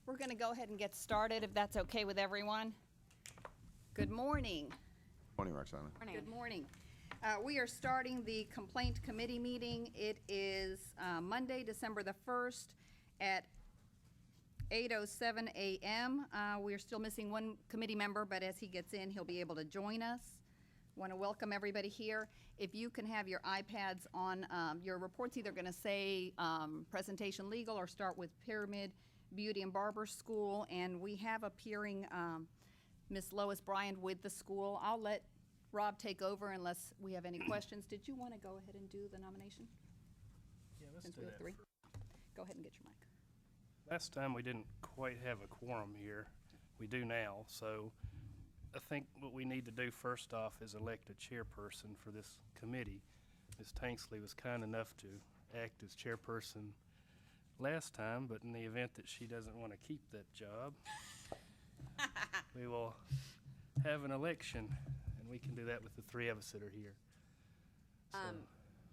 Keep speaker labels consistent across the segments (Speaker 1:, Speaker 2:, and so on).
Speaker 1: We're going to go ahead and get started if that's okay with everyone. Good morning.
Speaker 2: Morning, Roxana.
Speaker 1: Good morning. We are starting the complaint committee meeting. It is Monday, December the 1st at 8:07 a.m. We are still missing one committee member, but as he gets in, he'll be able to join us. Want to welcome everybody here. If you can have your iPads on, your report's either going to say presentation legal or start with Pyramid Beauty and Barber School, and we have appearing Miss Lois Bryant with the school. I'll let Rob take over unless we have any questions. Did you want to go ahead and do the nomination?
Speaker 3: Yeah, let's
Speaker 1: Since
Speaker 3: do
Speaker 1: we have
Speaker 3: that.
Speaker 1: three. Go ahead and get your mic.
Speaker 3: Last time we didn't quite have a quorum here. We do now, so I think what we need to do first off is elect a chairperson for this committee. Ms. Tanksley was kind enough to act as chairperson last time, but in the event that she doesn't want to keep that job, we will have an election, and we can do that with the three of us that are here. So,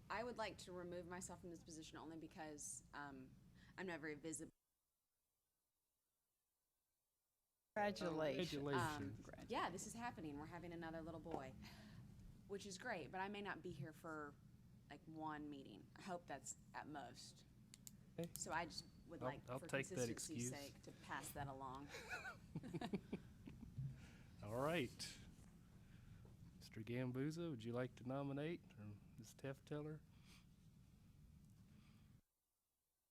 Speaker 4: I would like to remove myself from this position only because I'm not very visible.
Speaker 1: Congratulations.
Speaker 3: Congratulations.
Speaker 4: Yeah, this is happening. We're having another little boy, which is great, but I may not be here for like one meeting. I hope that's at most.
Speaker 3: Okay.
Speaker 4: So I just would
Speaker 3: I'll-
Speaker 4: like,
Speaker 3: I'll
Speaker 4: for
Speaker 3: take that
Speaker 4: consistency's
Speaker 3: excuse.
Speaker 4: sake, to pass that along.
Speaker 3: All right. Mr. Gambuza, would you like to nominate, or Ms. Tefteller?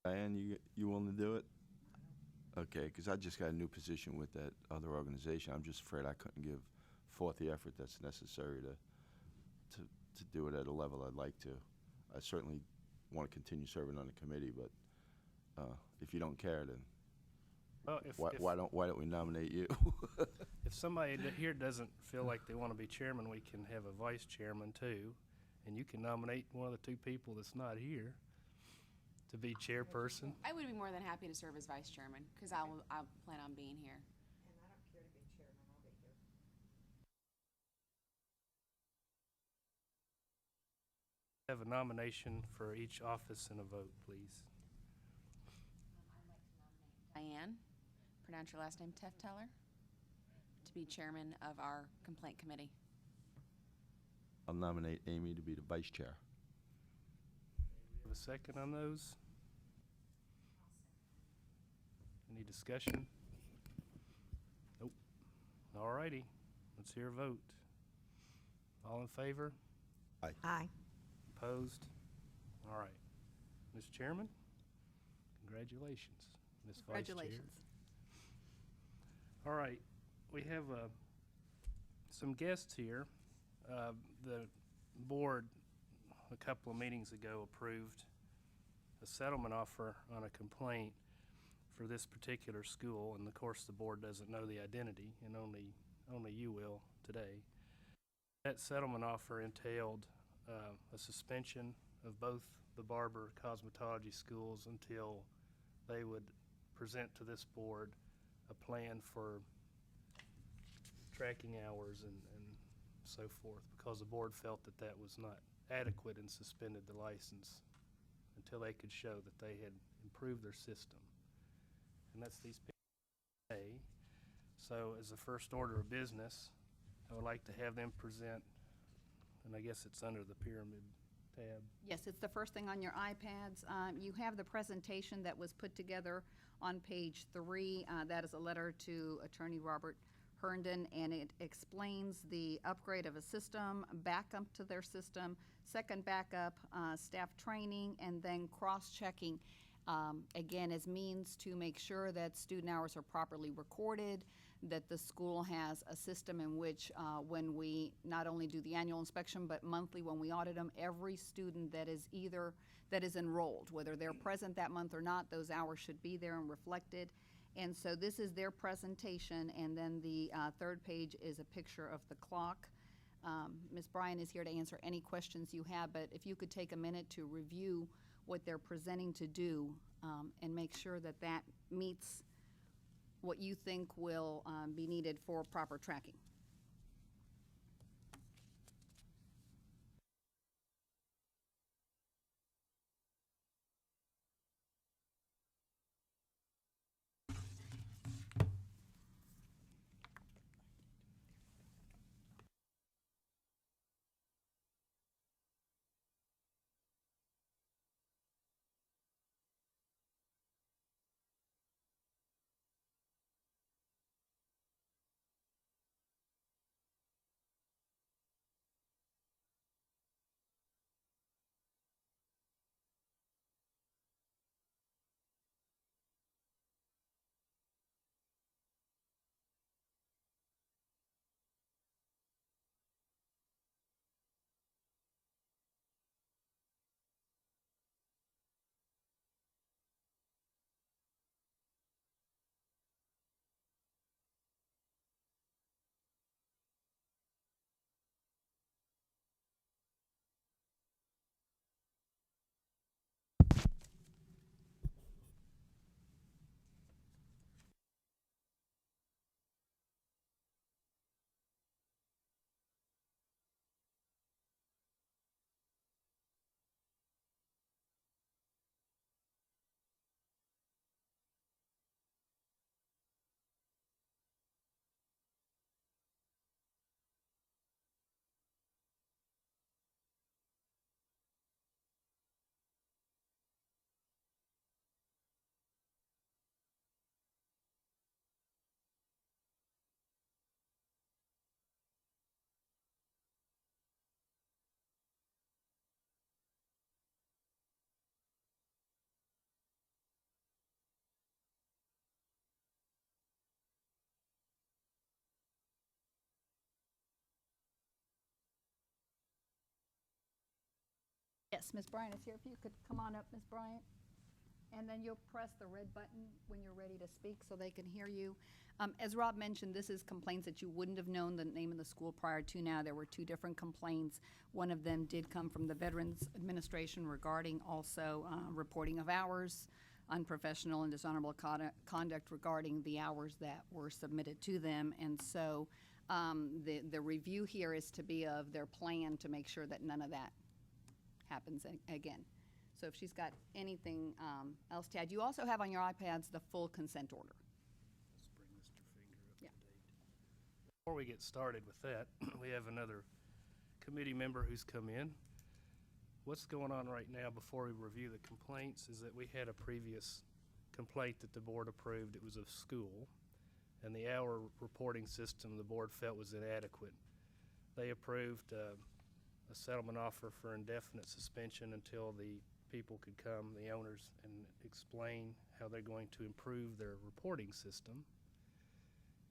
Speaker 2: Diane, you willing to do it? Okay, because I just got a new position with that other organization. I'm just afraid I couldn't give forth the effort that's necessary to do it at a level I'd like to. I certainly want to continue serving on the committee, but if you don't care, then
Speaker 3: Well,
Speaker 2: why don't we nominate you?
Speaker 3: If somebody here doesn't feel like they want to be chairman, we can have a vice chairman too, and you can nominate one of the two people that's not here to be chairperson.
Speaker 4: I would be more than happy to serve as vice chairman because I'll plan on being here.
Speaker 5: And I don't care to be chairman, I'll be here.
Speaker 3: Have a nomination for each office and a vote, please.
Speaker 4: Diane, pronounce your last name Tefteller, to be chairman of our complaint committee.
Speaker 2: I'll nominate Amy to be the vice chair.
Speaker 3: Have a second on those? Any discussion? Nope. All righty, let's hear a vote. All in favor?
Speaker 5: Aye.
Speaker 3: Opposed? All right. Ms. Chairman, congratulations. Ms. Vice Chair.
Speaker 1: Congratulations.
Speaker 3: All right, we have some guests here. The board, a couple of meetings ago, approved a settlement offer on a complaint for this particular school, and of course the board doesn't know the identity, and only you will today. That settlement offer entailed a suspension of both the Barber Cosmetology schools until they would present to this board a plan for tracking hours and so forth, because the board felt that that was not adequate and suspended the license until they could show that they had improved their system. And that's these people today. So as a first order of business, I would like to have them present, and I guess it's under the pyramid tab.
Speaker 1: Yes, it's the first thing on your iPads. You have the presentation that was put together on page 3. That is a letter to Attorney Robert Herndon, and it explains the upgrade of a system, backup to their system, second backup, staff training, and then cross-checking, again, as means to make sure that student hours are properly recorded, that the school has a system in which when we not only do the annual inspection, but monthly when we audit them, every student that is enrolled, whether they're present that month or not, those hours should be there and reflected. And so this is their presentation, and then the third page is a picture of the clock. Ms. Bryan is here to answer any questions you have, but if you could take a minute to review what they're presenting to do and make sure that that meets what you think will be needed for proper tracking. Yes, Ms. Bryant is here. If you could come on up, Ms. Bryant. And then you'll press the red button when you're ready to speak so they can hear you. As Rob mentioned, this is complaints that you wouldn't have known the name of the school prior to now. There were two different complaints. One of them did come from the Veterans Administration regarding also reporting of hours, unprofessional and dishonorable conduct regarding the hours that were submitted to them. And so the review here is to be of their plan to make sure that none of that happens again. So if she's got anything else to add. You also have on your iPads the full consent order.
Speaker 3: Let's bring Mr. Finger up to
Speaker 1: Yeah.
Speaker 3: date. Before we get started with that, we have another committee member who's come in. What's going on right now before we review the complaints is that we had a previous complaint that the board approved. It was of school, and the hour reporting system the board felt was inadequate. They approved a settlement offer for indefinite suspension until the people could come, the owners, and explain how they're going to improve their reporting system.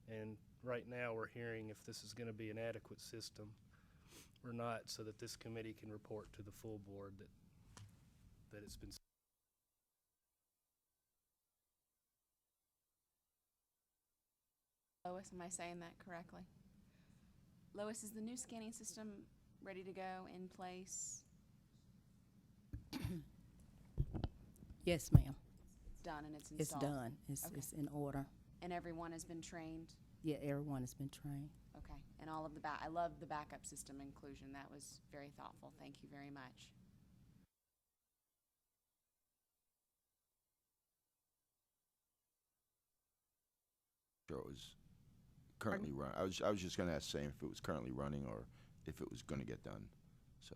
Speaker 3: And right now we're hearing if this is going to be an adequate system or not, so that this committee can report to the full board that it's been.
Speaker 4: Lois, am I saying that correctly? Lois, is the new scanning system ready to go, in place?
Speaker 6: Yes, ma'am.
Speaker 4: It's done and it's
Speaker 6: It's
Speaker 4: installed?
Speaker 6: done.
Speaker 4: Okay.
Speaker 6: It's in order.
Speaker 4: And everyone has been trained?
Speaker 6: Yeah, everyone has been trained.
Speaker 4: Okay, and all of the I love the backup system inclusion. That was very thoughtful. Thank you very much.
Speaker 2: Sure it was currently run. I was just gonna ask Sam if it was currently running or if it was gonna get done, so.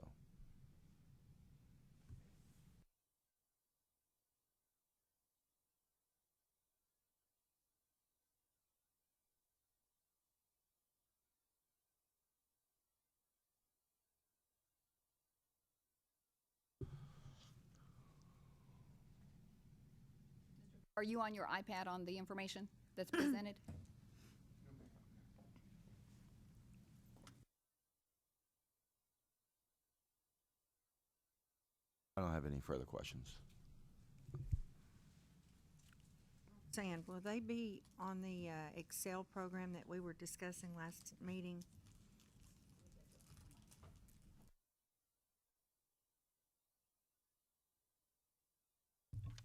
Speaker 1: Are you on your iPad on the information that's presented?
Speaker 2: I don't have any further questions.
Speaker 5: Sand, will they be on the Excel program that we were discussing last meeting?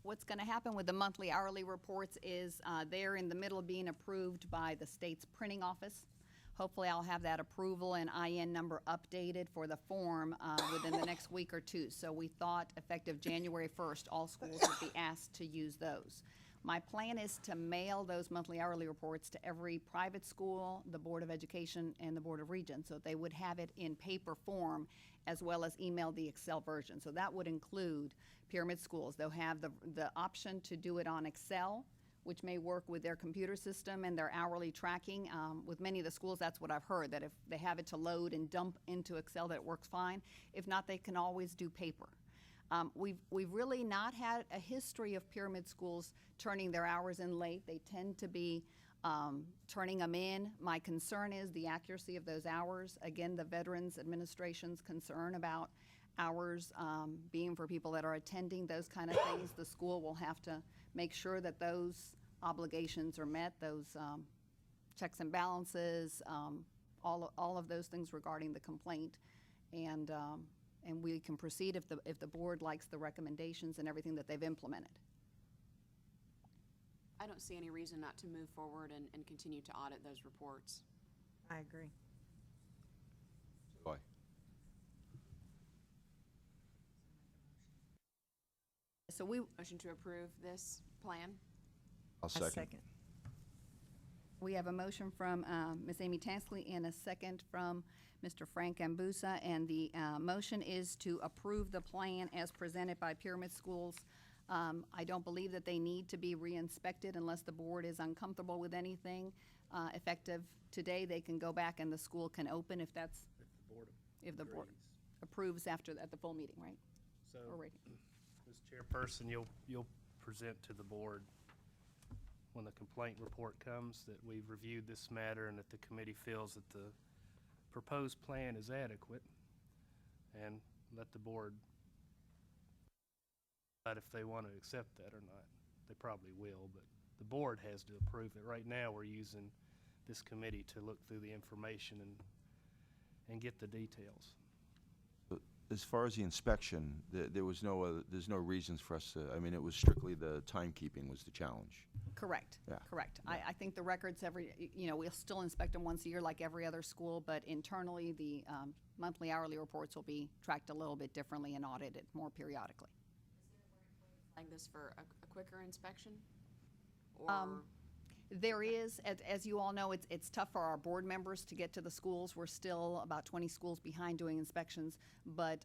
Speaker 1: What's going to happen with the monthly hourly reports is they're in the middle of being approved by the state's printing office. Hopefully I'll have that approval and IN number updated for the form within the next week or two. So we thought effective January 1st, all schools would be asked to use those. My plan is to mail those monthly hourly reports to every private school, the Board of Education, and the Board of Regents, so they would have it in paper form as well as email the Excel version. So that would include pyramid schools. They'll have the option to do it on Excel, which may work with their computer system and their hourly tracking. With many of the schools, that's what I've heard, that if they have it to load and dump into Excel, that it works fine. If not, they can always do paper. We've really not had a history of pyramid schools turning their hours in late. They tend to be turning them in. My concern is the accuracy of those hours. Again, the Veterans Administration's concern about hours being for people that are attending, those kind of things. The school will have to make sure that those obligations are met, those checks and balances, all of those things regarding the complaint. And we can proceed if the board likes the recommendations and everything that they've implemented.
Speaker 4: I don't see any reason not to move forward and continue to audit those reports.
Speaker 5: I agree.
Speaker 2: Bye.
Speaker 1: So we
Speaker 4: Motion to approve this plan?
Speaker 2: I'll
Speaker 5: I
Speaker 2: second.
Speaker 1: We have a motion from Ms. Amy Tansley and a second from Mr. Frank Ambusa, and the motion is to approve the plan as presented by Pyramid Schools. I don't believe that they need to be re-inspected unless the board is uncomfortable with anything. Effective today, they can go back and the school can open if that's, if the board approves at the full meeting, right?
Speaker 3: So,
Speaker 1: Or wait.
Speaker 3: Ms. Chairperson, you'll present to the board when the complaint report comes that we've reviewed this matter and that the committee feels that the proposed plan is adequate, and let the board if they want to accept that or not. They probably will, but the board has to approve it. Right now, we're using this committee to look through the information and get the details.
Speaker 2: As far as the inspection, there was no other, there's no reasons for us to, I mean, it was strictly the timekeeping was the challenge.
Speaker 1: Correct.
Speaker 2: Yeah.
Speaker 1: Correct. I think the records we'll still inspect them once a year like every other school, but internally, the monthly, hourly reports will be tracked a little bit differently and audited more periodically.
Speaker 4: Like this for a quicker inspection? Or,
Speaker 1: There is, as you all know, it's tough for our board members to get to the schools. We're still about 20 schools behind doing inspections, but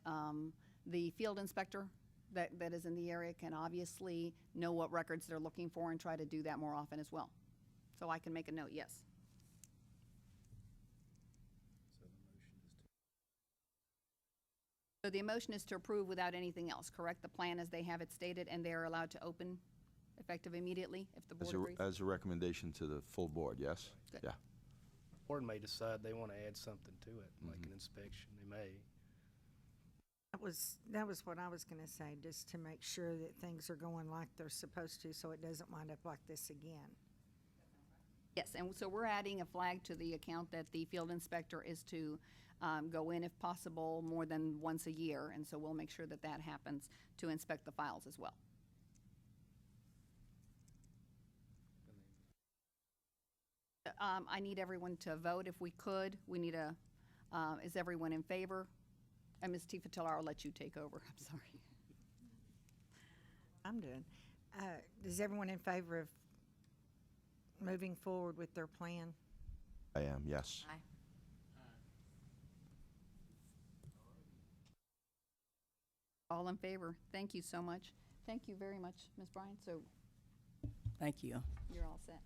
Speaker 1: the field inspector that is in the area can obviously know what records they're looking for and try to do that more often as well. So I can make a note, yes. So the motion is to approve without anything else, correct? The plan as they have it stated, and they are allowed to open effective immediately if the board agrees?
Speaker 2: As a recommendation to the full board, yes?
Speaker 1: Good.
Speaker 2: Yeah.
Speaker 3: Board may decide they want to add something to it, like an inspection. They may.
Speaker 5: That was what I was gonna say, just to make sure that things are going like they're supposed to, so it doesn't wind up like this again.
Speaker 1: Yes, and so we're adding a flag to the account that the field inspector is to go in if possible more than once a year, and so we'll make sure that that happens to inspect the files as well. I need everyone to vote if we could. We need is everyone in favor? And Ms. Tifatilla, I'll let you take over. I'm sorry.
Speaker 5: I'm doing. Is everyone in favor of moving forward with their plan?
Speaker 2: I am, yes.
Speaker 4: aye.
Speaker 1: All in favor? Thank you so much. Thank you very much, Ms. Bryan. So
Speaker 6: Thank you.
Speaker 1: you're all set.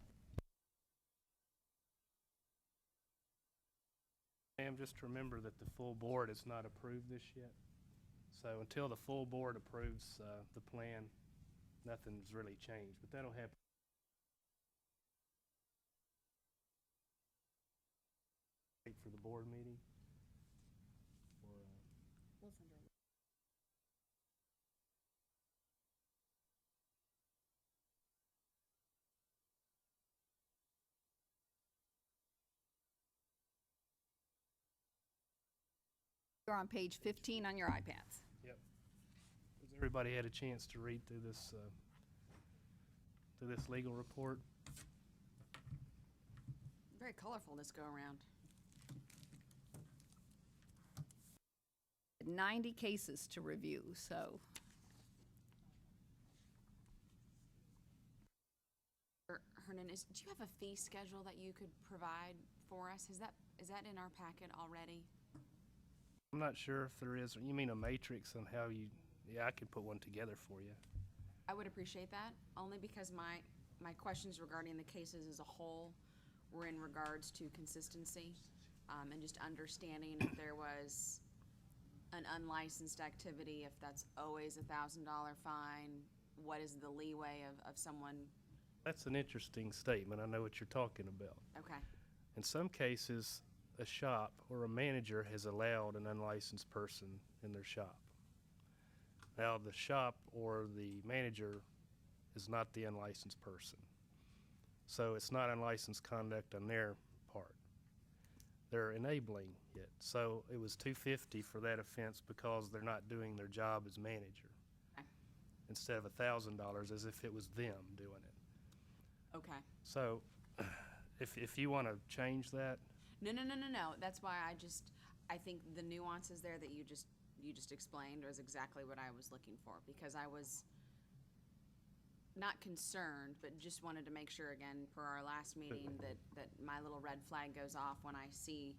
Speaker 3: Ma'am, just remember that the full board has not approved this yet. So until the full board approves the plan, nothing's really changed, but that'll happen. Wait for the board meeting? Or,
Speaker 4: We'll send her a
Speaker 1: You're on page 15 on your iPads.
Speaker 3: Yep. Has everybody had a chance to read through this legal report?
Speaker 4: very colorful this go around.
Speaker 1: 90 cases to review, so.
Speaker 4: Hernandez, do you have a fee schedule that you could provide for us? Is that in our packet already?
Speaker 3: I'm not sure if there is. You mean a matrix on how you, yeah, I could put one together for you.
Speaker 4: I would appreciate that, only because my questions regarding the cases as a whole were in regards to consistency, and just understanding if there was an unlicensed activity, if that's always $1,000 fine, what is the leeway of someone?
Speaker 3: That's an interesting statement. I know what you're talking about.
Speaker 4: Okay,
Speaker 3: In some cases, a shop or a manager has allowed an unlicensed person in their shop. Now, the shop or the manager is not the unlicensed person. So it's not unlicensed conduct on their part. They're enabling it. So it was $250 for that offense because they're not doing their job as manager.
Speaker 4: Okay.
Speaker 3: Instead of $1,000 as if it was them doing it.
Speaker 4: okay.
Speaker 3: So if you want to change that,
Speaker 4: No. That's why I think the nuances there that you just explained is exactly what I was looking for, because I was not concerned, but just wanted to make sure again for our last meeting that my little red flag goes off when I see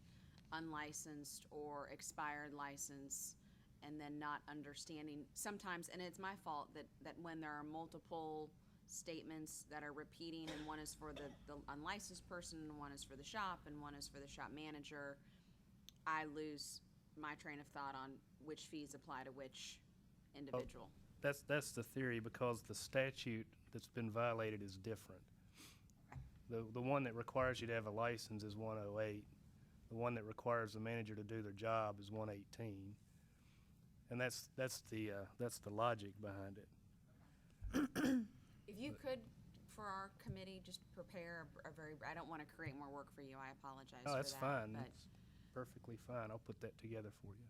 Speaker 4: unlicensed or expired license, and then not understanding sometimes, and it's my fault that when there are multiple statements that are repeating, and one is for the unlicensed person, and one is for the shop, and one is for the shop manager, I lose my train of thought on which fees apply to which individual.
Speaker 3: that's the theory, because the statute that's been violated is different. The one that requires you to have a license is 108. The one that requires the manager to do their job is 118. And that's the logic behind it.
Speaker 4: If you could, for our committee, just prepare a very, I don't want to create more work for you, I apologize for
Speaker 3: Oh,
Speaker 4: that.
Speaker 3: that's fine.
Speaker 4: But
Speaker 3: That's perfectly fine. I'll put that together for you.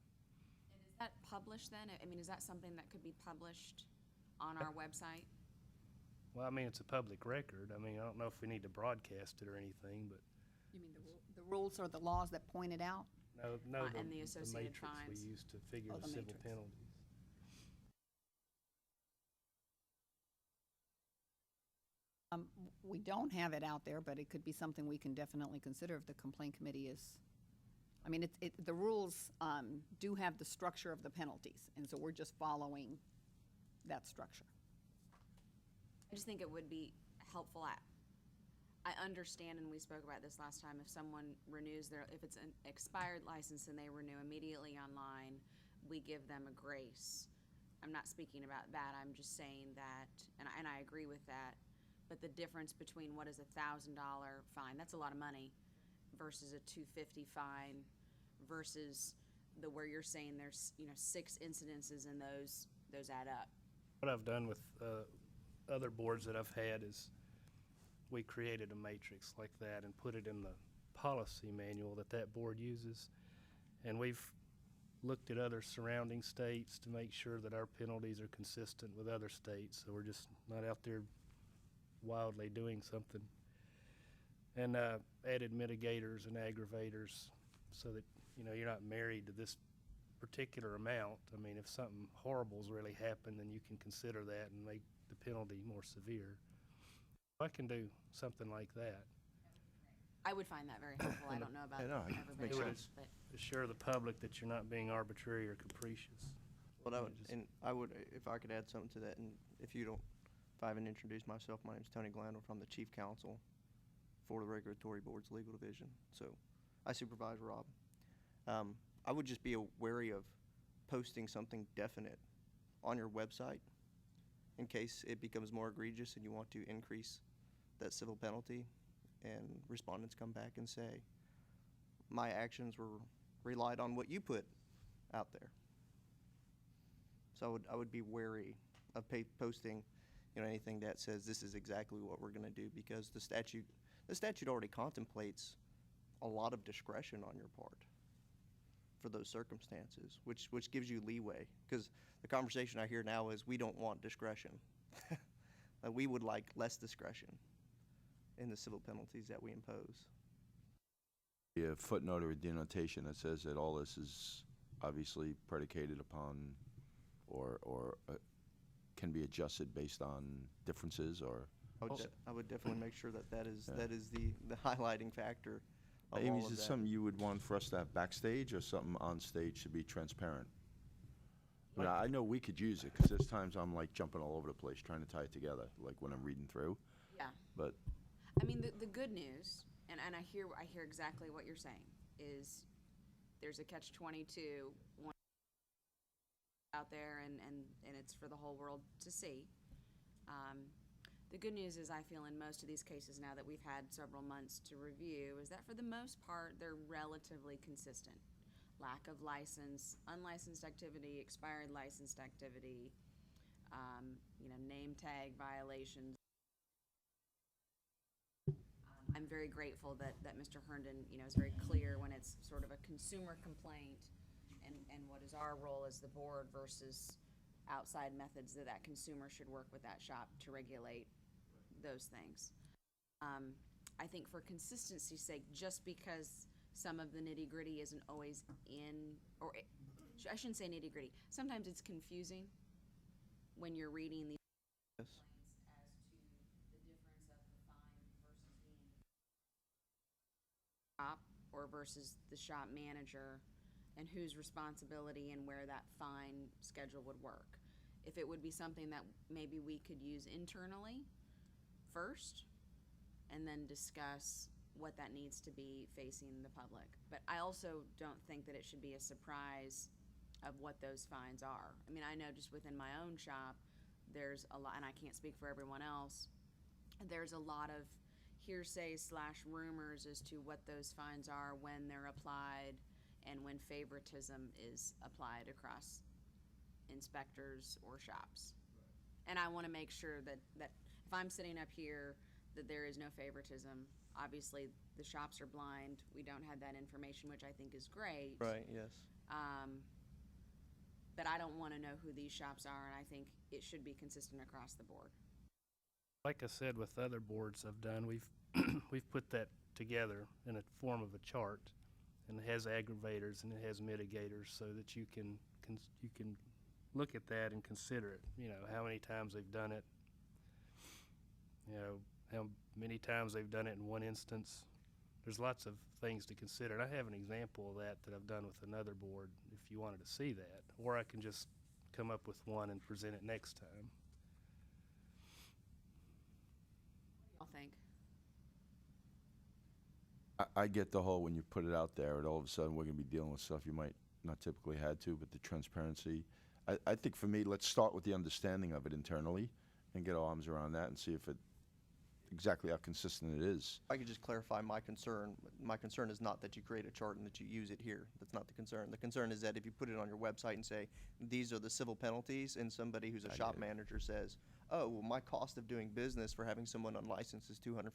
Speaker 4: is that published then? I mean, is that something that could be published on our website?
Speaker 3: Well, I mean, it's a public record. I mean, I don't know if we need to broadcast it or anything, but
Speaker 1: You mean the rules or the laws that point it out?
Speaker 3: no,
Speaker 4: And the associated
Speaker 3: matrix
Speaker 4: fines.
Speaker 3: we use to figure
Speaker 1: Oh,
Speaker 3: the
Speaker 1: the
Speaker 3: civil
Speaker 1: matrix.
Speaker 3: penalties.
Speaker 1: We don't have it out there, but it could be something we can definitely consider if the complaint committee is, I mean, the rules do have the structure of the penalties, and so we're just following that structure.
Speaker 4: I just think it would be helpful. I understand, and we spoke about this last time, if someone renews if it's an expired license and they renew immediately online, we give them a grace. I'm not speaking about that, I'm just saying that, and I agree with that, but the difference between what is $1,000 fine, that's a lot of money, versus a $250 fine, versus where you're saying there's, 6 incidences and those add up.
Speaker 3: What I've done with other boards that I've had is we created a matrix like that and put it in the policy manual that board uses. And we've looked at other surrounding states to make sure that our penalties are consistent with other states, so we're just not out there wildly doing something. And added mitigators and aggravators so that, you're not married to this particular amount. I mean, if something horrible's really happened, then you can consider that and make the penalty more severe. I can do something like that.
Speaker 4: I would find that very helpful. I don't know about
Speaker 2: Yeah, no, it
Speaker 4: everybody
Speaker 2: makes
Speaker 4: else, but.
Speaker 3: Assure the public that you're not being arbitrary or capricious.
Speaker 7: Well, that would,
Speaker 3: Just-
Speaker 7: and I would, if I could add something to that, and if I haven't introduced myself, my name's Tony Glandorf. I'm the Chief Counsel for the Regulatory Board's Legal Division. So I supervise Rob. I would just be wary of posting something definite on your website in case it becomes more egregious and you want to increase that civil penalty, and respondents come back and say, my actions relied on what you put out there. So I would be wary of posting, anything that says this is exactly what we're going to do, because the statute already contemplates a lot of discretion on your part for those circumstances, which gives you leeway. Because the conversation I hear now is we don't want discretion. That we would like less discretion in the civil penalties that we impose.
Speaker 2: A footnote or a denotation that says that all this is obviously predicated upon or can be adjusted based on differences, or
Speaker 7: I would definitely make sure that is
Speaker 2: Yeah.
Speaker 7: that is the highlighting factor of
Speaker 2: Amy,
Speaker 7: all
Speaker 2: is
Speaker 7: of
Speaker 2: it
Speaker 7: that.
Speaker 2: something you would want for us to have backstage, or something on stage to be transparent? I mean, I know we could use it, because there's times I'm like jumping all over the place trying to tie it together, like when I'm reading through,
Speaker 4: Yeah.
Speaker 2: but
Speaker 4: I mean, the good news, and I hear exactly what you're saying, is there's a catch-22 out there, and it's for the whole world to see. The good news is I feel in most of these cases now that we've had several months to review is that for the most part, they're relatively consistent. Lack of license, unlicensed activity, expired licensed activity, name tag violations. I'm very grateful that Mr. Herndon, is very clear when it's sort of a consumer complaint and what is our role as the board versus outside methods that consumer should work with that shop to regulate those things. I think for consistency's sake, just because some of the nitty-gritty isn't always I shouldn't say nitty-gritty, sometimes it's confusing when you're reading these
Speaker 7: Yes.
Speaker 4: as to the difference of the fine versus being shop or versus the shop manager, and whose responsibility and where that fine schedule would work. If it would be something that maybe we could use internally first, and then discuss what that needs to be facing the public. But I also don't think that it should be a surprise of what those fines are. I mean, I know just within my own shop, there's a lot, and I can't speak for everyone else, there's a lot of hearsay/rumors as to what those fines are when they're applied and when favoritism is applied across inspectors or shops. And I want to make sure that if I'm sitting up here, that there is no favoritism. Obviously, the shops are blind. We don't have that information, which I think is great.
Speaker 7: Right, yes.
Speaker 4: But I don't want to know who these shops are, and I think it should be consistent across the board.
Speaker 3: Like I said, with other boards I've done, we've we've put that together in a form of a chart, and it has aggravators and it has mitigators, so that you can look at that and consider it. You know, how many times they've done it. You know, how many times they've done it in one instance. There's lots of things to consider. And I have an example of that I've done with another board, if you wanted to see that. Or I can just come up with one and present it next time.
Speaker 4: Y'all think?
Speaker 2: I get the whole when you put it out there and all of a sudden we're going to be dealing with stuff you might not typically had to, but the transparency. I think for me, let's start with the understanding of it internally and get our arms around that and see if it exactly how consistent it is.
Speaker 7: I could just clarify my concern. My concern is not that you create a chart and that you use it here. That's not the concern. The concern is that if you put it on your website and say, these are the civil penalties, and somebody who's a shop manager says, oh, well, my cost of doing business for having someone unlicensed is $250.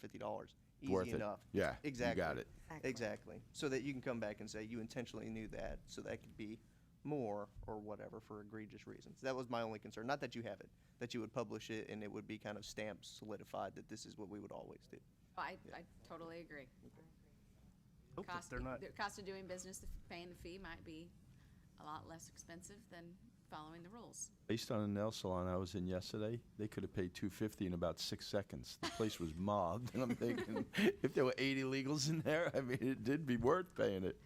Speaker 7: Easy
Speaker 2: Worth it.
Speaker 7: enough.
Speaker 2: Yeah,
Speaker 7: Exactly.
Speaker 2: you got it.
Speaker 7: Exactly. So that you can come back and say, you intentionally knew that, so that could be more or whatever for egregious reasons. That was my only concern. Not that you have it, that you would publish it and it would be kind of stamped, solidified that this is what we would always do.
Speaker 4: I totally agree.
Speaker 3: Hope that
Speaker 4: Cost,
Speaker 3: they're not.
Speaker 4: the cost of doing business, paying the fee might be a lot less expensive than following the rules.
Speaker 2: Based on a nail salon I was in yesterday, they could have paid $250 in about 6 seconds. The place was mobbed, and I'm thinking, if there were 80 illegals in there, I mean, it did be worth paying it.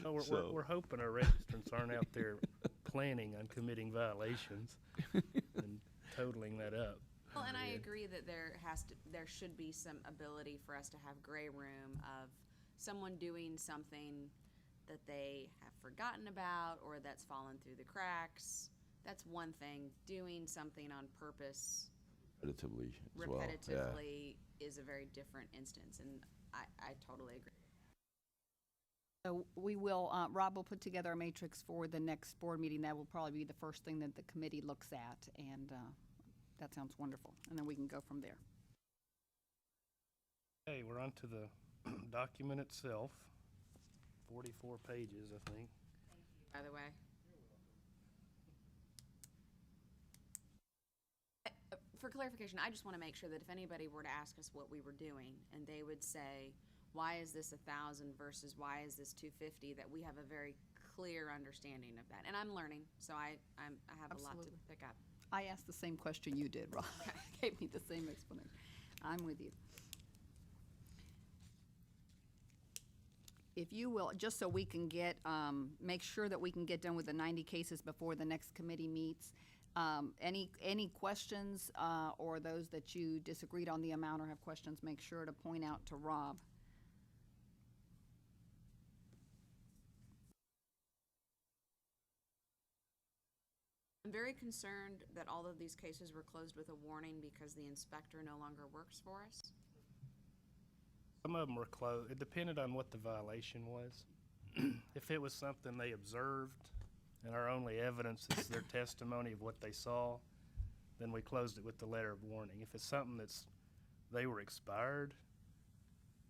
Speaker 3: No,
Speaker 2: So-
Speaker 3: we're hoping our registrants aren't out there planning on committing violations and totaling that up.
Speaker 4: Well, and I agree that there should be some ability for us to have gray room of someone doing something that they have forgotten about or that's fallen through the cracks. That's one thing. Doing something on purpose
Speaker 2: Repetitively as well.
Speaker 4: repetitively is a very different instance, and I totally agree.
Speaker 1: So we will, Rob will put together a matrix for the next board meeting. That will probably be the first thing that the committee looks at, and that sounds wonderful. And then we can go from there.
Speaker 3: Okay, we're on to the document itself. 44 pages, I think.
Speaker 4: By the way. For clarification, I just want to make sure that if anybody were to ask us what we were doing, and they would say, why is this 1,000 versus why is this 250, that we have a very clear understanding of that. And I'm learning, so I have a lot to
Speaker 1: Absolutely.
Speaker 4: pick up.
Speaker 1: I asked the same question you did, Rob. Gave me the same explanation. I'm with you. If you will, just so we can get, make sure that we can get done with the 90 cases before the next committee meets. Any questions, or those that you disagreed on the amount or have questions, make sure to point out to Rob.
Speaker 4: I'm very concerned that all of these cases were closed with a warning because the inspector no longer works for us.
Speaker 3: Some of them were closed. It depended on what the violation was. If it was something they observed and our only evidence is their testimony of what they saw, then we closed it with the letter of warning. If it's something they were expired,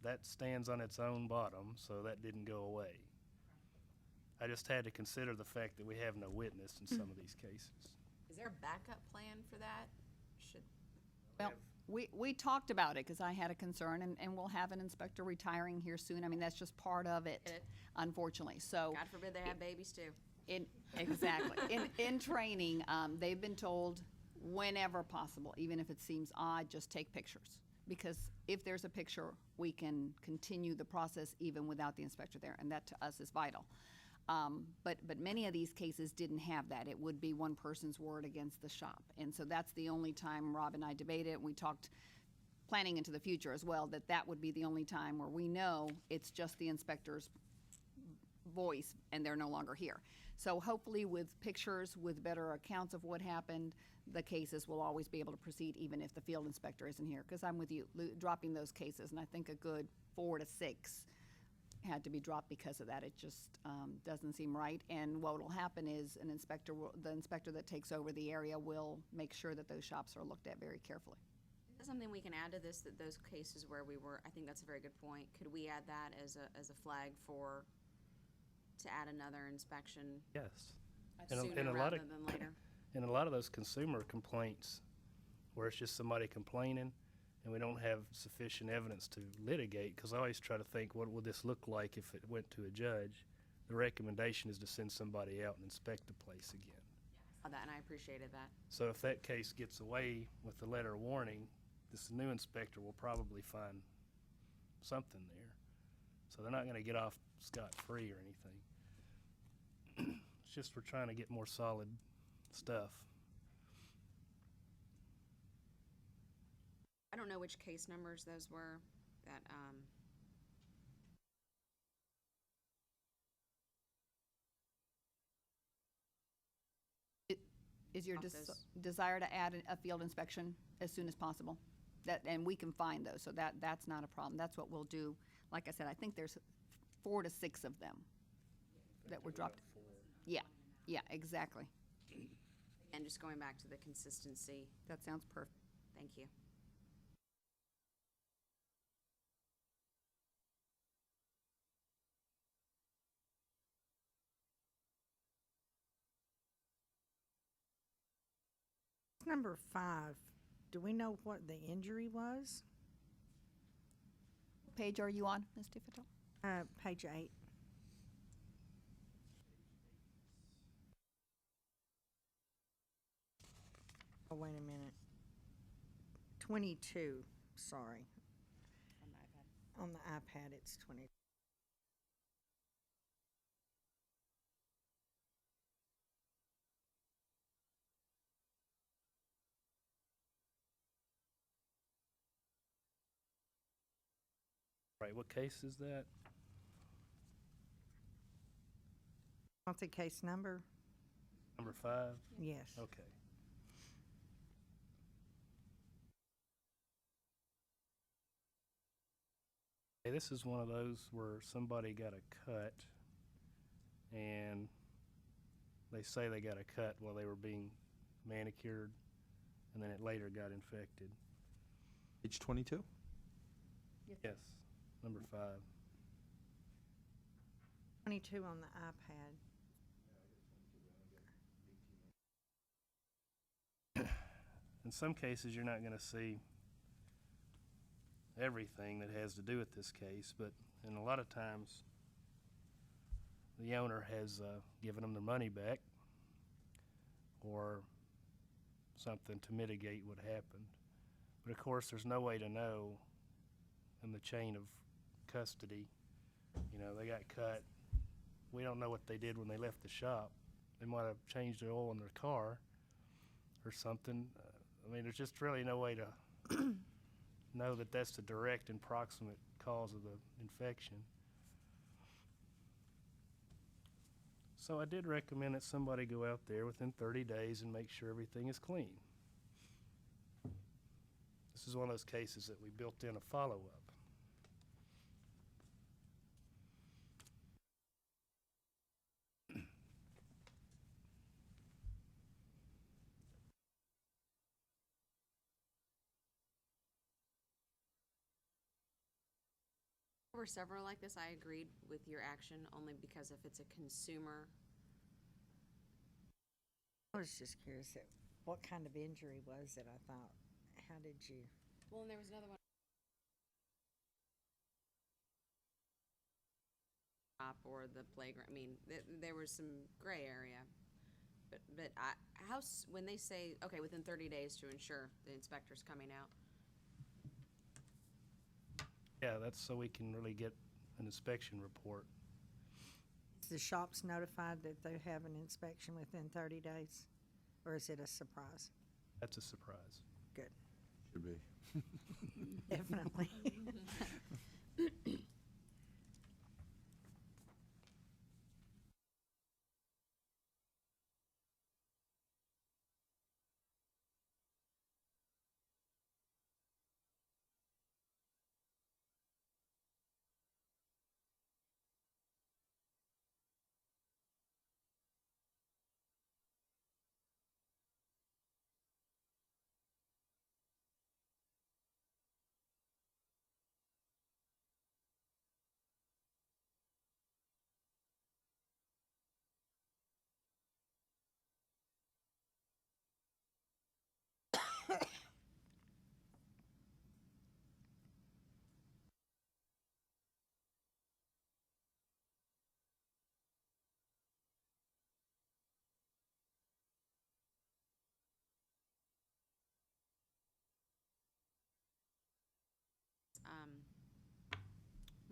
Speaker 3: that stands on its own bottom, so that didn't go away. I just had to consider the fact that we have no witness in some of these cases.
Speaker 4: Is there a backup plan for that?
Speaker 1: Well, we talked about it because I had a concern, and we'll have an inspector retiring here soon. I mean, that's just part of it,
Speaker 4: Get it.
Speaker 1: unfortunately. So
Speaker 4: God forbid they have babies too.
Speaker 1: exactly. In training, they've been told whenever possible, even if it seems odd, just take pictures. Because if there's a picture, we can continue the process even without the inspector there, and that to us is vital. But many of these cases didn't have that. It would be one person's word against the shop. And so that's the only time Rob and I debated. We talked planning into the future as well, that would be the only time where we know it's just the inspector's voice and they're no longer here. So hopefully with pictures, with better accounts of what happened, the cases will always be able to proceed even if the field inspector isn't here. Because I'm with you, dropping those cases, and I think a good 4 to 6 had to be dropped because of that. It just doesn't seem right. And what will happen is the inspector that takes over the area will make sure that those shops are looked at very carefully.
Speaker 4: Is that something we can add to this, that those cases where we were, I think that's a very good point. Could we add that as a flag to add another inspection
Speaker 3: Yes. And
Speaker 4: sooner
Speaker 3: a lot
Speaker 4: rather
Speaker 3: of-
Speaker 4: than later?
Speaker 3: And a lot of those consumer complaints, where it's just somebody complaining, and we don't have sufficient evidence to litigate, because I always try to think, what would this look like if it went to a judge? The recommendation is to send somebody out and inspect the place again.
Speaker 4: Saw that, and I appreciated that.
Speaker 3: So if that case gets away with the letter of warning, this new inspector will probably find something there. So they're not gonna get off scot-free or anything. It's just we're trying to get more solid stuff.
Speaker 4: I don't know which case numbers those were that,
Speaker 1: Is your
Speaker 4: Off
Speaker 1: des-
Speaker 4: those.
Speaker 1: desire to add a field inspection as soon as possible? And we can find those, so that's not a problem. That's what we'll do. Like I said, I think there's 4 to 6 of them that were dropped. Yeah, exactly.
Speaker 4: and just going back to the consistency.
Speaker 1: That sounds perfect.
Speaker 4: Thank you.
Speaker 5: Number 5, do we know what the injury was?
Speaker 1: What page are you on, Ms. Tifato?
Speaker 5: Page 8. Oh, wait a minute. 22, sorry.
Speaker 4: On the iPad.
Speaker 5: On the iPad, it's 20.
Speaker 3: Right, what case is that?
Speaker 5: Want the case number?
Speaker 3: Number 5?
Speaker 5: Yes.
Speaker 3: Okay. Okay, this is one of those where somebody got a cut, and they say they got a cut while they were being manicured, and then it later got infected.
Speaker 2: Page 22?
Speaker 3: Yes, number 5.
Speaker 5: 22 on the iPad.
Speaker 3: In some cases, you're not gonna see everything that has to do with this case, but in a lot of times, the owner has given them their money back or something to mitigate what happened. But of course, there's no way to know in the chain of custody. You know, they got cut. We don't know what they did when they left the shop. They might have changed the oil in their car or something. I mean, there's just really no way to know that that's the direct and proximate cause of the infection. So I did recommend that somebody go out there within 30 days and make sure everything is clean. This is one of those cases that we built in a follow-up.
Speaker 4: There were several like this. I agreed with your action only because if it's a consumer,
Speaker 5: I was just curious what kind of injury was it, I thought. How did you?
Speaker 4: well, and there was another one. Or the playground. I mean, there was some gray area. But when they say, okay, within 30 days to ensure the inspector's coming out,
Speaker 3: Yeah, that's so we can really get an inspection report.
Speaker 5: Is the shops notified that they have an inspection within 30 days? Or is it a surprise?
Speaker 3: That's a surprise.
Speaker 5: Good,
Speaker 2: Should be.
Speaker 5: definitely.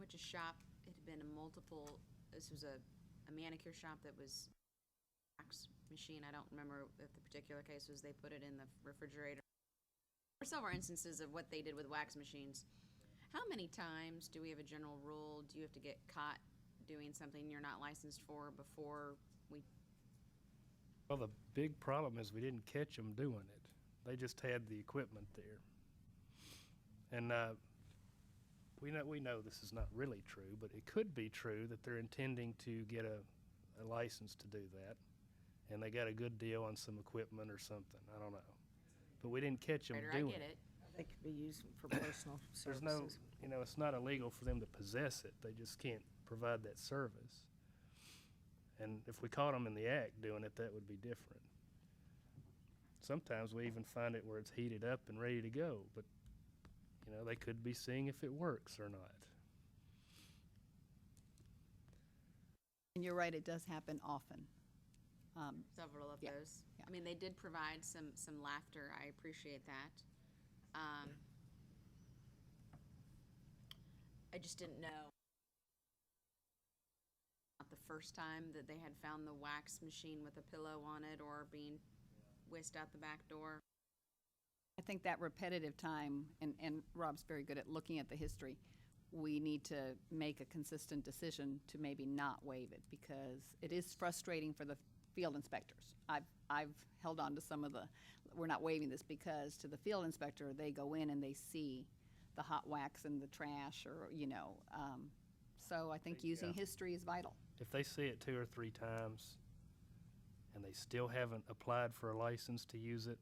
Speaker 4: which a shop, it had been a multiple, this was a manicure shop that was wax machine. I don't remember if the particular case was they put it in the refrigerator. There were several instances of what they did with wax machines. How many times do we have a general rule? Do you have to get caught doing something you're not licensed for before we?
Speaker 3: Well, the big problem is we didn't catch them doing it. They just had the equipment there. And we know this is not really true, but it could be true that they're intending to get a license to do that, and they got a good deal on some equipment or something. I don't know. But we didn't catch them
Speaker 4: I
Speaker 3: doing
Speaker 4: get
Speaker 3: it.
Speaker 4: it.
Speaker 6: They could be used for personal
Speaker 3: There's
Speaker 6: services.
Speaker 3: no, it's not illegal for them to possess it. They just can't provide that service. And if we caught them in the act doing it, that would be different. Sometimes we even find it where it's heated up and ready to go, but, they could be seeing if it works or not.
Speaker 1: And you're right, it does happen often.
Speaker 4: Several of
Speaker 1: Yeah,
Speaker 4: those.
Speaker 1: yeah.
Speaker 4: I mean, they did provide some laughter. I appreciate that. I just didn't know. Not the first time that they had found the wax machine with a pillow on it or being whisked out the back door.
Speaker 1: I think that repetitive time, and Rob's very good at looking at the history, we need to make a consistent decision to maybe not waive it, because it is frustrating for the field inspectors. I've held on to some of the, we're not waiving this, because to the field inspector, they go in and they see the hot wax in the trash, or, so I think using history is vital.
Speaker 3: If they see it 2 or 3 times and they still haven't applied for a license to use it,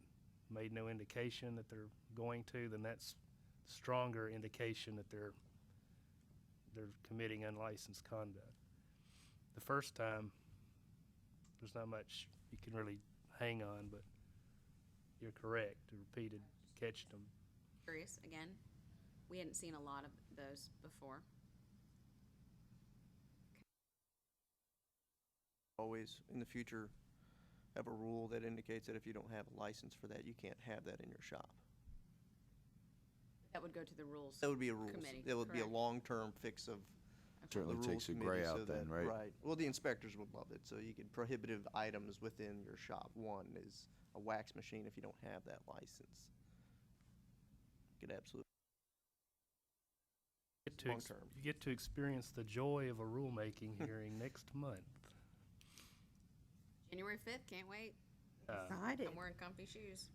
Speaker 3: made no indication that they're going to, then that's stronger indication that they're committing unlicensed conduct. The first time, there's not much you can really hang on, but you're correct. The repeated catch them.
Speaker 4: Curious, again, we hadn't seen a lot of those before.
Speaker 7: Always, in the future, have a rule that indicates that if you don't have a license for that, you can't have that in your shop.
Speaker 4: That would go to the rules.
Speaker 7: That would be a rules.
Speaker 4: Committee,
Speaker 7: That would be a
Speaker 4: correct.
Speaker 7: long-term fix of
Speaker 2: Certainly
Speaker 7: the
Speaker 2: takes
Speaker 7: rules
Speaker 2: the gray
Speaker 7: committee, so
Speaker 2: out then,
Speaker 7: that-
Speaker 2: right?
Speaker 7: Right. Well, the inspectors would love it, so you could prohibitive items within your shop. One is a wax machine if you don't have that license. You could absolutely, long term.
Speaker 3: You get to experience the joy of a rulemaking hearing next month.
Speaker 4: January 5th, can't wait.
Speaker 6: Excited.
Speaker 4: I'm wearing comfy shoes.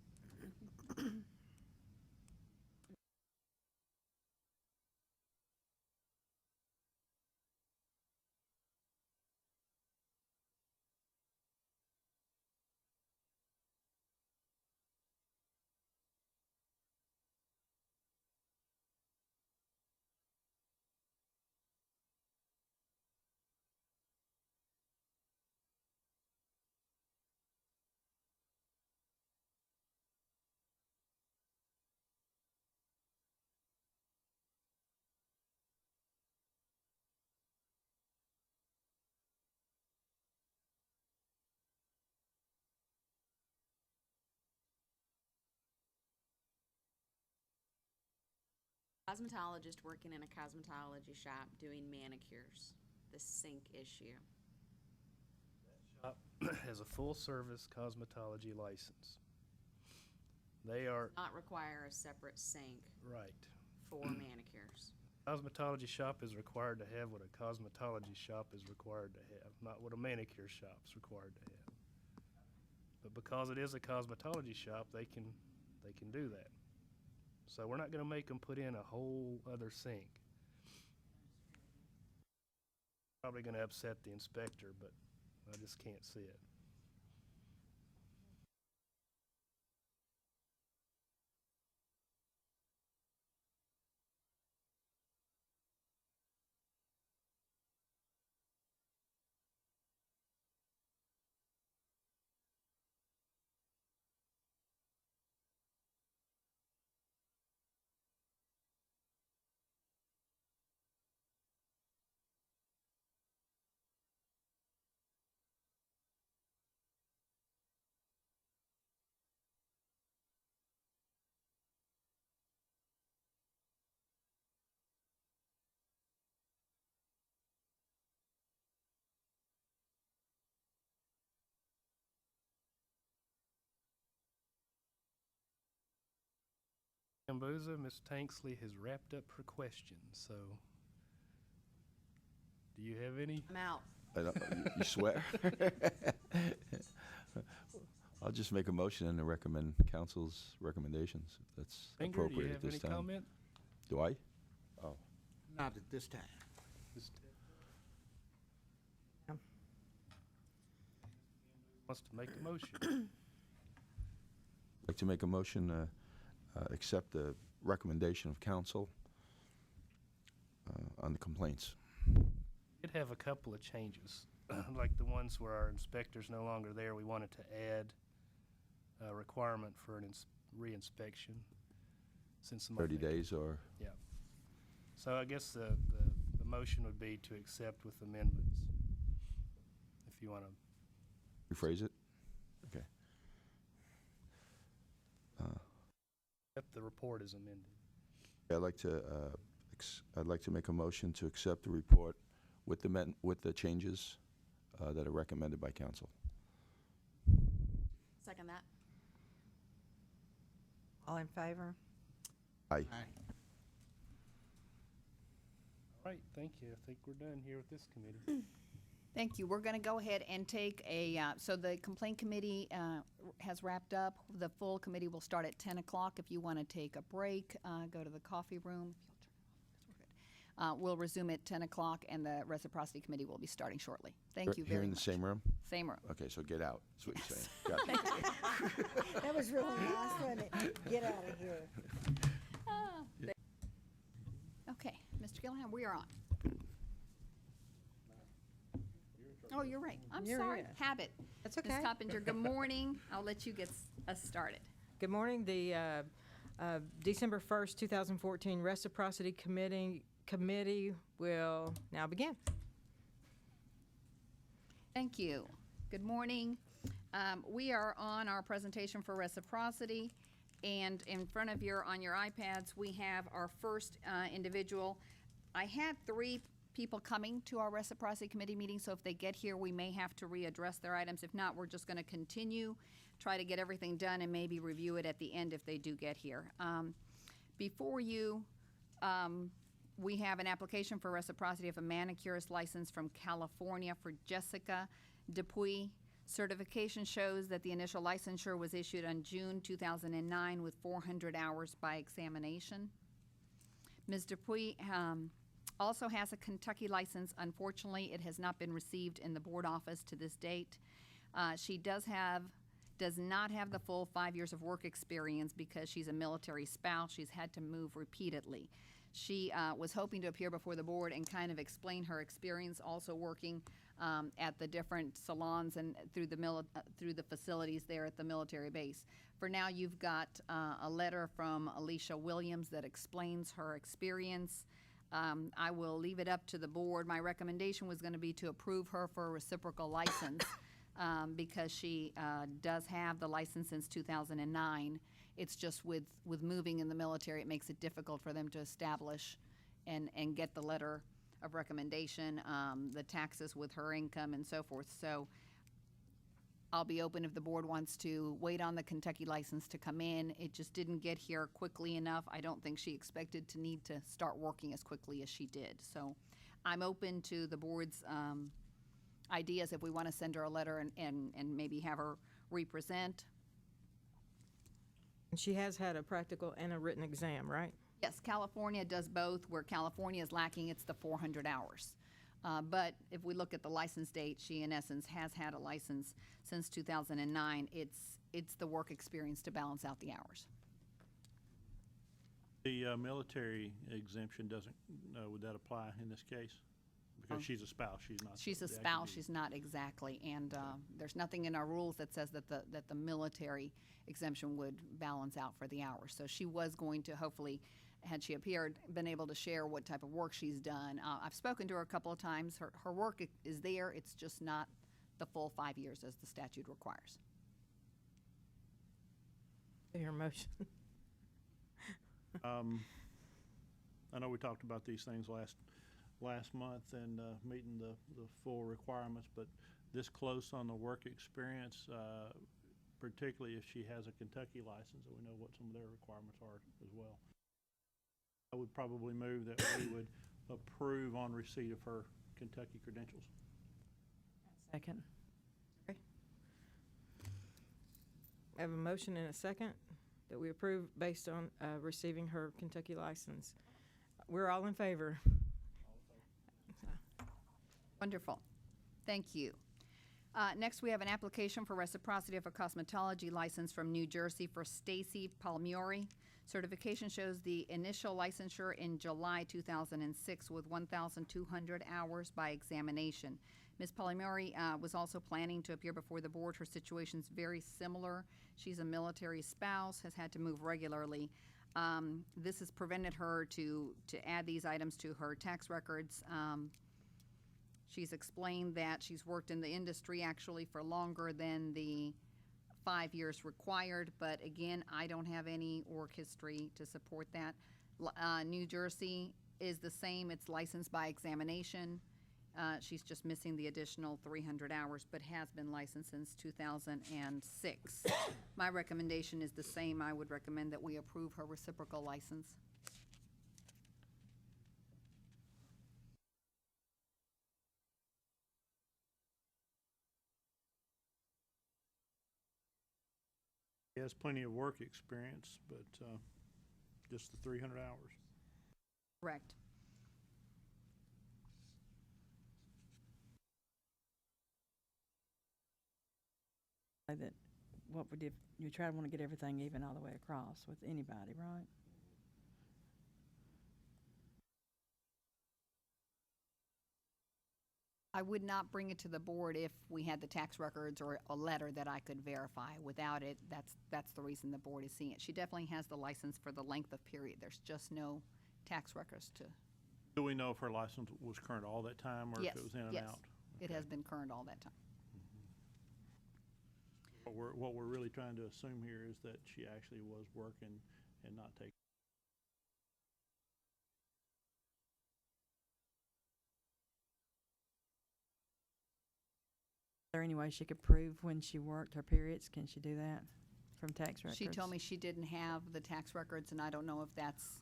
Speaker 4: Cosmetologist working in a cosmetology shop doing manicures. The sink issue.
Speaker 3: Shop has a full-service cosmetology license. They are,
Speaker 4: Not require a separate sink
Speaker 3: right.
Speaker 4: for manicures.
Speaker 3: Cosmetology shop is required to have what a cosmetology shop is required to have, not what a manicure shop is required to have. But because it is a cosmetology shop, they can do that. So we're not gonna make them put in a whole other sink. Probably gonna upset the inspector, but I just can't see it. Camboza, Ms. Tanksley has wrapped up her questions, so do you have any?
Speaker 4: I'm out.
Speaker 2: You swear? I'll just make a motion and recommend council's recommendations, if that's
Speaker 3: Finger, do you
Speaker 2: appropriate
Speaker 3: have
Speaker 2: at this
Speaker 3: any
Speaker 2: time.
Speaker 3: comment?
Speaker 2: Do I? Oh,
Speaker 8: Not at this time.
Speaker 3: Wants to make a motion.
Speaker 2: I'd like to make a motion, accept the recommendation of council on the complaints.
Speaker 3: Did have a couple of changes, like the ones where our inspector's no longer there. We wanted to add a requirement for an re-inspection since the month.
Speaker 2: 30 days or,
Speaker 3: Yeah. So I guess the motion would be to accept with amendments, if you want to.
Speaker 2: rephrase it? Okay.
Speaker 3: Accept the report as amended.
Speaker 2: I'd like to make a motion to accept the report with the changes that are recommended by council.
Speaker 4: Second that.
Speaker 5: All in favor?
Speaker 2: Aye.
Speaker 8: Aye.
Speaker 3: All right, thank you. I think we're done here with this committee.
Speaker 1: Thank you. We're going to go ahead and take so the complaint committee has wrapped up. The full committee will start at 10 o'clock. If you want to take a break, go to the coffee room. We'll resume at 10 o'clock, and the reciprocity committee will be starting shortly. Thank you
Speaker 2: Here
Speaker 1: very
Speaker 2: in the
Speaker 1: much.
Speaker 2: same room?
Speaker 1: Same room.
Speaker 2: Okay, so get out, that's what you're saying. Got it.
Speaker 6: That was really nice, wasn't it? Get out of here.
Speaker 1: Okay, Mr. Gillihan, we are on. Oh, you're right. I'm
Speaker 6: You're
Speaker 1: sorry.
Speaker 6: it.
Speaker 1: Habit.
Speaker 9: That's
Speaker 1: Ms.
Speaker 9: okay.
Speaker 1: Coppinger, good morning. I'll let you get us started.
Speaker 9: Good morning. The December 1st, 2014 Reciprocity Committee will now begin.
Speaker 1: Thank you. Good morning. We are on our presentation for reciprocity, and in front of on your iPads, we have our first individual. I had 3 people coming to our reciprocity committee meeting, so if they get here, we may have to readdress their items. If not, we're just going to continue, try to get everything done, and maybe review it at the end if they do get here. Before you, we have an application for reciprocity of a manicurist license from California for Jessica Dupuy. Certification shows that the initial licensure was issued on June 2009 with 400 hours by examination. Ms. Dupuy also has a Kentucky license. Unfortunately, it has not been received in the board office to this date. She does not have the full 5 years of work experience because she's a military spouse. She's had to move repeatedly. She was hoping to appear before the board and kind of explain her experience also working at the different salons and through the facilities there at the military base. For now, you've got a letter from Alicia Williams that explains her experience. I will leave it up to the board. My recommendation was going to be to approve her for a reciprocal license because she does have the license since 2009. It's just with moving in the military, it makes it difficult for them to establish and get the letter of recommendation, the taxes with her income and so forth. So I'll be open if the board wants to wait on the Kentucky license to come in. It just didn't get here quickly enough. I don't think she expected to need to start working as quickly as she did. So I'm open to the board's ideas if we want to send her a letter and maybe have her represent.
Speaker 9: And she has had a practical and a written exam, right?
Speaker 1: Yes, California does both. Where California is lacking, it's the 400 hours. But if we look at the license date, she in essence has had a license since 2009. It's the work experience to balance out the hours.
Speaker 10: The military exemption doesn't, would that apply in this case? Because she's a spouse, she's not.
Speaker 1: She's a
Speaker 10: the active
Speaker 1: spouse,
Speaker 10: duty.
Speaker 1: she's not exactly, and there's nothing in our rules that says that the military exemption would balance out for the hours. So she was going to hopefully, had she appeared, been able to share what type of work she's done. I've spoken to her a couple of times. Her work is there, it's just not the full 5 years as the statute requires.
Speaker 9: Your motion.
Speaker 10: I know we talked about these things last month and meeting the full requirements, but this close on the work experience, particularly if she has a Kentucky license, and we know what some of their requirements are as well. I would probably move that we would approve on receipt of her Kentucky credentials.
Speaker 9: Second. I have a motion and a second that we approve based on receiving her Kentucky license. We're all in favor.
Speaker 1: Wonderful. Thank you. Next, we have an application for reciprocity of a cosmetology license from New Jersey for Stacy Palmieri. Certification shows the initial licensure in July 2006 with 1,200 hours by examination. Ms. Palmieri was also planning to appear before the board. Her situation's very similar. She's a military spouse, has had to move regularly. This has prevented her to add these items to her tax records. She's explained that she's worked in the industry actually for longer than the 5 years required, but again, I don't have any work history to support that. New Jersey is the same. It's licensed by examination. She's just missing the additional 300 hours, but has been licensed since 2006. My recommendation is the same. I would recommend that we approve her reciprocal license.
Speaker 10: He has plenty of work experience, but just the 300 hours.
Speaker 1: Correct.
Speaker 6: That what would you try to want to get everything even all the way across with anybody, right?
Speaker 1: I would not bring it to the board if we had the tax records or a letter that I could verify. Without it, that's the reason the board is seeing it. She definitely has the license for the length of period. There's just no tax records to.
Speaker 10: Do we know if her license was current all that time, or
Speaker 1: Yes,
Speaker 10: if it was in and
Speaker 1: yes.
Speaker 10: out?
Speaker 1: It has been current all that time.
Speaker 10: What we're really trying to assume here is that she actually was working and not taking.
Speaker 6: Is there any way she could prove when she worked her periods? Can she do that from tax records?
Speaker 1: She told me she didn't have the tax records, and I don't know if that's,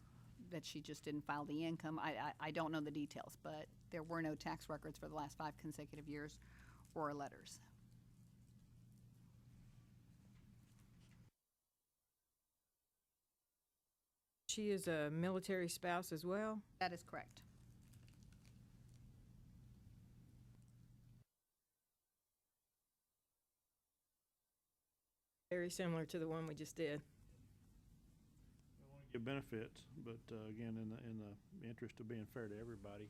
Speaker 1: that she just didn't file the income. I don't know the details, but there were no tax records for the last 5 consecutive years or letters.
Speaker 9: She is a military spouse as well.
Speaker 1: That is correct.
Speaker 9: Very similar to the one we just did.
Speaker 10: We want to give benefits, but again, in the interest of being fair to everybody.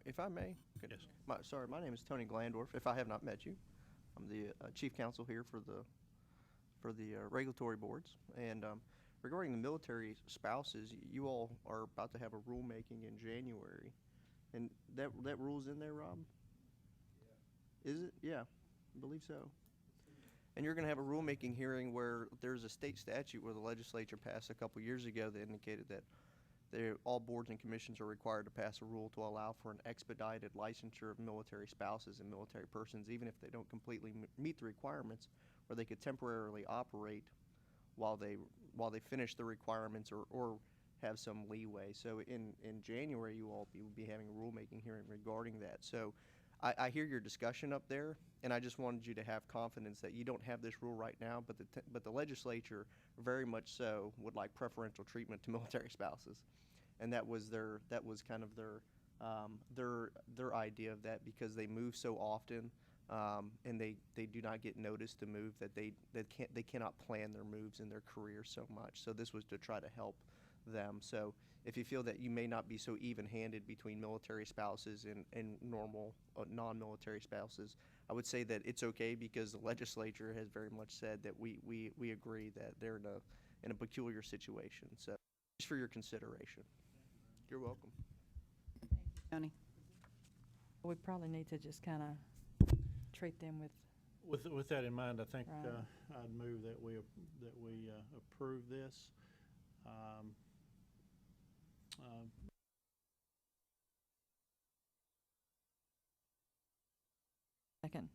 Speaker 7: If I may?
Speaker 10: Yes.
Speaker 7: Sorry, my name is Tony Glandorf, if I have not met you. I'm the chief counsel here for the regulatory boards. And regarding the military spouses, you all are about to have a rulemaking in January. And that rule's in there, Rob? Yeah. Is it? Yeah, I believe so. And you're going to have a rulemaking hearing where there's a state statute where the legislature passed a couple years ago that indicated that all boards and commissions are required to pass a rule to allow for an expedited licensure of military spouses and military persons, even if they don't completely meet the requirements, where they could temporarily operate while they finish the requirements or have some leeway. So in January, you will be having a rulemaking hearing regarding that. So I hear your discussion up there, and I just wanted you to have confidence that you don't have this rule right now, but the legislature very much so would like preferential treatment to military spouses, and that was kind of their idea of that, because they move so often, and they do not get notice to move, that they cannot plan their moves in their career so much. So this was to try to help them. So if you feel that you may not be so even-handed between military spouses and normal non-military spouses, I would say that it's okay, because the legislature has very much said that we agree that they're in a peculiar situation. So just for your consideration. You're welcome.
Speaker 1: Tony?
Speaker 6: We probably need to just kind of treat them
Speaker 10: With that in mind, I think
Speaker 6: Right.
Speaker 10: I'd move that we approve this.
Speaker 6: Second.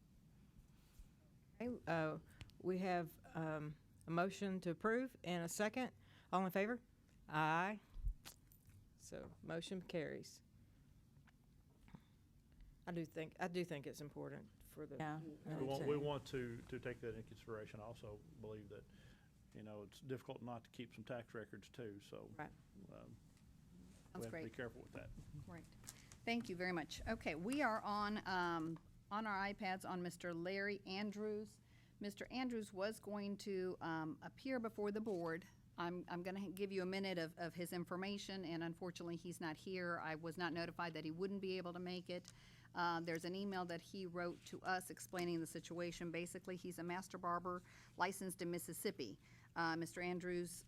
Speaker 9: Okay, we have a motion to approve and a second. All in favor? Aye. So motion carries. I do think it's important for the.
Speaker 6: Yeah. I do
Speaker 10: We
Speaker 6: too.
Speaker 10: want to take that into consideration. I also believe that, it's difficult not to keep some tax records too, so.
Speaker 9: Right.
Speaker 10: We
Speaker 1: Sounds
Speaker 10: have to be
Speaker 1: great.
Speaker 10: careful with that.
Speaker 1: Great. Thank you very much. Okay, we are on our iPads on Mr. Larry Andrews. Mr. Andrews was going to appear before the board. I'm going to give you a minute of his information, and unfortunately, he's not here. I was not notified that he wouldn't be able to make it. There's an email that he wrote to us explaining the situation. Basically, he's a master barber licensed in Mississippi. Mr. Andrews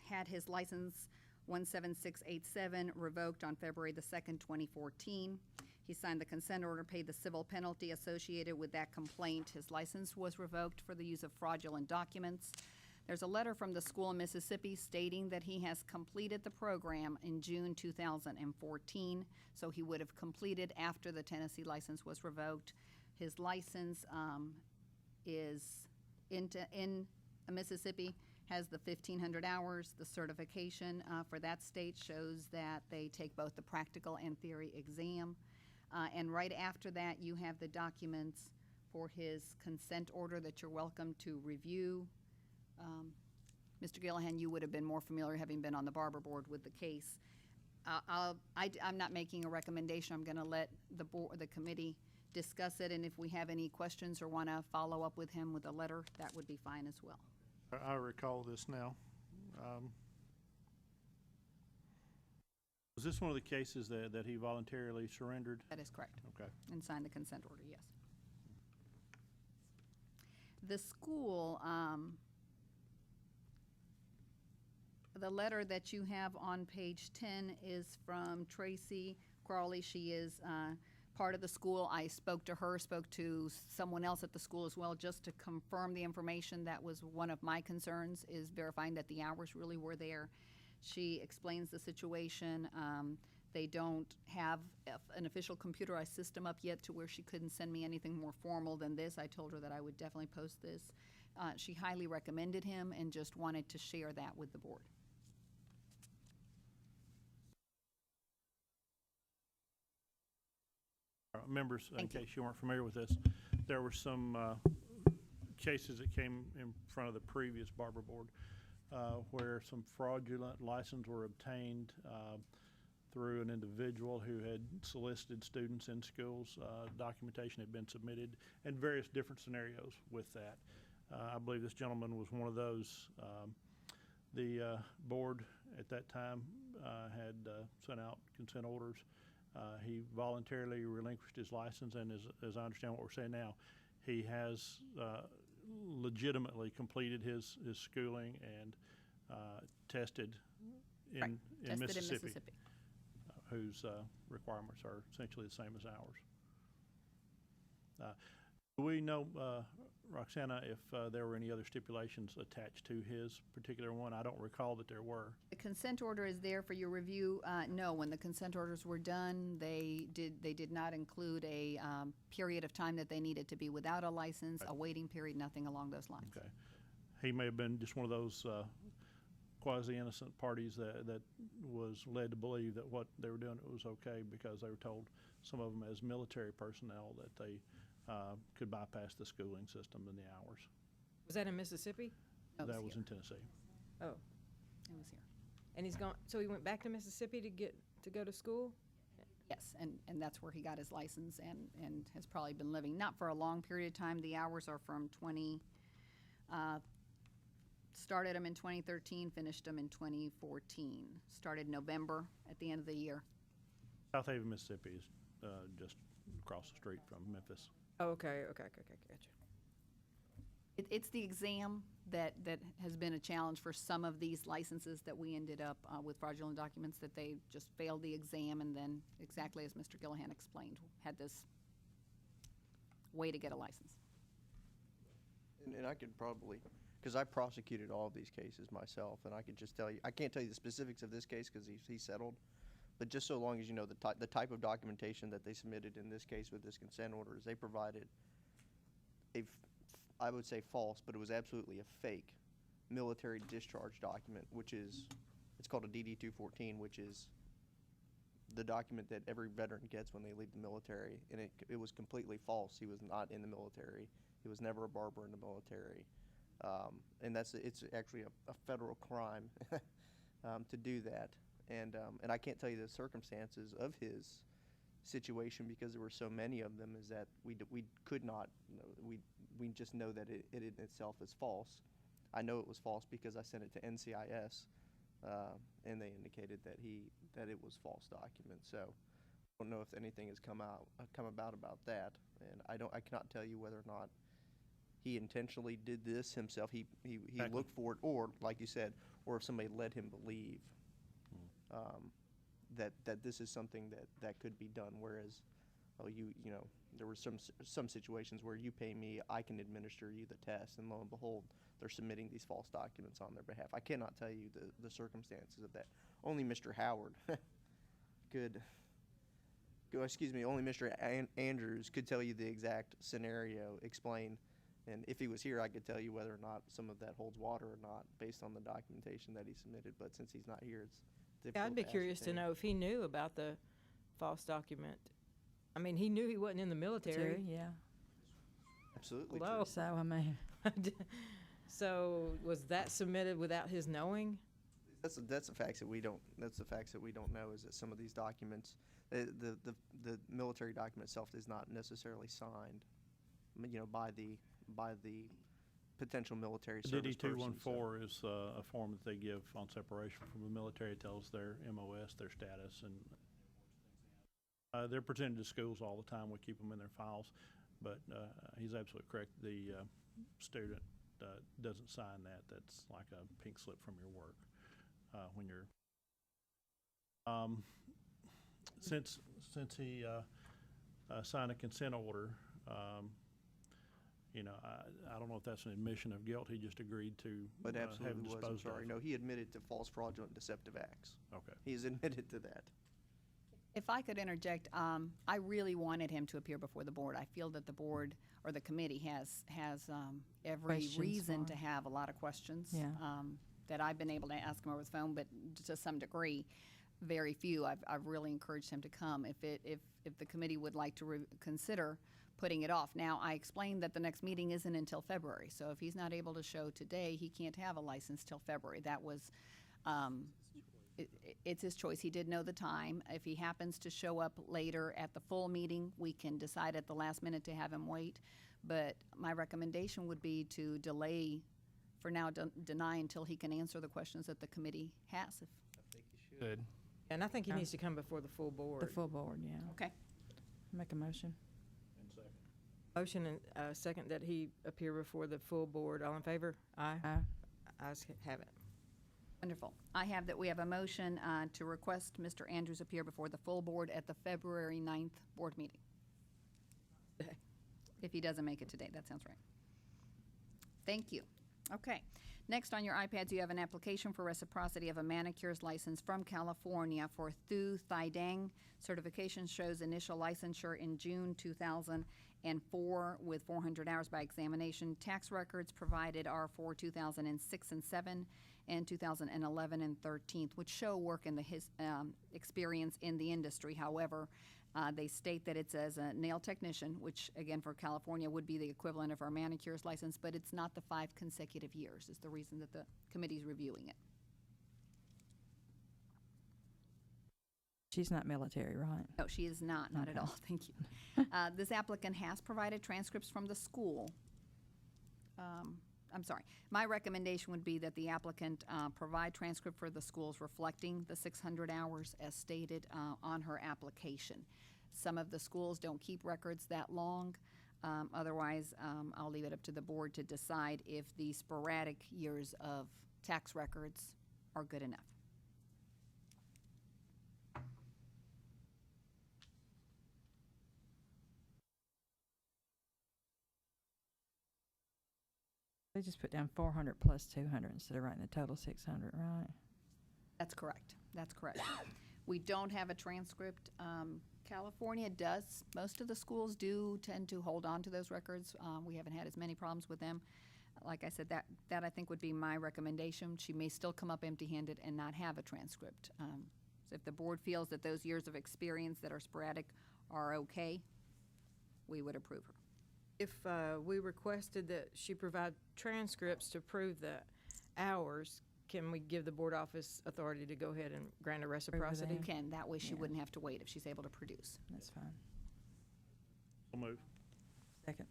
Speaker 1: had his license 17687 revoked on February the 2nd, 2014. He signed the consent order, paid the civil penalty associated with that complaint. His license was revoked for the use of fraudulent documents. There's a letter from the school in Mississippi stating that he has completed the program in June 2014, so he would have completed after the Tennessee license was revoked. His license is in Mississippi, has the 1,500 hours. The certification for that state shows that they take both the practical and theory exam. And right after that, you have the documents for his consent order that you're welcome to review. Mr. Gillihan, you would have been more familiar, having been on the barber board, with the case. I'm not making a recommendation. I'm going to let the committee discuss it, and if we have any questions or want to follow up with him with a letter, that would be fine as well.
Speaker 10: I recall this now. Was this one of the cases that he voluntarily surrendered?
Speaker 1: That is correct.
Speaker 10: Okay.
Speaker 1: And signed the consent order, yes. The school, the letter that you have on page 10 is from Tracy Crawley. She is part of the school. I spoke to her, spoke to someone else at the school as well, just to confirm the information. That was one of my concerns, is verifying that the hours really were there. She explains the situation. They don't have an official computerized system up yet to where she couldn't send me anything more formal than this. I told her that I would definitely post this. She highly recommended him and just wanted to share that with the board.
Speaker 10: Members, in
Speaker 1: Thank you.
Speaker 10: case you weren't familiar with this, there were some cases that came in front of the previous barber board where some fraudulent licenses were obtained through an individual who had solicited students in schools. Documentation had been submitted, and various different scenarios with that. I believe this gentleman was one of those. The board at that time had sent out consent orders. He voluntarily relinquished his license, and as I understand what we're saying now, he has legitimately completed his schooling and tested in,
Speaker 1: Right.
Speaker 10: in
Speaker 1: Tested
Speaker 10: Mississippi,
Speaker 1: in Mississippi.
Speaker 10: Whose requirements are essentially the same as ours. Do we know, Roxana, if there were any other stipulations attached to his particular one? I don't recall that there were.
Speaker 1: The consent order is there for your review. No, when the consent orders were done, they did not include a period of time that they needed to be without a license, a waiting period, nothing along those lines.
Speaker 10: Okay. He may have been just one of those quasi-innocent parties that was led to believe that what they were doing was okay because they were told, some of them as military personnel, that they could bypass the schooling system and the hours.
Speaker 9: Was that in Mississippi?
Speaker 1: No, it
Speaker 10: That was
Speaker 1: here.
Speaker 10: in Tennessee.
Speaker 9: Oh,
Speaker 1: It was here.
Speaker 9: and he's gone, so he went back to Mississippi to go to school?
Speaker 1: Yes, and that's where he got his license and has probably been living, not for a long period of time. The hours are from started them in 2013, finished them in 2014. Started November at the end of the year.
Speaker 10: South Haven, Mississippi is just across the street from Memphis.
Speaker 9: Oh, okay, gotcha.
Speaker 1: It's the exam that has been a challenge for some of these licenses that we ended up with fraudulent documents, that they just failed the exam and then, exactly as Mr. Gillihan explained, had this way to get a license.
Speaker 7: And I could probably, because I prosecuted all of these cases myself, and I could just tell you, I can't tell you the specifics of this case because he settled, But just so long as you know the type of documentation that they submitted in this case with this consent order is they provided I would say false, but it was absolutely a fake military discharge document, which is, it's called a DD-214, which is the document that every veteran gets when they leave the military, and it was completely false. He was not in the military. He was never a barber in the military. And it's actually a federal crime to do that. And I can't tell you the circumstances of his situation because there were so many of them, is that we could not, we just know that it in itself is false. I know it was false because I sent it to NCIS, and they indicated that it was false document. So I don't know if anything has come about that, and I cannot tell you whether or not he intentionally did this himself. He looked for it, or like you said, or if somebody led him believe that this is something that could be done. Whereas, you know, there were some situations where you pay me, I can administer you the test, and lo and behold, they're submitting these false documents on their behalf. I cannot tell you the circumstances of that. Only Mr. Howard only Mr. Andrews could tell you the exact scenario, explain, and if he was here, I could tell you whether or not some of that holds water or not, based on the documentation that he submitted. But since he's not here, it's difficult.
Speaker 9: Yeah, I'd be curious to know if he knew about the false document. I mean, he knew he wasn't in the military.
Speaker 6: Yeah.
Speaker 7: Absolutely
Speaker 9: Hello.
Speaker 7: true.
Speaker 6: So, I mean,
Speaker 9: So was that submitted without his knowing?
Speaker 7: That's the facts that we don't. That's the facts that we don't know, is that some of these documents, the military document itself is not necessarily signed, you know, by the potential military service person.
Speaker 10: DD-214 is a form that they give on separation from the military. It tells their MOS, their status, and they're presented to schools all the time. We keep them in their files, but he's absolutely correct. The student doesn't sign that. That's like a pink slip from your work when you're. Since he signed a consent order, you know, I don't know if that's an admission of guilt. He just agreed to
Speaker 7: But
Speaker 10: have
Speaker 7: absolutely was. I'm
Speaker 10: disposed
Speaker 7: sorry.
Speaker 10: of.
Speaker 7: No, he admitted to false, fraudulent, deceptive acts.
Speaker 10: Okay.
Speaker 7: He's admitted to that.
Speaker 1: If I could interject, I really wanted him to appear before the board. I feel that the board or the committee has every
Speaker 6: Questions
Speaker 1: reason
Speaker 6: for
Speaker 1: to have a lot of questions
Speaker 6: Yeah.
Speaker 1: that I've been able to ask him over the phone, but to some degree, very few. I've really encouraged him to come. If the committee would like to consider putting it off. Now, I explained that the next meeting isn't until February, so if he's not able to show today, he can't have a license till February. That was. It's his choice. He did know the time. If he happens to show up later at the full meeting, we can decide at the last minute to have him wait. But my recommendation would be to delay, for now, deny until he can answer the questions that the committee has.
Speaker 7: I think he should.
Speaker 3: Good.
Speaker 9: And I think he needs to come before the full board.
Speaker 6: the full board, yeah.
Speaker 1: Okay.
Speaker 6: Make a motion.
Speaker 10: And second.
Speaker 9: Motion and second that he appear before the full board. All in favor? Aye.
Speaker 6: Aye.
Speaker 9: Ayes have it.
Speaker 1: Wonderful. We have a motion to request Mr. Andrews appear before the full board at the February 9th board meeting. If he doesn't make it today, that sounds right. Thank you. Okay. Next on your iPads, you have an application for reciprocity of a manicurist license from California for Thu Thai Dang. Certification shows initial licensure in June 2004 with 400 hours by examination. Tax records provided are for 2006 and 7 and 2011 and 13, which show work in his experience in the industry. However, they state that it's as a nail technician, which again for California would be the equivalent of our manicurist license, but it's not the 5 consecutive years is the reason that the committee's reviewing it.
Speaker 6: She's not military, right?
Speaker 1: No, she is not at
Speaker 6: Okay.
Speaker 1: all. Thank you. This applicant has provided transcripts from the school. I'm sorry. My recommendation would be that the applicant provide transcript for the schools reflecting the 600 hours as stated on her application. Some of the schools don't keep records that long. Otherwise, I'll leave it up to the board to decide if the sporadic years of tax records are good enough.
Speaker 6: They just put down 400 plus 200 instead of writing the total 600, right?
Speaker 1: That's correct. That's correct. We don't have a transcript. California does, most of the schools do tend to hold on to those records. We haven't had as many problems with them. Like I said, that I think would be my recommendation. She may still come up empty-handed and not have a transcript. So if the board feels that those years of experience that are sporadic are okay, we would approve her.
Speaker 9: If we requested that she provide transcripts to prove the hours, can we give the board office authority to go ahead and grant a reciprocity?
Speaker 1: You can, that way she
Speaker 6: Yeah.
Speaker 1: wouldn't have to wait if she's able to produce.
Speaker 6: That's fine.
Speaker 10: So move.
Speaker 6: Second.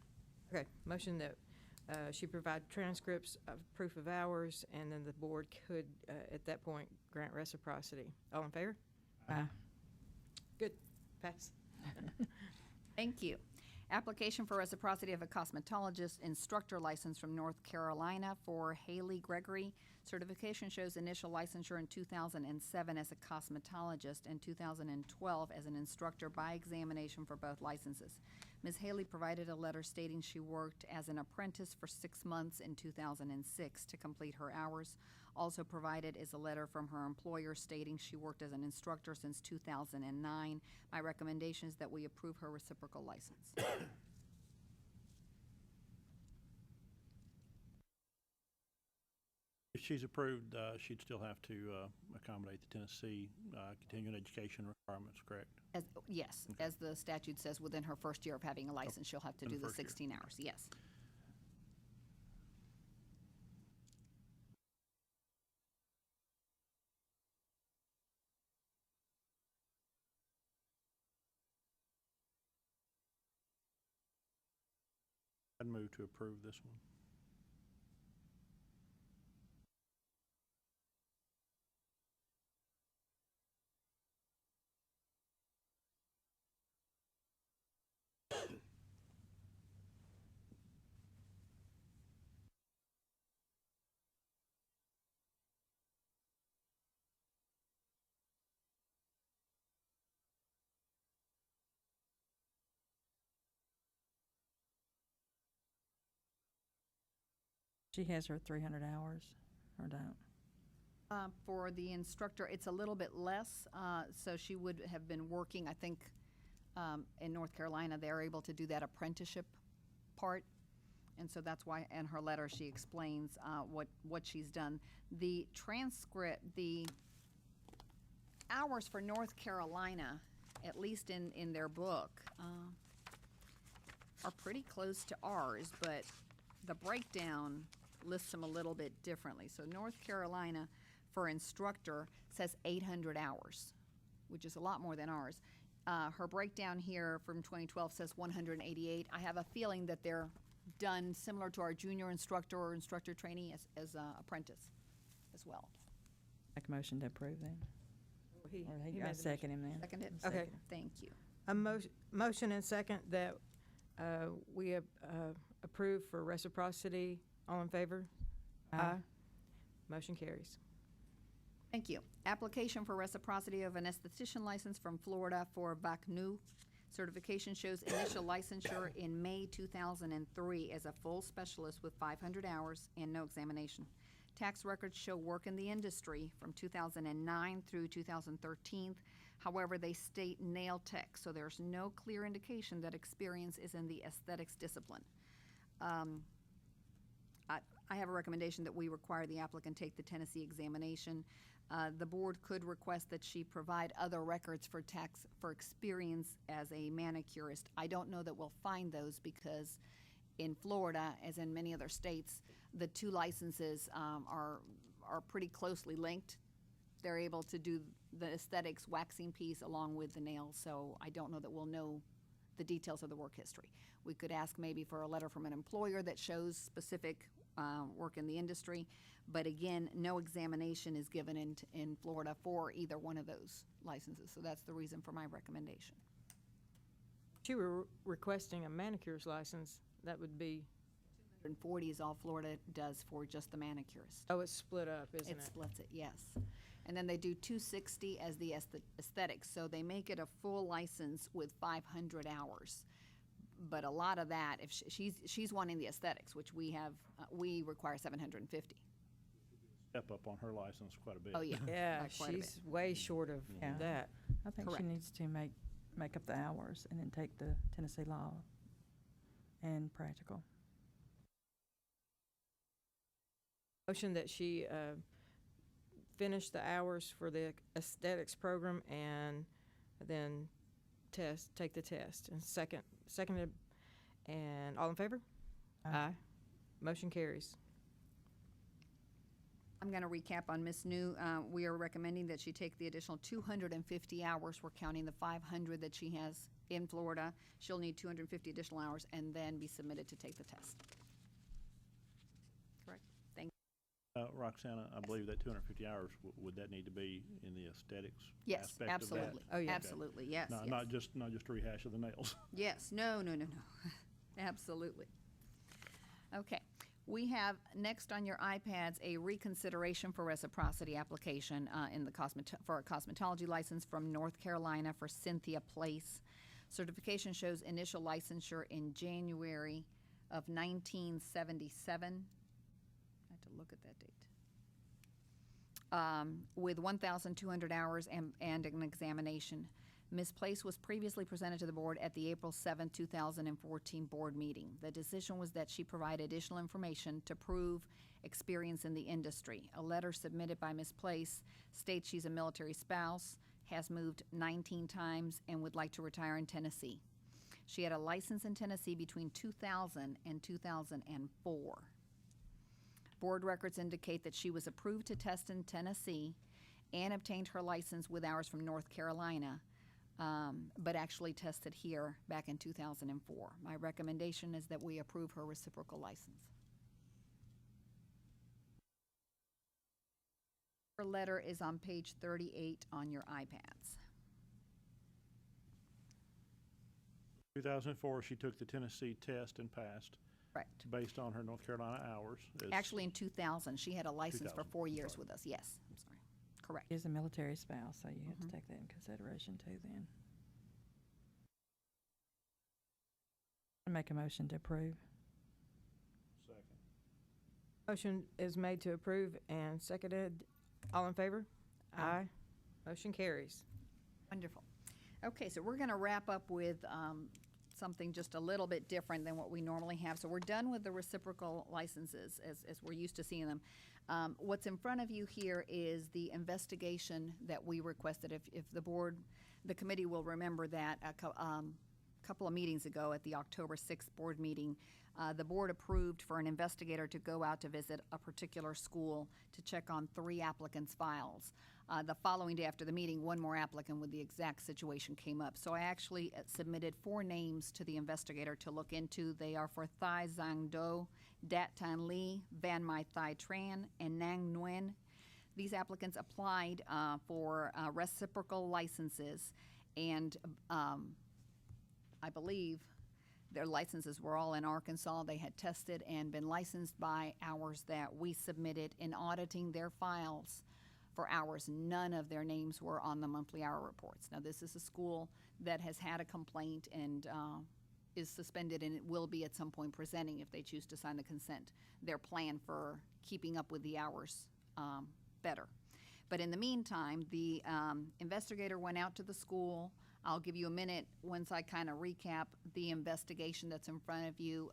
Speaker 9: Okay, motion that she provide transcripts of proof of hours, and then the board could, at that point, grant reciprocity. All in favor?
Speaker 6: Aye.
Speaker 9: Good, pass.
Speaker 1: Thank you. Application for reciprocity of a cosmetologist instructor license from North Carolina for Haley Gregory. Certification shows initial licensure in 2007 as a cosmetologist and 2012 as an instructor by examination for both licenses. Ms. Haley provided a letter stating she worked as an apprentice for 6 months in 2006 to complete her hours. Also provided is a letter from her employer stating she worked as an instructor since 2009. My recommendation is that we approve her reciprocal license.
Speaker 10: If she's approved, she'd still have to accommodate the Tennessee continuing education requirements, correct?
Speaker 1: Yes, as the statute says, within her first year of having a license, she'll have to
Speaker 10: In the
Speaker 1: do the
Speaker 10: first year.
Speaker 1: 16 hours, yes.
Speaker 10: I'd move to approve this one.
Speaker 6: She has her 300 hours, or don't?
Speaker 1: For the instructor, it's a little bit less, so she would have been working, I think, in North Carolina, they're able to do that apprenticeship part. And so that's why, in her letter, she explains what she's done. The transcript, the hours for North Carolina, at least in their book, are pretty close to ours, but the breakdown lists them a little bit differently. So North Carolina, for instructor, says 800 hours, which is a lot more than ours. Her breakdown here from 2012 says 188. I have a feeling that they're done similar to our junior instructor or instructor trainee as apprentice as well.
Speaker 6: Make a motion to approve then? Or
Speaker 9: He
Speaker 6: I
Speaker 9: made the
Speaker 6: second him then.
Speaker 1: Seconded?
Speaker 9: Okay.
Speaker 6: Second.
Speaker 1: Thank you.
Speaker 9: A motion and second that we approve for reciprocity. All in favor?
Speaker 6: Aye.
Speaker 9: Motion carries.
Speaker 1: Thank you. Application for reciprocity of an esthetician license from Florida for VACNU. Certification shows initial licensure in May 2003 as a full specialist with 500 hours and no examination. Tax records show work in the industry from 2009 through 2013. However, they state nail tech, so there's no clear indication that experience is in the aesthetics discipline. I have a recommendation that we require the applicant take the Tennessee examination. The board could request that she provide other records for experience as a manicurist. I don't know that we'll find those because in Florida, as in many other states, the two licenses are pretty closely linked. They're able to do the aesthetics waxing piece along with the nails, so I don't know that we'll know the details of the work history. We could ask maybe for a letter from an employer that shows specific work in the industry, but again, no examination is given in Florida for either one of those licenses, so that's the reason for my recommendation.
Speaker 9: If you were requesting a manicurist license, that would be,
Speaker 1: 140 is all Florida does for just the manicurist.
Speaker 9: oh, it's split up, isn't
Speaker 1: It
Speaker 9: it?
Speaker 1: splits it, yes. And then they do 260 as the aesthetics, so they make it a full license with 500 hours. But a lot of that, if she's wanting the aesthetics, which we have, we require 750.
Speaker 10: step up on her license quite a bit.
Speaker 1: Oh, yeah.
Speaker 9: Yeah,
Speaker 1: By quite a bit.
Speaker 9: she's way short of
Speaker 6: Yeah.
Speaker 9: that.
Speaker 6: I think
Speaker 1: Correct.
Speaker 6: she needs to make up the hours and then take the Tennessee law and practical.
Speaker 9: Motion that she finish the hours for the aesthetics program and then take the test. And seconded, and all in favor?
Speaker 6: Aye.
Speaker 9: Motion carries.
Speaker 1: I'm going to recap on Ms. New. We are recommending that she take the additional 250 hours. We're counting the 500 that she has in Florida. She'll need 250 additional hours and then be submitted to take the test. Correct? Thank
Speaker 10: Roxana, I believe that 250 hours, would that need to be in the aesthetics
Speaker 1: Yes,
Speaker 10: aspect of that?
Speaker 1: absolutely.
Speaker 9: Oh, yeah.
Speaker 1: Absolutely, yes,
Speaker 10: No,
Speaker 1: yes.
Speaker 10: not just a rehash of the nails.
Speaker 1: Yes, no. Absolutely. Okay. We have next on your iPads a reconsideration for reciprocity application in the for a cosmetology license from North Carolina for Cynthia Place. Certification shows initial licensure in January of 1977. I had to look at that date. With 1,200 hours and an examination. Ms. Place was previously presented to the board at the April 7, 2014 board meeting. The decision was that she provide additional information to prove experience in the industry. A letter submitted by Ms. Place states she's a military spouse, has moved 19 times, and would like to retire in Tennessee. She had a license in Tennessee between 2000 and 2004. Board records indicate that she was approved to test in Tennessee and obtained her license with hours from North Carolina, but actually tested here back in 2004. My recommendation is that we approve her reciprocal license. Her letter is on page 38 on your iPads.
Speaker 10: 2004, she took the Tennessee test and passed
Speaker 1: Correct.
Speaker 10: based on her North Carolina hours.
Speaker 1: Actually, in 2000, she had a license for
Speaker 10: 2000,
Speaker 1: 4 years
Speaker 10: sorry.
Speaker 1: with us. Yes, I'm sorry. Correct.
Speaker 6: She's a military spouse, so you have to take that in consideration too then. I make a motion to approve.
Speaker 10: Second.
Speaker 9: Motion is made to approve and seconded. All in favor? Aye. Motion carries.
Speaker 1: Wonderful. Okay, so we're going to wrap up with something just a little bit different than what we normally have. So we're done with the reciprocal licenses as we're used to seeing them. What's in front of you here is the investigation that we requested. If the committee will remember that a couple of meetings ago at the October 6th board meeting, the board approved for an investigator to go out to visit a particular school to check on 3 applicants' files. The following day after the meeting, one more applicant with the exact situation came up. So I actually submitted 4 names to the investigator to look into. They are for Thai Zhang Do, Dat Tan Lee, Van Mai Thai Tran, and Nang Nguyen. These applicants applied for reciprocal licenses, and I believe their licenses were all in Arkansas. They had tested and been licensed by hours that we submitted in auditing their files for hours. None of their names were on the monthly hour reports. Now, this is a school that has had a complaint and is suspended, and it will be at some point presenting, if they choose to sign the consent, their plan for keeping up with the hours better. But in the meantime, the investigator went out to the school. I'll give you a minute once I kind of recap the investigation that's in front of you.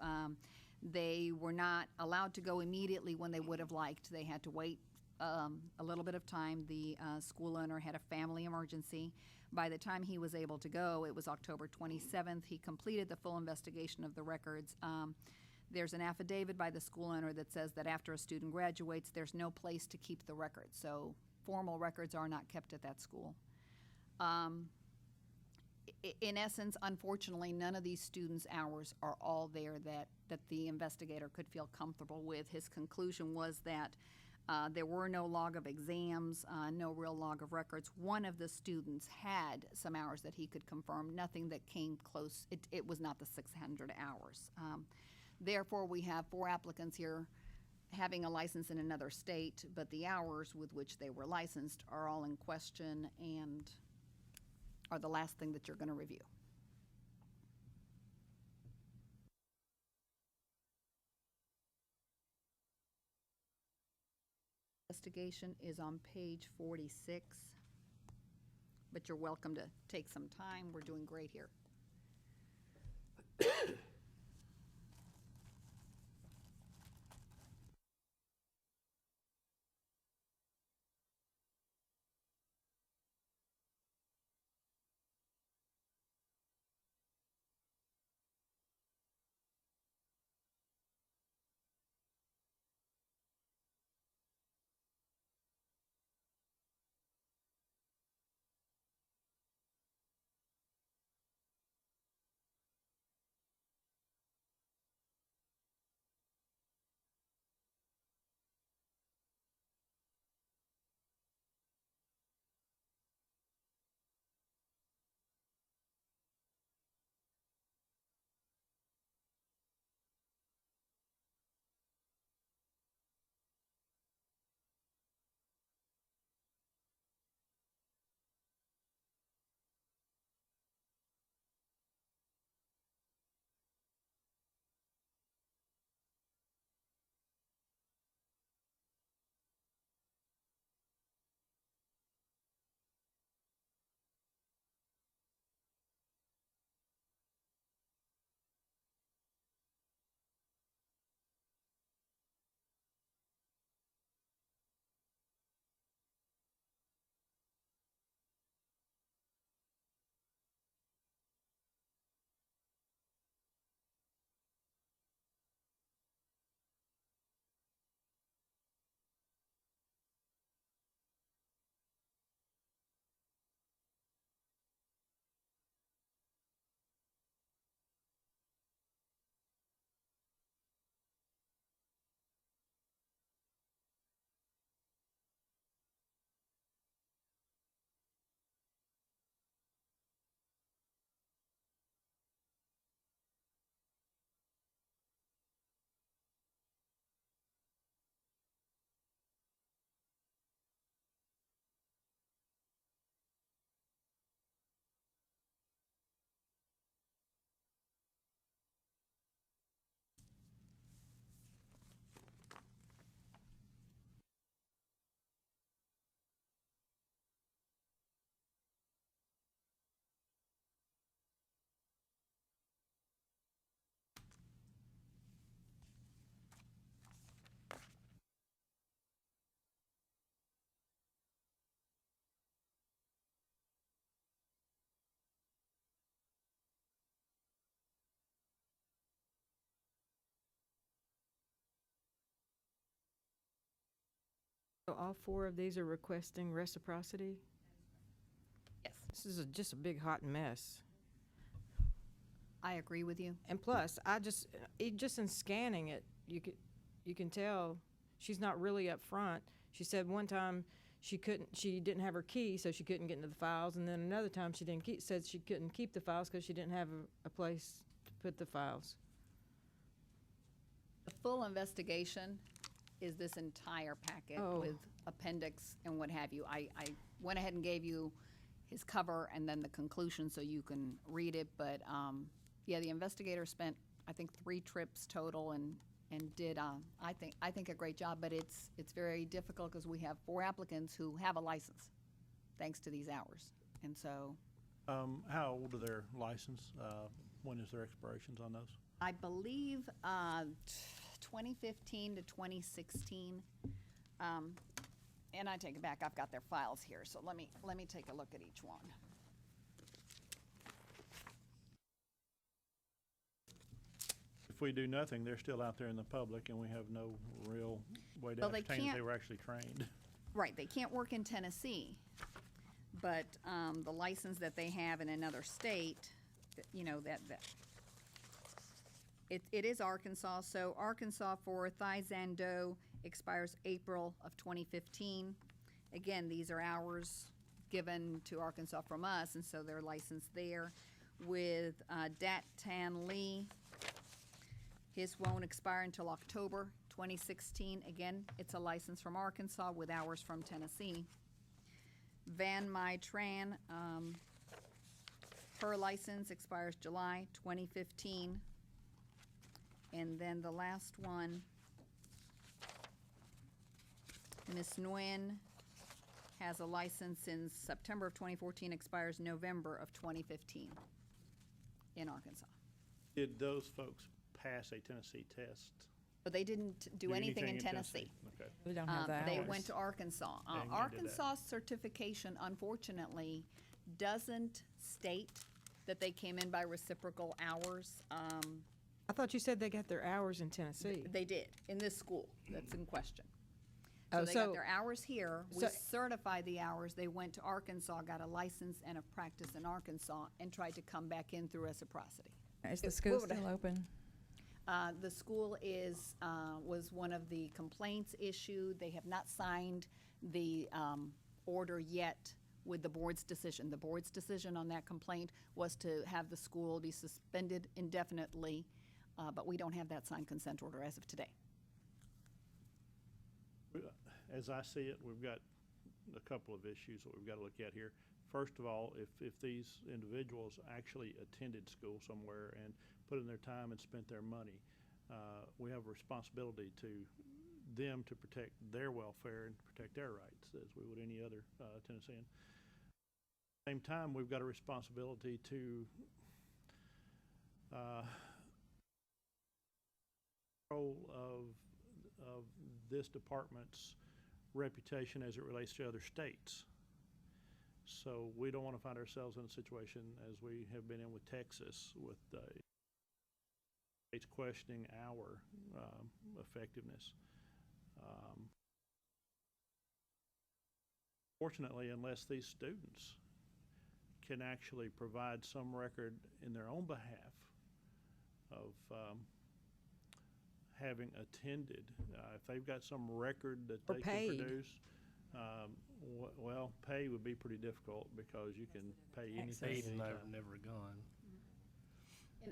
Speaker 1: They were not allowed to go immediately when they would have liked. They had to wait a little bit of time. The school owner had a family emergency. By the time he was able to go, it was October 27th. He completed the full investigation of the records. There's an affidavit by the school owner that says that after a student graduates, there's no place to keep the records. So formal records are not kept at that school. In essence, unfortunately, none of these students' hours are all there that the investigator could feel comfortable with. His conclusion was that there were no log of exams, no real log of records. One of the students had some hours that he could confirm, nothing that came close. It was not the 600 hours. Therefore, we have 4 applicants here having a license in another state, but the hours with which they were licensed are all in question and are the last thing that you're going to review. investigation is on page 46. But you're welcome to take some time. We're doing great here.
Speaker 9: So all four of these are requesting reciprocity?
Speaker 1: Yes,
Speaker 9: This is just a big hot mess.
Speaker 1: I agree with you.
Speaker 9: And plus, just in scanning it, you can tell she's not really up front. She said one time she didn't have her key, so she couldn't get into the files, and then another time said she couldn't keep the files because she didn't have a place to put the files.
Speaker 1: The full investigation is this entire packet
Speaker 9: Oh.
Speaker 1: with appendix and what have you. I went ahead and gave you his cover and then the conclusion so you can read it, but, yeah, the investigator spent, I think, 3 trips total and did, I think a great job, but it's very difficult because we have 4 applicants who have a license, thanks to these hours. And so
Speaker 10: How old are their license? When is their expirations on those?
Speaker 1: I believe 2015 to 2016. And I take it back, I've got their files here, so let me take a look at each one.
Speaker 10: If we do nothing, they're still out there in the public, and we have no real way to
Speaker 1: Well, they
Speaker 10: ascertain if
Speaker 1: can't-
Speaker 10: they were actually trained.
Speaker 1: Right, they can't work in Tennessee, but the license that they have in another state, you know, it is Arkansas. So Arkansas for Thizando expires April of 2015. Again, these are hours given to Arkansas from us, and so they're licensed there. With Dat Tan Lee, his won't expire until October 2016. Again, it's a license from Arkansas with hours from Tennessee. Van Mai Tran, her license expires July 2015. And then the last one Ms. Nguyen has a license since September of 2014, expires November of 2015 in Arkansas.
Speaker 10: Did those folks pass a Tennessee test?
Speaker 1: But they didn't do anything in Tennessee.
Speaker 10: Okay.
Speaker 6: We don't have the hours.
Speaker 1: They went to Arkansas.
Speaker 10: They did that.
Speaker 1: Arkansas certification, unfortunately, doesn't state that they came in by reciprocal hours.
Speaker 9: I thought you said they got their hours in Tennessee.
Speaker 1: They did, in this school that's in question.
Speaker 9: Oh,
Speaker 1: So they got
Speaker 9: so-
Speaker 1: their hours here, we
Speaker 9: so-
Speaker 1: certified the hours, they went to Arkansas, got a license and a practice in Arkansas, and tried to come back in through reciprocity.
Speaker 6: Is the
Speaker 1: It-
Speaker 6: school
Speaker 1: what would I-
Speaker 6: still open?
Speaker 1: The school is, was one of the complaints issued. They have not signed the order yet with the board's decision. The board's decision on that complaint was to have the school be suspended indefinitely, but we don't have that signed consent order as of today.
Speaker 10: As I see it, we've got a couple of issues that we've got to look at here. First of all, if these individuals actually attended school somewhere and put in their time and spent their money, we have a responsibility to them to protect their welfare and protect their rights as we would any other Tennessean. At the same time, we've got a responsibility to control of this department's reputation as it relates to other states. So we don't want to find ourselves in a situation as we have been in with Texas with states questioning our effectiveness. Fortunately, unless these students can actually provide some record in their own behalf of having attended, if they've got some record that
Speaker 9: Or
Speaker 10: they
Speaker 9: paid.
Speaker 10: can produce, well, pay would be pretty difficult because you can pay anything.
Speaker 3: Paid and
Speaker 10: anytime.
Speaker 3: I've never gone.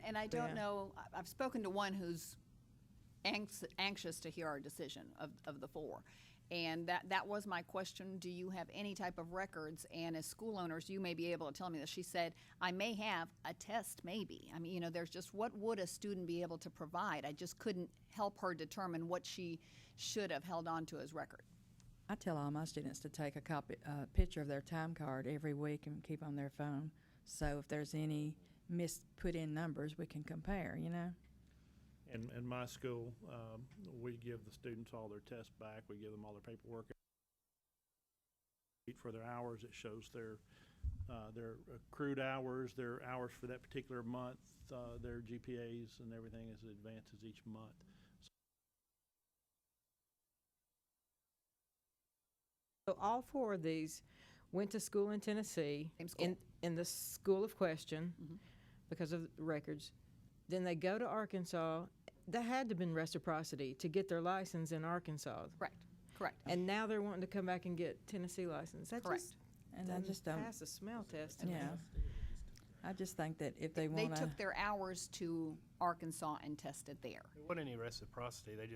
Speaker 1: And I don't
Speaker 9: Yeah.
Speaker 1: know, I've spoken to one who's anxious to hear our decision of the four. And that was my question, do you have any type of records? And as school owners, you may be able to tell me this. She said, I may have a test, maybe. I mean, there's just, what would a student be able to provide? I just couldn't help her determine what she should have held on to as record.
Speaker 6: I tell all my students to take a picture of their time card every week and keep on their phone. So if there's any put in numbers, we can compare,
Speaker 10: In my school, we give the students all their tests back. We give them all their paperwork. For their hours, it shows their accrued hours, their hours for that particular month, their GPAs and everything as it advances each month.
Speaker 9: So all four of these went to school in Tennessee.
Speaker 1: Same school.
Speaker 9: In the school of question
Speaker 1: Mhm.
Speaker 9: because of the records. Then they go to Arkansas. That had to have been reciprocity to get their license in Arkansas.
Speaker 1: Correct.
Speaker 9: And now they're wanting to come back and get Tennessee license. That
Speaker 1: Correct.
Speaker 9: just
Speaker 6: And I
Speaker 9: doesn't
Speaker 6: just don't,
Speaker 9: pass a smell test to me.
Speaker 6: yeah. I just think that if they
Speaker 1: They
Speaker 6: want to,
Speaker 1: took their hours to Arkansas and tested there.
Speaker 3: There wasn't any reciprocity, they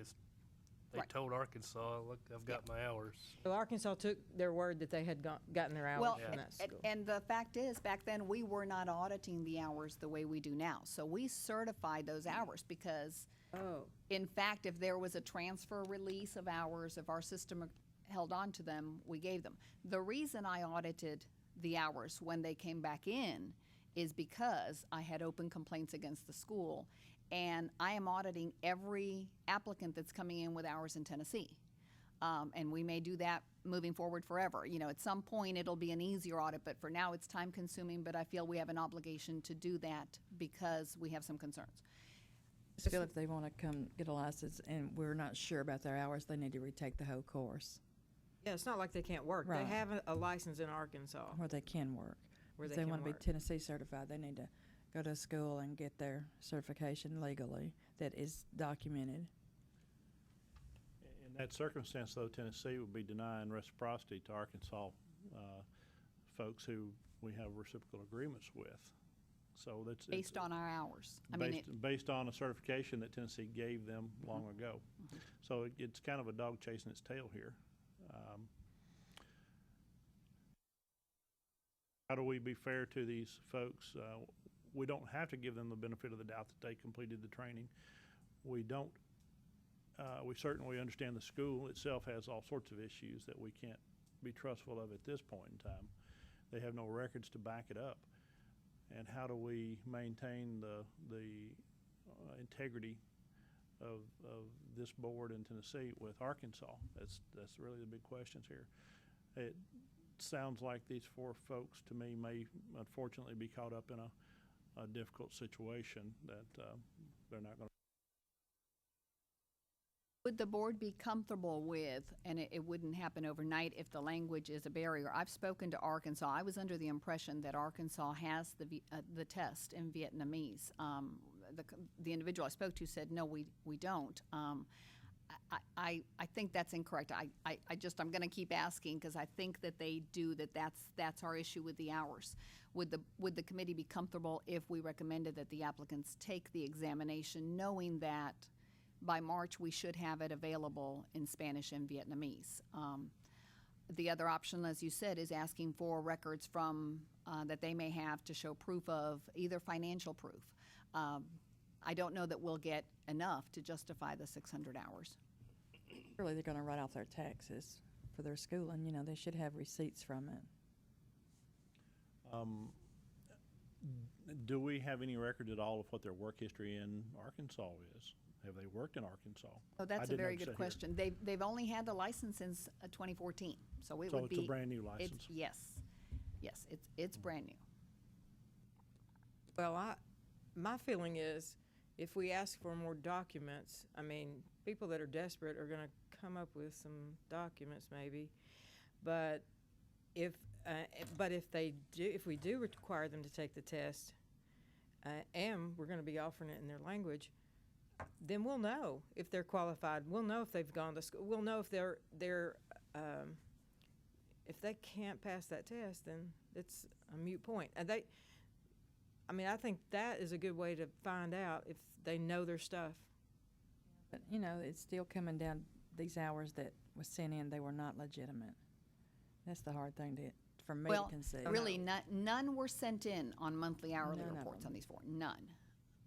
Speaker 1: Right.
Speaker 3: told Arkansas, look, I've got my hours.
Speaker 9: So Arkansas took their word that they had gotten their hours
Speaker 1: Well,
Speaker 9: from that school.
Speaker 1: and the fact is, back then, we were not auditing the hours the way we do now. So we certified those hours because,
Speaker 9: Oh,
Speaker 1: in fact, if there was a transfer release of hours, if our system held on to them, we gave them. The reason I audited the hours when they came back in is because I had open complaints against the school, and I am auditing every applicant that's coming in with hours in Tennessee. And we may do that moving forward forever. At some point, it'll be an easier audit, but for now, it's time-consuming, but I feel we have an obligation to do that because we have some concerns.
Speaker 6: just feel if they want to come get a license and we're not sure about their hours, they need to retake the whole course
Speaker 9: yeah, it's not like they can't work. They
Speaker 6: Right.
Speaker 9: have a license in Arkansas
Speaker 6: where they can work.
Speaker 9: where
Speaker 6: If
Speaker 9: they
Speaker 6: they
Speaker 9: can
Speaker 6: want to be
Speaker 9: work.
Speaker 6: Tennessee certified, they need to go to school and get their certification legally that is documented.
Speaker 10: In that circumstance, though, Tennessee would be denying reciprocity to Arkansas folks who we have reciprocal agreements with. So that's
Speaker 1: Based on our hours. I mean,
Speaker 10: based on a certification that Tennessee gave them long ago. So it's kind of a dog chasing its tail here. How do we be fair to these folks? We don't have to give them the benefit of the doubt that they completed the training. We don't we certainly understand the school itself has all sorts of issues that we can't be trustful of at this point in time. They have no records to back it up. And how do we maintain the integrity of this board in Tennessee with Arkansas? That's really the big questions here. It sounds like these four folks, to me, may unfortunately be caught up in a difficult situation that they're not going to.
Speaker 1: Would the board be comfortable with, and it wouldn't happen overnight if the language is a barrier? I've spoken to Arkansas. I was under the impression that Arkansas has the test in Vietnamese. The individual I spoke to said, no, we don't. I think that's incorrect. I'm going to keep asking because I think that they do, that's our issue with the hours. Would the committee be comfortable if we recommended that the applicants take the examination, knowing that by March we should have it available in Spanish and Vietnamese? The other option, as you said, is asking for records from that they may have to show proof of either financial proof. I don't know that we'll get enough to justify the 600 hours.
Speaker 6: Surely they're going to write off their taxes for their schooling. You know, they should have receipts from it.
Speaker 10: Do we have any record at all of what their work history in Arkansas is? Have they worked in Arkansas?
Speaker 1: Oh,
Speaker 10: I
Speaker 1: that's a
Speaker 10: did
Speaker 1: very
Speaker 10: notice
Speaker 1: good
Speaker 10: that here.
Speaker 1: question. They've only had the license since 2014, so it
Speaker 10: So
Speaker 1: would
Speaker 10: it's
Speaker 1: be.
Speaker 10: a brand new license?
Speaker 1: Yes, it's brand new.
Speaker 9: Well, my feeling is, if we ask for more documents, I mean, people that are desperate are gonna come up with some documents maybe, but if we do require them to take the test, and we're gonna be offering it in their language, then we'll know if they're qualified. We'll know if they've gone to school. We'll know if if they can't pass that test, then it's a moot point. And I think that is a good way to find out if they know their stuff.
Speaker 6: But, you know, it's still coming down, these hours that was sent in, they were not legitimate. That's the hard thing for me to conceive.
Speaker 1: Really, none were sent in on monthly hourly
Speaker 6: None of
Speaker 1: reports
Speaker 6: them.
Speaker 1: on these four. None.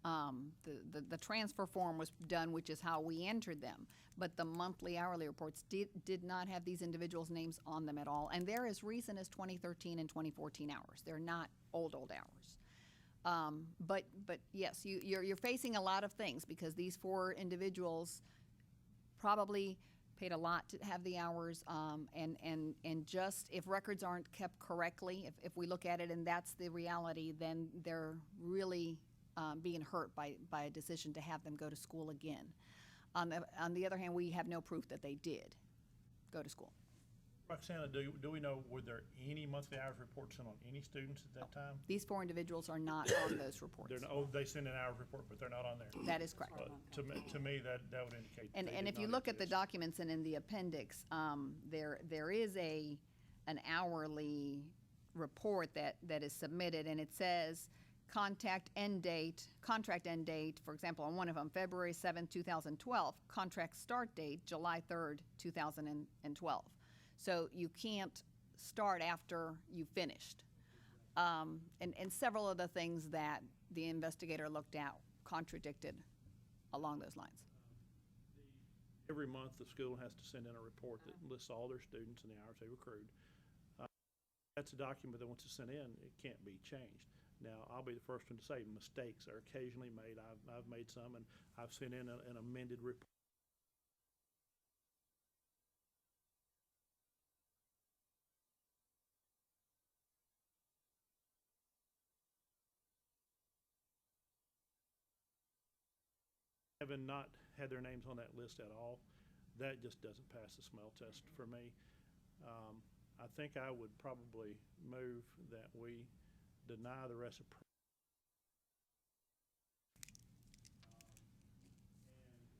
Speaker 1: The transfer form was done, which is how we entered them, but the monthly hourly reports did not have these individuals' names on them at all. And they're as recent as 2013 and 2014 hours. They're not old hours. But yes, you're facing a lot of things because these four individuals probably paid a lot to have the hours, and just if records aren't kept correctly, if we look at it and that's the reality, then they're really being hurt by a decision to have them go to school again. On the other hand, we have no proof that they did go to school.
Speaker 10: Roxana, do we know, were there any monthly hours reports sent on any students at that time?
Speaker 1: These four individuals are not on those reports.
Speaker 10: They send an hours report, but they're not on there.
Speaker 1: That is correct.
Speaker 10: To me, that would indicate.
Speaker 1: And
Speaker 10: they
Speaker 1: if
Speaker 10: did
Speaker 1: you
Speaker 10: not
Speaker 1: look at the
Speaker 10: exist.
Speaker 1: documents and in the appendix, there is an hourly report that is submitted, and it says contract end date, for example, on one of them, February 7th, 2012, contract start date, July 3rd, 2012. So you can't start after you finished. And several of the things that the investigator looked at contradicted along those lines.
Speaker 10: Every month, the school has to send in a report that lists all their students and the hours they accrued. That's a document that once it's sent in, it can't be changed. Now, I'll be the first one to say mistakes are occasionally made. I've made some, and I've sent in an amended report. Having not had their names on that list at all, that just doesn't pass the smell test for me. I think I would probably move that we deny the reciprocity.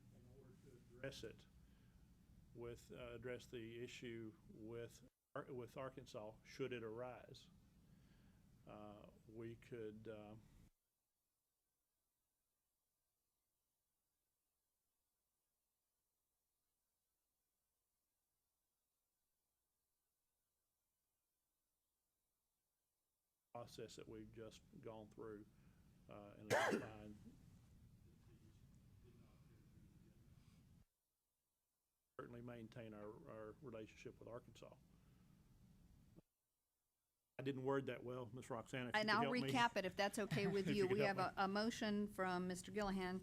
Speaker 10: And in order to address it address the issue with Arkansas, should it arise, we could process that we've just gone through and define. certainly maintain our relationship with Arkansas. I didn't word that well, Ms. Roxanna. If you
Speaker 1: And
Speaker 10: could
Speaker 1: I'll
Speaker 10: help me.
Speaker 1: recap it if that's okay with
Speaker 10: If
Speaker 1: you.
Speaker 10: you could
Speaker 1: We
Speaker 10: help
Speaker 1: have a motion from Mr. Gillihan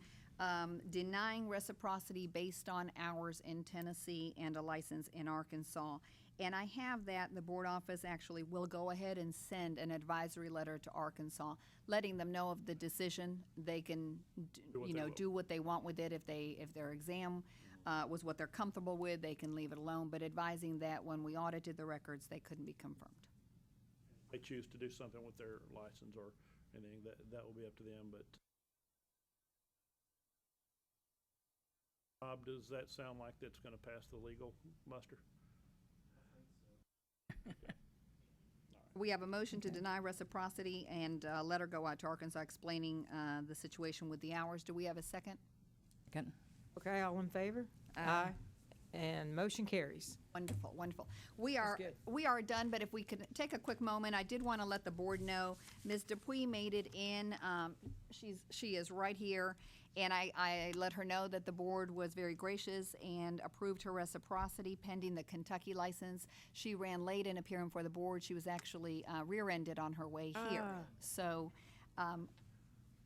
Speaker 1: denying reciprocity based on hours in Tennessee and a license in Arkansas. And I have that, the board office actually will go ahead and send an advisory letter to Arkansas, letting them know of the decision. They can, do what they want with it. If their exam was what they're comfortable with, they can leave it alone, but advising that when we audited the records, they couldn't be confirmed.
Speaker 10: They choose to do something with their license or anything, that will be up to them, but. Bob, does that sound like that's gonna pass the legal muster?
Speaker 1: We have a motion to deny reciprocity and let her go out to Arkansas explaining the situation with the hours. Do we have a second?
Speaker 6: Second.
Speaker 9: Okay, all in favor?
Speaker 1: Aye.
Speaker 9: And motion carries.
Speaker 1: Wonderful, wonderful.
Speaker 9: good.
Speaker 1: We are done, but if we could take a quick moment, I did want to let the board know, Ms. Dupuy made it in. She is right here, and I let her know that the board was very gracious and approved her reciprocity pending the Kentucky license. She ran late in appearing for the board. She was actually rear-ended on her way here. So,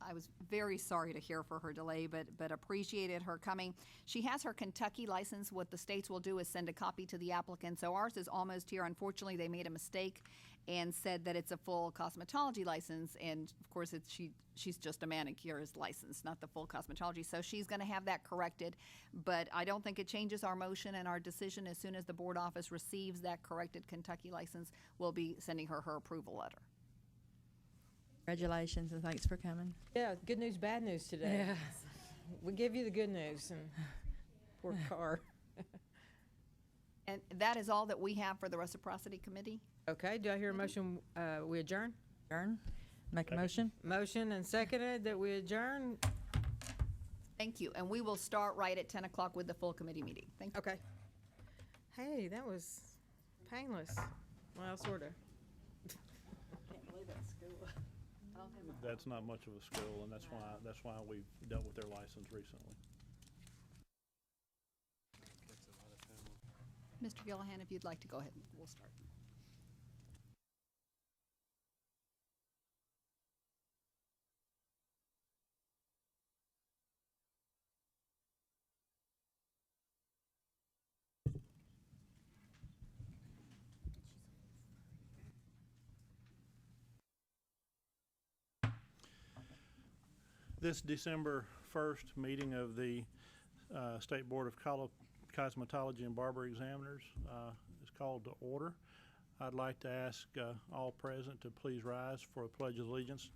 Speaker 1: I was very sorry to hear for her delay, but appreciated her coming. She has her Kentucky license. What the states will do is send a copy to the applicant. So ours is almost here. Unfortunately, they made a mistake and said that it's a full cosmetology license. And of course, she's just a manicurist license, not the full cosmetology. So she's going to have that corrected. But I don't think it changes our motion and our decision. As soon as the board office receives that corrected Kentucky license, we'll be sending her approval letter.
Speaker 6: Congratulations and thanks for coming.
Speaker 9: Yeah, good news, bad news today.
Speaker 6: Yeah.
Speaker 9: We give you the good news and poor car.
Speaker 1: And that is all that we have for the Reciprocity Committee.
Speaker 9: Okay, do I hear a motion, we adjourn?
Speaker 6: Adjourn. Make a motion.
Speaker 9: Motion and seconded that we adjourn.
Speaker 1: Thank you. And we will start right at 10 o'clock with the full committee meeting. Thank you.
Speaker 9: Okay. Hey, that was painless. Well, sorta.
Speaker 10: That's not much of a school, and that's why we've dealt with their license recently.
Speaker 1: Mr. Gillihan, if you'd like to go ahead, we'll start.
Speaker 10: This December 1st meeting of the State Board of Cosmetology and Barber Examiners is called to order. I'd like to ask all present to please rise for a Pledge of Allegiance.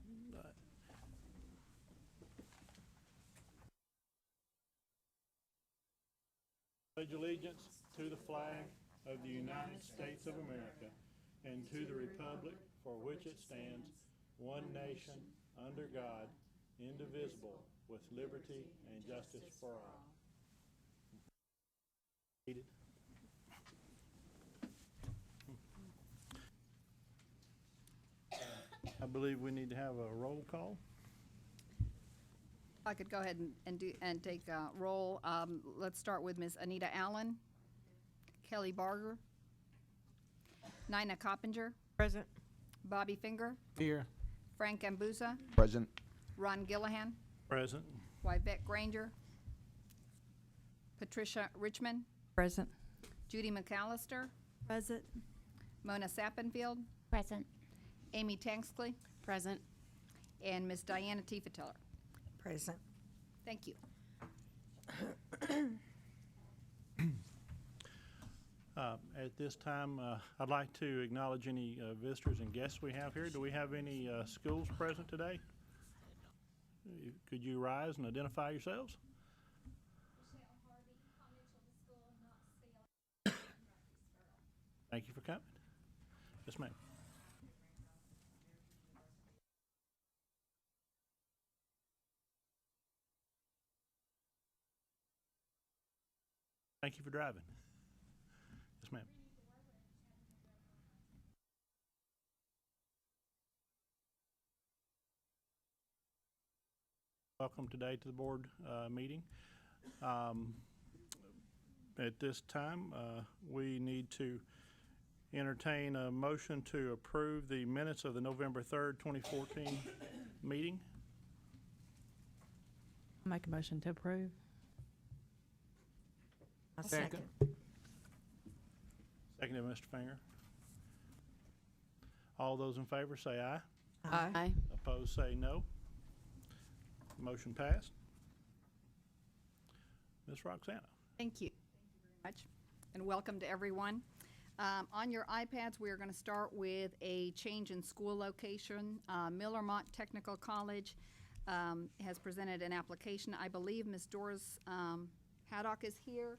Speaker 10: Pledge allegiance to the flag of the United States of America and to the republic for which it stands, one nation, under God, indivisible, with liberty and justice for all. I believe we need to have a roll call.
Speaker 1: I could go ahead and take a roll. Let's start with Ms. Anita Allen, Kelly Barger, Nina Coppinger,
Speaker 9: Present.
Speaker 1: Bobby Finger,
Speaker 10: Here.
Speaker 1: Frank Ambuza,
Speaker 2: Present.
Speaker 1: Ron Gillihan,
Speaker 10: Present.
Speaker 1: Yvette Granger, Patricia Richmond,
Speaker 6: Present.
Speaker 1: Judy McAllister,
Speaker 5: Present.
Speaker 1: Mona Sappenfield,
Speaker 8: Present.
Speaker 1: Amy Tanksley,
Speaker 4: Present.
Speaker 1: and Ms. Diana Tiefenteller.
Speaker 5: Present.
Speaker 1: Thank you.
Speaker 10: At this time, I'd like to acknowledge any visitors and guests we have here. Do we have any schools present today? Could you rise and identify yourselves? Thank you for coming. Yes, ma'am. Thank you for driving. Yes, ma'am. Welcome today to the board meeting. at this time, we need to entertain a motion to approve the minutes of the November 3rd, 2014 meeting.
Speaker 6: Make a motion to approve.
Speaker 5: I'll
Speaker 10: Second.
Speaker 5: second.
Speaker 10: Seconded, Mr. Finger. All those in favor say aye.
Speaker 9: Aye.
Speaker 10: Opposed, say no. Motion passed. Ms. Roxana.
Speaker 1: Thank you. Thank you very much, and welcome to everyone. On your iPads, we are going to start with a change in school location. Millermont Technical College has presented an application. I believe Ms. Doris Haddock is here.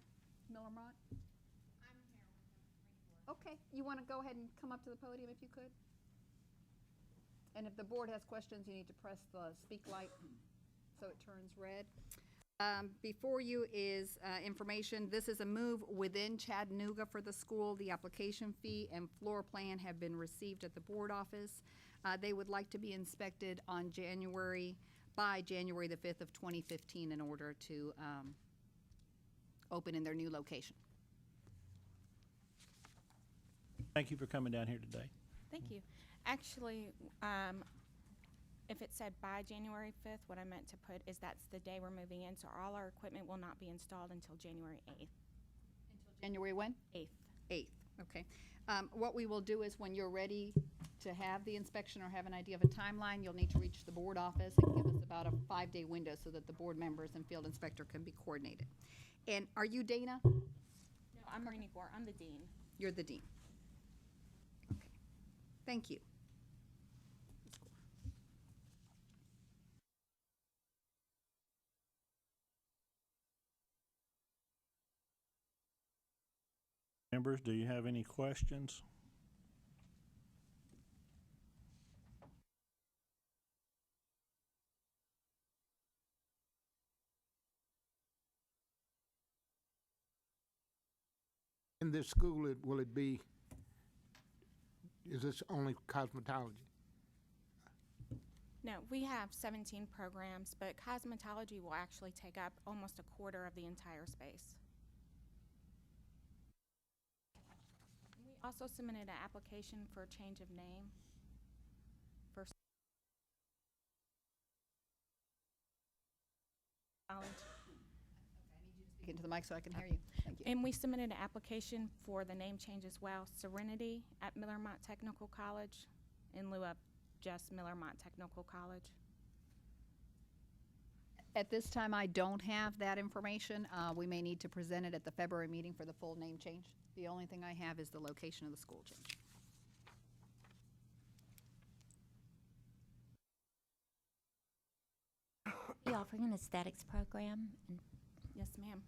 Speaker 1: Millermont? I'm here. Okay, you want to go ahead and come up to the podium if you could? And if the board has questions, you need to press the speak light so it turns red. Before you is information. This is a move within Chattanooga for the school. The application fee and floor plan have been received at the board office. They would like to be inspected on by January the 5th of 2015 in order to open in their new location.
Speaker 10: Thank you for coming down here today.
Speaker 8: Thank you. Actually, if it said by January 5th, what I meant to put is that's the day we're moving in, so all our equipment will not be installed until January 8th.
Speaker 1: January when?
Speaker 8: 8th.
Speaker 1: 8th, okay. What we will do is when you're ready to have the inspection or have an idea of a timeline, you'll need to reach the board office and give us about a 5-day window so that the board members and field inspector can be coordinated. And are you Dana?
Speaker 8: No, I'm Marini Gore. I'm the dean.
Speaker 1: You're the dean. Okay, thank you.
Speaker 10: Members, do you have any questions?
Speaker 11: In this school, will it be, is this only cosmetology?
Speaker 8: No, we have 17 programs, but cosmetology will actually take up almost a quarter of the entire space. We also submitted an application for a change of name.
Speaker 1: Speak into the mic so I can hear you. Thank you.
Speaker 8: And we submitted an application for the name change as well, Serenity at Millermont Technical College, in lieu of just Millermont Technical College.
Speaker 1: At this time, I don't have that information. We may need to present it at the February meeting for the full name change. The only thing I have is the location of the school change.
Speaker 12: Are you offering an aesthetics program?
Speaker 8: Yes, ma'am.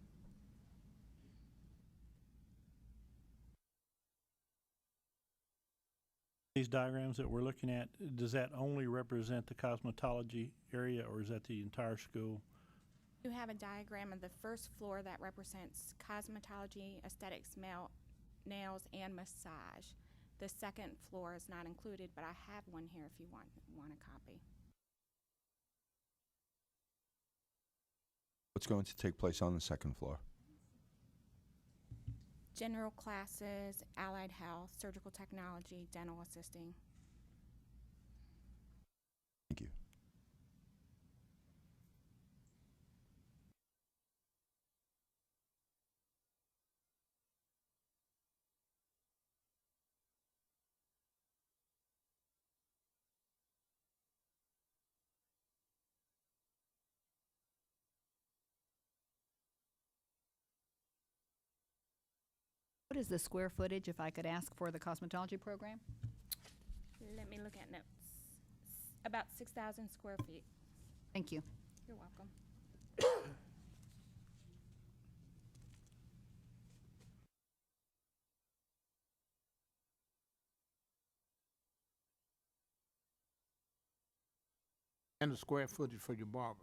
Speaker 10: These diagrams that we're looking at, does that only represent the cosmetology area, or is that the entire school?
Speaker 8: You have a diagram of the first floor that represents cosmetology, aesthetics, nails, and massage. The second floor is not included, but I have one here if you want a copy.
Speaker 2: What's going to take place on the second floor?
Speaker 8: General classes, allied health, surgical technology, dental assisting.
Speaker 2: Thank you.
Speaker 1: What is the square footage, if I could ask, for the cosmetology program?
Speaker 8: Let me look at notes. About 6,000 square feet.
Speaker 1: Thank you.
Speaker 8: You're welcome.
Speaker 11: And the square footage for your barber?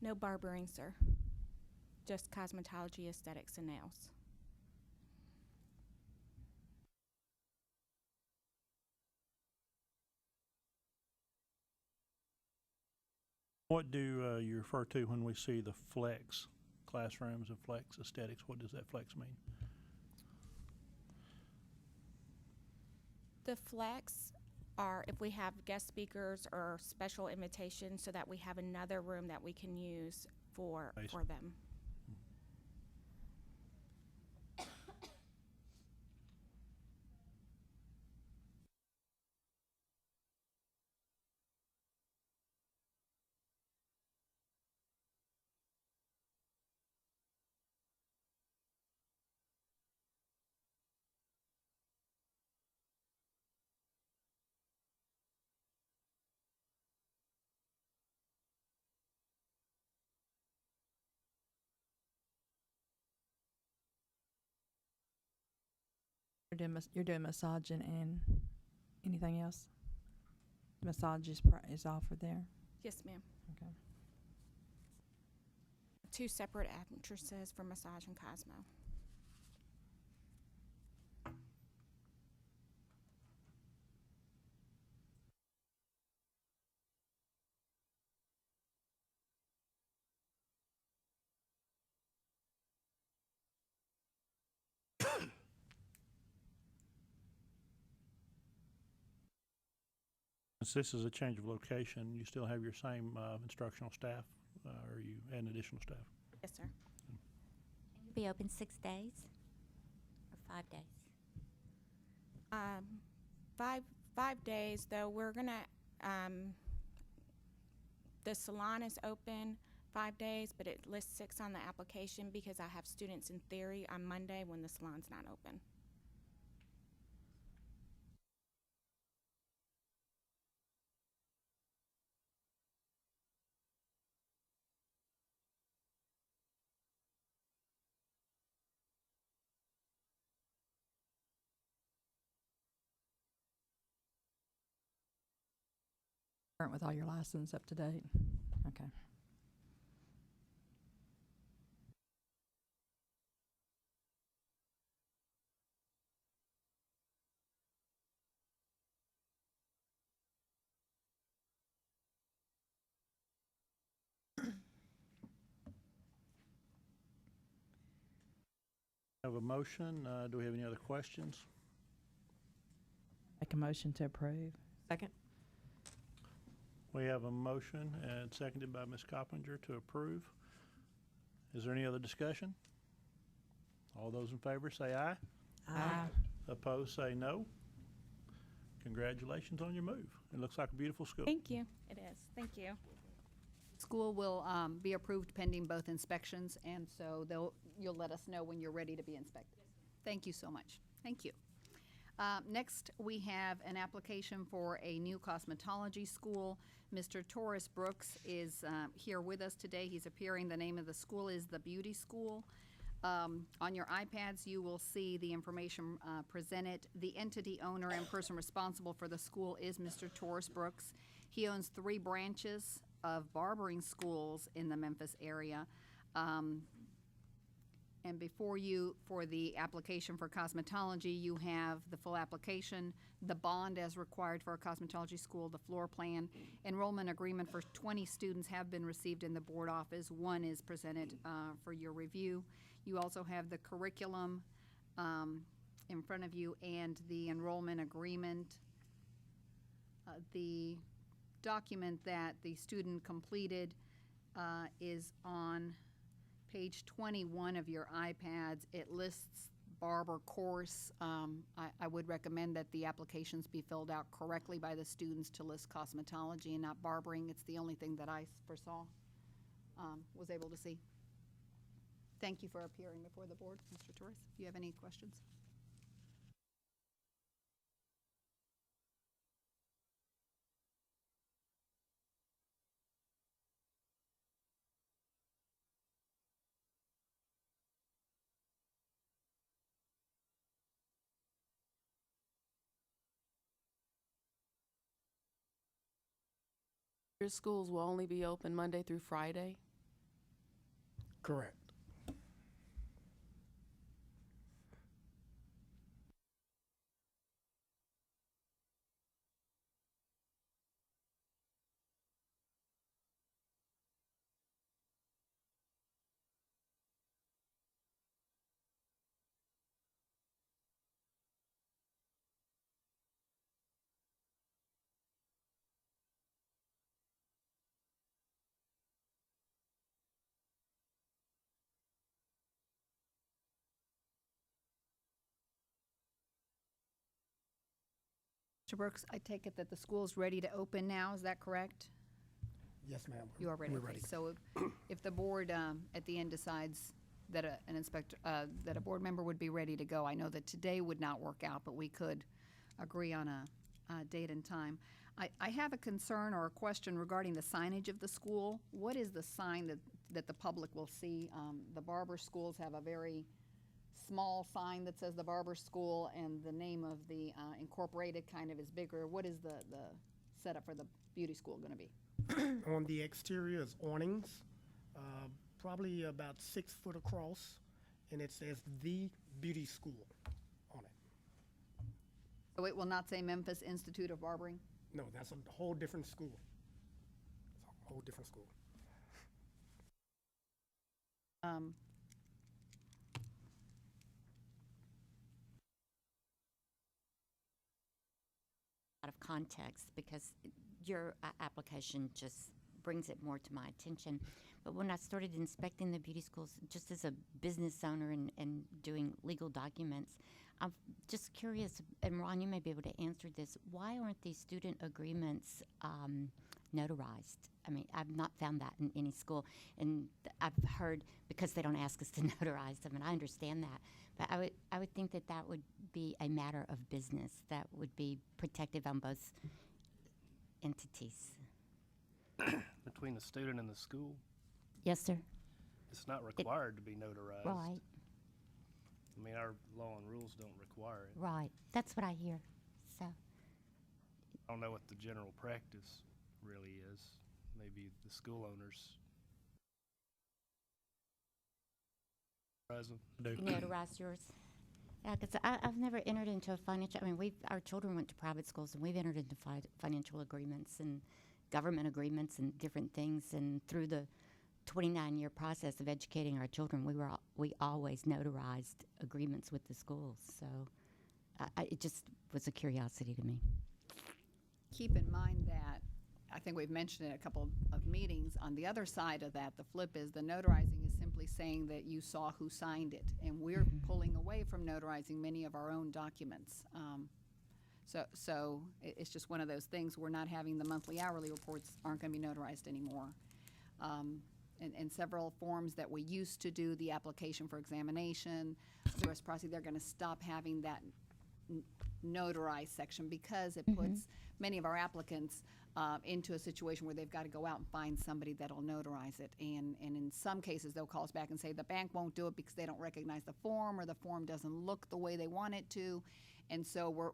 Speaker 8: No barbering, sir. Just cosmetology, aesthetics, and nails.
Speaker 10: What do you refer to when we see the flex classrooms and flex aesthetics. What does that flex mean?
Speaker 8: The flex are if we have guest speakers or special invitations so that we have another room that we can use for them.
Speaker 6: You're doing massaging and anything else? Massage is offered there?
Speaker 8: Yes, ma'am.
Speaker 6: Okay.
Speaker 8: 2 separate entrances for massage and Cosmo.
Speaker 10: Since this is a change of location, you still have your same instructional staff, or you add additional staff?
Speaker 8: Yes, sir.
Speaker 12: Can you be open 6 days or 5 days?
Speaker 8: 5 days, though. We're gonna, the salon is open 5 days, but it lists 6 on the application because I have students in theory on Monday when the salon's not open.
Speaker 6: Current with all your license up to date? Okay.
Speaker 10: Have a motion. Do we have any other questions?
Speaker 6: Make a motion to approve.
Speaker 9: Second?
Speaker 10: We have a motion and seconded by Ms. Coppinger to approve. Is there any other discussion? All those in favor say aye.
Speaker 6: Aye.
Speaker 10: Opposed say no. Congratulations on your move. It looks like a beautiful school.
Speaker 8: Thank you. It is. Thank you.
Speaker 1: School will be approved pending both inspections, and so you'll let us know when you're ready to be inspected. Thank you so much. Thank you. Next, we have an application for a new cosmetology school. Mr. Torres Brooks is here with us today. He's appearing. The name of the school is the Beauty School. On your iPads, you will see the information presented. The entity owner and person responsible for the school is Mr. Torres Brooks. He owns 3 branches of barbering schools in the Memphis area. And before you, for the application for cosmetology, you have the full application, the bond as required for a cosmetology school, the floor plan. Enrollment agreement for 20 students have been received in the board office. 1 is presented for your review. You also have the curriculum in front of you and the enrollment agreement. The document that the student completed is on page 21 of your iPads. It lists barber course. I would recommend that the applications be filled out correctly by the students to list cosmetology and not barbering. It's the only thing that I foresaw, was able to see. Thank you for appearing before the board, Mr. Torres. Do you have any questions?
Speaker 13: Your schools will only be open Monday through Friday?
Speaker 10: Correct.
Speaker 1: Mr. Brooks, I take it that the school's ready to open now, is that correct?
Speaker 14: Yes, ma'am.
Speaker 1: You are ready?
Speaker 14: We're
Speaker 1: Okay.
Speaker 14: ready.
Speaker 1: So if the board, at the end decides that an inspector, that a board member would be ready to go, I know that today would not work out, but we could agree on a date and time. I have a concern or a question regarding the signage of the school. What is the sign that the public will see? The barber schools have a very small sign that says the barber school, and the name of the incorporated kind of is bigger. What is the setup for the beauty school going to be?
Speaker 14: On the exterior is awnings, probably about 6 foot across, and it says "The Beauty School" on it.
Speaker 1: So it will not say Memphis Institute of Barbering?
Speaker 14: No, that's a whole different school. It's a whole different school.
Speaker 12: Out of context, because your application just brings it more to my attention. But when I started inspecting the beauty schools, just as a business owner and doing legal documents, I'm just curious, and Ron, you may be able to answer this, why aren't these student agreements notarized? I mean, I've not found that in any school, and I've heard because they don't ask us to notarize them, and I understand that. But I would think that that would be a matter of business that would be protective on both entities.
Speaker 3: Between the student and the school,
Speaker 12: Yes, sir.
Speaker 3: it's not required to be notarized.
Speaker 12: Right,
Speaker 3: I mean, our law and rules don't require it.
Speaker 12: right. That's what I hear. So,
Speaker 3: I don't know what the general practice really is. Maybe the school owners.
Speaker 10: Do.
Speaker 12: you notarize yours? Yeah, because I've never entered into a financial, I mean, our children went to private schools, and we've entered into financial agreements and government agreements and different things, and through the 29-year process of educating our children, we always notarized agreements with the schools. So it just was a curiosity to me.
Speaker 1: Keep in mind that, I think we've mentioned it a couple of meetings, on the other side of that, the flip is the notarizing is simply saying that you saw who signed it, and we're pulling away from notarizing many of our own documents. So it's just one of those things. We're not having the monthly hourly reports aren't going to be notarized anymore. And several forms that we used to do, the application for examination, the reciprocity, they're going to stop having that notarized section because it puts many of our applicants into a situation where they've got to go out and find somebody that'll notarize it. And in some cases, they'll call us back and say the bank won't do it because they don't recognize the form, or the form doesn't look the way they want it to. And so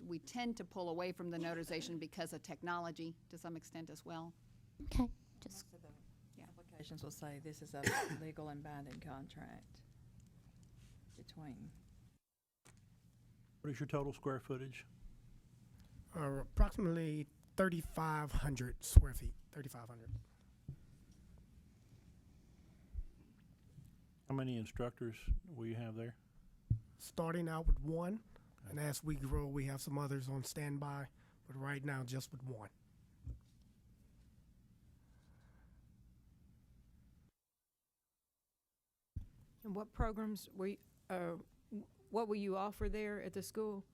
Speaker 1: we tend to pull away from the notarization because of technology to some extent as well.
Speaker 12: Okay, just
Speaker 6: Most of the applications will say this is a legal and binding contract between.
Speaker 10: What is your total square footage?
Speaker 14: Approximately 3,500 square feet, 3,500.
Speaker 10: How many instructors will you have there?
Speaker 14: Starting out with one, and as we grow, we have some others on standby, but right now, just with one.
Speaker 9: And what programs what will you offer there at the school?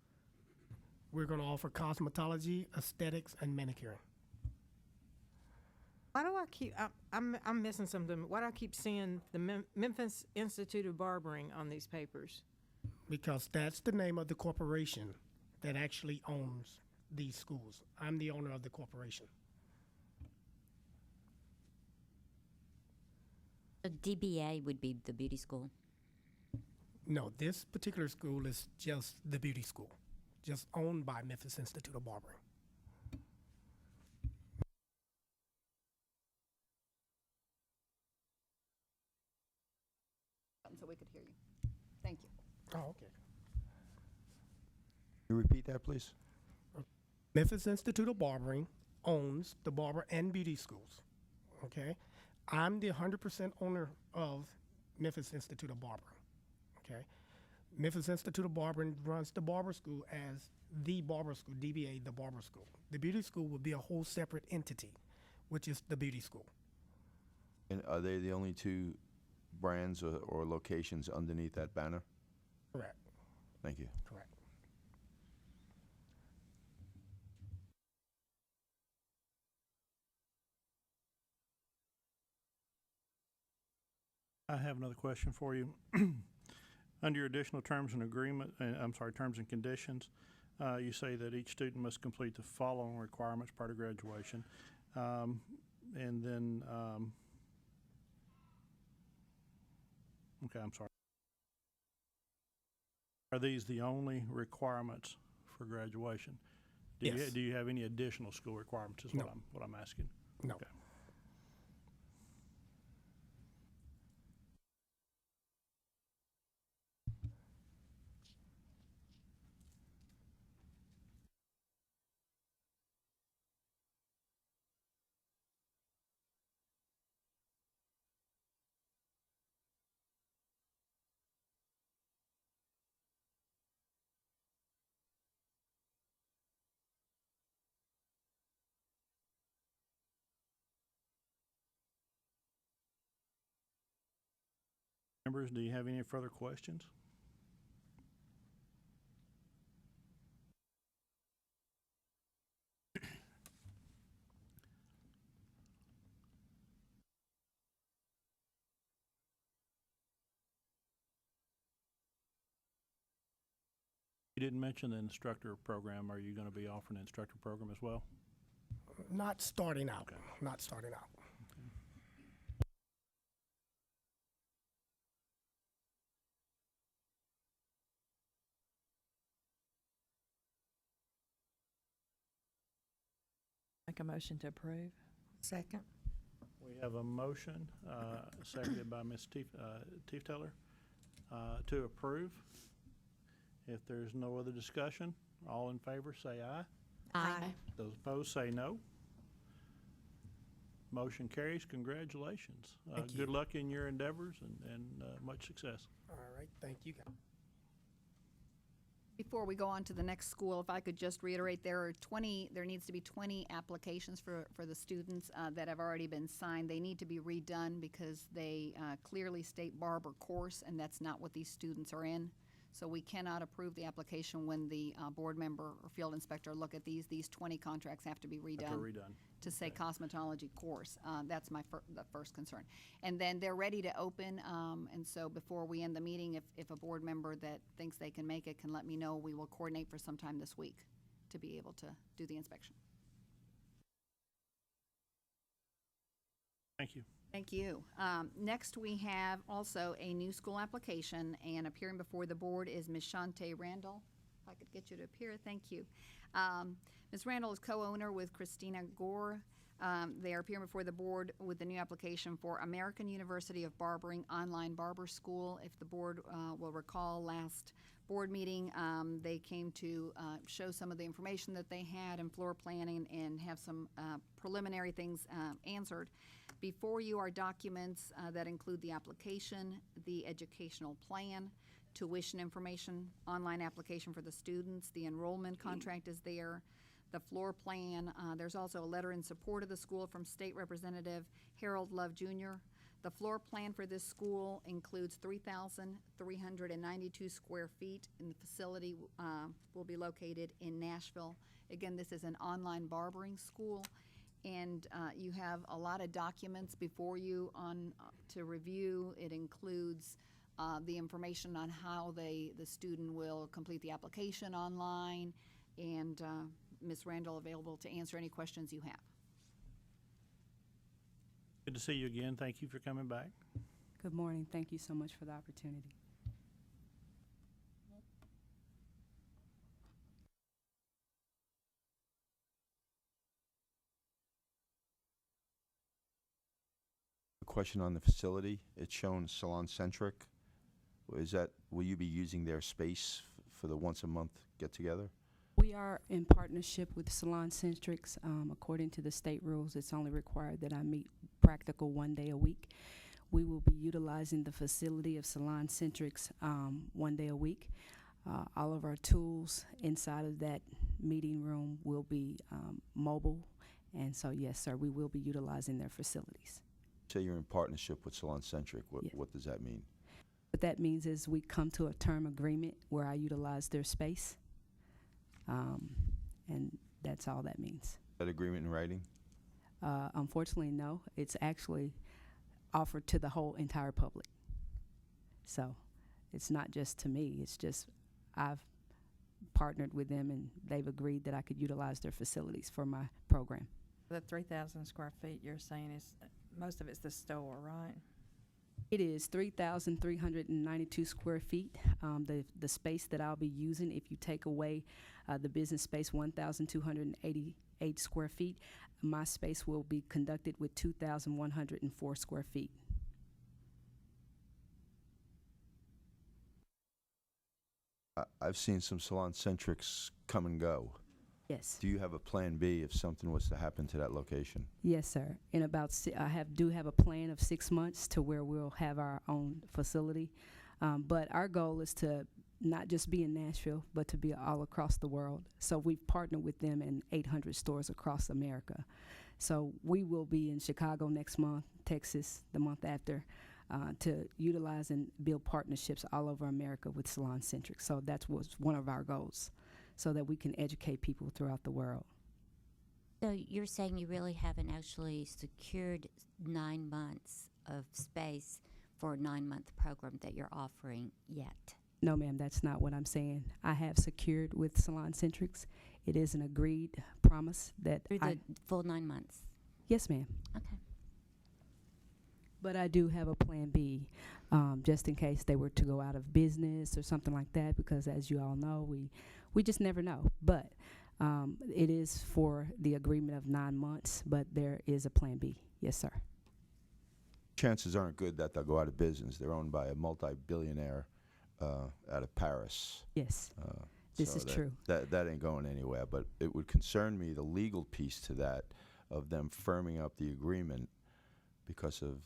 Speaker 14: We're going to offer cosmetology, aesthetics, and manicuring.
Speaker 9: Why do I keep, I'm missing something. Why do I keep seeing the Memphis Institute of Barbering on these papers?
Speaker 14: Because that's the name of the corporation that actually owns these schools. I'm the owner of the corporation.
Speaker 12: the DBA would be the beauty school.
Speaker 14: No, this particular school is just the beauty school, just owned by Memphis Institute of Barbering.
Speaker 1: So we could hear you. Thank you.
Speaker 14: Oh, okay.
Speaker 2: Can you repeat that, please?
Speaker 14: Memphis Institute of Barbering owns the barber and beauty schools, okay? I'm the 100% owner of Memphis Institute of Barbering, okay? Memphis Institute of Barbering runs the barber school as the barber school, DBA, the barber school. The beauty school would be a whole separate entity, which is the beauty school.
Speaker 2: And are they the only two brands or locations underneath that banner?
Speaker 14: Correct,
Speaker 2: Thank you.
Speaker 14: correct.
Speaker 10: I have another question for you. Under your additional terms and agreement, terms and conditions, you say that each student must complete the following requirements prior to graduation. And then, okay, I'm sorry. Are these the only requirements for graduation?
Speaker 14: Yes.
Speaker 10: Do you have any additional school requirements is
Speaker 14: No.
Speaker 10: what I'm asking?
Speaker 14: No.
Speaker 10: Okay. Members, do you have any further questions? You didn't mention the instructor program. Are you going to be offering an instructor program as well?
Speaker 14: Not starting out.
Speaker 10: Okay.
Speaker 14: Not starting out.
Speaker 6: Make a motion to approve.
Speaker 5: Second.
Speaker 10: We have a motion, seconded by Ms. Tiefteller, to approve. If there's no other discussion, all in favor say aye.
Speaker 12: Aye.
Speaker 10: Those opposed say no. Motion carries. Congratulations.
Speaker 14: Thank you.
Speaker 10: Good luck in your endeavors and much success.
Speaker 14: All right. Thank you, guys.
Speaker 1: Before we go on to the next school, if I could just reiterate, there needs to be 20 applications for the students that have already been signed. They need to be redone because they clearly state barber course, and that's not what these students are in. So we cannot approve the application when the board member or field inspector look at these. These 20 contracts have to be redone. To say
Speaker 10: Okay.
Speaker 1: cosmetology course. That's the first concern. And then they're ready to open, and so before we end the meeting, if a board member that thinks they can make it can let me know, we will coordinate for sometime this week to be able to do the inspection.
Speaker 10: Thank you.
Speaker 1: Thank you. Next, we have also a new school application, and appearing before the board is Ms. Shante Randall. If I could get you to appear, thank you. Ms. Randall is co-owner with Christina Gore. They are appearing before the board with the new application for American University of Barbering Online Barber School. If the board will recall, last board meeting, they came to show some of the information that they had in floor planning and have some preliminary things answered. Before you are documents that include the application, the educational plan, tuition information, online application for the students, the enrollment contract is there, the floor plan. There's also a letter in support of the school from State Representative Harold Love Jr. The floor plan for this school includes 3,392 square feet, and the facility will be located in Nashville. Again, this is an online barbering school, and you have a lot of documents before you to review. It includes the information on how the student will complete the application online, and Ms. Randall available to answer any questions you have.
Speaker 10: Good to see you again. Thank you for coming back.
Speaker 15: Good morning. Thank you so much for the opportunity.
Speaker 2: A question on the facility. It's shown salon-centric. Will you be using their space for the once-a-month get-together?
Speaker 15: We are in partnership with Salon Centrics. According to the state rules, it's only required that I meet practical 1 day a week. We will be utilizing the facility of Salon Centrics 1 day a week. All of our tools inside of that meeting room will be mobile. And so, yes, sir, we will be utilizing their facilities.
Speaker 2: Say you're in partnership with salon-centric.
Speaker 15: Yeah.
Speaker 2: What does that mean?
Speaker 15: What that means is we come to a term agreement where I utilize their space. And that's all that means.
Speaker 2: That agreement in writing?
Speaker 15: Unfortunately, no. It's actually offered to the whole entire public. So it's not just to me, it's just I've partnered with them and they've agreed that I could utilize their facilities for my program.
Speaker 6: The 3,000 square feet you're saying is, most of it's the store, right?
Speaker 15: It is 3,392 square feet. The space that I'll be using, if you take away the business space, 1,288 square feet, my space will be conducted with 2,104 square feet.
Speaker 2: I've seen some salon-centrics come and go.
Speaker 15: Yes.
Speaker 2: Do you have a plan B if something was to happen to that location?
Speaker 15: Yes, sir. In about do have a plan of 6 months to where we'll have our own facility. But our goal is to not just be in Nashville, but to be all across the world. So we've partnered with them in 800 stores across America. So we will be in Chicago next month, Texas the month after, to utilize and build partnerships all over America with SalonCentric. So that was one of our goals, so that we can educate people throughout the world.
Speaker 12: So you're saying you really haven't actually secured 9 months of space for a 9-month program that you're offering yet?
Speaker 15: No, ma'am, that's not what I'm saying. I have secured with SalonCentrics. It is an agreed promise that
Speaker 12: Through the full 9 months?
Speaker 15: Yes, ma'am.
Speaker 12: Okay.
Speaker 15: But I do have a plan B, just in case they were to go out of business or something like that, because as you all know, we just never know. But it is for the agreement of 9 months, but there is a plan B. Yes, sir.
Speaker 2: Chances aren't good that they'll go out of business. They're owned by a multi-billionaire out of Paris.
Speaker 15: Yes, this is true.
Speaker 2: That ain't going anywhere. But it would concern me, the legal piece to that, of them firming up the agreement because of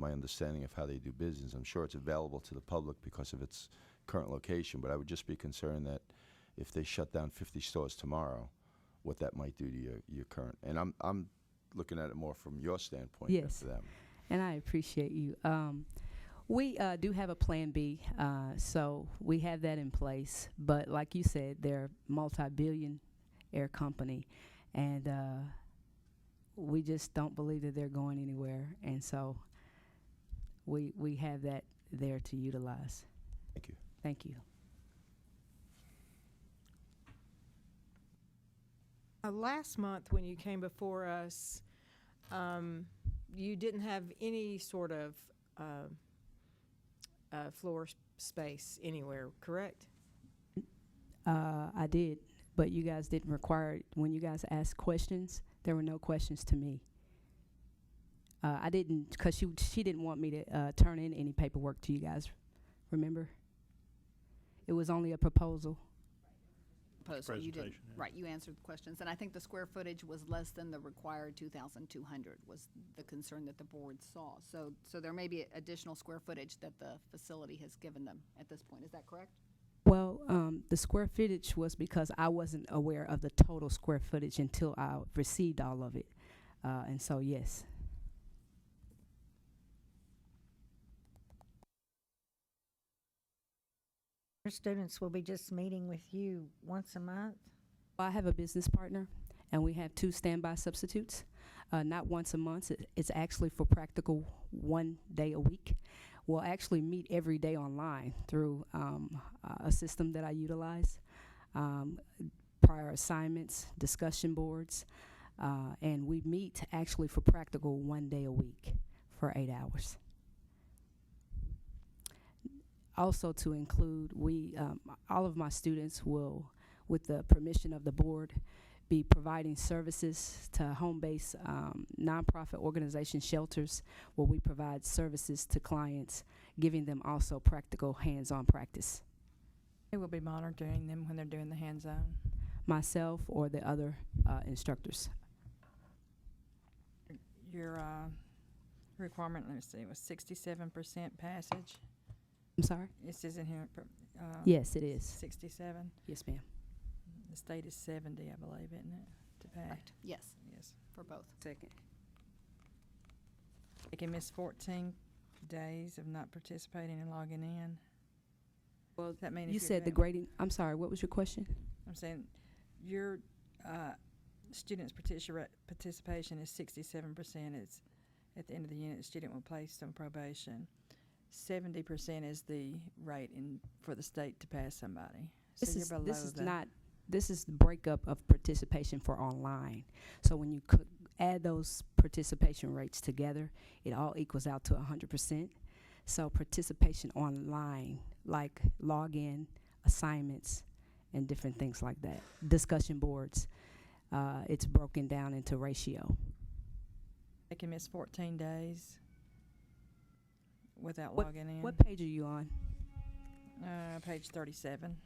Speaker 2: my understanding of how they do business. I'm sure it's available to the public because of its current location, but I would just be concerned that if they shut down 50 stores tomorrow, what that might do to your current. And I'm looking at it more from your standpoint than
Speaker 15: Yes,
Speaker 2: for them.
Speaker 15: and I appreciate you. We do have a plan B, so we have that in place. But like you said, they're a multi-billion-dollar company, and we just don't believe that they're going anywhere. And so we have that there to utilize.
Speaker 2: Thank you.
Speaker 15: Thank you.
Speaker 9: Last month, when you came before us, you didn't have any sort of floor space anywhere, correct?
Speaker 15: I did, but you guys didn't require it. When you guys asked questions, there were no questions to me. I didn't, because she didn't want me to turn in any paperwork to you guys, remember? It was only a proposal.
Speaker 1: Proposal. You did,
Speaker 10: Presentation, yeah.
Speaker 1: right, you answered the questions, and I think the square footage was less than the required 2,200 was the concern that the board saw. So there may be additional square footage that the facility has given them at this point. Is that correct?
Speaker 15: Well, the square footage was because I wasn't aware of the total square footage until I received all of it. And so, yes.
Speaker 5: Your students will be just meeting with you once a month?
Speaker 15: I have a business partner, and we have 2 standby substitutes. Not once a month. It's actually for practical 1 day a week. We'll actually meet every day online through a system that I utilize, prior assignments, discussion boards, and we meet actually for practical 1 day a week for 8 hours. Also to include, all of my students will, with the permission of the board, be providing services to home-based nonprofit organization shelters, where we provide services to clients, giving them also practical hands-on practice.
Speaker 6: Who will be monitoring them when they're doing the hands-on?
Speaker 15: Myself or the other instructors.
Speaker 6: Your requirement, let's see, was 67% passage.
Speaker 15: I'm sorry?
Speaker 6: It says in here.
Speaker 15: Yes, it is.
Speaker 6: 67.
Speaker 15: Yes, ma'am.
Speaker 6: The state is 70, I believe, isn't it, to pass?
Speaker 1: Right. Yes,
Speaker 6: Yes.
Speaker 1: for both.
Speaker 15: Second.
Speaker 6: They can miss 14 days of not participating and logging in.
Speaker 15: Well,
Speaker 6: Does that mean if
Speaker 15: you
Speaker 6: you're
Speaker 15: said the
Speaker 6: doing-
Speaker 15: grading, I'm sorry, what was your question?
Speaker 6: I'm saying your students' participation is 67%. It's at the end of the unit, the student will place on probation. 70% is the rate for the state to pass somebody.
Speaker 15: This
Speaker 6: So
Speaker 15: is,
Speaker 6: you're below
Speaker 15: this is
Speaker 6: the.
Speaker 15: not, this is the breakup of participation for online. So when you could add those participation rates together, it all equals out to 100%. So participation online, like login, assignments, and different things like that, discussion boards, it's broken down into ratio.
Speaker 6: They can miss 14 days without
Speaker 15: What-
Speaker 6: logging in.
Speaker 15: What page are you on?
Speaker 6: Page 37.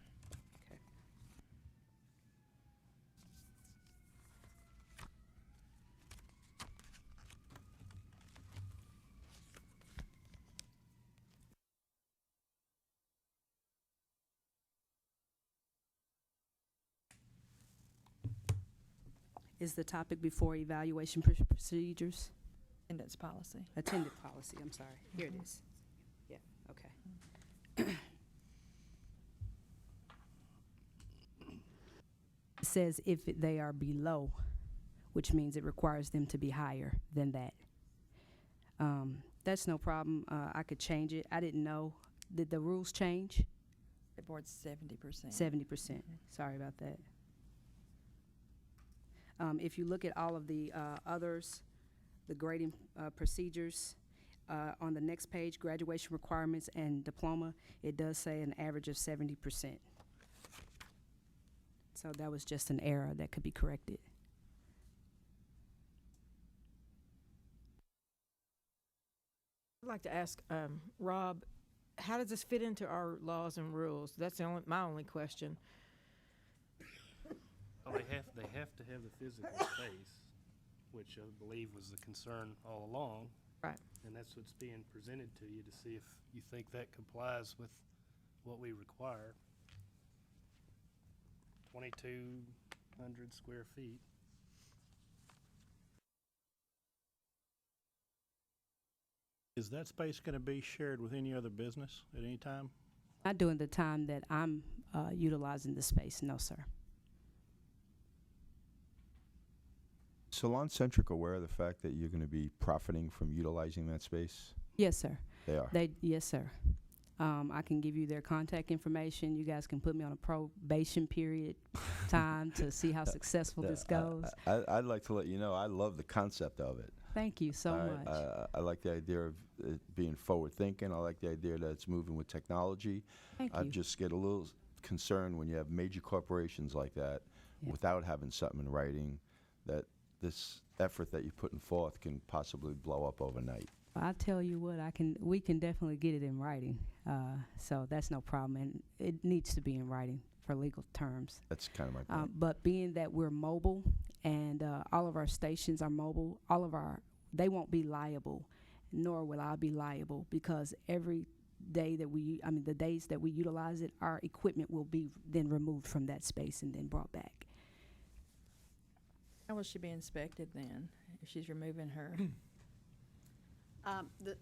Speaker 15: Is the topic before evaluation procedures?
Speaker 6: Attendance policy.
Speaker 15: Attendant policy, I'm sorry. Here it is. Yeah, okay. It says if they are below, which means it requires them to be higher than that. That's no problem. I could change it. I didn't know. Did the rules change?
Speaker 6: The board's 70%.
Speaker 15: 70%. Sorry about that. If you look at all of the others, the grading procedures, on the next page, graduation requirements and diploma, it does say an average of 70%. So that was just an error that could be corrected.
Speaker 9: I'd like to ask, Rob, how does this fit into our laws and rules? That's my only question.
Speaker 3: Well, they have to have the physical space, which I believe was the concern all along.
Speaker 9: Right.
Speaker 3: And that's what's being presented to you to see if you think that complies with what we require. 2,200 square feet.
Speaker 10: Is that space going to be shared with any other business at any time?
Speaker 15: Not during the time that I'm utilizing the space, no, sir.
Speaker 2: Salon Centric aware of the fact that you're going to be profiting from utilizing that space?
Speaker 15: Yes, sir.
Speaker 2: They are.
Speaker 15: Yes, sir. I can give you their contact information. You guys can put me on a probation period time to see how successful this goes.
Speaker 2: I'd like to let you know I love the concept of it.
Speaker 15: Thank you so
Speaker 2: All
Speaker 15: much.
Speaker 2: right? I like the idea of it being forward thinking. I like the idea that it's moving with technology.
Speaker 15: Thank
Speaker 2: I
Speaker 15: you.
Speaker 2: just get a little concerned when you have major corporations like that
Speaker 15: Yeah.
Speaker 2: without having something in writing, that this effort that you're putting forth can possibly blow up overnight.
Speaker 15: I tell you what, we can definitely get it in writing. So that's no problem, and it needs to be in writing for legal terms.
Speaker 2: That's kind of my point.
Speaker 15: But being that we're mobile and all of our stations are mobile, they won't be liable, nor will I be liable, because every day that the days that we utilize it, our equipment will be then removed from that space and then brought back.
Speaker 6: How will she be inspected then, if she's removing her?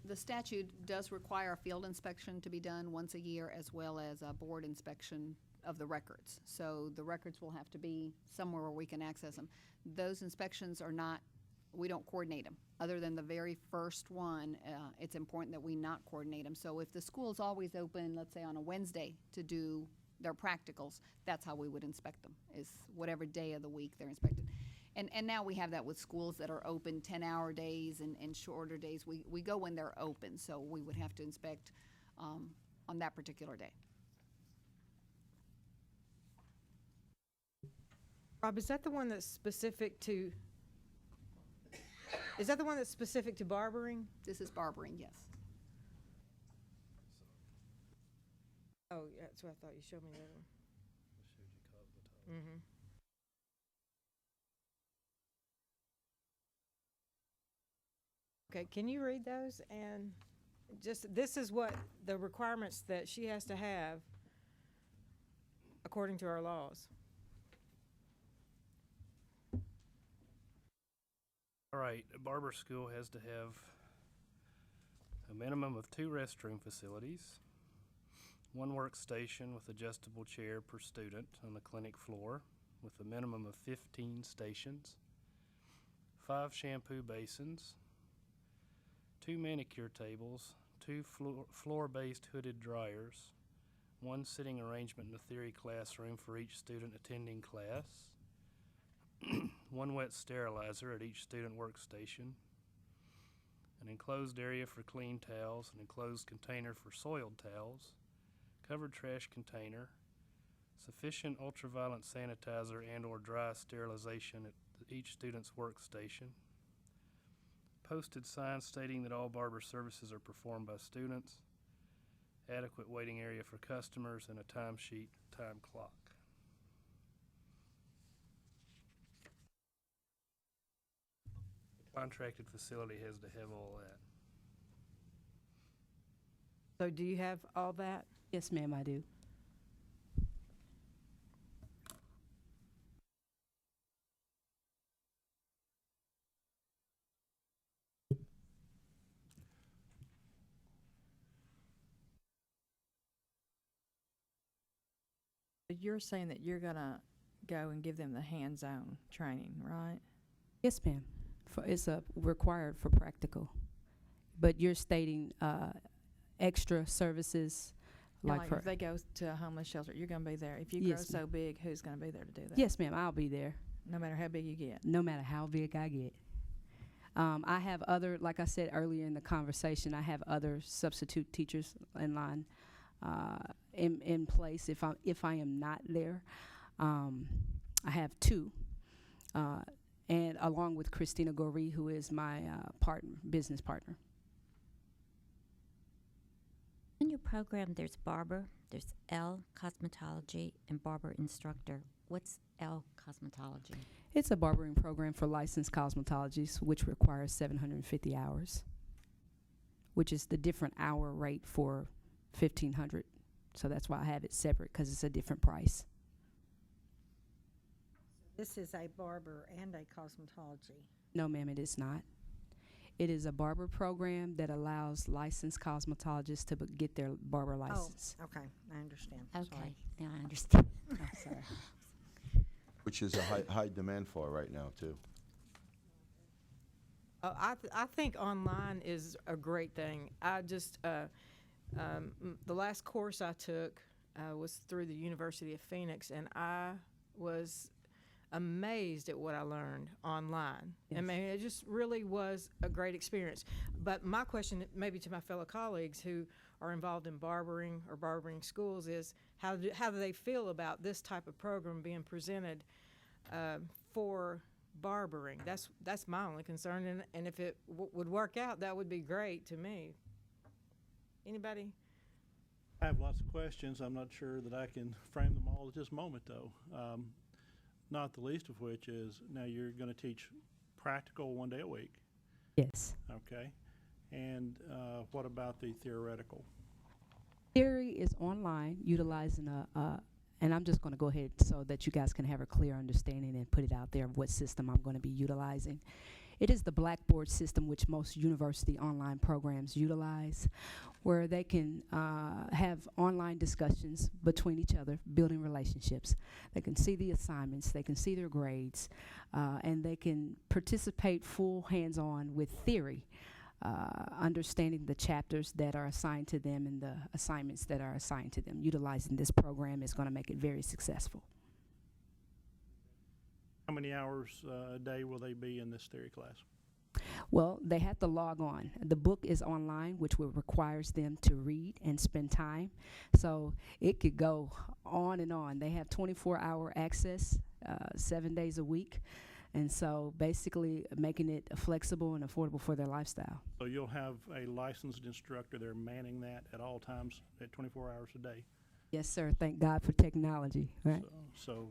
Speaker 1: The statute does require a field inspection to be done once a year, as well as a board inspection of the records. So the records will have to be somewhere where we can access them. Those inspections are not, we don't coordinate them. Other than the very first one, it's important that we not coordinate them. So if the school's always open, let's say on a Wednesday to do their practicals, that's how we would inspect them, is whatever day of the week they're inspected. And now we have that with schools that are open 10-hour days and shorter days. We go when they're open, so we would have to inspect on that particular day.
Speaker 9: Rob, is that the one that's specific to barbering?
Speaker 1: This is barbering, yes.
Speaker 9: Oh, yeah, that's what I thought you showed me that one. Mm-hmm. Okay, can you read those? And just, this is what the requirements that she has to have according to our laws.
Speaker 3: All right, a barber school has to have a minimum of 2 restroom facilities, 1 workstation with adjustable chair per student on the clinic floor with a minimum of 15 stations, 5 shampoo basins, 2 manicure tables, 2 floor-based hooded dryers, 1 sitting arrangement in the theory classroom for each student attending class, 1 wet sterilizer at each student workstation, an enclosed area for clean towels, an enclosed container for soiled towels, covered trash container, sufficient ultraviolet sanitizer and/or dry sterilization at each student's workstation, posted signs stating that all barber services are performed by students, adequate waiting area for customers, and a timesheet time clock. The contracted facility has to have all that.
Speaker 9: So do you have all that?
Speaker 15: Yes, ma'am, I do.
Speaker 6: You're saying that you're gonna go and give them the hands-on training, right?
Speaker 15: Yes, ma'am. It's required for practical. But you're stating extra services like for...
Speaker 6: if they go to a homeless shelter, you're gonna be there. If you
Speaker 15: Yes,
Speaker 6: grow so big, who's gonna be there to do that?
Speaker 15: Yes, ma'am, I'll be there.
Speaker 6: No matter how big you get.
Speaker 15: No matter how big I get. I have other, like I said earlier in the conversation, I have other substitute teachers in line in place if I am not there. I have 2, and along with Christina Goree, who is my business partner.
Speaker 12: In your program, there's barber, there's L Cosmetology, and barber instructor. What's L Cosmetology?
Speaker 15: It's a barbering program for licensed cosmetologists, which requires 750 hours, which is the different hour rate for 1,500. So that's why I have it separate, because it's a different price.
Speaker 5: This is a barber and a cosmetology.
Speaker 15: No, ma'am, it is not. It is a barber program that allows licensed cosmetologists to get their barber license.
Speaker 5: Oh, okay, I understand.
Speaker 12: Okay,
Speaker 5: Sorry.
Speaker 12: now I understand.
Speaker 15: Oh, sorry.
Speaker 2: Which is a high demand for right now, too.
Speaker 9: I think online is a great thing. I just, the last course I took was through the University of Phoenix, and I was amazed at what I learned online.
Speaker 15: Yes.
Speaker 9: I mean, it just really was a great experience. But my question, maybe to my fellow colleagues who are involved in barbering or barbering schools, is how do they feel about this type of program being presented for barbering? That's my only concern, and if it would work out, that would be great to me. Anybody?
Speaker 10: I have lots of questions. I'm not sure that I can frame them all at this moment, though. Not the least of which is, now you're going to teach practical 1 day a week.
Speaker 15: Yes.
Speaker 10: Okay. And what about the theoretical?
Speaker 15: Theory is online, utilizing and I'm just going to go ahead so that you guys can have a clear understanding and put it out there of what system I'm going to be utilizing. It is the Blackboard system, which most university online programs utilize, where they can have online discussions between each other, building relationships. They can see the assignments, they can see their grades, and they can participate full hands-on with theory, understanding the chapters that are assigned to them and the assignments that are assigned to them. Utilizing this program is going to make it very successful.
Speaker 10: How many hours a day will they be in this theory class?
Speaker 15: Well, they have to log on. The book is online, which requires them to read and spend time. So it could go on and on. They have 24-hour access, 7 days a week. And so basically making it flexible and affordable for their lifestyle.
Speaker 10: So you'll have a licensed instructor there manning that at all times at 24 hours a day?
Speaker 15: Yes, sir. Thank God for technology. Right?
Speaker 10: So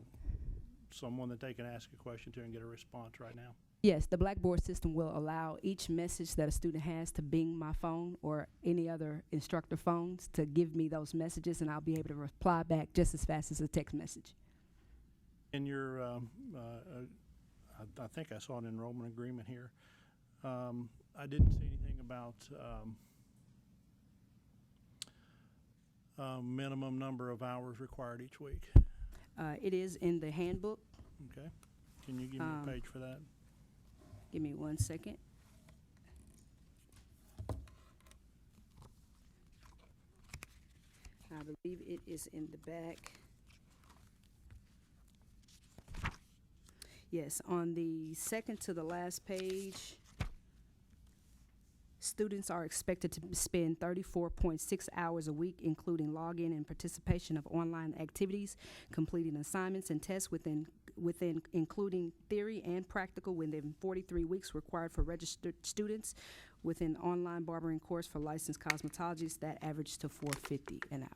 Speaker 10: someone that they can ask a question to and get a response right now?
Speaker 15: Yes, the Blackboard system will allow each message that a student has to bing my phone or any other instructor phones to give me those messages, and I'll be able to reply back just as fast as a text message.
Speaker 10: In your, I think I saw an enrollment agreement here. I didn't see anything about minimum number of hours required each week.
Speaker 15: It is in the handbook.
Speaker 10: Okay. Can you give me a page for that?
Speaker 15: Give me 1 second. I believe it is in the back. Yes, on the second to the last page, students are expected to spend 34.6 hours a week, including login and participation of online activities, completing assignments and tests within including theory and practical within 43 weeks required for registered students within online barbering course for licensed cosmetologists. That averaged to $4.50 an hour.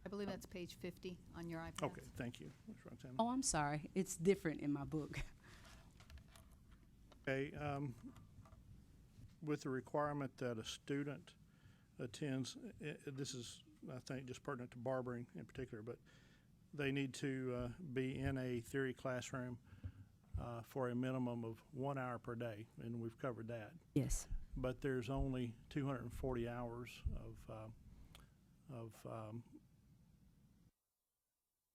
Speaker 1: I believe that's page 50 on your iPad.
Speaker 10: Okay, thank you, Ms. Roxanne.
Speaker 15: Oh, I'm sorry. It's different in my book.
Speaker 10: Okay, with the requirement that a student attends, this is, I think, just pertinent to barbering in particular, but they need to be in a theory classroom for a minimum of 1 hour per day, and we've covered that.
Speaker 15: Yes.
Speaker 10: But there's only 240 hours of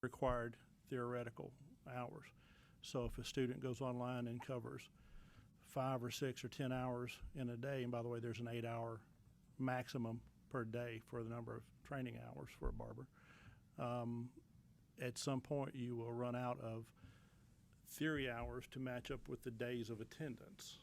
Speaker 10: required theoretical hours. So if a student goes online and covers 5 or 6 or 10 hours in a day, and by the way, there's an 8-hour maximum per day for the number of training hours for a barber, at some point you will run out of theory hours to match up with the days of attendance.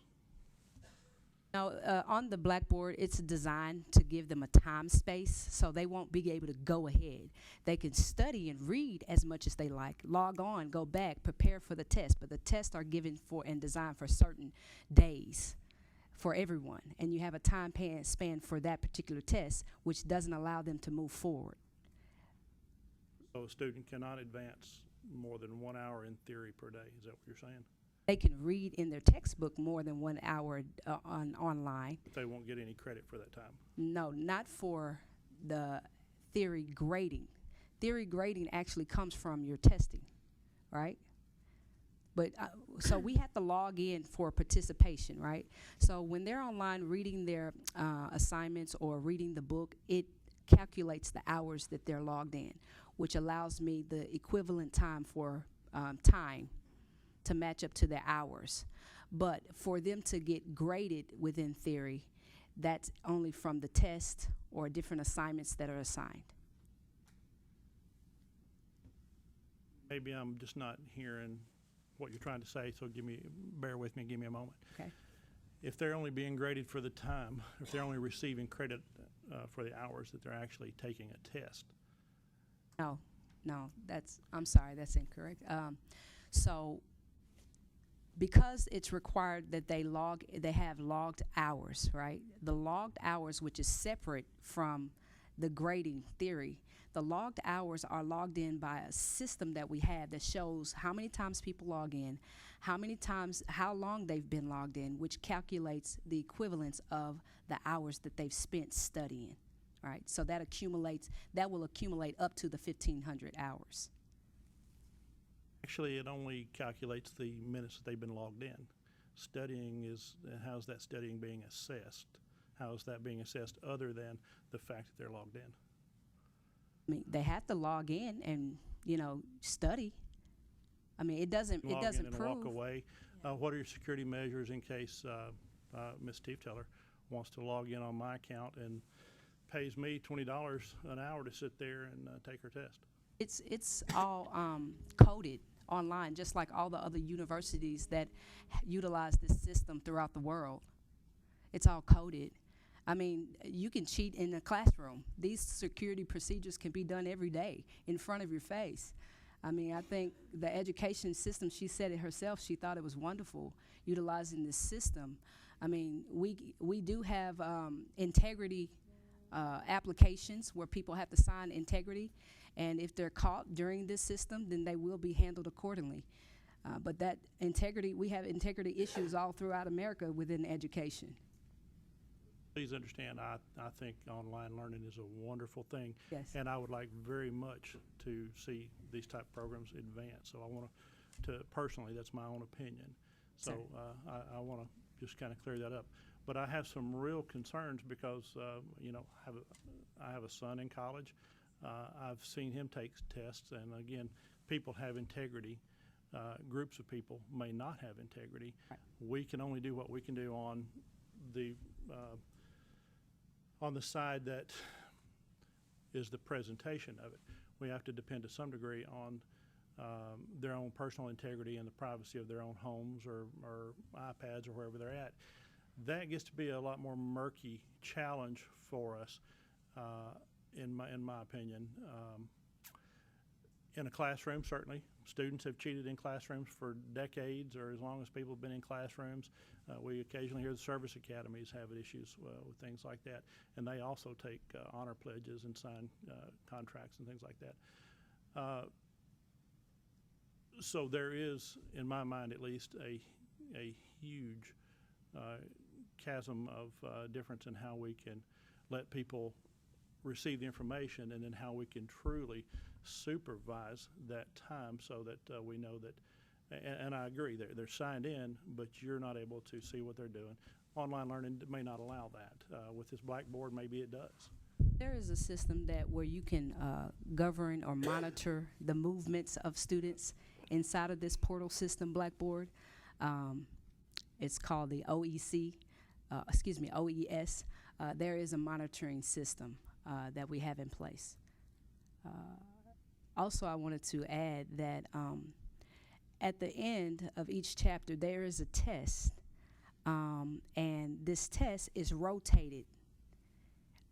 Speaker 15: Now, on the blackboard, it's designed to give them a time space, so they won't be able to go ahead. They can study and read as much as they like, log on, go back, prepare for the test, but the tests are given for and designed for certain days for everyone, and you have a time span for that particular test, which doesn't allow them to move forward.
Speaker 10: So a student cannot advance more than 1 hour in theory per day. Is that what you're saying?
Speaker 15: They can read in their textbook more than 1 hour online.
Speaker 10: They won't get any credit for that time.
Speaker 15: No, not for the theory grading. Theory grading actually comes from your testing, right? But so we have to log in for participation, right? So when they're online reading their assignments or reading the book, it calculates the hours that they're logged in, which allows me the equivalent time for time to match up to their hours. But for them to get graded within theory, that's only from the test or different assignments that are assigned.
Speaker 10: Maybe I'm just not hearing what you're trying to say, so bear with me, give me a moment.
Speaker 15: Okay. If
Speaker 10: they're only being graded for the time, if they're only receiving credit for the hours that they're actually taking a test.
Speaker 15: No, I'm sorry, that's incorrect. So because it's required that they have logged hours, right? The logged hours, which is separate from the grading theory, the logged hours are logged in by a system that we have that shows how many times people log in, how long they've been logged in, which calculates the equivalence of the hours that they've spent studying, right? So that will accumulate up to the 1,500 hours.
Speaker 10: Actually, it only calculates the minutes that they've been logged in. Studying how's that studying being assessed? How is that being assessed other than the fact that they're logged in?
Speaker 15: I mean, they have to log in and, study. I mean, it doesn't
Speaker 10: Log in and
Speaker 15: prove.
Speaker 10: walk away. What are your security measures in case Ms. Tiefteller wants to log in on my account and pays me $20 an hour to sit there and take her test?
Speaker 15: It's all coded online, just like all the other universities that utilize this system throughout the world. It's all coded. I mean, you can cheat in the classroom. These security procedures can be done every day in front of your face. I mean, I think the education system, she said it herself, she thought it was wonderful utilizing this system. I mean, we do have integrity applications where people have to sign integrity, and if they're caught during this system, then they will be handled accordingly. But that integrity, we have integrity issues all throughout America within education.
Speaker 10: Please understand, I think online learning is a wonderful thing.
Speaker 15: Yes.
Speaker 10: And I would like very much to see these type of programs advance. So I want to personally, that's my own opinion. So I want to just kind of clear that up. But I have some real concerns because, I have a son in college. I've seen him take tests, and again, people have integrity. Groups of people may not have integrity.
Speaker 15: Right.
Speaker 10: We can only do what we can do on the side that is the presentation of it. We have to depend to some degree on their own personal integrity and the privacy of their own homes or iPads or wherever they're at. That gets to be a lot more murky challenge for us, in my opinion. In a classroom, certainly, students have cheated in classrooms for decades, or as long as people have been in classrooms. We occasionally hear the service academies have issues with things like that, and they also take honor pledges and sign contracts and things like that. So there is, in my mind at least, a huge chasm of difference in how we can let people receive the information, and then how we can truly supervise that time so that we know that, and I agree, they're signed in, but you're not able to see what they're doing. Online learning may not allow that. With this Blackboard, maybe it does.
Speaker 15: There is a system that where you can govern or monitor the movements of students inside of this portal system, Blackboard. It's called the OES. There is a monitoring system that we have in place. Also, I wanted to add that at the end of each chapter, there is a test, and this test is rotated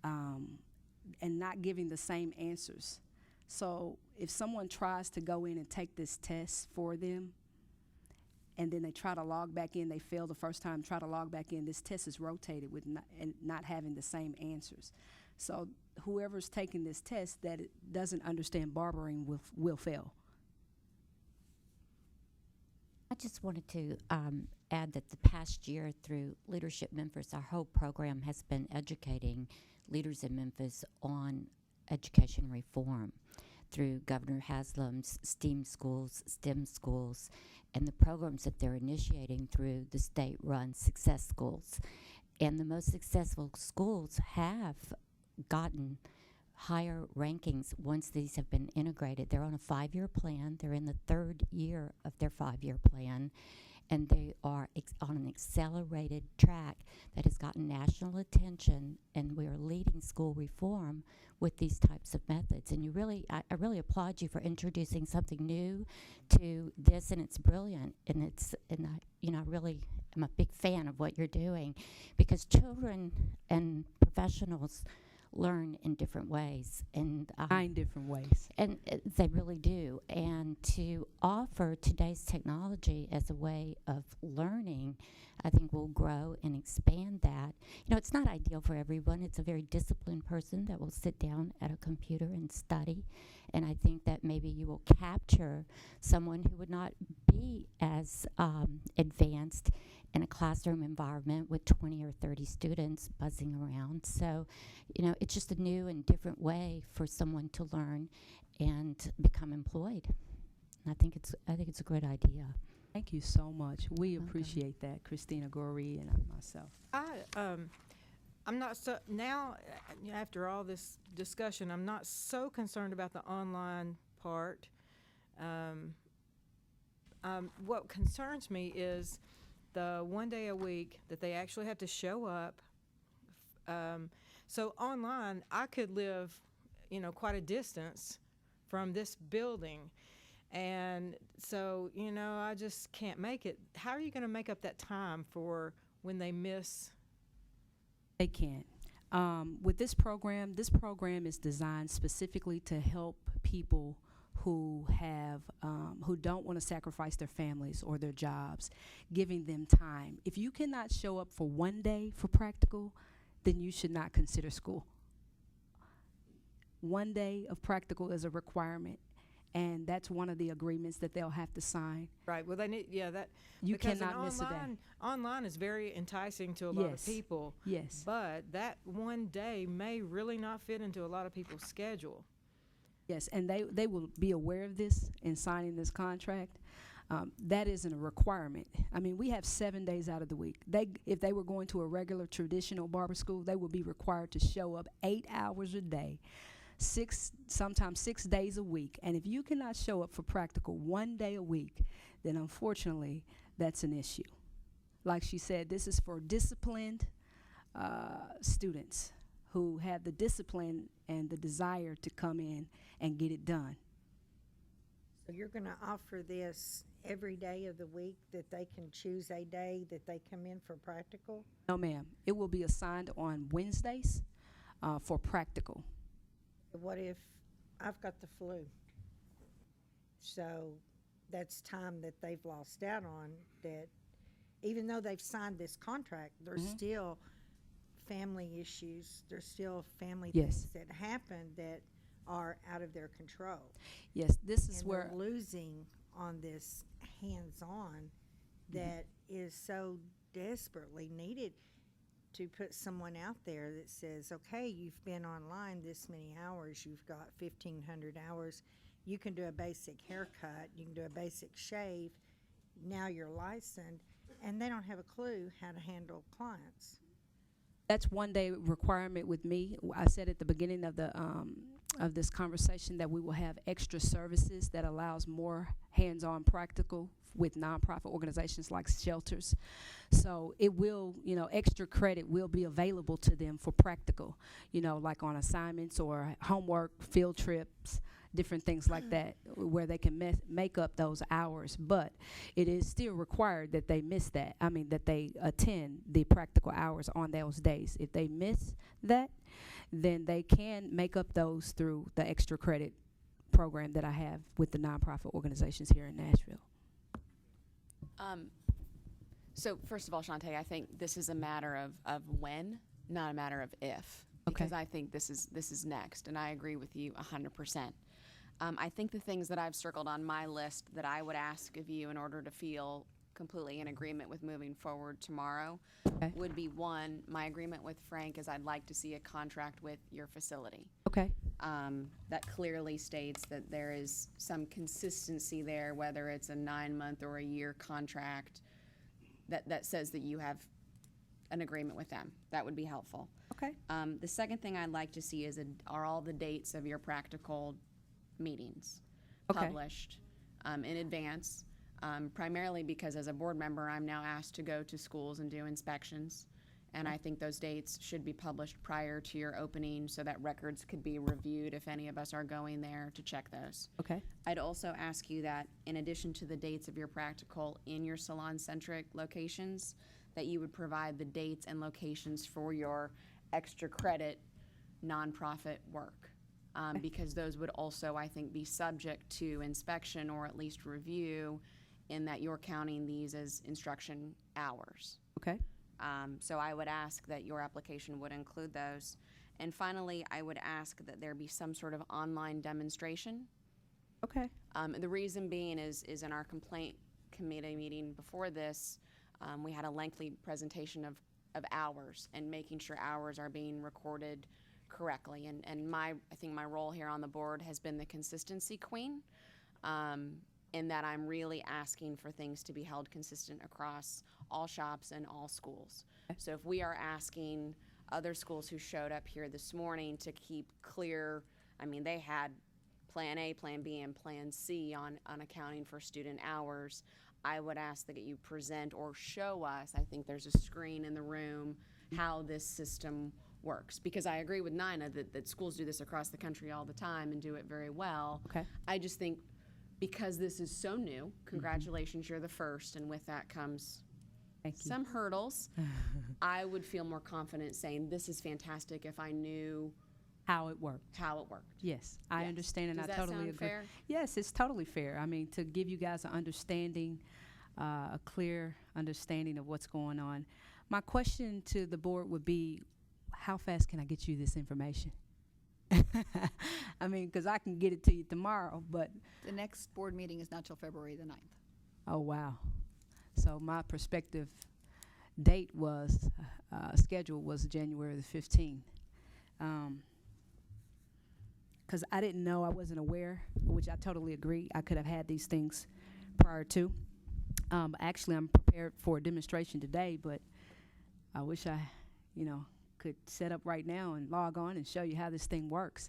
Speaker 15: and not giving the same answers. So if someone tries to go in and take this test for them, and then they try to log back in, they fail the first time, try to log back in, this test is rotated with not having the same answers. So whoever's taking this test that doesn't understand barbering will fail.
Speaker 12: I just wanted to add that the past year through Leadership Memphis, our whole program has been educating leaders in Memphis on education reform through Governor Haslam's STEAM schools, STEM schools, and the programs that they're initiating through the state-run success schools. And the most successful schools have gotten higher rankings once these have been integrated. They're on a 5-year plan. They're in the 3rd year of their 5-year plan, and they are on an accelerated track that has gotten national attention, and we are leading school reform with these types of methods. And I really applaud you for introducing something new to this, and it's brilliant, and I really am a big fan of what you're doing, because children and professionals learn in different ways, and
Speaker 15: 9 different ways,
Speaker 12: and they really do. And to offer today's technology as a way of learning, I think will grow and expand that. It's not ideal for everyone. It's a very disciplined person that will sit down at a computer and study, and I think that maybe you will capture someone who would not be as advanced in a classroom environment with 20 or 30 students buzzing around. So, it's just a new and different way for someone to learn and become employed. And I think it's a great idea.
Speaker 15: Thank you so much. We appreciate that, Christina Goree and myself.
Speaker 9: I'm not so now. After all this discussion, I'm not so concerned about the online part. What concerns me is the 1 day a week that they actually have to show up. So online, I could live, quite a distance from this building. And so, I just can't make it. How are you going to make up that time for when they miss?
Speaker 15: They can't. With this program is designed specifically to help people who don't want to sacrifice their families or their jobs, giving them time. If you cannot show up for 1 day for practical, then you should not consider school. 1 day of practical is a requirement, and that's one of the agreements that they'll have to sign.
Speaker 9: Right. Well, they need, that
Speaker 15: you
Speaker 9: because
Speaker 15: cannot miss a day.
Speaker 9: Online is very enticing to a lot of people.
Speaker 15: Yes.
Speaker 9: But that 1 day may really not fit into a lot of people's schedule.
Speaker 15: Yes, and they will be aware of this in signing this contract. That isn't a requirement. I mean, we have 7 days out of the week. If they were going to a regular traditional barber school, they would be required to show up 8 hours a day, sometimes 6 days a week. And if you cannot show up for practical 1 day a week, then unfortunately, that's an issue. Like she said, this is for disciplined students who have the discipline and the desire to come in and get it done.
Speaker 5: So you're gonna offer this every day of the week, that they can choose a day that they come in for practical?
Speaker 15: No, ma'am. It will be assigned on Wednesdays for practical.
Speaker 5: What if I've got the flu? So that's time that they've lost out on, that even though they've signed this contract, there's still family issues, there's still family
Speaker 15: Yes.
Speaker 5: things that happen that are out of their control.
Speaker 15: Yes, this is
Speaker 5: And
Speaker 15: where
Speaker 5: they're losing on this hands-on that is so desperately needed, to put someone out there that says, okay, you've been online this many hours, you've got 1,500 hours, you can do a basic haircut, you can do a basic shave, now you're licensed, and they don't have a clue how to handle clients.
Speaker 15: that's one day requirement with me. I said at the beginning of the of this conversation that we will have extra services that allows more hands-on practical with nonprofit organizations like shelters. So it will, extra credit will be available to them for practical, like on assignments or homework, field trips, different things like that, where they can make up those hours. But it is still required that they that they attend the practical hours on those days. If they miss that, then they can make up those through the extra credit program that I have with the nonprofit organizations here in Nashville.
Speaker 13: So first of all, Shantae, I think this is a matter of when, not a matter of if, because I think this is next, and I agree with you 100%. I think the things that I've circled on my list that I would ask of you in order to feel completely in agreement with moving forward tomorrow would be, one, my agreement with Frank is I'd like to see a contract with your facility.
Speaker 15: Okay.
Speaker 13: That clearly states that there is some consistency there, whether it's a 9-month or a year contract, that says that you have an agreement with them. That would be helpful.
Speaker 15: Okay.
Speaker 13: The second thing I'd like to see are all the dates of your practical meetings published in advance, primarily because as a board member, I'm now asked to go to schools and do inspections. And I think those dates should be published prior to your opening so that records could be reviewed if any of us are going there to check those.
Speaker 15: Okay.
Speaker 13: I'd also ask you that in addition to the dates of your practical in your salon-centric locations, that you would provide the dates and locations for your extra credit nonprofit work. Because those would also, I think, be subject to inspection or at least review, in that you're counting these as instruction hours.
Speaker 15: Okay.
Speaker 13: So I would ask that your application would include those. And finally, I would ask that there be some sort of online demonstration.
Speaker 15: Okay.
Speaker 13: The reason being is in our complaint committee meeting before this, we had a lengthy presentation of hours and making sure hours are being recorded correctly. And I think my role here on the board has been the consistency queen, in that I'm really asking for things to be held consistent across all shops and all schools. So if we are asking other schools who showed up here this morning to keep clear, they had Plan A, Plan B, and Plan C on accounting for student hours, I would ask that you present or show us, I think there's a screen in the room, how this system works. Because I agree with Nina that schools do this across the country all the time and do it very well.
Speaker 15: Okay.
Speaker 13: I just think because this is so new, congratulations, you're the first, and with that comes some hurdles. I would feel more confident saying this is fantastic if I knew
Speaker 15: how it worked. Yes, I understand, and
Speaker 13: Does
Speaker 15: I
Speaker 13: that
Speaker 15: totally
Speaker 13: sound
Speaker 15: agree.
Speaker 13: fair?
Speaker 15: Yes, it's totally fair. To give you guys an understanding, a clear understanding of what's going on. My question to the board would be, how fast can I get you this information? Because I can get it to you tomorrow, but.
Speaker 1: The next board meeting is not till February the 9th.
Speaker 15: Oh, wow. So my prospective date was, schedule was January the 15th. Because I didn't know, I wasn't aware, which I totally agree. I could have had these things prior to. Actually, I'm prepared for a demonstration today, but I wish I, could set up right now and log on and show you how this thing works.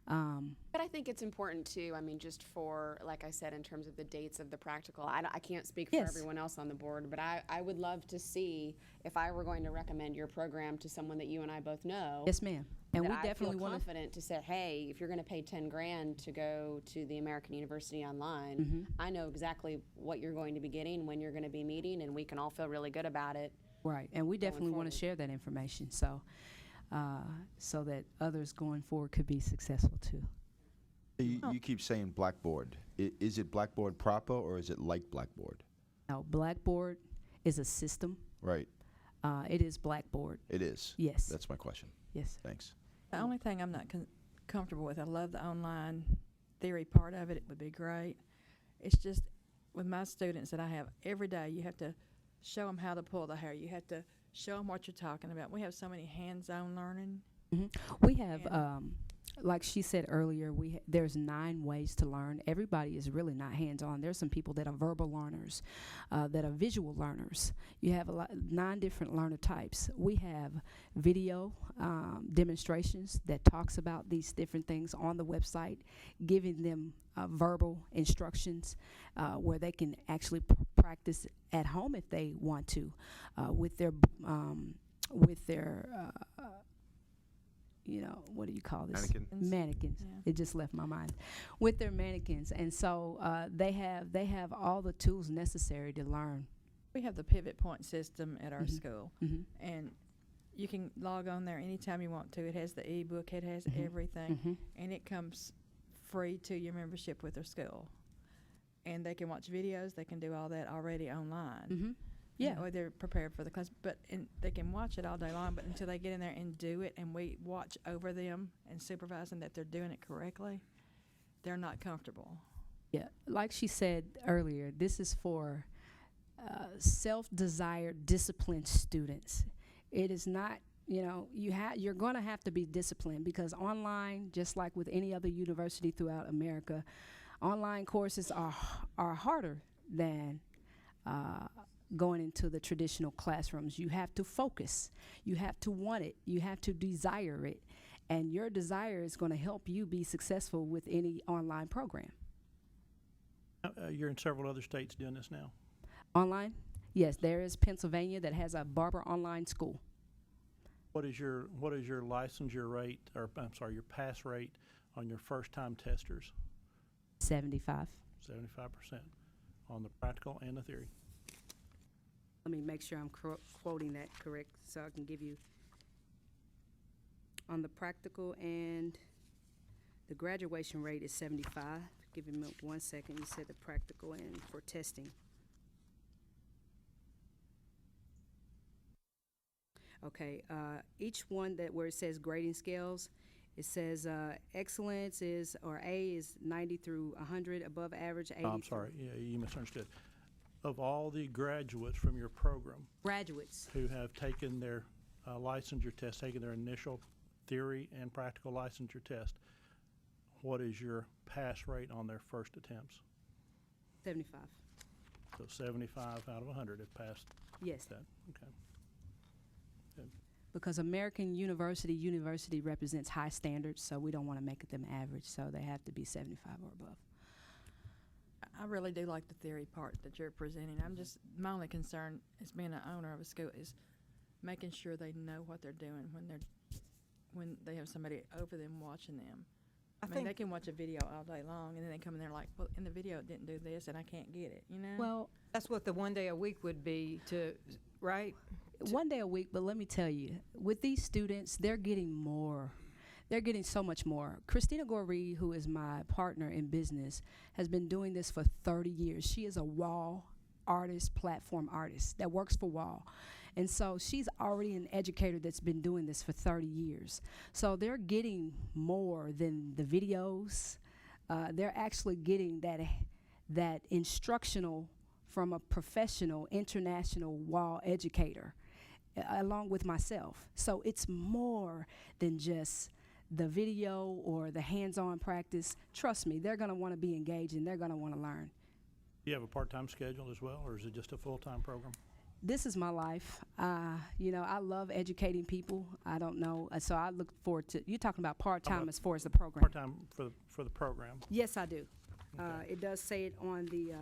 Speaker 13: But I think it's important too, just for, like I said, in terms of the dates of the practical, I can't speak for everyone else on the board, but I would love to see, if I were going to recommend your program to someone that you and I both know.
Speaker 15: Yes, ma'am. And
Speaker 13: that
Speaker 15: we
Speaker 13: I
Speaker 15: definitely
Speaker 13: feel
Speaker 15: wanna-
Speaker 13: confident to say, hey, if you're gonna pay 10 grand to go to the American University online,
Speaker 15: Mm-hmm.
Speaker 13: I know exactly what you're going to be getting, when you're gonna be meeting, and we can all feel really good about it.
Speaker 15: Right, and we definitely want
Speaker 13: forward.
Speaker 15: to share that information, so that others going forward could be successful too.
Speaker 2: You keep saying Blackboard. Is it Blackboard proper, or is it like Blackboard?
Speaker 15: Now, Blackboard is a system.
Speaker 2: Right.
Speaker 15: It is Blackboard.
Speaker 2: It is.
Speaker 15: Yes.
Speaker 2: That's my question.
Speaker 15: Yes.
Speaker 2: Thanks.
Speaker 6: The only thing I'm not comfortable with, I love the online theory part of it. It would be great. It's just with my students that I have every day, you have to show them how to pull the hair. You have to show them what you're talking about. We have so many hands-on learning.
Speaker 15: We have, like she said earlier, there's 9 ways to learn. Everybody is really not hands-on. There's some people that are verbal learners, that are visual learners. You have 9 different learner types. We have video demonstrations that talks about these different things on the website, giving them verbal instructions where they can actually practice at home if they want to, with their what do you call this? Mannequins.
Speaker 6: Yeah.
Speaker 15: It just left my mind. With their mannequins. And so they have all the tools necessary to learn.
Speaker 6: We have the pivot point system at our
Speaker 15: Mhm.
Speaker 6: school,
Speaker 15: Mhm.
Speaker 6: and you can log on there anytime you want to. It has the ebook, it has
Speaker 15: Mhm.
Speaker 6: everything,
Speaker 15: Mhm.
Speaker 6: and it comes free to your membership with their school. And they can watch videos, they can do all that already online.
Speaker 15: Mhm. Yeah.
Speaker 6: Or they're prepared for the class, but they can watch it all day long, but until they get in there and do it, and we watch over them and supervise them that they're doing it correctly, they're not comfortable.
Speaker 15: Yeah, like she said earlier, this is for self-desired, disciplined students. It is not, you're going to have to be disciplined, because online, just like with any other university throughout America, online courses are harder than going into the traditional classrooms. You have to focus. You have to want it. You have to desire it. And your desire is going to help you be successful with any online program.
Speaker 10: You're in several other states doing this now.
Speaker 15: Online? Yes, there is Pennsylvania that has a barber online school.
Speaker 10: What is your licensure rate, or I'm sorry, your pass rate on your first-time testers?
Speaker 15: 75.
Speaker 10: 75% on the practical and the theory.
Speaker 15: Let me make sure I'm quoting that correct so I can give you. On the practical and the graduation rate is 75. Give me 1 second. You said the practical and for testing. Okay, each one where it says grading scales, it says excellence or A is 90 through 100, above average 80.
Speaker 10: I'm sorry, yeah, you misunderstood. Of all the graduates from your program
Speaker 15: Graduates.
Speaker 10: who have taken their licensure test, taken their initial theory and practical licensure test, what is your pass rate on their first attempts?
Speaker 15: 75.
Speaker 10: So 75 out of 100 have passed
Speaker 15: Yes.
Speaker 10: that. Okay. Good.
Speaker 15: Because American University represents high standards, so we don't want to make them average, so they have to be 75 or above.
Speaker 6: I really do like the theory part that you're presenting. My only concern as being an owner of a school is making sure they know what they're doing when they have somebody over them watching them. I mean, they can watch a video all day long, and then they come in there like, well, in the video it didn't do this, and I can't get it,
Speaker 15: Well,
Speaker 9: That's what the 1 day a week would be right?
Speaker 15: 1 day a week, but let me tell you, with these students, they're getting more. They're getting so much more. Christina Goree, who is my partner in business, has been doing this for 30 years. She is a wall artist, platform artist that works for Wall. And so she's already an educator that's been doing this for 30 years. So they're getting more than the videos. They're actually getting that instructional from a professional, international Wall educator, along with myself. So it's more than just the video or the hands-on practice. Trust me, they're going to want to be engaged and they're going to want to learn.
Speaker 10: Do you have a part-time schedule as well, or is it just a full-time program?
Speaker 15: This is my life. I love educating people. I don't know. So I look forward to, you're talking about part-time as far as the program.
Speaker 10: Part-time for the program.
Speaker 15: Yes, I do.
Speaker 10: Okay.
Speaker 15: It does say it on the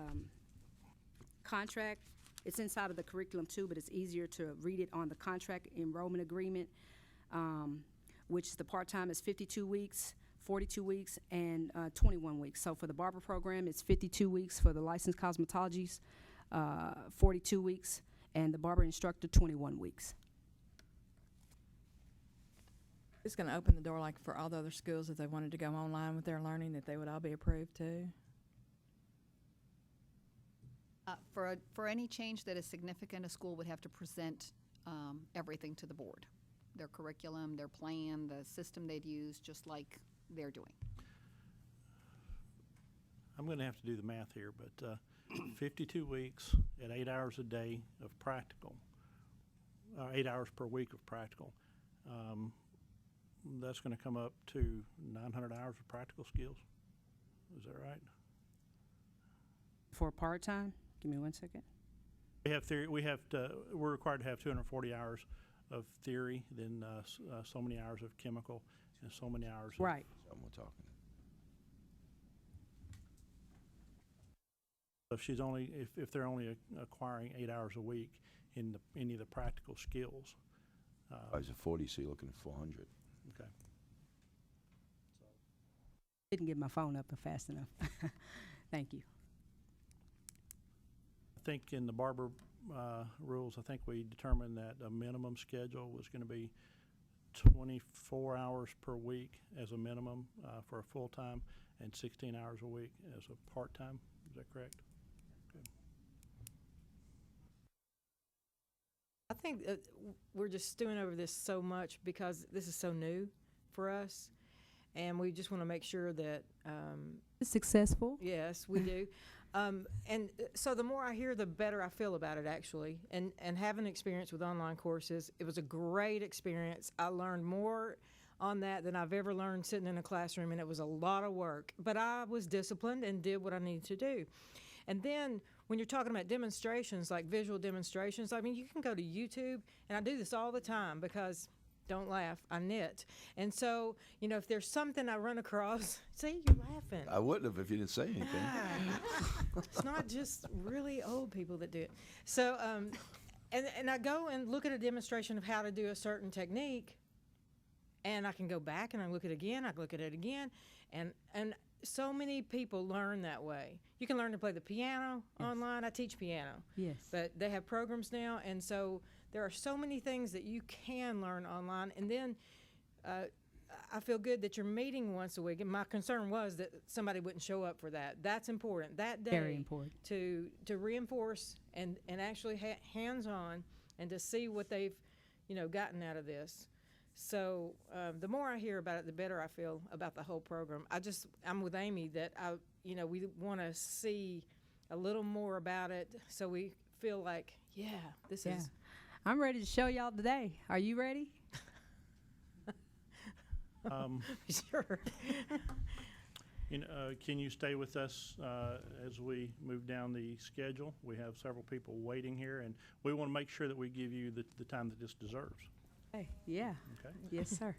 Speaker 15: contract. It's inside of the curriculum too, but it's easier to read it on the contract enrollment agreement. which the part-time is 52 weeks, 42 weeks, and 21 weeks. So for the barber program, it's 52 weeks. For the licensed cosmetologies, 42 weeks, and the barber instructor, 21 weeks.
Speaker 6: It's going to open the door, like, for all the other schools, if they wanted to go online with their learning, that they would all be approved too.
Speaker 1: For any change that is significant, a school would have to present everything to the board. Their curriculum, their plan, the system they'd use, just like they're doing.
Speaker 10: I'm going to have to do the math here, but 52 weeks at 8 hours a day of practical, 8 hours per week of practical, that's going to come up to 900 hours of practical skills. Is that right?
Speaker 15: For part-time, give me 1 second.
Speaker 10: We have theory. We're required to have 240 hours of theory, then so many hours of chemical, and so many hours.
Speaker 15: Right.
Speaker 2: So we're talking.
Speaker 10: If they're only acquiring 8 hours a week in any of the practical skills.
Speaker 2: I was at 40, so you're looking at 400.
Speaker 10: Okay.
Speaker 15: Didn't get my phone up fast enough. Thank you.
Speaker 10: I think in the barber rules, I think we determined that a minimum schedule was going to be 24 hours per week as a minimum for a full-time and 16 hours a week as a part-time. Is that correct? Okay.
Speaker 9: I think we're just stewing over this so much because this is so new for us, and we just want to make sure that
Speaker 15: It's successful.
Speaker 9: yes, we do. And so the more I hear, the better I feel about it, actually. And having experience with online courses, it was a great experience. I learned more on that than I've ever learned sitting in a classroom, and it was a lot of work. But I was disciplined and did what I needed to do. And then when you're talking about demonstrations, like visual demonstrations, I mean, you can go to YouTube, and I do this all the time because, don't laugh, I knit. And so, you know, if there's something I run across, see, you're laughing.
Speaker 2: I wouldn't have if you didn't say anything.
Speaker 9: It's not just really old people that do it. So, and I go and look at a demonstration of how to do a certain technique, and I can go back and I look at it again, I look at it again, and so many people learn that way. You can learn to play the piano online. I teach piano.
Speaker 15: Yes.
Speaker 9: But they have programs now, and so there are so many things that you can learn online. And then I feel good that you're meeting once a week. And my concern was that somebody wouldn't show up for that. That's important. That day.
Speaker 15: Very important.
Speaker 9: To reinforce and actually hands-on and to see what they've, you know, gotten out of this. So the more I hear about it, the better I feel about the whole program. I'm with Amy that we want to see a little more about it so we feel like, this is.
Speaker 15: I'm ready to show y'all today. Are you ready?
Speaker 9: Sure.
Speaker 10: Can you stay with us as we move down the schedule? We have several people waiting here, and we want to make sure that we give you the time that this deserves.
Speaker 15: Hey, yeah.
Speaker 10: Okay.
Speaker 15: Yes, sir.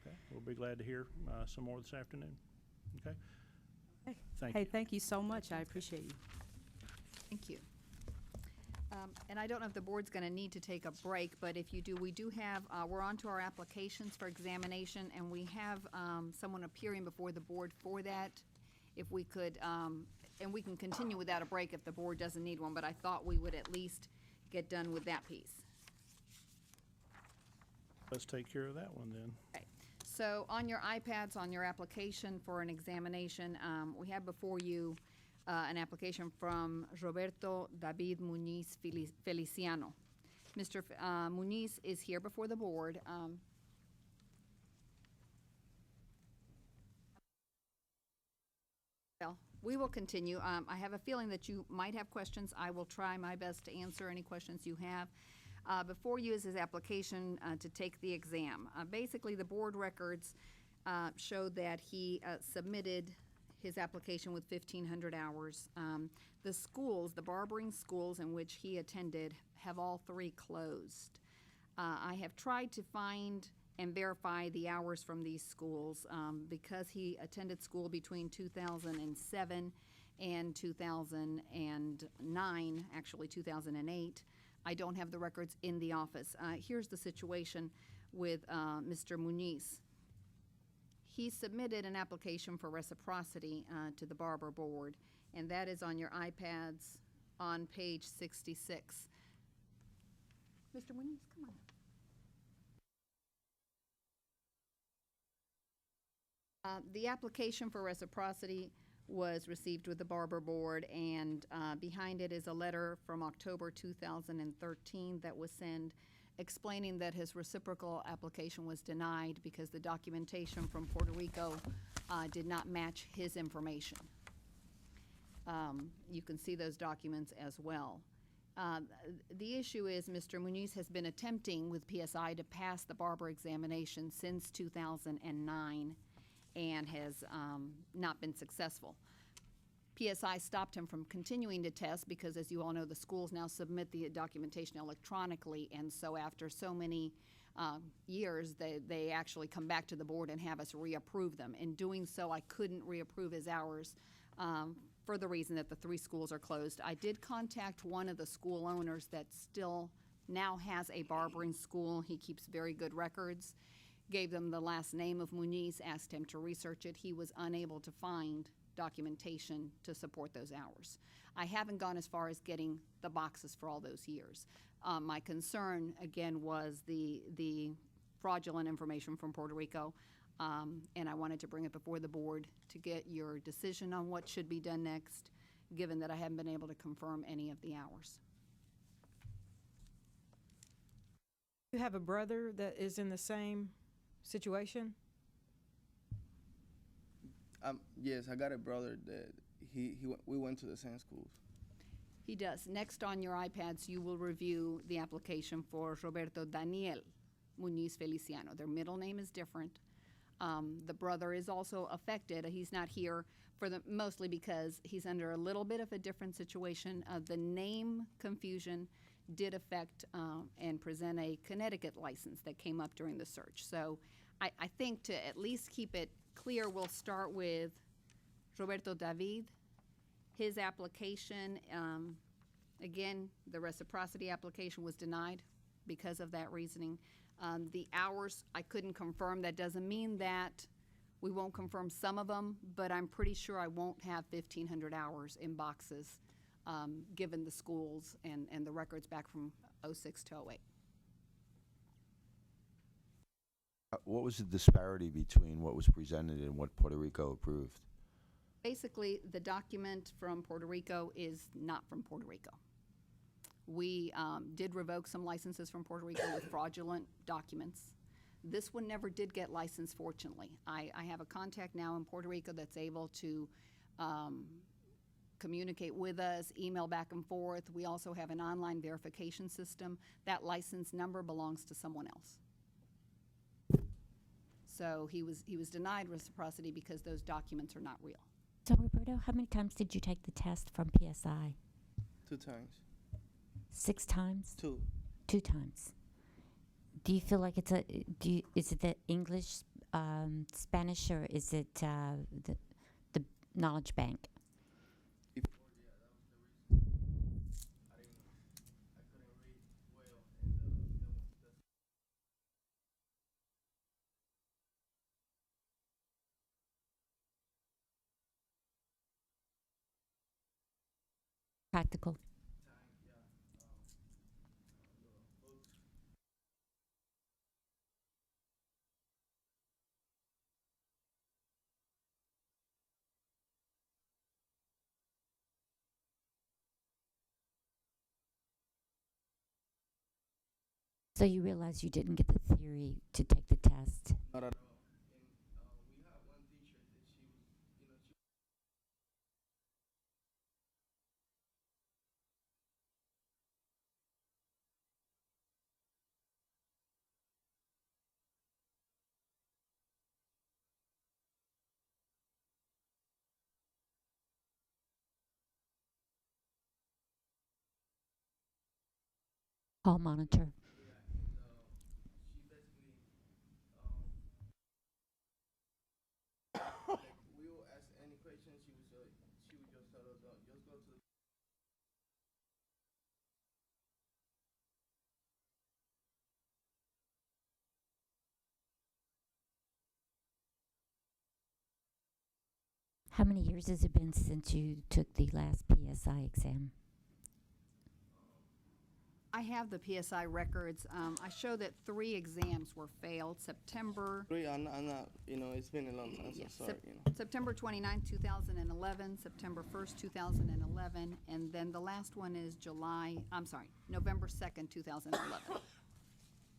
Speaker 10: Okay. We'll be glad to hear some more this afternoon. Okay.
Speaker 15: Hey.
Speaker 10: Thank
Speaker 15: Hey,
Speaker 10: you.
Speaker 15: thank you so much. I appreciate you.
Speaker 1: Thank you. And I don't know if the board's going to need to take a break, but if you do, we do have, we're on to our applications for examination, and we have someone appearing before the board for that. If we could, and we can continue without a break if the board doesn't need one, but I thought we would at least get done with that piece.
Speaker 10: Let's take care of that one then.
Speaker 1: Okay. So on your iPads, on your application for an examination, we have before you an application from Roberto David Muniz Feliciano. Mr. Muniz is here before the board. Well, we will continue. I have a feeling that you might have questions. I will try my best to answer any questions you have. Before you is his application to take the exam. Basically, the board records show that he submitted his application with 1,500 hours. The schools, the barbering schools in which he attended, have all three closed. I have tried to find and verify the hours from these schools because he attended school between 2007 and 2009, actually 2008. I don't have the records in the office. Here's the situation. with Mr. Muniz. He submitted an application for reciprocity to the Barber Board, and that is on your iPads on page 66. Mr. Muniz, come on. The application for reciprocity was received with the Barber Board, and behind it is a letter from October 2013 that was sent explaining that his reciprocal application was denied because the documentation from Puerto Rico did not match his information. You can see those documents as well. The issue is Mr. Muniz has been attempting with PSI to pass the barber examination since 2009 and has not been successful. PSI stopped him from continuing to test because, as you all know, the schools now submit the documentation electronically, and so after so many years, they actually come back to the board and have us reapprove them. In doing so, I couldn't reapprove his hours for the reason that the 3 schools are closed. I did contact one of the school owners that still now has a barbering school. He keeps very good records. Gave them the last name of Muniz, asked him to research it. He was unable to find documentation to support those hours. I haven't gone as far as getting the boxes for all those years. My concern, again, was the fraudulent information from Puerto Rico, and I wanted to bring it before the board to get your decision on what should be done next, given that I haven't been able to confirm any of the hours.
Speaker 9: You have a brother that is in the same situation?
Speaker 16: Yes, I got a brother that we went to the same schools.
Speaker 1: He does. Next on your iPads, you will review the application for Roberto Daniel Muniz Feliciano. Their middle name is different. The brother is also affected. He's not here mostly because he's under a little bit of a different situation. The name confusion did affect and present a Connecticut license that came up during the search. So I think to at least keep it clear, we'll start with Roberto David. His application, again, the reciprocity application was denied because of that reasoning. The hours, I couldn't confirm. That doesn't mean that we won't confirm some of them, but I'm pretty sure I won't have 1,500 hours in boxes, given the schools and the records back from 06 to 08.
Speaker 2: What was the disparity between what was presented and what Puerto Rico approved?
Speaker 1: Basically, the document from Puerto Rico is not from Puerto Rico. We did revoke some licenses from Puerto Rico with fraudulent documents. This one never did get licensed, fortunately. I have a contact now in Puerto Rico that's able to communicate with us, email back and forth. We also have an online verification system. That license number belongs to someone else. So he was denied reciprocity because those documents are not real.
Speaker 12: So, Roberto, how many times did you take the test from PSI?
Speaker 16: 2 times.
Speaker 12: 6 times?
Speaker 16: 2.
Speaker 12: 2 times. Do you feel like is it the English, Spanish, or is it the knowledge bank? Practical. So you realize you didn't get the theory to take the test?
Speaker 16: Not at all.
Speaker 12: Hall monitor.
Speaker 16: We will ask any questions. She would just tell us, just go to the
Speaker 12: How many years has it been since you took the last PSI exam?
Speaker 1: I have the PSI records. I show that 3 exams were failed. September,
Speaker 16: Really, I'm not, it's been a long time, so
Speaker 1: yes,
Speaker 16: sorry,
Speaker 1: September 29, 2011, September 1st, 2011, and then the last one is November 2nd, 2011.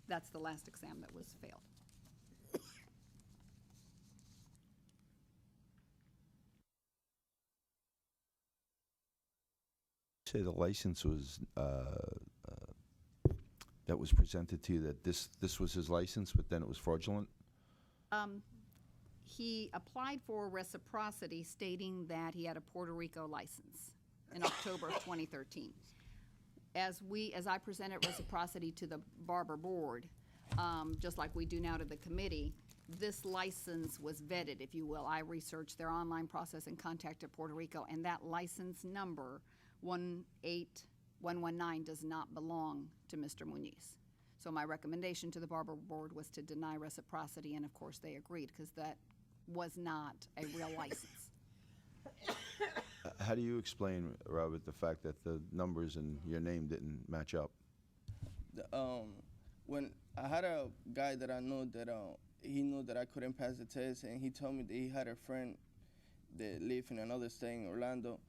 Speaker 1: That's the last exam that was failed.
Speaker 2: Say the license was, that was presented to you, that this was his license, but then it was fraudulent?
Speaker 1: He applied for reciprocity stating that he had a Puerto Rico license in October of 2013. As I presented reciprocity to the Barber Board, just like we do now to the committee, this license was vetted, if you will. I researched their online process and contacted Puerto Rico, and that license number, 18119, does not belong to Mr. Muniz. So my recommendation to the Barber Board was to deny reciprocity, and of course they agreed, because that was not a real license.
Speaker 2: How do you explain, Robert, the fact that the numbers and your name didn't match up?
Speaker 16: When I had a guy that I know that he knew that I couldn't pass the test, and he told me that he had a friend that lived in another state in Orlando,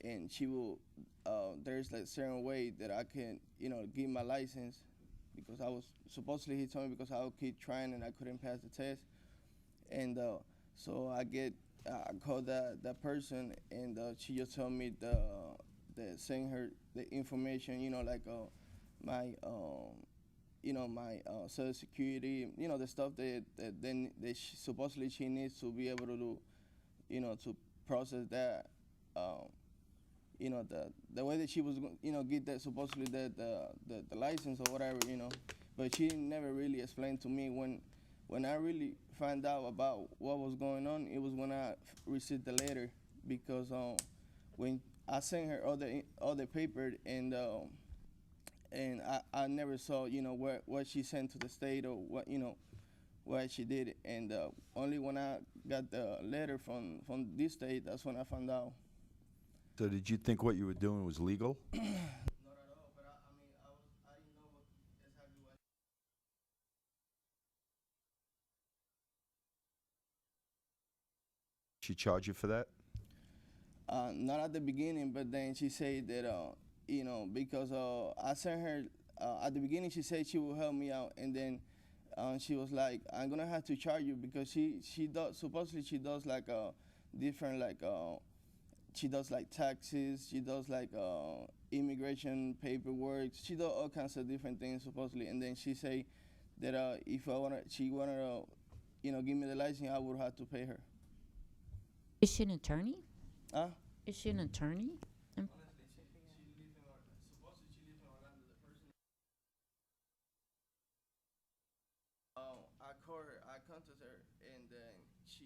Speaker 16: and she will, there's like certain way that I can, give my license, because supposedly he told me because I would keep trying and I couldn't pass the test. And so I called that person, and she just told me that send her the information, my my social security, the stuff that supposedly she needs to be able to do, to process that. The way that she was, get that supposedly the license or whatever, but she never really explained to me when I really found out about what was going on. It was when I received the letter, because when I sent her all the paper, and I never saw what she sent to the state, or what she did, and only when I got the letter from this state, that's when I found out.
Speaker 2: So did you think what you were doing was legal?
Speaker 16: Not at all, but I didn't know exactly what.
Speaker 2: She charged you for that?
Speaker 16: Not at the beginning, but then she said that, because I sent her, at the beginning she said she will help me out, and then she was like, I'm gonna have to charge you, because she does, supposedly she does like different, she does like taxes, she does like immigration paperwork, she does all kinds of different things supposedly, and then she say that if she wanted to, give me the license, I would have to pay her.
Speaker 12: Is she an attorney?
Speaker 16: Huh?
Speaker 12: Is she an attorney?
Speaker 16: Honestly, she lives in Orlando. Supposedly she lives in Orlando. The person. I called her. I contacted her, and then she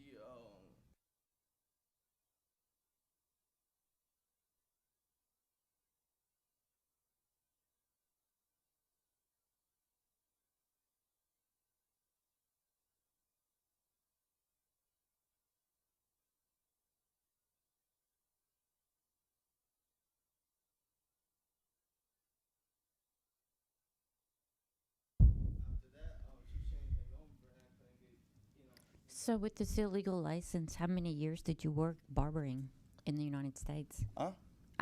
Speaker 12: So with this illegal license, how many years did you work barbering in the United States?
Speaker 16: Huh?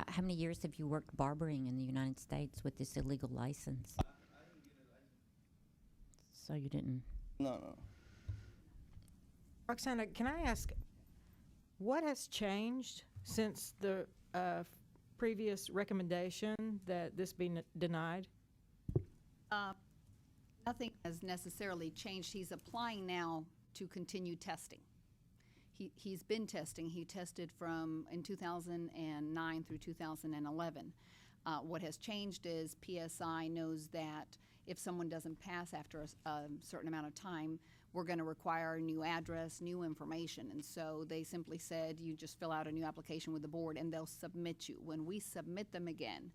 Speaker 12: How many years have you worked barbering in the United States with this illegal license?
Speaker 16: I didn't get a license.
Speaker 12: So you didn't.
Speaker 16: No.
Speaker 9: Roxana, can I ask, what has changed since the previous recommendation that this be denied?
Speaker 1: Nothing has necessarily changed. He's applying now to continue testing. He's been testing. He tested in 2009 through 2011. What has changed is PSI knows that if someone doesn't pass after a certain amount of time, we're going to require a new address, new information. And so they simply said, you just fill out a new application with the board and they'll submit you. When we submit them again,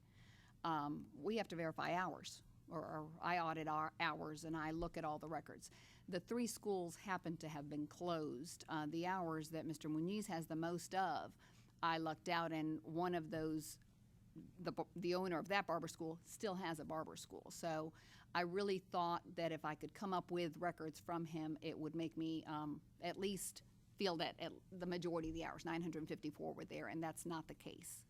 Speaker 1: we have to verify hours. or I audit our hours and I look at all the records. The 3 schools happen to have been closed. The hours that Mr. Muniz has the most of, I lucked out, and one of those, the owner of that barber school still has a barber school. So I really thought that if I could come up with records from him, it would make me at least feel that at the majority of the hours, 954, were there, and that's not the case.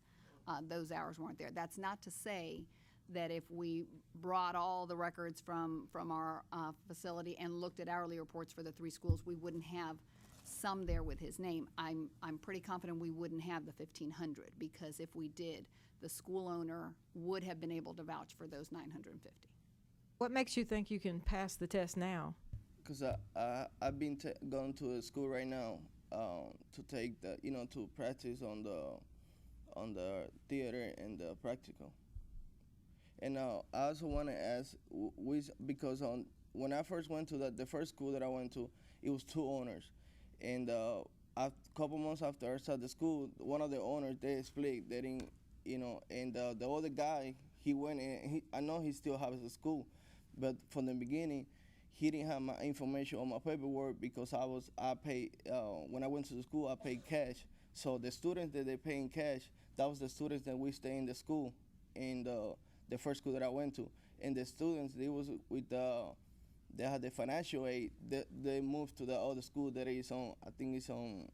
Speaker 1: Those hours weren't there. That's not to say that if we brought all the records from our facility and looked at hourly reports for the 3 schools, we wouldn't have some there with his name. I'm pretty confident we wouldn't have the 1,500, because if we did, the school owner would have been able to vouch for those 950.
Speaker 9: What makes you think you can pass the test now?
Speaker 16: Because I've been going to a school right now to take the, to practice on the theater and the practical. And I also want to ask, because when I first went to the first school that I went to, it was 2 owners. And a couple months after I started the school, one of the owners, they split. They didn't, and the other guy, he went in, I know he still has a school, but from the beginning, he didn't have my information on my paperwork because I paid, when I went to the school, I paid cash. So the students that they pay in cash, that was the students that we stay in the school, in the first school that I went to. And the students, they was with they had the financial aid, they moved to the other school that is on, I think it's on,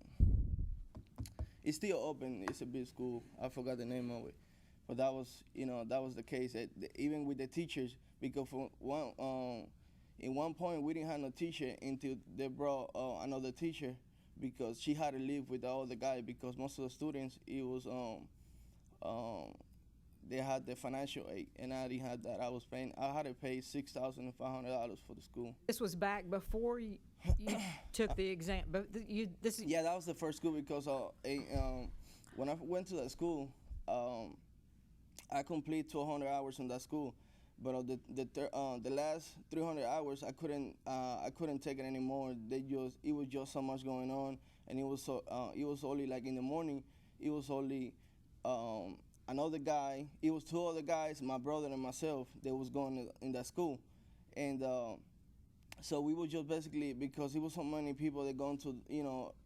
Speaker 16: it's still open, it's a big school, I forgot the name of it. But that was, that was the case, even with the teachers, because in one point we didn't have no teacher until they brought another teacher, because she had to live with the other guy, because most of the students, it was, they had the financial aid, and I didn't have that. I had to pay $6,500 for the school.
Speaker 9: This was back before you took the exam, but
Speaker 16: Yeah, that was the first school, because when I went to that school, I completed 200 hours in that school, but the last 300 hours I couldn't take it anymore. It was just so much going on, and it was only like in the morning. It was only another guy. It was 2 other guys, my brother and myself, that was going in that school, and so we were just basically, because it was so many people that going to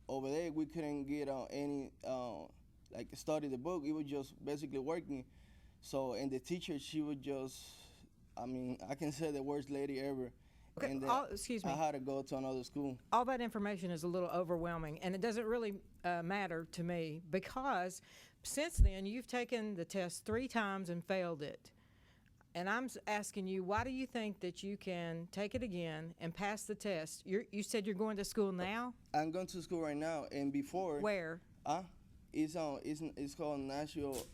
Speaker 16: over there, we couldn't get any like study the book. It was just basically working. So, and the teacher, she was just, I can say the worst lady ever.
Speaker 9: Okay,
Speaker 16: And
Speaker 9: excuse me.
Speaker 16: I had to go to another school.
Speaker 9: All that information is a little overwhelming, and it doesn't really matter to me, because since then you've taken the test 3 times and failed it. And I'm asking you, why do you think that you can take it again and pass the test? You said you're going to school now?
Speaker 16: I'm going to school right now, and before.
Speaker 9: Where?
Speaker 16: It's called Nashville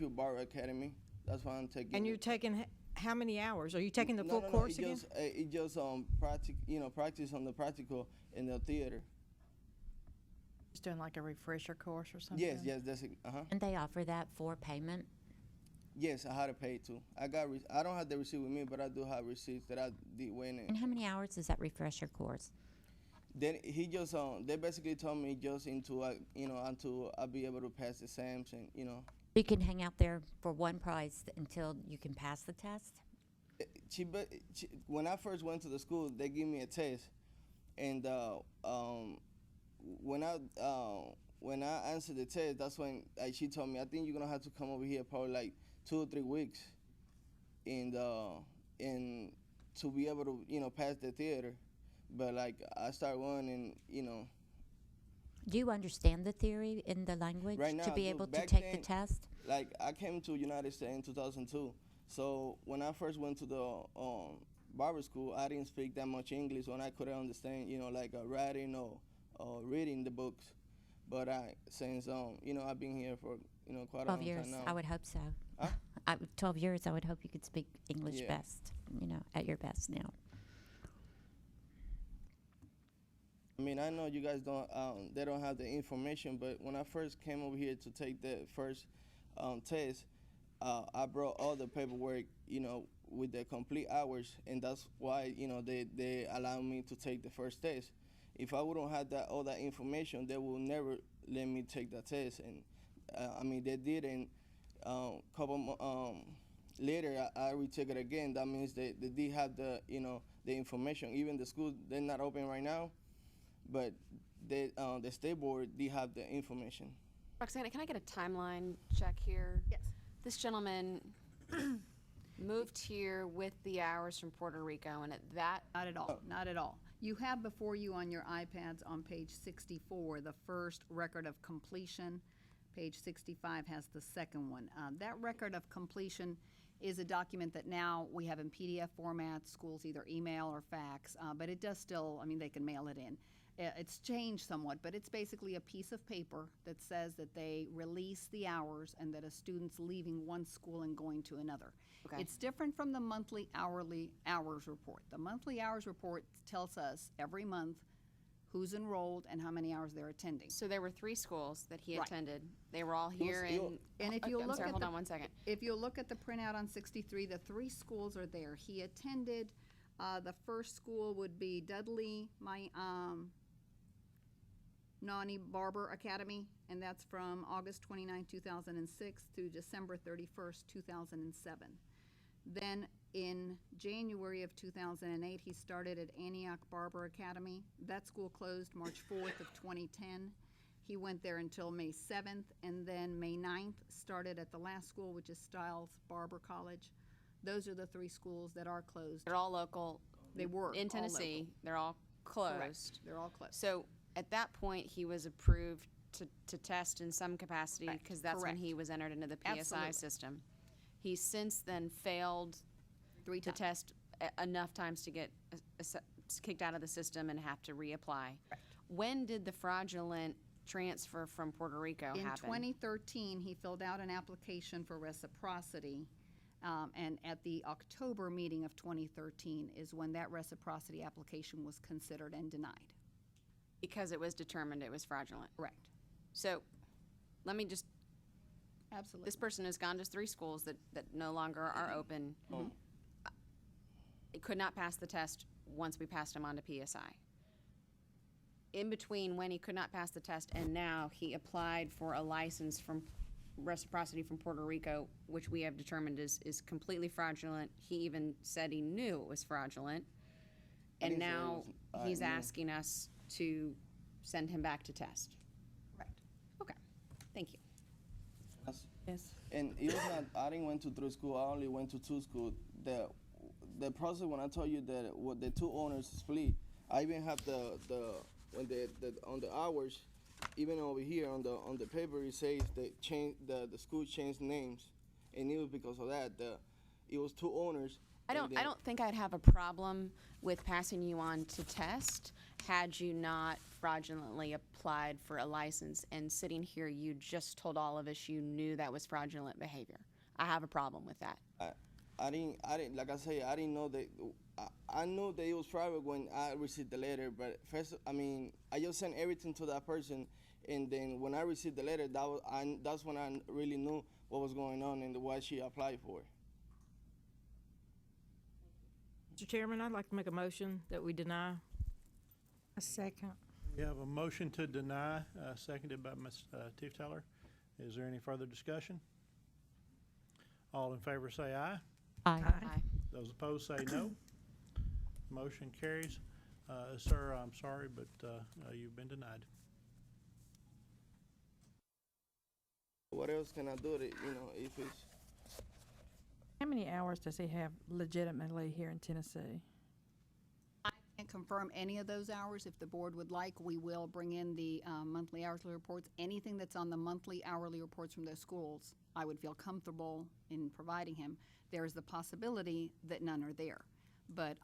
Speaker 16: Bar Academy. That's why I'm taking.
Speaker 9: And you're taking how many hours? Are you taking the full course again?
Speaker 16: It just practice on the practical in the theater.
Speaker 6: Just doing like a refresher course or something?
Speaker 16: Yes, that's it.
Speaker 12: And they offer that for payment?
Speaker 16: Yes, I had to pay too. I don't have the receipt with me, but I do have receipts that I did win it.
Speaker 12: And how many hours is that refresher course?
Speaker 16: Then he just they basically told me just until I'll be able to pass the exams, and
Speaker 12: You can hang out there for one price until you can pass the test?
Speaker 16: When I first went to the school, they gave me a test, and when I answered the test, that's when she told me, I think you're gonna have to come over here probably like 2 or 3 weeks, and to be able to pass the theater. But like I started one, and
Speaker 12: Do you understand the theory in the language
Speaker 16: right now,
Speaker 12: to be
Speaker 16: I do.
Speaker 12: able to
Speaker 16: Back
Speaker 12: take
Speaker 16: then,
Speaker 12: the test?
Speaker 16: Like I came to United States in 2002. So when I first went to the barber school, I didn't speak that much English, and I couldn't understand, like writing or reading the books. But since I've been here for quite a long
Speaker 12: 12 years,
Speaker 16: time now.
Speaker 12: I would hope so.
Speaker 16: Huh?
Speaker 12: 12 years, I would hope you could speak English
Speaker 16: Yeah.
Speaker 12: best, at your best now.
Speaker 16: I know you guys they don't have the information, but when I first came over here to take the first test, I brought all the paperwork, with the complete hours, and that's why, they allowed me to take the first test. If I wouldn't have all that information, they will never let me take that test. And they did in later I retake it again, that means they have the, the information. Even the school, they're not open right now, but the state board, they have the information.
Speaker 13: Roxanna, can I get a timeline check here?
Speaker 1: Yes.
Speaker 13: This gentleman moved here with the hours from Puerto Rico, and at that,
Speaker 1: Not at all, not at all. You have before you on your iPads on page 64, the first record of completion. Page 65 has the second one. That record of completion is a document that now we have in PDF format. Schools either email or fax, but it does still, I mean, they can mail it in. It's changed somewhat, but it's basically a piece of paper that says that they release the hours and that a student's leaving one school and going to another.
Speaker 13: Okay.
Speaker 1: It's different from the monthly hourly hours report. The monthly hours report tells us every month who's enrolled and how many hours they're attending.
Speaker 13: so there were 3 schools that he
Speaker 1: Right.
Speaker 13: attended. They were all here in.
Speaker 1: And if
Speaker 13: Oh,
Speaker 1: you
Speaker 13: I'm
Speaker 1: look
Speaker 13: sorry,
Speaker 1: at
Speaker 13: hold
Speaker 1: the-
Speaker 13: on one second.
Speaker 1: If you look at the printout on 63, the 3 schools are there. He attended, the first school would be Dudley, Nani Barber Academy, and that's from August 29, 2006 through December 31st, 2007. Then in January of 2008, he started at Antioch Barber Academy. That school closed March 4th of 2010. He went there until May 7th, and then May 9th started at the last school, which is Stiles Barber College. Those are the 3 schools that are closed.
Speaker 13: They're all local.
Speaker 1: They were
Speaker 13: in
Speaker 1: all
Speaker 13: Tennessee.
Speaker 1: local.
Speaker 13: They're all closed.
Speaker 1: Correct. They're all closed.
Speaker 13: So at that point, he was approved to test in some capacity
Speaker 1: Correct.
Speaker 13: because that's when
Speaker 1: Correct.
Speaker 13: he was entered into the PSI
Speaker 1: Absolutely.
Speaker 13: system. He's since then failed
Speaker 1: 3
Speaker 13: to
Speaker 1: times.
Speaker 13: test enough times to get kicked out of the system and have to reapply. When did the fraudulent transfer from Puerto Rico
Speaker 1: In
Speaker 13: happen?
Speaker 1: 2013, he filled out an application for reciprocity, and at the October meeting of 2013 is when that reciprocity application was considered and denied.
Speaker 13: Because it was determined it was fraudulent.
Speaker 1: Correct.
Speaker 13: So let me just,
Speaker 1: Absolutely.
Speaker 13: this person has gone to 3 schools that no longer are open. It could not pass the test once we passed him on to PSI. In between when he could not pass the test and now, he applied for a license from reciprocity from Puerto Rico, which we have determined is completely fraudulent. He even said he knew it was fraudulent.
Speaker 16: I
Speaker 13: And
Speaker 16: didn't say it
Speaker 13: now
Speaker 16: was-
Speaker 13: he's
Speaker 16: I knew.
Speaker 13: asking us to send him back to test.
Speaker 1: Correct.
Speaker 13: Okay, thank you.
Speaker 9: Yes.
Speaker 16: And it was not, I didn't went to 3 school, I only went to 2 school. The process, when I told you that what the 2 owners split, I even have when on the hours, even over here on the paper, it says the school changed names. And it was because of that, it was 2 owners.
Speaker 13: I
Speaker 16: and
Speaker 13: don't think I'd have a problem with passing you on to test had you not fraudulently applied for a license and sitting here, you just told all of us you knew that was fraudulent behavior. I have a problem with that.
Speaker 16: I didn't, like I say, I didn't know that, I knew that it was private when I received the letter, but first, I just sent everything to that person, and then when I received the letter, that's when I really knew what was going on and what she applied for.
Speaker 9: Mr. Chairman, I'd like to make a motion that we deny.
Speaker 5: A second.
Speaker 10: We have a motion to deny, seconded by Ms. Tiefteller. Is there any further discussion? All in favor say aye.
Speaker 12: Aye.
Speaker 13: Aye.
Speaker 10: Those opposed say no. Motion carries. Sir, I'm sorry, but you've been denied.
Speaker 16: What else can I do to, if it's,
Speaker 6: How many hours does he have legitimately here in Tennessee?
Speaker 1: I can't confirm any of those hours. If the board would like, we will bring in the monthly hourly reports. Anything that's on the monthly hourly reports from those schools, I would feel comfortable in providing him. There is the possibility that none are there, but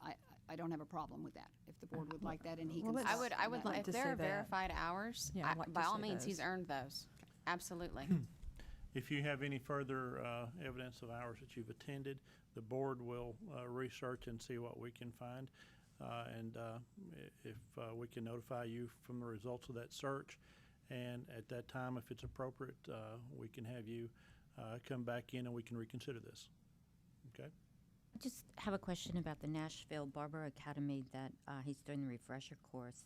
Speaker 1: I don't have a problem with that. If the board would like that, and he
Speaker 6: Well,
Speaker 1: can.
Speaker 6: let's-
Speaker 13: I would
Speaker 6: I'd like
Speaker 13: if
Speaker 6: to
Speaker 13: there
Speaker 6: see
Speaker 13: are
Speaker 6: that.
Speaker 13: verified hours,
Speaker 6: Yeah, I'd like to
Speaker 13: by all
Speaker 6: see
Speaker 13: means, he's
Speaker 6: those.
Speaker 13: earned those. Absolutely.
Speaker 10: If you have any further evidence of hours that you've attended, the board will research and see what we can find. And if we can notify you from the results of that search. And at that time, if it's appropriate, we can have you come back in and we can reconsider this. Okay?
Speaker 12: I just have a question about the Nashville Barber Academy that he's doing the refresher course.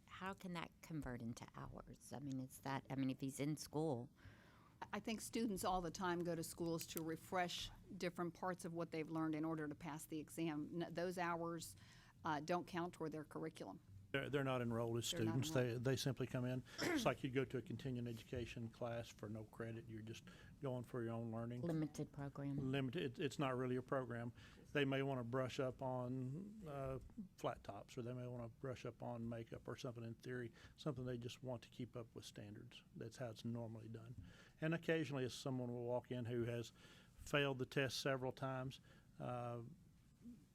Speaker 12: How can that convert into hours? If he's in school.
Speaker 1: I think students all the time go to schools to refresh different parts of what they've learned in order to pass the exam. Those hours don't count toward their curriculum.
Speaker 10: They're not enrolled as
Speaker 1: They're not
Speaker 10: students. They simply come in. It's like you go to a continuing education class for no credit. You're just going for your own learning.
Speaker 12: Limited program.
Speaker 10: Limited. It's not really a program. They may want to brush up on flat tops, or they may want to brush up on makeup or something in theory, something they just want to keep up with standards. That's how it's normally done. And occasionally someone will walk in who has failed the test several times,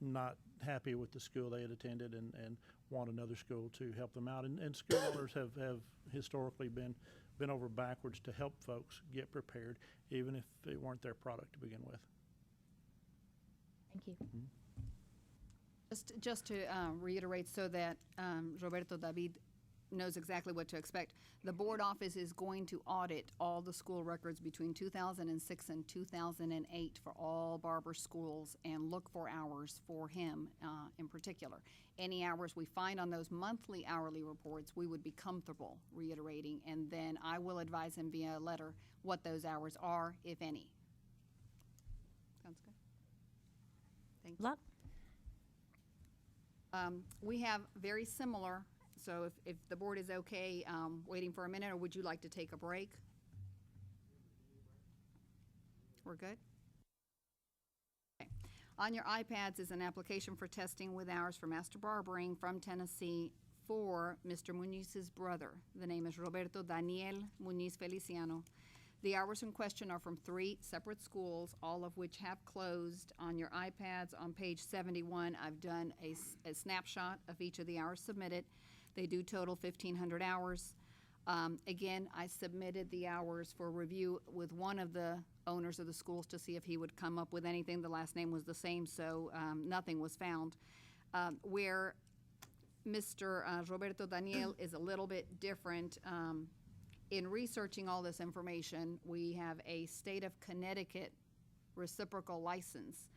Speaker 10: not happy with the school they had attended and want another school to help them out. And school owners have historically been over backwards to help folks get prepared, even if it weren't their product to begin with.
Speaker 12: Thank you.
Speaker 1: Just to reiterate so that Roberto David knows exactly what to expect, the board office is going to audit all the school records between 2006 and 2008 for all Barber schools and look for hours for him in particular. Any hours we find on those monthly hourly reports, we would be comfortable reiterating, and then I will advise him via a letter what those hours are, if any. Sounds good? Thank you.
Speaker 12: Luck.
Speaker 1: We have very similar, so if the board is okay waiting for a minute, or would you like to take a break? We're good? Okay. On your iPads is an application for testing with hours for master barbering from Tennessee for Mr. Muniz's brother. The name is Roberto Daniel Muniz Feliciano. The hours in question are from 3 separate schools, all of which have closed. On your iPads on page 71, I've done a snapshot of each of the hours submitted. They do total 1,500 hours. Again, I submitted the hours for review with one of the owners of the schools to see if he would come up with anything. The last name was the same, so nothing was found. Where Mr. Roberto Daniel is a little bit different, in researching all this information, we have a state of Connecticut reciprocal license.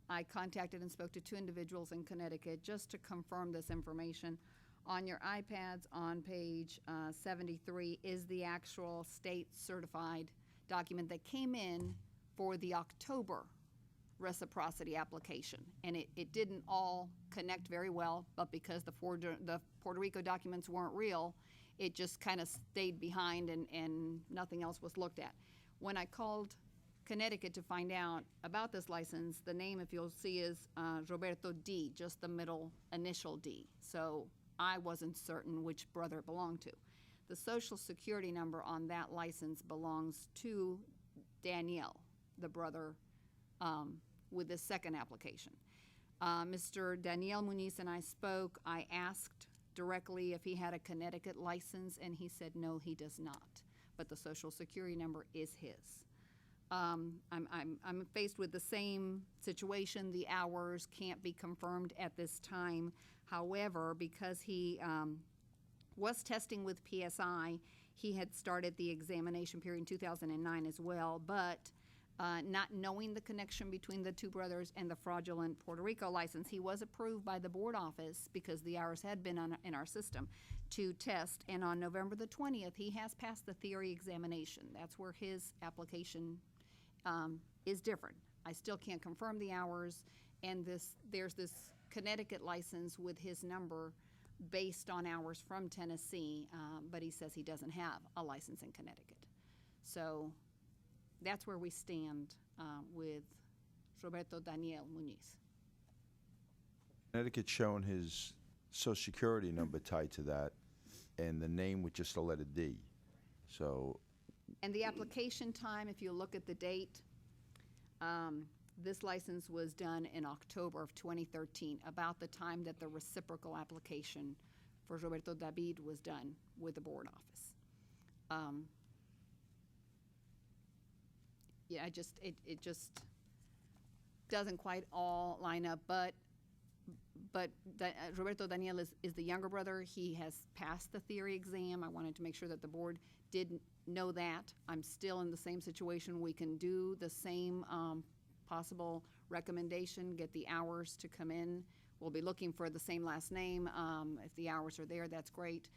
Speaker 1: I contacted and spoke to 2 individuals in Connecticut just to confirm this information. On your iPads on page 73 is the actual state certified document that came in for the October reciprocity application. And it didn't all connect very well, but because the Puerto Rico documents weren't real, it just kind of stayed behind and nothing else was looked at. When I called Connecticut to find out about this license, the name, if you'll see, is Roberto D, just the middle initial D. So I wasn't certain which brother it belonged to. The social security number on that license belongs to Danielle, the brother with this second application. Mr. Daniel Muniz and I spoke. I asked directly if he had a Connecticut license, and he said no, he does not, but the social security number is his. I'm faced with the same situation. The hours can't be confirmed at this time. However, because he was testing with PSI, he had started the examination period in 2009 as well, but not knowing the connection between the 2 brothers and the fraudulent Puerto Rico license, he was approved by the board office, because the hours had been in our system, to test. And on November the 20th, he has passed the theory examination. That's where his application is different. I still can't confirm the hours, and there's this Connecticut license with his number based on hours from Tennessee, but he says he doesn't have a license in Connecticut. So that's where we stand with Roberto Daniel Muniz.
Speaker 2: Connecticut shown his social security number tied to that, and the name with just the letter D. So.
Speaker 1: And the application time, if you look at the date, this license was done in October of 2013, about the time that the reciprocal application for Roberto David was done with the board office. Yeah, it just doesn't quite all line up, but Roberto Daniel is the younger brother. He has passed the theory exam. I wanted to make sure that the board did know that. I'm still in the same situation. We can do the same possible recommendation, get the hours to come in. We'll be looking for the same last name. If the hours are there, that's great.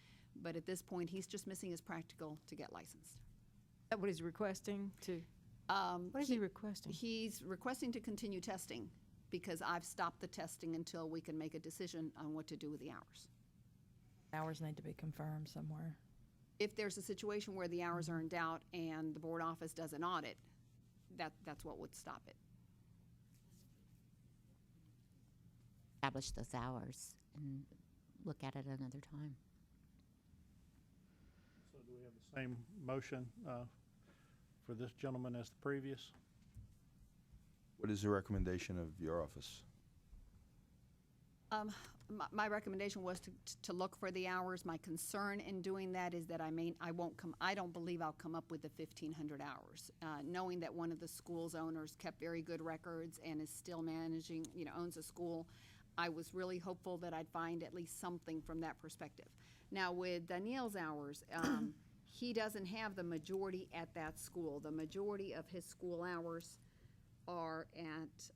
Speaker 1: But at this point, he's just missing his practical to get licensed.
Speaker 9: Is that what he's requesting to? What is he requesting?
Speaker 1: He's requesting to continue testing because I've stopped the testing until we can make a decision on what to do with the hours.
Speaker 6: Hours need to be confirmed somewhere.
Speaker 1: If there's a situation where the hours are in doubt and the board office does an audit, that's what would stop it.
Speaker 12: Establish those hours and look at it another time.
Speaker 10: So do we have the same motion for this gentleman as the previous?
Speaker 2: What is the recommendation of your office?
Speaker 1: My recommendation was to look for the hours. My concern in doing that is that I don't believe I'll come up with the 1,500 hours. Knowing that one of the school's owners kept very good records and is still managing, owns a school, I was really hopeful that I'd find at least something from that perspective. Now with Danielle's hours, he doesn't have the majority at that school. The majority of his school hours are at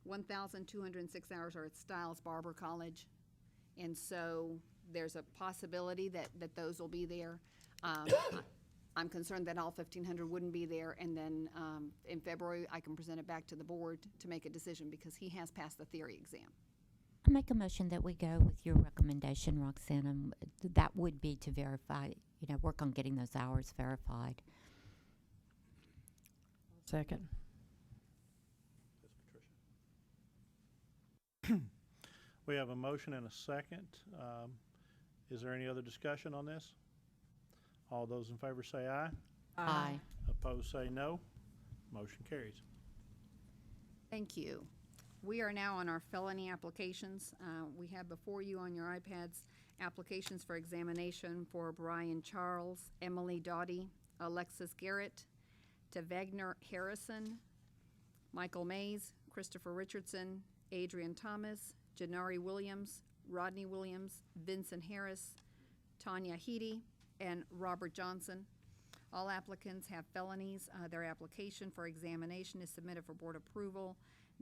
Speaker 1: 1,206 hours are at Stiles Barber College. And so there's a possibility that those will be there. I'm concerned that all 1,500 wouldn't be there, and then in February, I can present it back to the board to make a decision because he has passed the theory exam.
Speaker 12: I make a motion that we go with your recommendation, Roxanne, and that would be to verify, work on getting those hours verified.
Speaker 6: Second.
Speaker 10: We have a motion and a second. Is there any other discussion on this? All those in favor say aye.
Speaker 12: Aye.
Speaker 10: Opposed say no. Motion carries.
Speaker 1: Thank you. We are now on our felony applications. We have before you on your iPads applications for examination for Brian Charles, Emily Doughty, Alexis Garrett, Tavegner Harrison, Michael Mays, Christopher Richardson, Adrian Thomas, Janari Williams, Rodney Williams, Vincent Harris, Tanya Heedy, and Robert Johnson. All applicants have felonies. Their application for examination is submitted for board approval.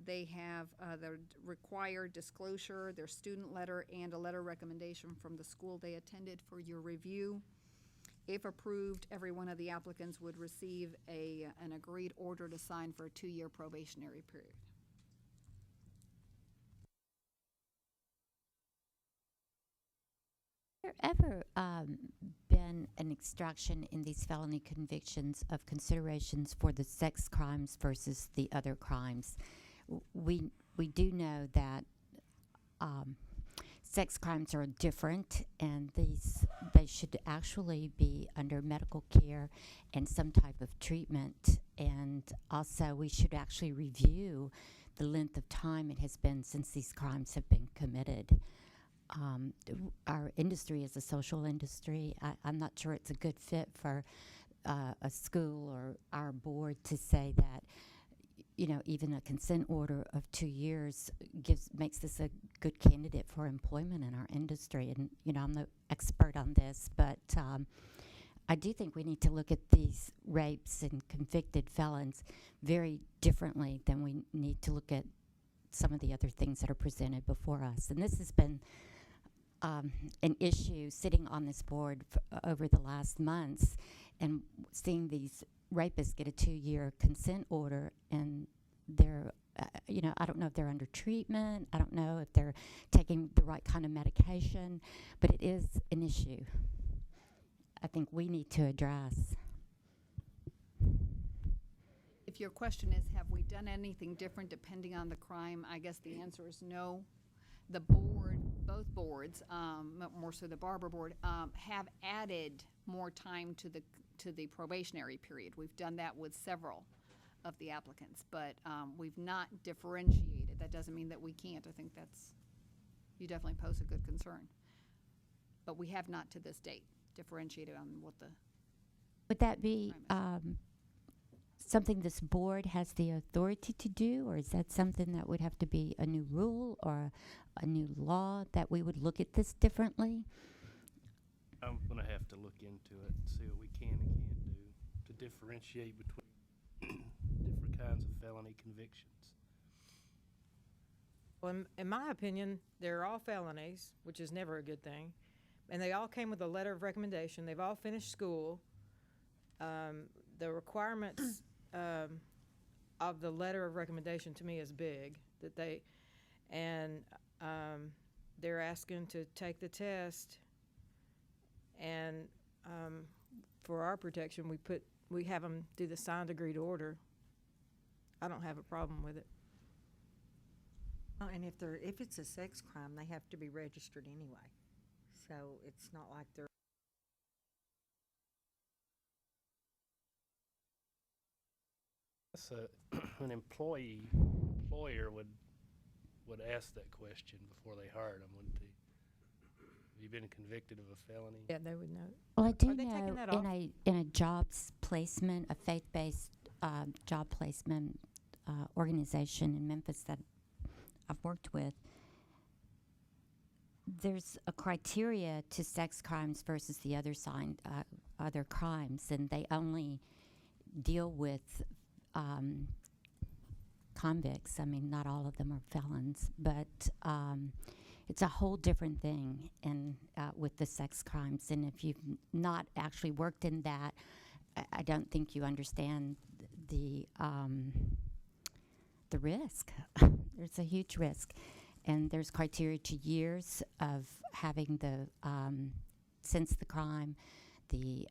Speaker 1: They have the required disclosure, their student letter, and a letter recommendation from the school they attended for your review. If approved, every one of the applicants would receive an agreed order to sign for a 2-year probationary period.
Speaker 12: Has there ever been an extraction in these felony convictions of considerations for the sex crimes versus the other crimes? We do know that sex crimes are different, and they should actually be under medical care and some type of treatment. And also, we should actually review the length of time it has been since these crimes have been committed. Our industry is a social industry. I'm not sure it's a good fit for a school or our board to say that, even a consent order of 2 years makes this a good candidate for employment in our industry. And, I'm no expert on this, but I do think we need to look at these rapes and convicted felons very differently than we need to look at some of the other things that are presented before us. And this has been an issue sitting on this board over the last months, and seeing these rapists get a 2-year consent order, and they're, I don't know if they're under treatment. I don't know if they're taking the right kind of medication, but it is an issue I think we need to address.
Speaker 1: If your question is, have we done anything different depending on the crime, I guess the answer is no. The board, both boards, more so the Barber Board, have added more time to the probationary period. We've done that with several of the applicants, but we've not differentiated. That doesn't mean that we can't. I think you definitely pose a good concern. But we have not to this date differentiated on what the
Speaker 12: Would that be something this board has the authority to do, or is that something that would have to be a new rule or a new law that we would look at this differently?
Speaker 3: I'm going to have to look into it and see what we can and can't do to differentiate between different kinds of felony convictions.
Speaker 9: Well, in my opinion, they're all felonies, which is never a good thing. And they all came with a letter of recommendation. They've all finished school. the requirements of the letter of recommendation to me is big, that they're asking to take the test, and for our protection, we have them do the signed agreed order. I don't have a problem with it.
Speaker 5: Oh, and if it's a sex crime, they have to be registered anyway. So it's not like they're.
Speaker 3: So an employer would ask that question before they hired them, wouldn't they? Have you been convicted of a felony?
Speaker 9: Yeah, they would know.
Speaker 12: Well, I do
Speaker 9: Are they taking
Speaker 12: know
Speaker 9: that off?
Speaker 12: in a jobs placement, a faith-based job placement organization in Memphis that I've worked with, there's a criteria to sex crimes versus the other crimes, and they only deal with convicts. I mean, not all of them are felons, but it's a whole different thing with the sex crimes. And if you've not actually worked in that, I don't think you understand the risk. There's a huge risk, and there's criteria to years of having since the crime, the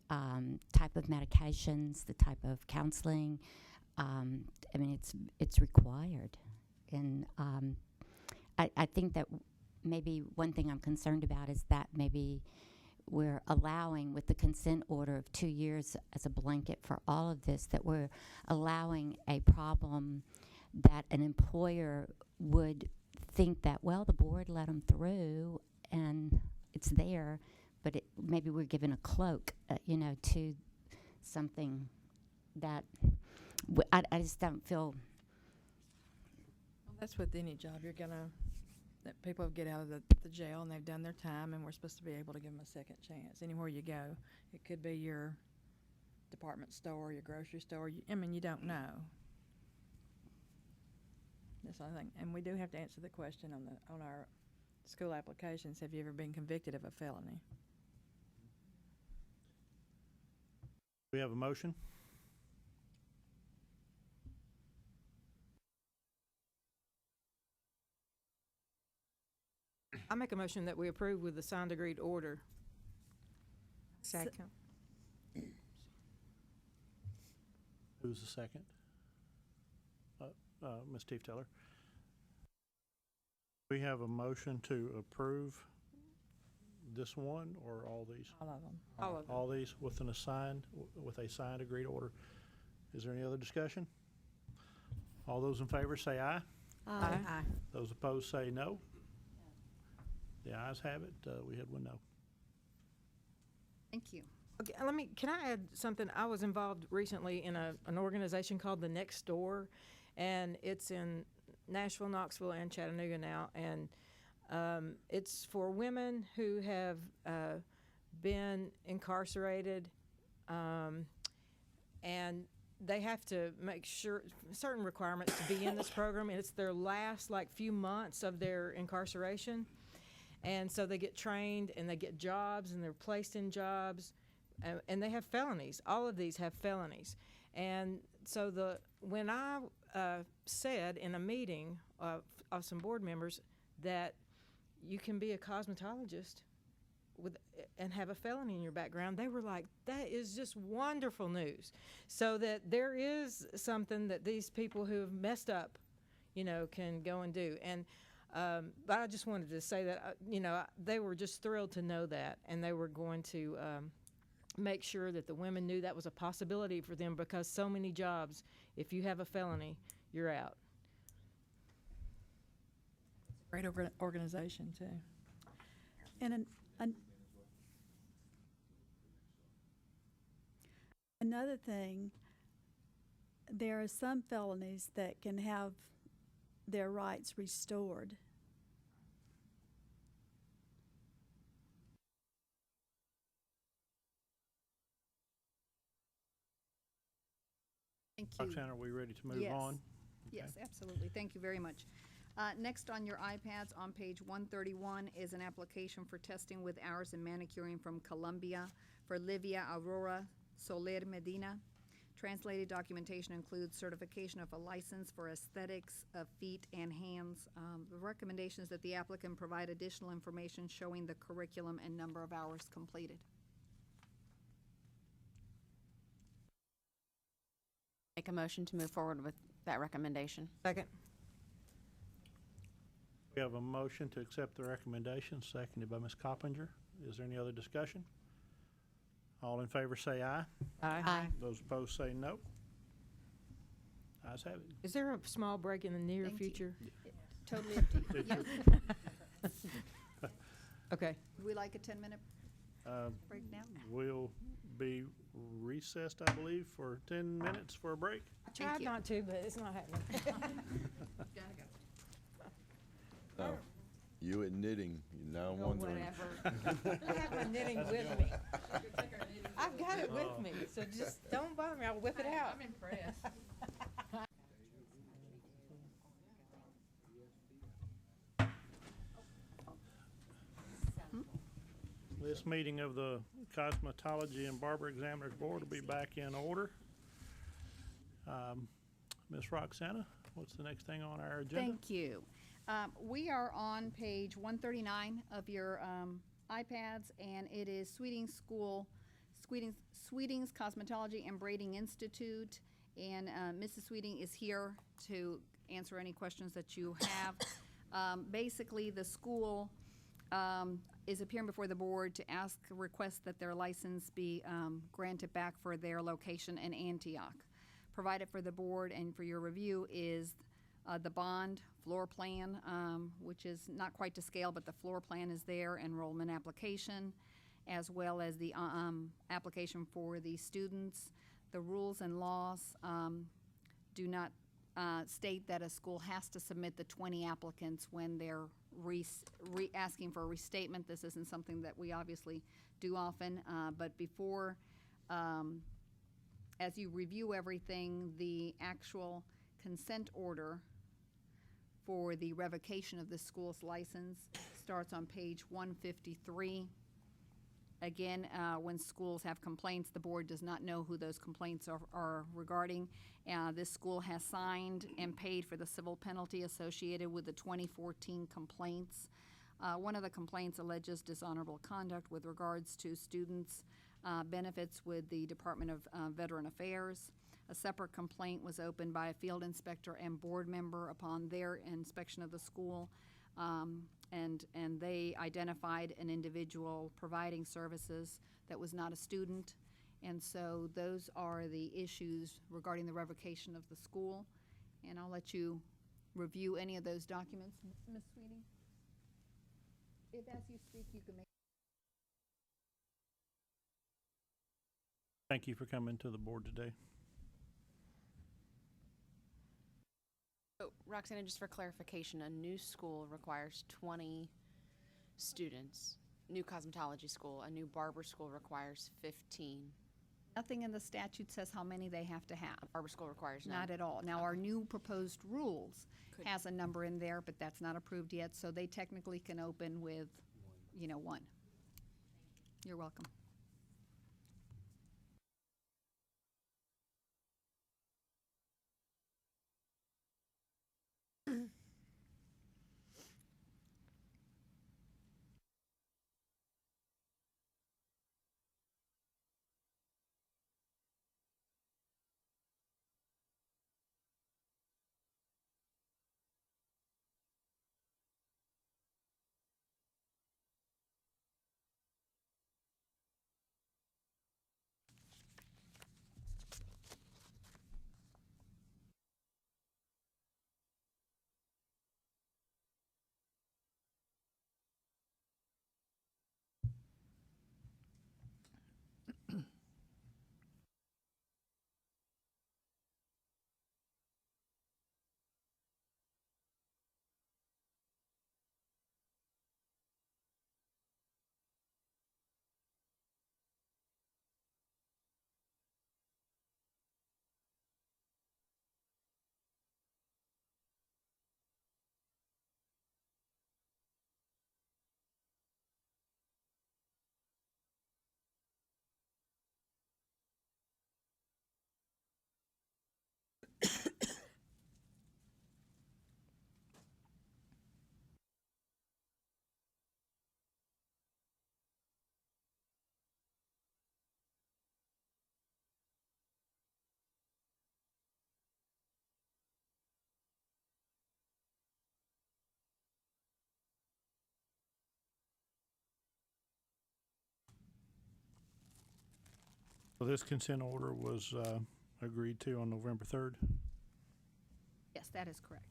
Speaker 12: type of medications, the type of counseling. I mean, it's required, and I think that maybe one thing I'm concerned about is that maybe we're allowing, with the consent order of 2 years as a blanket for all of this, that we're allowing a problem that an employer would think that, well, the board let them through and it's there, but maybe we're given a cloak, to something that I just don't feel.
Speaker 6: Well, that's with any job. That people get out of the jail and they've done their time, and we're supposed to be able to give them a second chance anywhere you go. It could be your department store, your grocery store. You don't know. That's the only thing. And we do have to answer the question on our school applications. Have you ever been convicted of a felony?
Speaker 10: We have a motion.
Speaker 9: I make a motion that we approve with the signed agreed order.
Speaker 5: Second.
Speaker 10: Who's the second? Ms. Steve Teller. We have a motion to approve this one or all these?
Speaker 6: All of them.
Speaker 9: All of them.
Speaker 10: All these with a signed agreed order. Is there any other discussion? All those in favor say aye.
Speaker 9: Aye.
Speaker 5: Aye.
Speaker 10: Those opposed say no. The ayes have it. We had one no.
Speaker 1: Thank you.
Speaker 9: Okay, can I add something? I was involved recently in an organization called The Next Door, and it's in Nashville, Knoxville, and Chattanooga now, and it's for women who have been incarcerated, and they have to make sure certain requirements to be in this program, and it's their last few months of their incarceration. And so they get trained and they get jobs and they're placed in jobs, and they have felonies. All of these have felonies. And so when I said in a meeting of some board members that you can be a cosmetologist and have a felony in your background, they were like, that is just wonderful news. So that there is something that these people who have messed up, can go and do. And but I just wanted to say that, they were just thrilled to know that, and they were going to make sure that the women knew that was a possibility for them, because so many jobs, if you have a felony, you're out.
Speaker 6: Great organization, too.
Speaker 17: And another thing, there are some felonies that can have their rights restored.
Speaker 1: Thank you.
Speaker 10: Roxanne, are we ready to move
Speaker 1: Yes.
Speaker 10: on?
Speaker 1: Yes, absolutely. Thank you very much. Next on your iPads, on page 131, is an application for testing with hours and manicuring from Columbia for Livia Aurora Soler Medina. Translated documentation includes certification of a license for aesthetics of feet and hands. The recommendation is that the applicant provide additional information showing the curriculum and number of hours completed.
Speaker 13: Make a motion to move forward with that recommendation.
Speaker 9: Second.
Speaker 10: We have a motion to accept the recommendation, seconded by Ms. Coppinger. Is there any other discussion? All in favor say aye.
Speaker 9: Aye.
Speaker 10: Those opposed say no. Ayes have it.
Speaker 9: Is there a small break in the near
Speaker 1: Thank you.
Speaker 9: future?
Speaker 1: Totally up to you.
Speaker 10: Did
Speaker 1: Yes.
Speaker 9: Okay.
Speaker 1: Would we like a 10-minute
Speaker 10: Uh,
Speaker 1: break now?
Speaker 10: We'll be recessed, I believe, for 10 minutes for a break.
Speaker 9: I tried
Speaker 1: you.
Speaker 9: not to, but it's not happening.
Speaker 1: Gotta go.
Speaker 2: Oh, you at knitting, you're now
Speaker 9: Oh,
Speaker 2: wondering.
Speaker 9: whatever. I have my knitting with me. I've got it with me, so just don't bother me. I'll whip it out.
Speaker 6: I'm impressed.
Speaker 10: This meeting of the Cosmetology and Barber Examiners Board will be back in order. Ms. Roxana, what's the next thing on our agenda?
Speaker 1: Thank you. We are on page 139 of your iPads, and it is Sweeting's Cosmetology and Braiding Institute. And Mrs. Sweeting is here to answer any questions that you have. Basically, the school is appearing before the board to request that their license be granted back for their location in Antioch. Provided for the board and for your review is the bond floor plan, which is not quite to scale, but the floor plan is there, enrollment application, as well as the application for the students. The rules and laws do not state that a school has to submit the 20 applicants when they're asking for a restatement. This isn't something that we obviously do often, but before, as you review everything, the actual consent order for the revocation of the school's license starts on page 153. Again, when schools have complaints, the board does not know who those complaints are regarding. This school has signed and paid for the civil penalty associated with the 2014 complaints. One of the complaints alleges dishonorable conduct with regards to students' benefits with the Department of Veteran Affairs. A separate complaint was opened by a field inspector and board member upon their inspection of the school. And they identified an individual providing services that was not a student. And so those are the issues regarding the revocation of the school. And I'll let you review any of those documents. Ms. Sweeting? If as you speak, you can make.
Speaker 10: Thank you for coming to the board today.
Speaker 13: So, Roxana, just for clarification, a new school requires 20 students. New cosmetology school, a new barber school requires 15.
Speaker 1: Nothing in the statute says how many they have to have.
Speaker 13: Barber school requires none.
Speaker 1: Not at all. Now, our new proposed rules has a number in there, but that's not approved yet, so they technically can open with, one. You're welcome.
Speaker 10: So this consent order was agreed to on November 3rd?
Speaker 1: Yes, that is correct.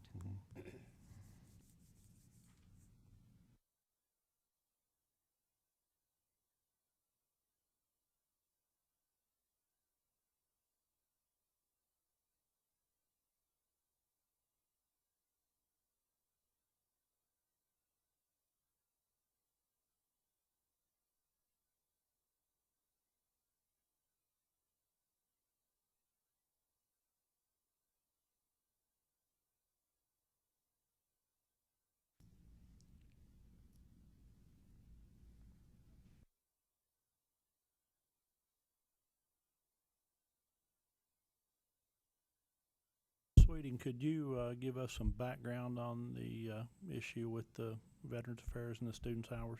Speaker 10: Sweeting, could you give us some background on the issue with the Veterans Affairs and the students' hours?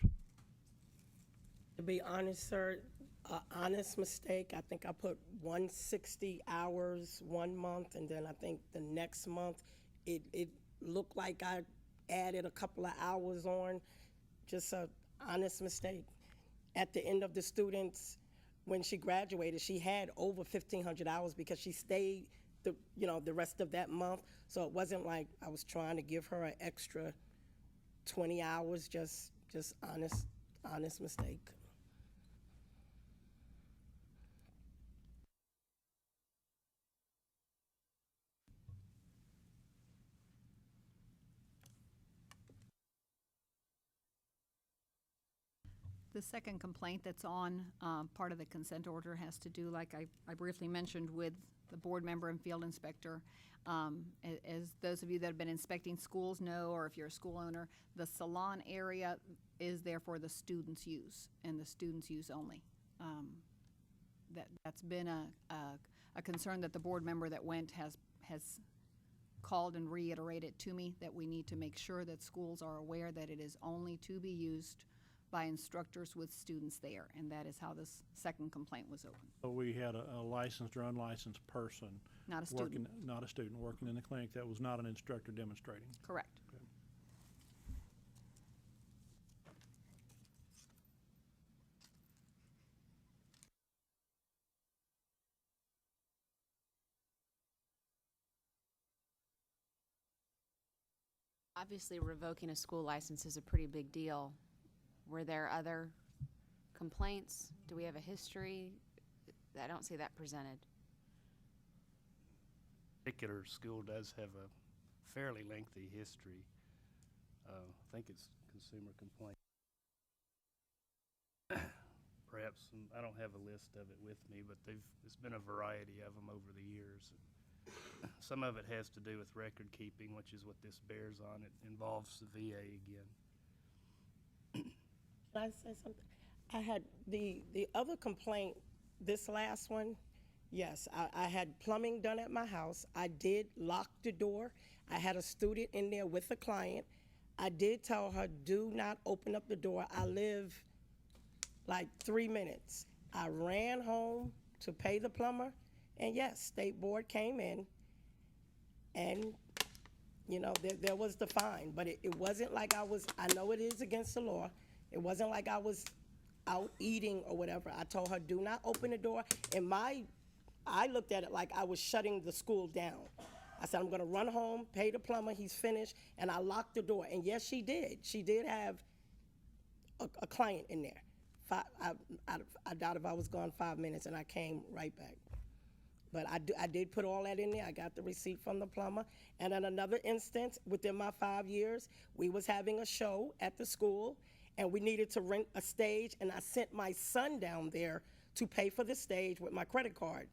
Speaker 18: To be honest, sir, honest mistake. I think I put 160 hours one month, and then I think the next month it looked like I added a couple of hours on. Just a honest mistake. At the end of the students, when she graduated, she had over 1,500 hours because she stayed the rest of that month. So it wasn't like I was trying to give her an extra 20 hours. Just honest mistake.
Speaker 1: The second complaint that's on part of the consent order has to do, like I briefly mentioned, with the board member and field inspector. As those of you that have been inspecting schools know, or if you're a school owner, the salon area is there for the students' use and the students' use only. That's been a concern that the board member that went has called and reiterated to me, that we need to make sure that schools are aware that it is only to be used by instructors with students there, and that is how this second complaint was opened.
Speaker 10: So we had a licensed or unlicensed person.
Speaker 1: Not a student.
Speaker 10: Not a student working in the clinic that was not an instructor demonstrating.
Speaker 1: Correct.
Speaker 10: Okay.
Speaker 13: Obviously, revoking a school license is a pretty big deal. Were there other complaints? Do we have a history? I don't see that presented.
Speaker 3: Particular school does have a fairly lengthy history. I think it's consumer complaint. Perhaps, I don't have a list of it with me, but there's been a variety of them over the years. Some of it has to do with record keeping, which is what this bears on. It involves the VA again.
Speaker 18: Can I say something? I had the other complaint, this last one, yes, I had plumbing done at my house. I did lock the door. I had a student in there with a client. I did tell her, do not open up the door. I live like 3 minutes. I ran home to pay the plumber, and yes, State Board came in, and there was the fine, but it wasn't like I know it is against the law. It wasn't like I was out eating or whatever. I told her, do not open the door. And I looked at it like I was shutting the school down. I said, I'm gonna run home, pay the plumber, he's finished, and I locked the door. And yes, she did. She did have a client in there. I doubt if I was gone 5 minutes, and I came right back. But I did put all that in there. I got the receipt from the plumber. And in another instance, within my 5 years, we was having a show at the school, and we needed to rent a stage, and I sent my son down there to pay for the stage with my credit card.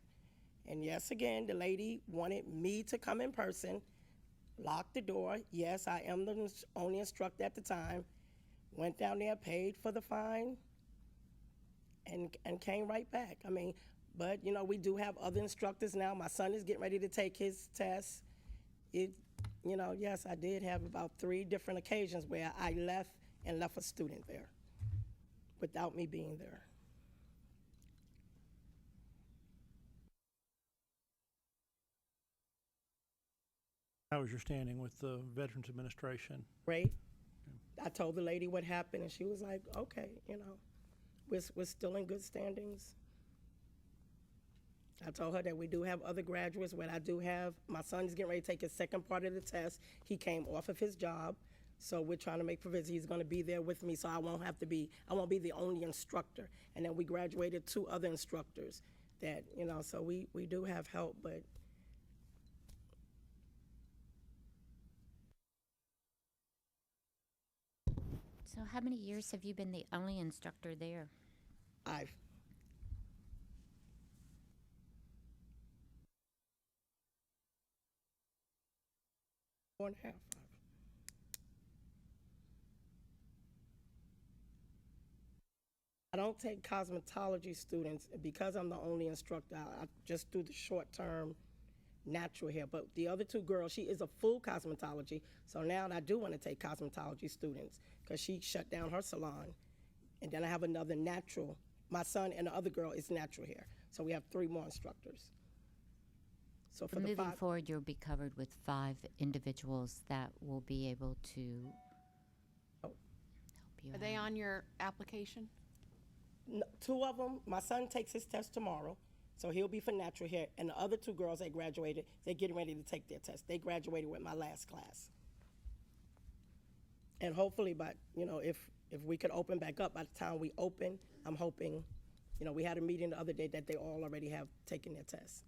Speaker 18: And yes, again, the lady wanted me to come in person, lock the door. Yes, I am the only instructor at the time. Went down there, paid for the fine, and came right back. I mean, but we do have other instructors now. My son is getting ready to take his test. Yes, I did have about 3 different occasions where I left a student there without me being there.
Speaker 10: How was your standing with the Veterans Administration?
Speaker 18: Great. I told the lady what happened, and she was like, okay, we're still in good standings. I told her that we do have other graduates, what I do have, my son's getting ready to take his second part of the test. He came off of his job, so we're trying to make provisions. He's gonna be there with me, so I won't be the only instructor. And then we graduated 2 other instructors that, so we do have help, but
Speaker 12: So how many years have you been the only instructor there?
Speaker 18: I've, four and a half. I don't take cosmetology students because I'm the only instructor. I just do the short-term natural hair. But the other 2 girls, she is a full cosmetology. So now I do want to take cosmetology students because she shut down her salon. And then I have another natural. My son and the other girl is natural hair. So we have 3 more instructors. So for the
Speaker 12: Moving
Speaker 18: 5,
Speaker 12: forward, you'll be covered with 5 individuals that will be able to help you
Speaker 4: Are they
Speaker 12: out.
Speaker 4: on your application?
Speaker 18: 2 of them, my son takes his test tomorrow, so he'll be for natural hair. And the other 2 girls that graduated, they're getting ready to take their test. They graduated with my last class. And hopefully, if we could open back up by the time we open, I'm hoping, we had a meeting the other day that they all already have taken their tests.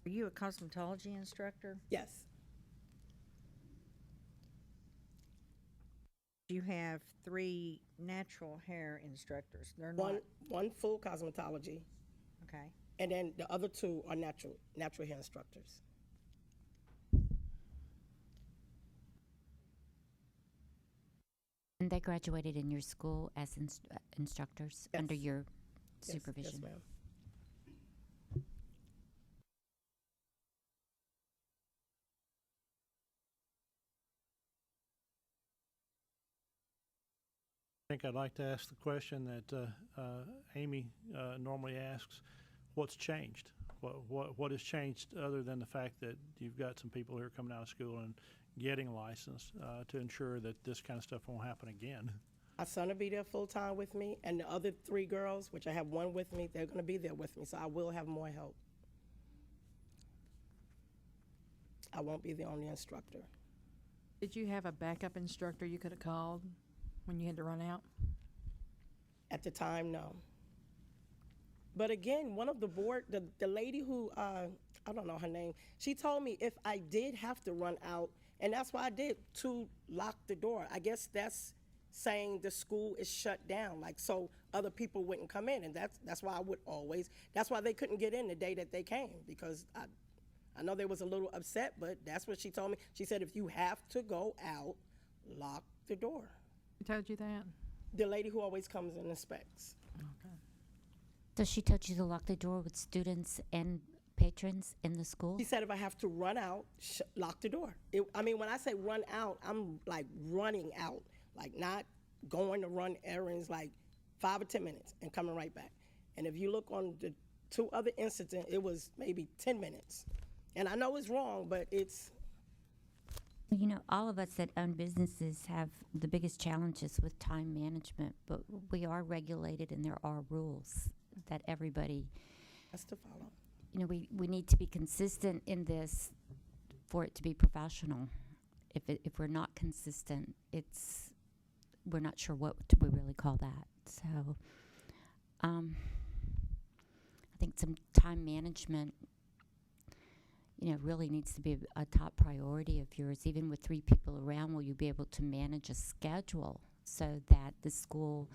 Speaker 5: Are you a cosmetology instructor?
Speaker 18: Yes,
Speaker 5: You have 3 natural hair instructors. They're not,
Speaker 18: one full cosmetology,
Speaker 5: okay.
Speaker 18: and then the other 2 are natural hair instructors.
Speaker 12: And they graduated in your school as instructors
Speaker 18: Yes.
Speaker 12: under your
Speaker 18: Yes,
Speaker 12: supervision?
Speaker 18: Yes, ma'am.
Speaker 10: I think I'd like to ask the question that Amy normally asks: what's changed? What has changed other than the fact that you've got some people who are coming out of school and getting licensed to ensure that this kind of stuff won't happen again?
Speaker 18: My son will be there full-time with me, and the other 3 girls, which I have 1 with me, they're gonna be there with me, so I will have more help. I won't be the only instructor.
Speaker 6: Did you have a backup instructor you could have called when you had to run out?
Speaker 18: At the time, no. But again, one of the board, the lady who, I don't know her name, she told me if I did have to run out, and that's why I did, to lock the door. I guess that's saying the school is shut down, like, so other people wouldn't come in, and that's why I would always, that's why they couldn't get in the day that they came, because I know they was a little upset, but that's what she told me. She said, if you have to go out, lock the door.
Speaker 6: Who told you that?
Speaker 18: The lady who always comes and inspects.
Speaker 6: Okay.
Speaker 12: So she told you to lock the door with students and patrons in the school?
Speaker 18: She said if I have to run out, lock the door. When I say run out, I'm like running out, like not going to run errands, like 5 or 10 minutes and coming right back. And if you look on the 2 other incidents, it was maybe 10 minutes. And I know it's wrong, but it's...
Speaker 12: You know, all of us that own businesses have the biggest challenges with time management, but we are regulated and there are rules that everybody
Speaker 18: has to follow.
Speaker 12: You know, we need to be consistent in this for it to be professional. If we're not consistent, we're not sure what we really call that. So I think some time management, really needs to be a top priority of yours. Even with 3 people around, will you be able to manage a schedule so that the school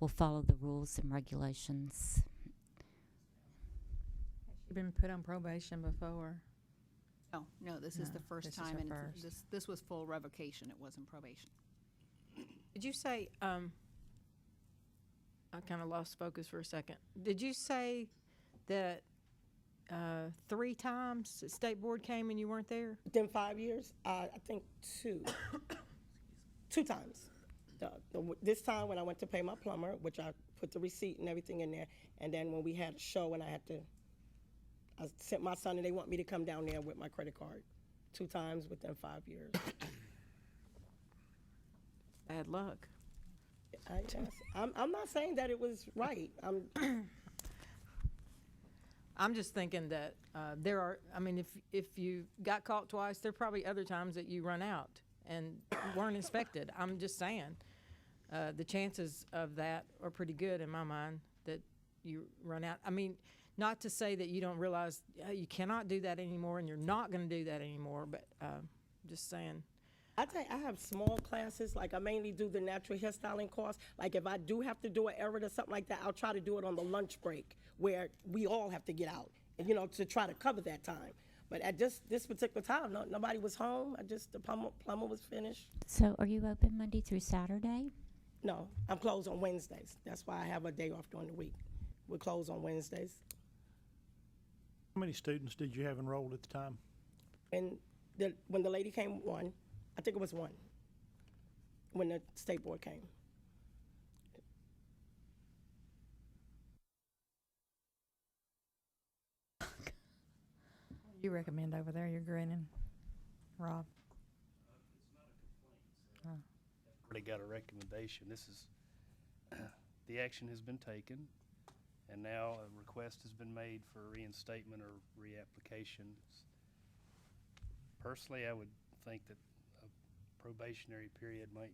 Speaker 12: will follow the rules and regulations?
Speaker 6: You've been put on probation before.
Speaker 1: Oh, no, this is
Speaker 6: No,
Speaker 1: the first
Speaker 6: this is
Speaker 1: time,
Speaker 6: the
Speaker 1: and
Speaker 6: first.
Speaker 1: this was full revocation, it wasn't probation.
Speaker 9: Did you say, I kind of lost focus for a second. Did you say that 3 times the state board came and you weren't there?
Speaker 18: Within 5 years, I think 2. 2 times. This time when I went to pay my plumber, which I put the receipt and everything in there, and then when we had a show and I sent my son and they want me to come down there with my credit card. 2 times within 5 years.
Speaker 9: Bad luck.
Speaker 18: I'm not saying that it was right.
Speaker 9: I'm just thinking that there are, I mean, if you got caught twice, there are probably other times that you run out and weren't inspected. I'm just saying, the chances of that are pretty good in my mind, that you run out. I mean, not to say that you don't realize you cannot do that anymore and you're not going to do that anymore, but just saying.
Speaker 18: I tell you, I have small classes, like I mainly do the natural hairstyling course. Like if I do have to do an errand or something like that, I'll try to do it on the lunch break where we all have to get out, and, you know, to try to cover that time. But at this particular time, nobody was home. The plumber was finished.
Speaker 12: So are you open Monday through Saturday?
Speaker 18: No, I'm closed on Wednesdays. That's why I have a day off during the week. We're closed on Wednesdays.
Speaker 10: How many students did you have enrolled at the time?
Speaker 18: And when the lady came, one. I think it was one, when the state board came.
Speaker 6: You recommend over there, you're grinning, Rob?
Speaker 3: Already got a recommendation. This is, the action has been taken, and now a request has been made for reinstatement or reapplication. Personally, I would think that a probationary period might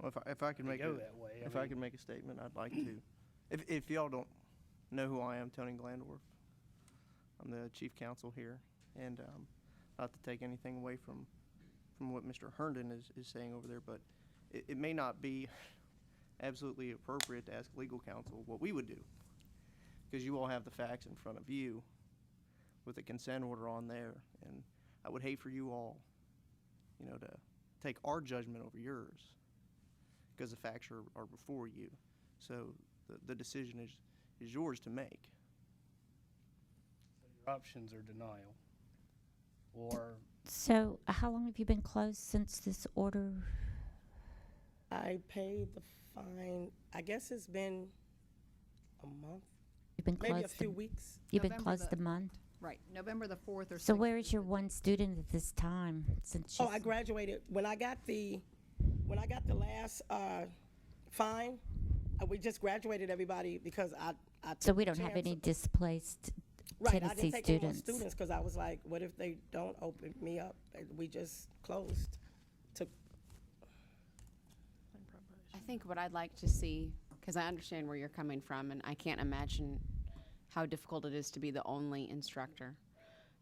Speaker 7: Well, if I could make
Speaker 3: go that way.
Speaker 7: I could make a statement, I'd like to. If y'all don't know who I am, Tony Glandorf. I'm the chief counsel here, and not to take anything away from what Mr. Herndon is saying over there, but it may not be absolutely appropriate to ask legal counsel what we would do, because you all have the facts in front of you with a consent order on there, and I would hate for you all, you know, to take our judgment over yours, because the facts are before you. So the decision is yours to make.
Speaker 3: Your options are denial, or
Speaker 12: So how long have you been closed since this order?
Speaker 18: I paid the fine, I guess it's been a month,
Speaker 12: You've been
Speaker 18: maybe a
Speaker 12: closed
Speaker 18: few weeks.
Speaker 12: You've been
Speaker 1: November
Speaker 12: closed
Speaker 1: the-
Speaker 12: a month?
Speaker 1: Right, November the 4th or 6th.
Speaker 12: So where is your one student at this time? Since
Speaker 18: Oh,
Speaker 12: she's-
Speaker 18: I graduated, when I got the last fine, we just graduated everybody because I took
Speaker 12: So we
Speaker 18: the
Speaker 12: don't have
Speaker 18: chance
Speaker 12: any
Speaker 18: of-
Speaker 12: displaced
Speaker 18: Right, I
Speaker 12: Tennessee
Speaker 18: didn't take any more
Speaker 12: students?
Speaker 18: students because I was like, what if they don't open me up? We just closed.
Speaker 13: I think what I'd like to see, because I understand where you're coming from, and I can't imagine how difficult it is to be the only instructor.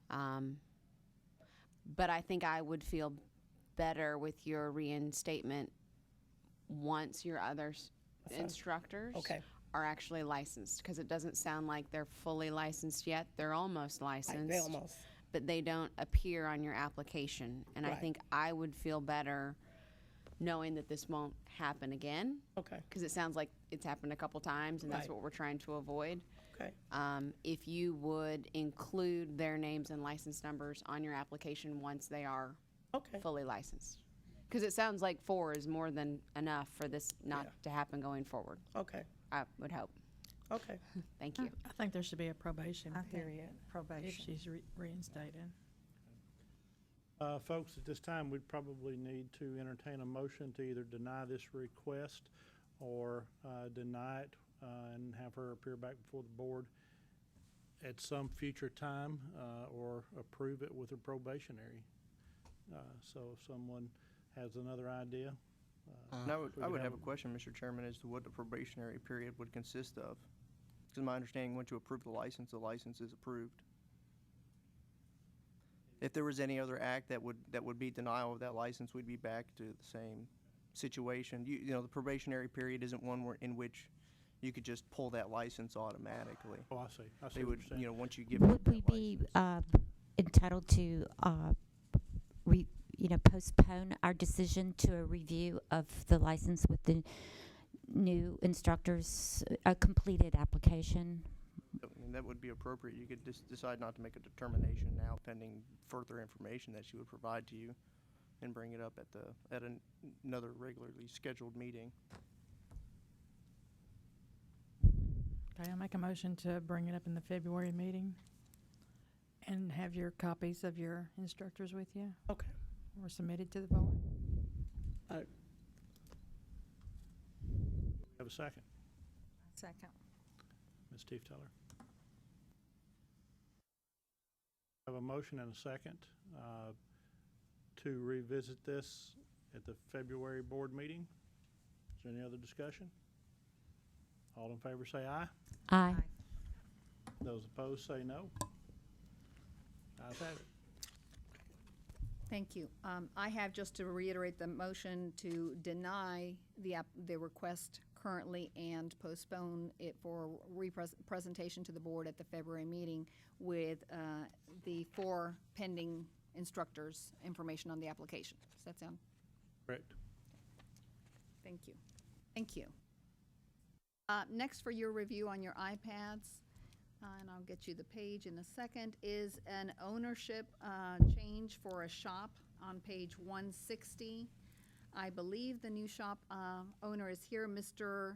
Speaker 13: But I think I would feel better with your reinstatement once your other instructors
Speaker 18: Okay.
Speaker 13: are actually licensed, because it doesn't sound like they're fully licensed yet. They're almost licensed.
Speaker 18: They almost.
Speaker 13: But they don't appear on your application. And I
Speaker 18: Right.
Speaker 13: think I would feel better knowing that this won't happen again.
Speaker 18: Okay.
Speaker 13: Because it sounds like it's happened a couple times, and that's
Speaker 18: Right.
Speaker 13: what we're trying to avoid.
Speaker 18: Okay.
Speaker 13: If you would include their names and license numbers on your application once they are
Speaker 18: Okay.
Speaker 13: fully licensed. Because it sounds like 4 is more than enough for this not
Speaker 18: Yeah.
Speaker 13: to happen going forward.
Speaker 18: Okay.
Speaker 13: I would hope.
Speaker 18: Okay.
Speaker 13: Thank you.
Speaker 6: I think there should be a probation
Speaker 5: I think
Speaker 6: period if
Speaker 5: probation.
Speaker 6: she's reinstated.
Speaker 10: Folks, at this time, we'd probably need to entertain a motion to either deny this request or deny it and have her appear back before the board at some future time, or approve it with a probationary. So if someone has another idea.
Speaker 7: And I
Speaker 10: we
Speaker 7: would
Speaker 10: could
Speaker 7: have a question, Mr. Chairman, as to what the probationary period would consist of. Because my understanding, once you approve the license is approved. If there was any other act that would be denial of that license, we'd be back to the same situation. You know, the probationary period isn't one in which you could just pull that license automatically.
Speaker 10: Oh, I see. I see
Speaker 7: They
Speaker 10: what
Speaker 7: would,
Speaker 10: you're saying.
Speaker 7: you know, once you give up
Speaker 12: Would
Speaker 7: that
Speaker 12: we be
Speaker 7: license.
Speaker 12: entitled to postpone our decision to a review of the license with the new instructors, a completed application?
Speaker 7: I mean, that would be appropriate. You could decide not to make a determination now pending further information that she would provide to you and bring it up at another regularly scheduled meeting.
Speaker 6: Okay, I'll make a motion to bring it up in the February meeting and have your copies of your instructors with you.
Speaker 18: Okay.
Speaker 6: Or submitted to the board.
Speaker 10: Have a second.
Speaker 5: Second.
Speaker 10: Ms. Tiefteller. Have a motion and a second to revisit this at the February board meeting. Is there any other discussion? All in favor say aye.
Speaker 12: Aye.
Speaker 10: Those opposed say no. Ayes have it.
Speaker 1: Thank you. I have, just to reiterate, the motion to deny the request currently and postpone it for presentation to the board at the February meeting with the 4 pending instructors' information on the application. Does that sound?
Speaker 10: Correct.
Speaker 1: Thank you. Thank you. Next, for your review on your iPads, and I'll get you the page in a second, is an ownership change for a shop on page 160. I believe the new shop owner is here, Mr.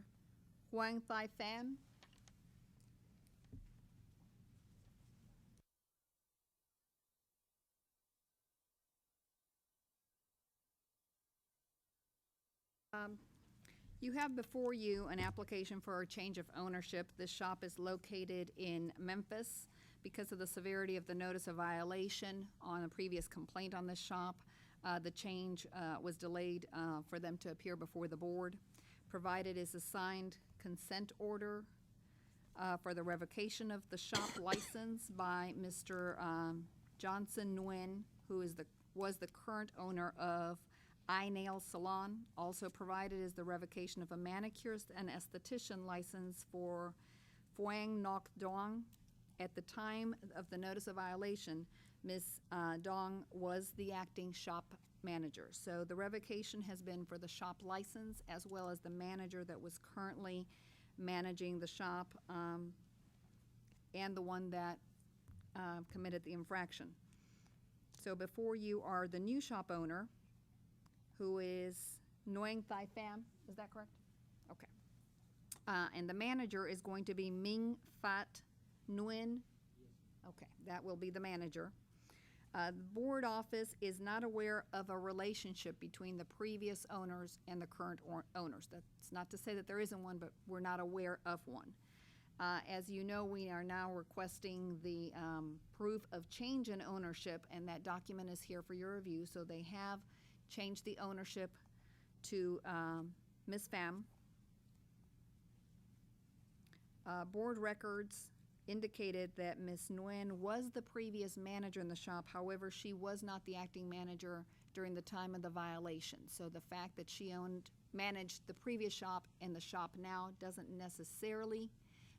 Speaker 1: Huang Thai Fan. You have before you an application for a change of ownership. This shop is located in Memphis. Because of the severity of the notice of violation on a previous complaint on this shop, the change was delayed for them to appear before the board. Provided is a signed consent order for the revocation of the shop license by Mr. Johnson Nguyen, who was the current owner of iNail Salon. Also provided is the revocation of a manicurist and esthetician license for Phuang Ngoc Dong. At the time of the notice of violation, Ms. Dong was the acting shop manager. So the revocation has been for the shop license as well as the manager that was currently managing the shop and the one that committed the infraction. So before you are the new shop owner, who is Nguyen Thai Pham, is that correct? Okay. And the manager is going to be Ming Phat Nguyen. Okay, that will be the manager. The board office is not aware of a relationship between the previous owners and the current owners. That's not to say that there isn't one, but we're not aware of one. As you know, we are now requesting the proof of change in ownership, and that document is here for your review. So they have changed the ownership to Ms. Pham. Board records indicated that Ms. Nguyen was the previous manager in the shop. However, she was not the acting manager during the time of the violation. So the fact that she managed the previous shop and the shop now doesn't necessarily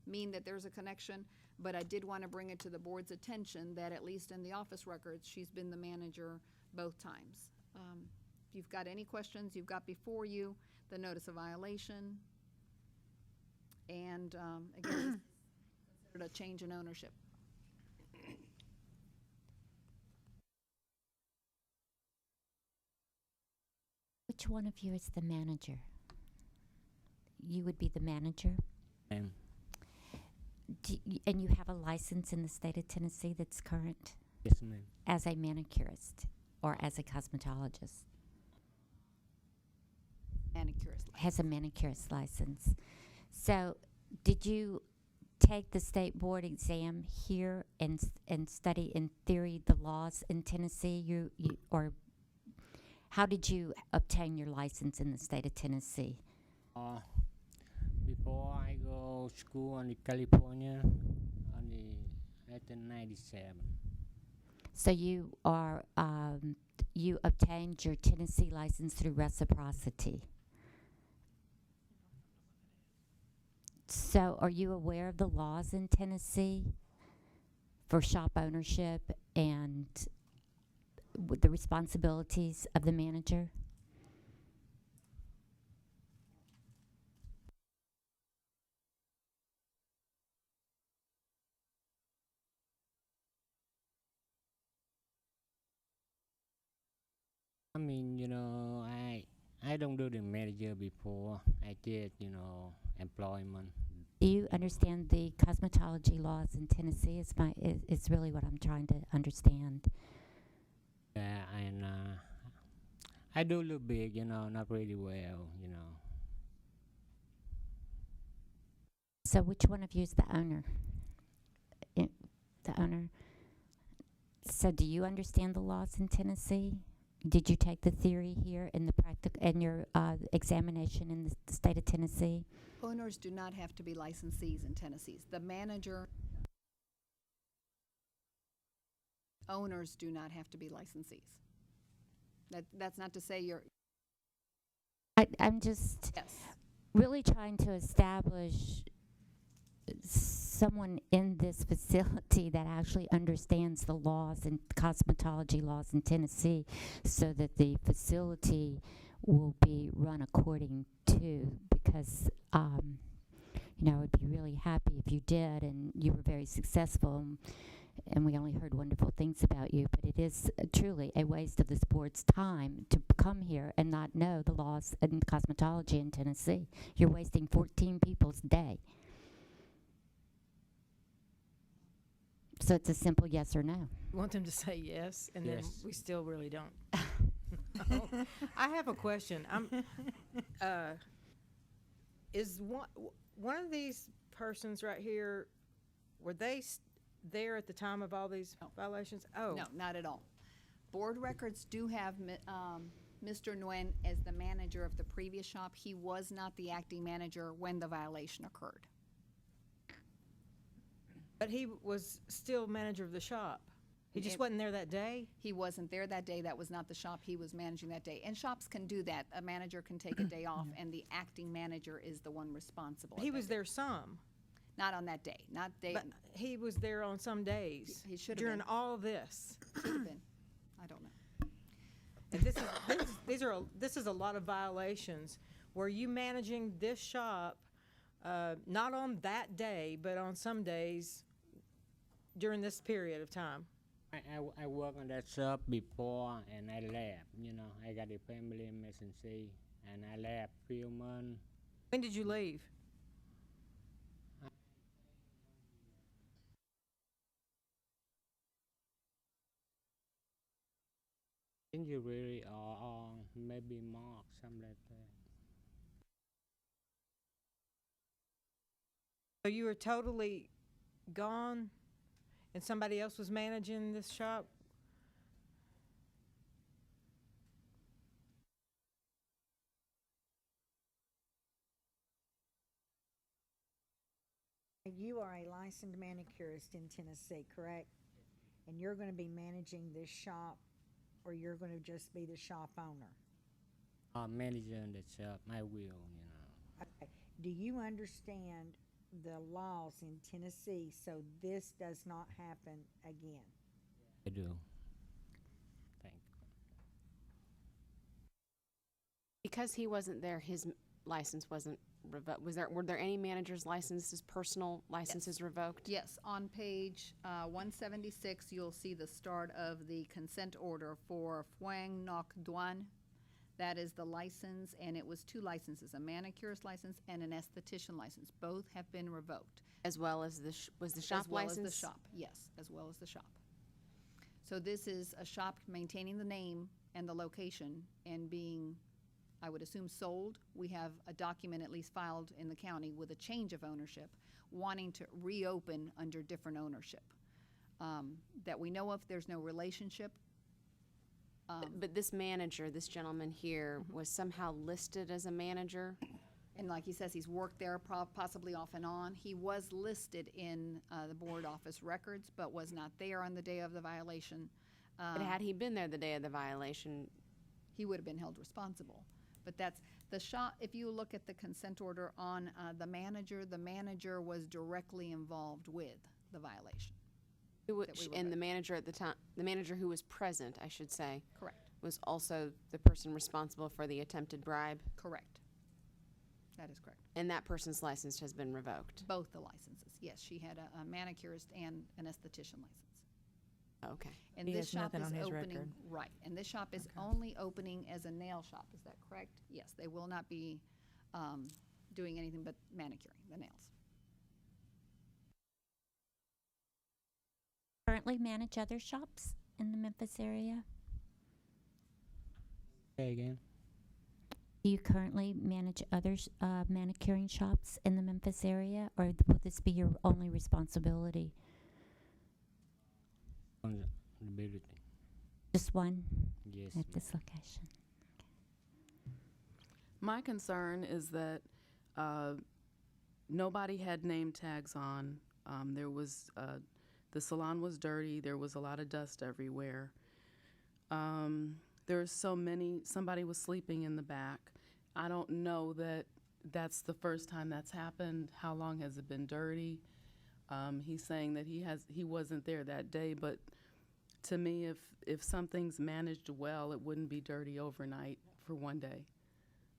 Speaker 1: mean that there's a connection, but I did want to bring it to the board's attention that at least in the office records, she's been the manager both times. If you've got any questions, you've got before you the notice of violation, and again, considered a change in ownership.
Speaker 12: Which one of you is the manager? You would be the manager?
Speaker 19: Ma'am.
Speaker 12: And you have a license in the state of Tennessee that's current?
Speaker 19: Yes, ma'am.
Speaker 12: As a manicurist or as a cosmetologist?
Speaker 1: Manicurist license.
Speaker 12: Has a manicurist license. So did you take the state board exam here and study in theory the laws in Tennessee? Or how did you obtain your license in the state of Tennessee?
Speaker 19: Before I go school in California on the 1997.
Speaker 12: So you are you obtained your Tennessee license through reciprocity. So are you aware of the laws in Tennessee for shop ownership and with the responsibilities of the manager?
Speaker 19: I mean, I don't do the manager before. I did, employment.
Speaker 12: Do you understand the cosmetology laws in Tennessee? Is really what I'm trying to understand.
Speaker 19: Yeah, and I do a little bit, not really well,
Speaker 12: So which one of you is the owner? The owner. So do you understand the laws in Tennessee? Did you take the theory here in the in your examination in the state of Tennessee?
Speaker 1: Owners do not have to be licensees in Tennessee. The manager. Owners do not have to be licensees. That's not to say you're.
Speaker 12: I'm just
Speaker 1: Yes.
Speaker 12: really trying to establish someone in this facility that actually understands the laws and cosmetology laws in Tennessee so that the facility will be run according to, because you know, I'd be really happy if you did and you were very successful, and we only heard wonderful things about you, but it is truly a waste of this board's time to come here and not know the laws and cosmetology in Tennessee. You're wasting 14 people's day. So it's a simple yes or no.
Speaker 9: Want them to say yes, and then
Speaker 19: Yes.
Speaker 9: we still really don't. I have a question. Is one of these persons right here, were they there at the time of all these violations? Oh.
Speaker 1: No, not at all. Board records do have Mr. Nguyen as the manager of the previous shop. He was not the acting manager when the violation occurred.
Speaker 9: But he was still manager of the shop. He just
Speaker 1: It-
Speaker 9: wasn't there that day?
Speaker 1: He wasn't there that day. That was not the shop he was managing that day. And shops can do that. A manager can take a day off, and the acting manager is the one responsible.
Speaker 9: He
Speaker 1: at that
Speaker 9: was
Speaker 1: day.
Speaker 9: there some,
Speaker 1: Not on that day. Not day.
Speaker 9: but he was there on some days.
Speaker 1: He should have
Speaker 9: during
Speaker 1: been.
Speaker 9: all this.
Speaker 1: Should have been. I don't know.
Speaker 9: And this is a lot of violations. Were you managing this shop, not on that day, but on some days during this period of time?
Speaker 19: I work on that shop before and I left. You know, I got a family emergency and I left few months.
Speaker 9: When did you leave?
Speaker 19: Injury or maybe mark, something like that.
Speaker 9: So you were totally gone and somebody else was managing this shop?
Speaker 5: You are a licensed manicurist in Tennessee, correct? And you're gonna be managing this shop, or you're gonna just be the shop owner?
Speaker 19: Manager in the shop, I will, you know.
Speaker 5: Okay. Do you understand the laws in Tennessee so this does not happen again?
Speaker 19: I do. Thank you.
Speaker 13: Because he wasn't there, his license wasn't revoked. Were there any managers' licenses, personal licenses revoked?
Speaker 1: Yes, on page 176, you'll see the start of the consent order for Phuong Ngoc Duan. That is the license, and it was 2 licenses, a manicurist license and an esthetician license. Both have been revoked.
Speaker 13: As well as was the shop
Speaker 1: As well
Speaker 13: license?
Speaker 1: as the shop, yes, as well as the shop. So this is a shop maintaining the name and the location and being, I would assume, sold. We have a document at least filed in the county with a change of ownership, wanting to reopen under different ownership. That we know of, there's no relationship.
Speaker 13: But this manager, this gentleman here, was somehow listed as a manager?
Speaker 1: And like he says, he's worked there possibly off and on. He was listed in the board office records, but was not there on the day of the violation.
Speaker 13: But had he been there the day of the violation?
Speaker 1: He would have been held responsible. But that's the shop. If you look at the consent order on the manager was directly involved with the violation.
Speaker 13: And the manager at the time, the manager who was present, I should say.
Speaker 1: Correct.
Speaker 13: Was also the person responsible for the attempted bribe?
Speaker 1: Correct. That is correct.
Speaker 13: And that person's license has been revoked?
Speaker 1: Both the licenses, yes. She had a manicurist and an esthetician license.
Speaker 13: Okay.
Speaker 1: And
Speaker 9: He
Speaker 1: this
Speaker 9: has
Speaker 1: shop
Speaker 9: nothing
Speaker 1: is
Speaker 9: on his
Speaker 1: opening,
Speaker 9: record.
Speaker 1: right, and this shop is only opening as a nail shop, is that correct? Yes, they will not be doing anything but manicuring the nails.
Speaker 12: Currently manage other shops in the Memphis area?
Speaker 19: Say again.
Speaker 12: Do you currently manage other manicuring shops in the Memphis area, or will this be your only responsibility?
Speaker 19: Responsibility.
Speaker 12: Just one
Speaker 19: Yes.
Speaker 12: at this location?
Speaker 20: My concern is that nobody had name tags on. There was the salon was dirty. There was a lot of dust everywhere. There's so many. Somebody was sleeping in the back. I don't know that that's the first time that's happened. How long has it been dirty? He's saying that he wasn't there that day, but to me, if something's managed well, it wouldn't be dirty overnight for one day.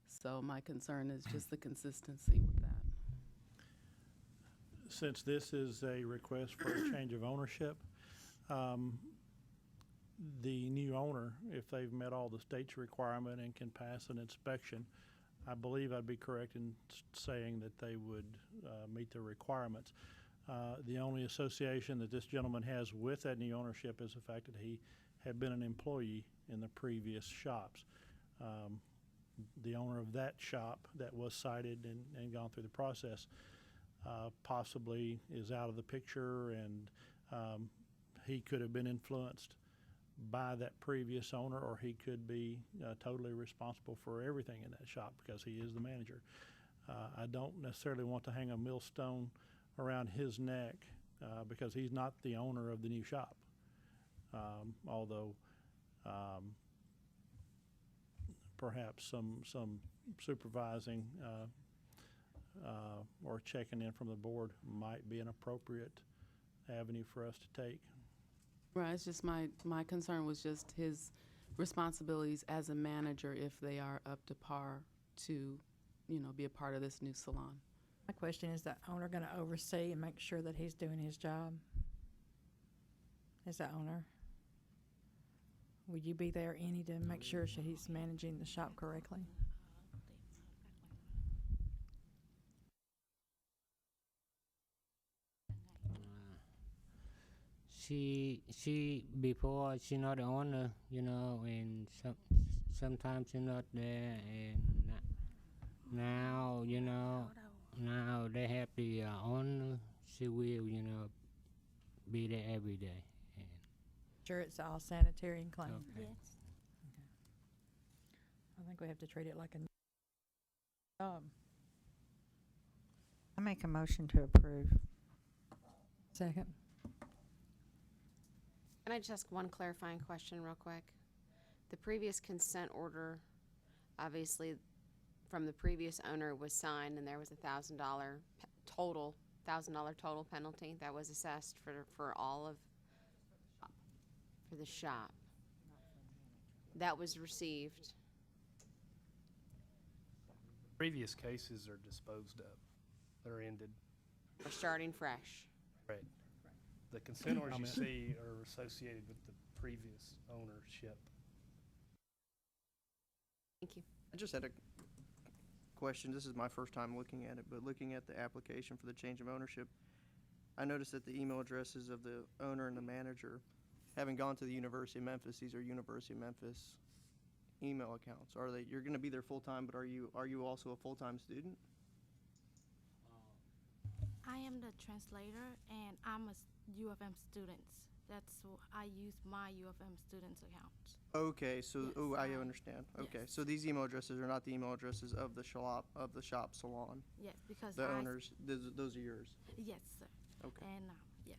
Speaker 20: So my concern is just the consistency with that.
Speaker 10: Since this is a request for a change of ownership, the new owner, if they've met all the state's requirement and can pass an inspection, I believe I'd be correct in saying that they would meet the requirements. The only association that this gentleman has with that new ownership is the fact that he had been an employee in the previous shops. The owner of that shop that was cited and gone through the process possibly is out of the picture, and he could have been influenced by that previous owner, or he could be totally responsible for everything in that shop because he is the manager. I don't necessarily want to hang a millstone around his neck because he's not the owner of the new shop, although perhaps some supervising or checking in from the board might be an appropriate avenue for us to take.
Speaker 20: Right, it's just my concern was just his responsibilities as a manager if they are up to par to, be a part of this new salon.
Speaker 6: My question is, the owner going to oversee and make sure that he's doing his job? Is the owner? Will you be there, Annie, to make sure he's managing the shop correctly?
Speaker 19: She before she not the owner, and sometimes she not there, and now now they have the owner. She will be there every day. And
Speaker 6: Sure it's all sanitary and clean?
Speaker 19: Okay.
Speaker 17: Yes.
Speaker 6: I think we have to treat it like a
Speaker 5: I make a motion to approve.
Speaker 6: Second.
Speaker 13: Can I just ask one clarifying question real quick? The previous consent order, obviously, from the previous owner was signed, and there was $1,000 total penalty that was assessed for all of, for the shop. That was received.
Speaker 3: Previous cases are disposed of. They're ended.
Speaker 13: We're starting fresh.
Speaker 3: Right. The consent orders you see are associated with the previous ownership.
Speaker 13: Thank you.
Speaker 7: I just had a question. This is my first time looking at it, but looking at the application for the change of ownership, I noticed that the email addresses of the owner and the manager, having gone to the University of Memphis, these are University of Memphis email accounts. Are they? You're going to be there full time, but are you also a full time student?
Speaker 8: I am the translator, and I'm a U of M student. I use my U of M students account.
Speaker 7: Okay, so
Speaker 8: Yes,
Speaker 7: I understand. Okay,
Speaker 8: yes.
Speaker 7: so these email addresses are not the email addresses of the shop salon.
Speaker 8: Yes, because
Speaker 7: The owners, those are yours.
Speaker 8: Yes, sir.
Speaker 7: Okay.
Speaker 8: And yes.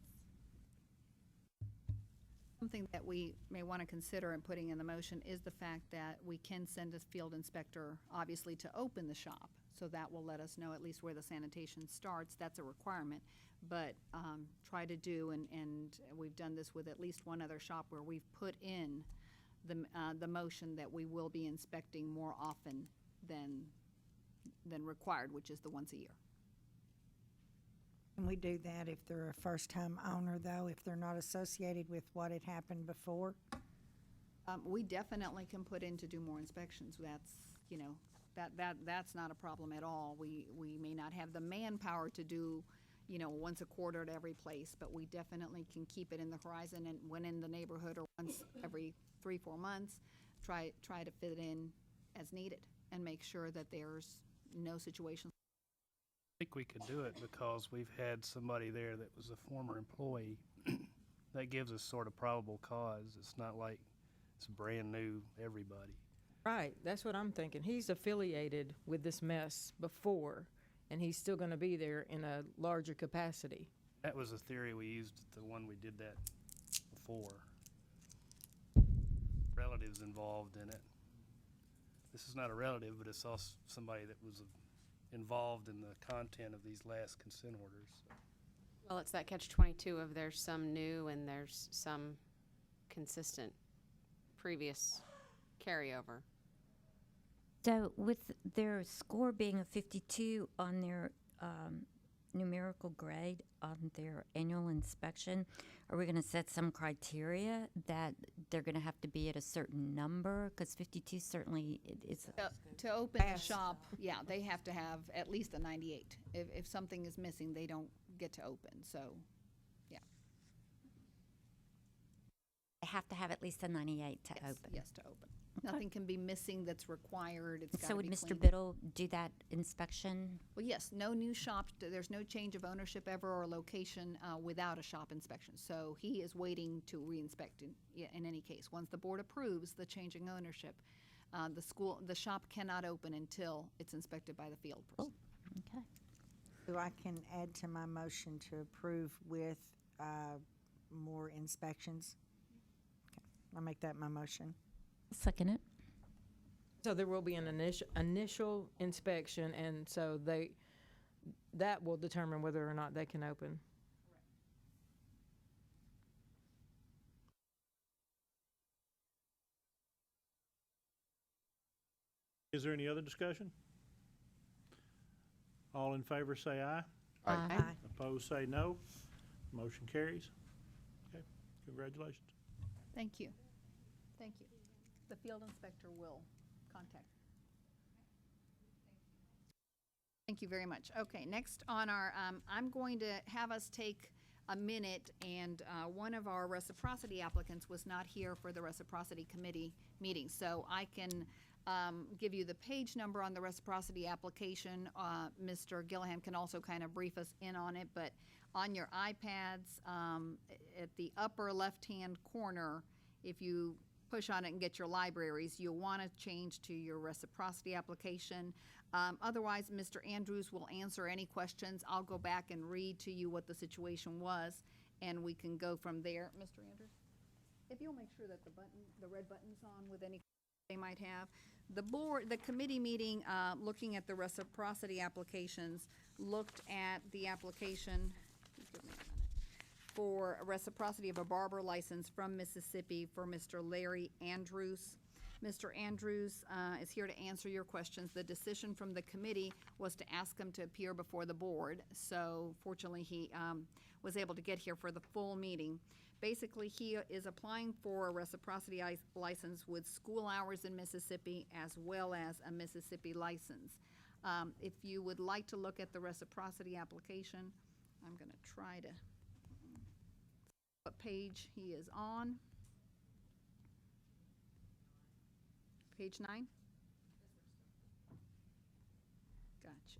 Speaker 1: Something that we may want to consider in putting in the motion is the fact that we can send a field inspector, obviously, to open the shop. So that will let us know at least where the sanitation starts. That's a requirement. But try to do, and we've done this with at least one other shop where we've put in the motion that we will be inspecting more often than required, which is the once a year.
Speaker 5: Can we do that if they're a first-time owner, though, if they're not associated with what had happened before?
Speaker 1: We definitely can put in to do more inspections. That's not a problem at all. We may not have the manpower to do, once a quarter at every place, but we definitely can keep it in the horizon, and when in the neighborhood or once every 3-4 months, try to fit it in as needed. and make sure that there's no situation.
Speaker 3: I think we could do it because we've had somebody there that was a former employee. That gives us sort of probable cause. It's not like it's brand new everybody.
Speaker 9: Right, that's what I'm thinking. He's affiliated with this mess before, and he's still gonna be there in a larger capacity.
Speaker 3: That was a theory we used at the one we did that before. Relatives involved in it. This is not a relative, but it's also somebody that was involved in the content of these last consent orders.
Speaker 13: Well, it's that catch-22 of there's some new and there's some consistent previous carryover.
Speaker 12: So with their score being a 52 on their numerical grade on their annual inspection, are we going to set some criteria that they're going to have to be at a certain number? Because 52 certainly is.
Speaker 1: To open the shop, yeah, they have to have at least a 98. If something is missing, they don't get to open, so, yeah.
Speaker 12: They have to have at least a 98 to
Speaker 1: Yes,
Speaker 12: open.
Speaker 1: yes, to open. Nothing can be missing that's required. It's
Speaker 12: So
Speaker 1: gotta
Speaker 12: would
Speaker 1: be
Speaker 12: Mr.
Speaker 1: clean.
Speaker 12: Biddle do that inspection?
Speaker 1: Well, yes, no new shop, there's no change of ownership ever or location without a shop inspection. So he is waiting to re-inspect in any case. Once the board approves the changing ownership, the shop cannot open until it's inspected by the field person.
Speaker 12: Okay.
Speaker 5: So I can add to my motion to approve with more inspections? Okay, I'll make that my motion.
Speaker 12: Second it.
Speaker 9: So there will be an initial inspection, and so that will determine whether or not they can open.
Speaker 10: Is there any other discussion? All in favor say aye.
Speaker 12: Aye.
Speaker 10: Opposed say no. Motion carries. Okay, congratulations.
Speaker 1: Thank you. Thank you. The field inspector will contact. Thank you very much. Okay, next on our, I'm going to have us take a minute, and one of our reciprocity applicants was not here for the reciprocity committee meeting, so I can give you the page number on the reciprocity application. Mr. Gillihan can also kind of brief us in on it, but on your iPads, at the upper left-hand corner, if you push on it and get your libraries, you'll want to change to your reciprocity application. Otherwise, Mr. Andrews will answer any questions. I'll go back and read to you what the situation was, and we can go from there. Mr. Andrews, if you'll make sure that the red button's on with any they might have. The committee meeting, looking at the reciprocity applications, looked at the application, give me a minute, for a reciprocity of a barber license from Mississippi for Mr. Larry Andrews. Mr. Andrews is here to answer your questions. The decision from the committee was to ask him to appear before the board, so fortunately he was able to get here for the full meeting. Basically, he is applying for a reciprocity license with school hours in Mississippi as well as a Mississippi license. If you would like to look at the reciprocity application, I'm going to try to, what page he is on. Page 9? Gotcha.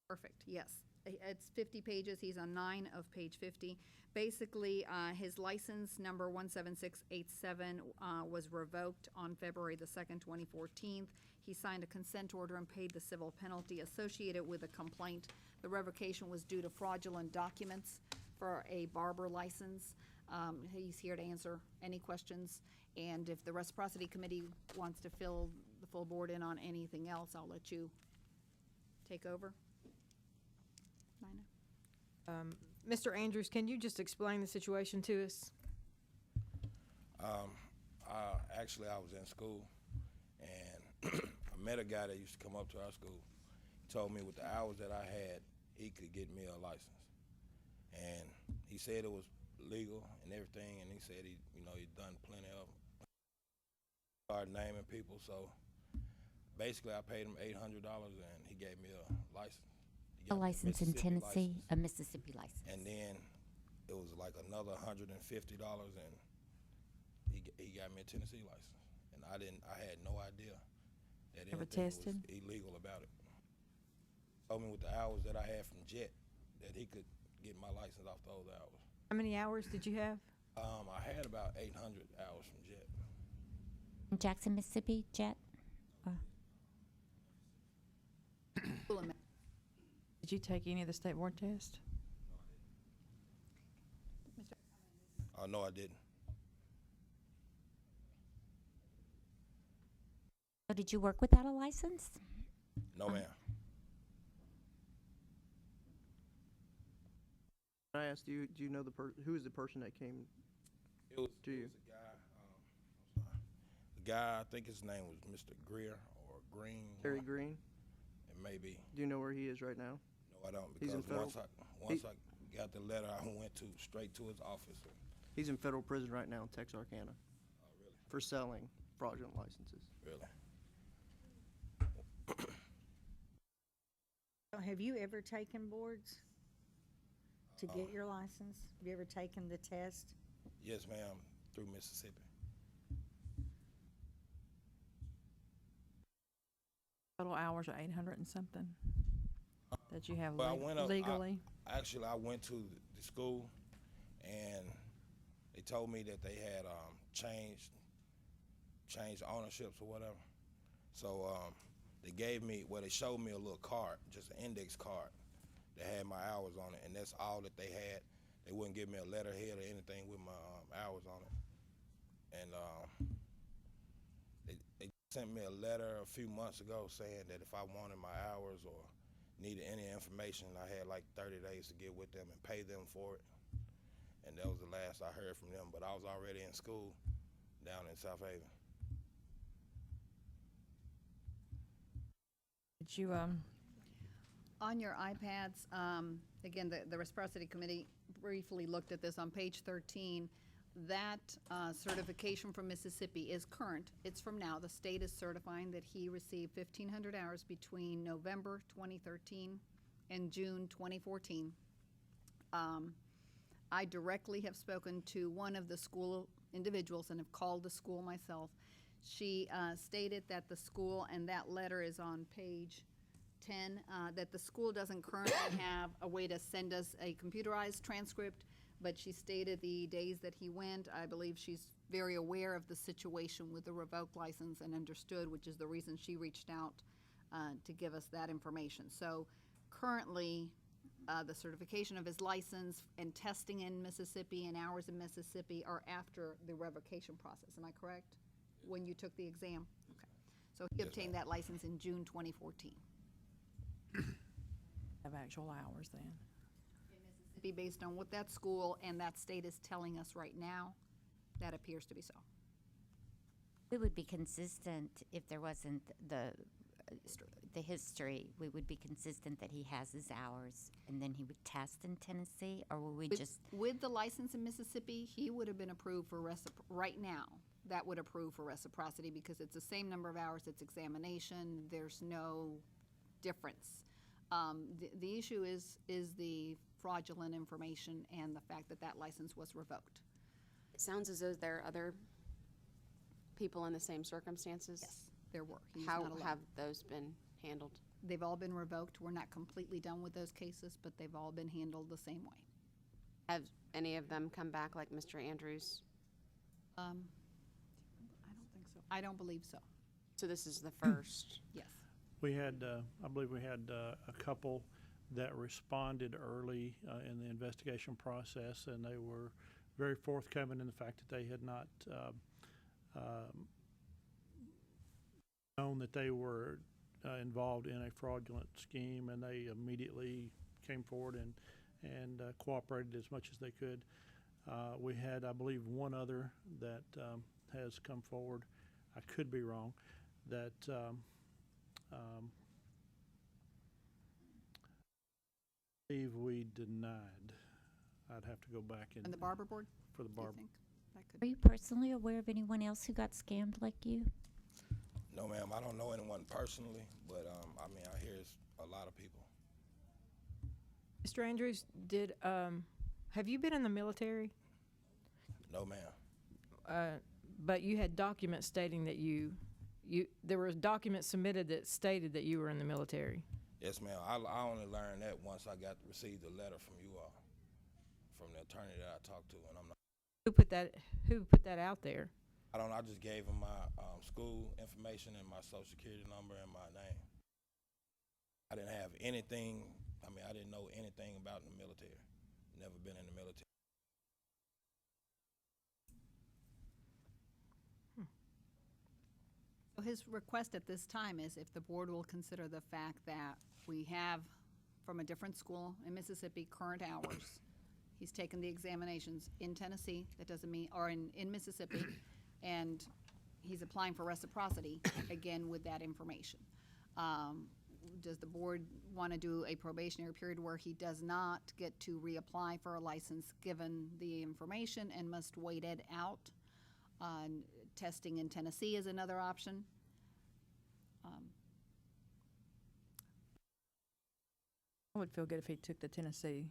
Speaker 1: Perfect, yes. It's 50 pages. He's on 9 of page 50. Basically, his license number 17687 was revoked on February the 2nd, 2014. He signed a consent order and paid the civil penalty associated with the complaint. The revocation was due to fraudulent documents for a barber license. He's here to answer any questions, and if the reciprocity committee wants to fill the full board in on anything else, I'll let you take over. Nina?
Speaker 9: Mr. Andrews, can you just explain the situation to us?
Speaker 21: Actually, I was in school, and I met a guy that used to come up to our school. He told me with the hours that I had, he could get me a license. And he said it was legal and everything, and he said he'd done plenty of them. Started naming people, so basically I paid him $800, and he gave me a license.
Speaker 12: A license in Tennessee, a Mississippi license.
Speaker 21: And then it was like another $150, and he got me a Tennessee license, and I had no idea that
Speaker 9: Ever
Speaker 21: anything was
Speaker 9: tested?
Speaker 21: illegal about it. Told me with the hours that I had from Jet that he could get my license off those hours.
Speaker 9: How many hours did you have?
Speaker 21: I had about 800 hours from Jet.
Speaker 12: In Jackson, Mississippi, Jet?
Speaker 6: Did you take any of the state board tests?
Speaker 21: No, I didn't.
Speaker 12: So did you work without a license?
Speaker 21: No, ma'am.
Speaker 7: I asked you, do you know who is the person that came
Speaker 21: It was
Speaker 7: to you?
Speaker 21: a guy. I'm sorry. The guy, I think his name was Mr. Greer or Green.
Speaker 7: Terry Green?
Speaker 21: It may be.
Speaker 7: Do you know where he is right now?
Speaker 21: No, I don't.
Speaker 7: He's in
Speaker 21: Because
Speaker 7: federal-
Speaker 21: once I got the letter, I went straight to his office.
Speaker 7: He's in federal prison right now in Texarkana
Speaker 21: Oh, really?
Speaker 7: for selling fraudulent licenses.
Speaker 21: Really?
Speaker 5: So have you ever taken boards to get your license? Have you ever taken the test?
Speaker 21: Yes, ma'am. Through Mississippi.
Speaker 6: Total hours are 800 and something that you have
Speaker 21: Well, I went up.
Speaker 6: legally.
Speaker 21: Actually, I went to the school, and they told me that they had changed ownerships or whatever. So they showed me a little card, just an index card that had my hours on it, and that's all that they had. They wouldn't give me a letterhead or anything with my hours on it. And they sent me a letter a few months ago saying that if I wanted my hours or needed any information, I had like 30 days to get with them and pay them for it. And that was the last I heard from them, but I was already in school down in South Haven.
Speaker 6: Did you,
Speaker 1: On your iPads, again, the Reciprocity Committee briefly looked at this on page 13. That certification from Mississippi is current. It's from now. The state is certifying that he received 1,500 hours between November 2013 and June 2014. I directly have spoken to one of the school individuals and have called the school myself. She stated that the school, and that letter is on page 10, that the school doesn't currently have a way to send us a computerized transcript, but she stated the days that he went. I believe she's very aware of the situation with the revoked license and understood, which is the reason she reached out to give us that information. So currently, the certification of his license and testing in Mississippi and hours in Mississippi are after the revocation process. Am I correct? When you took the exam? Okay. So he obtained that license in June 2014.
Speaker 6: have actual hours then?
Speaker 1: Be based on what that school and that state is telling us right now, that appears to be so.
Speaker 12: We would be consistent if there wasn't the history. We would be consistent that he has his hours and then he would test in Tennessee, or will we just?
Speaker 1: With the license in Mississippi, he would have been approved for right now. That would approve for reciprocity because it's the same number of hours, it's examination, there's no difference. The issue is the fraudulent information and the fact that that license was revoked.
Speaker 13: It sounds as though there are other people in the same circumstances.
Speaker 1: Yes, there were. He was
Speaker 13: How
Speaker 1: not alone.
Speaker 13: have those been handled?
Speaker 1: They've all been revoked. We're not completely done with those cases, but they've all been handled the same way.
Speaker 13: Have any of them come back like Mr. Andrews?
Speaker 1: I don't think so. I don't believe so.
Speaker 13: So this is the first?
Speaker 1: Yes.
Speaker 10: We had, I believe we had a couple that responded early in the investigation process, and they were very forthcoming in the fact that they had not known that they were involved in a fraudulent scheme, and they immediately came forward and cooperated as much as they could. We had, I believe, one other that has come forward. I could be wrong. That I believe we denied. I'd have to go back and.
Speaker 1: And the barber board?
Speaker 10: For the barber.
Speaker 12: Are you personally aware of anyone else who got scammed like you?
Speaker 21: No, ma'am, I don't know anyone personally, but I mean, I hear it's a lot of people.
Speaker 9: Mr. Andrews, have you been in the military?
Speaker 21: No, ma'am.
Speaker 9: But you had documents stating that there were documents submitted that stated that you were in the military.
Speaker 21: Yes, ma'am. I only learned that once I received a letter from you all, from the attorney that I talked to, and I'm not.
Speaker 9: Who put that out there?
Speaker 21: I don't know. I just gave him my school information and my social security number and my name. I didn't have anything. I mean, I didn't know anything about the military. Never been in the military.
Speaker 1: So his request at this time is if the board will consider the fact that we have, from a different school in Mississippi, current hours. He's taken the examinations in Tennessee, that doesn't mean, or in Mississippi, and he's applying for reciprocity, again, with that information. Does the board want to do a probationary period where he does not get to reapply for a license given the information and must wait it out? Testing in Tennessee is another option.
Speaker 6: I would feel good if he took the Tennessee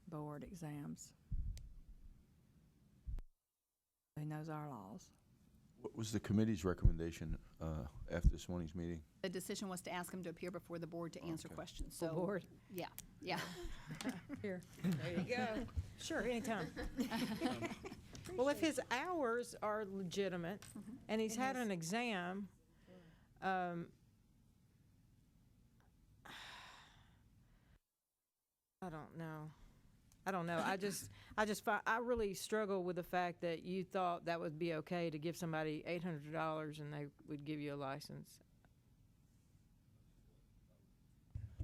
Speaker 6: board exams. He knows our laws.
Speaker 2: What was the committee's recommendation after this morning's meeting?
Speaker 1: The decision was to ask him to appear before the board to answer questions. So,
Speaker 9: Full board?
Speaker 1: Yeah, yeah.
Speaker 9: Here, there you go. Sure, anytime. Well, if his hours are legitimate and he's had an exam, I don't know. I really struggle with the fact that you thought that would be okay to give somebody $800 and they would give you a license.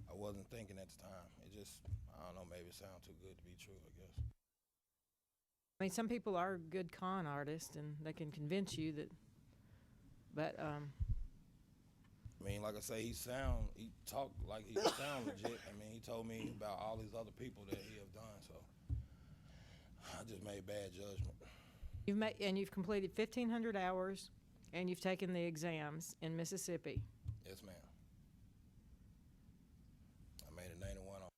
Speaker 21: I wasn't thinking at the time. It just, I don't know, maybe it sounds too good to be true, I guess.
Speaker 9: I mean, some people are good con artists and they can convince you that, but,
Speaker 21: I mean, like I say, he talked like he sound legit. I mean, he told me about all these other people that he have done, so I just made bad judgment.
Speaker 9: You've completed 1,500 hours and you've taken the exams in Mississippi.
Speaker 21: Yes, ma'am. I made a 91 on.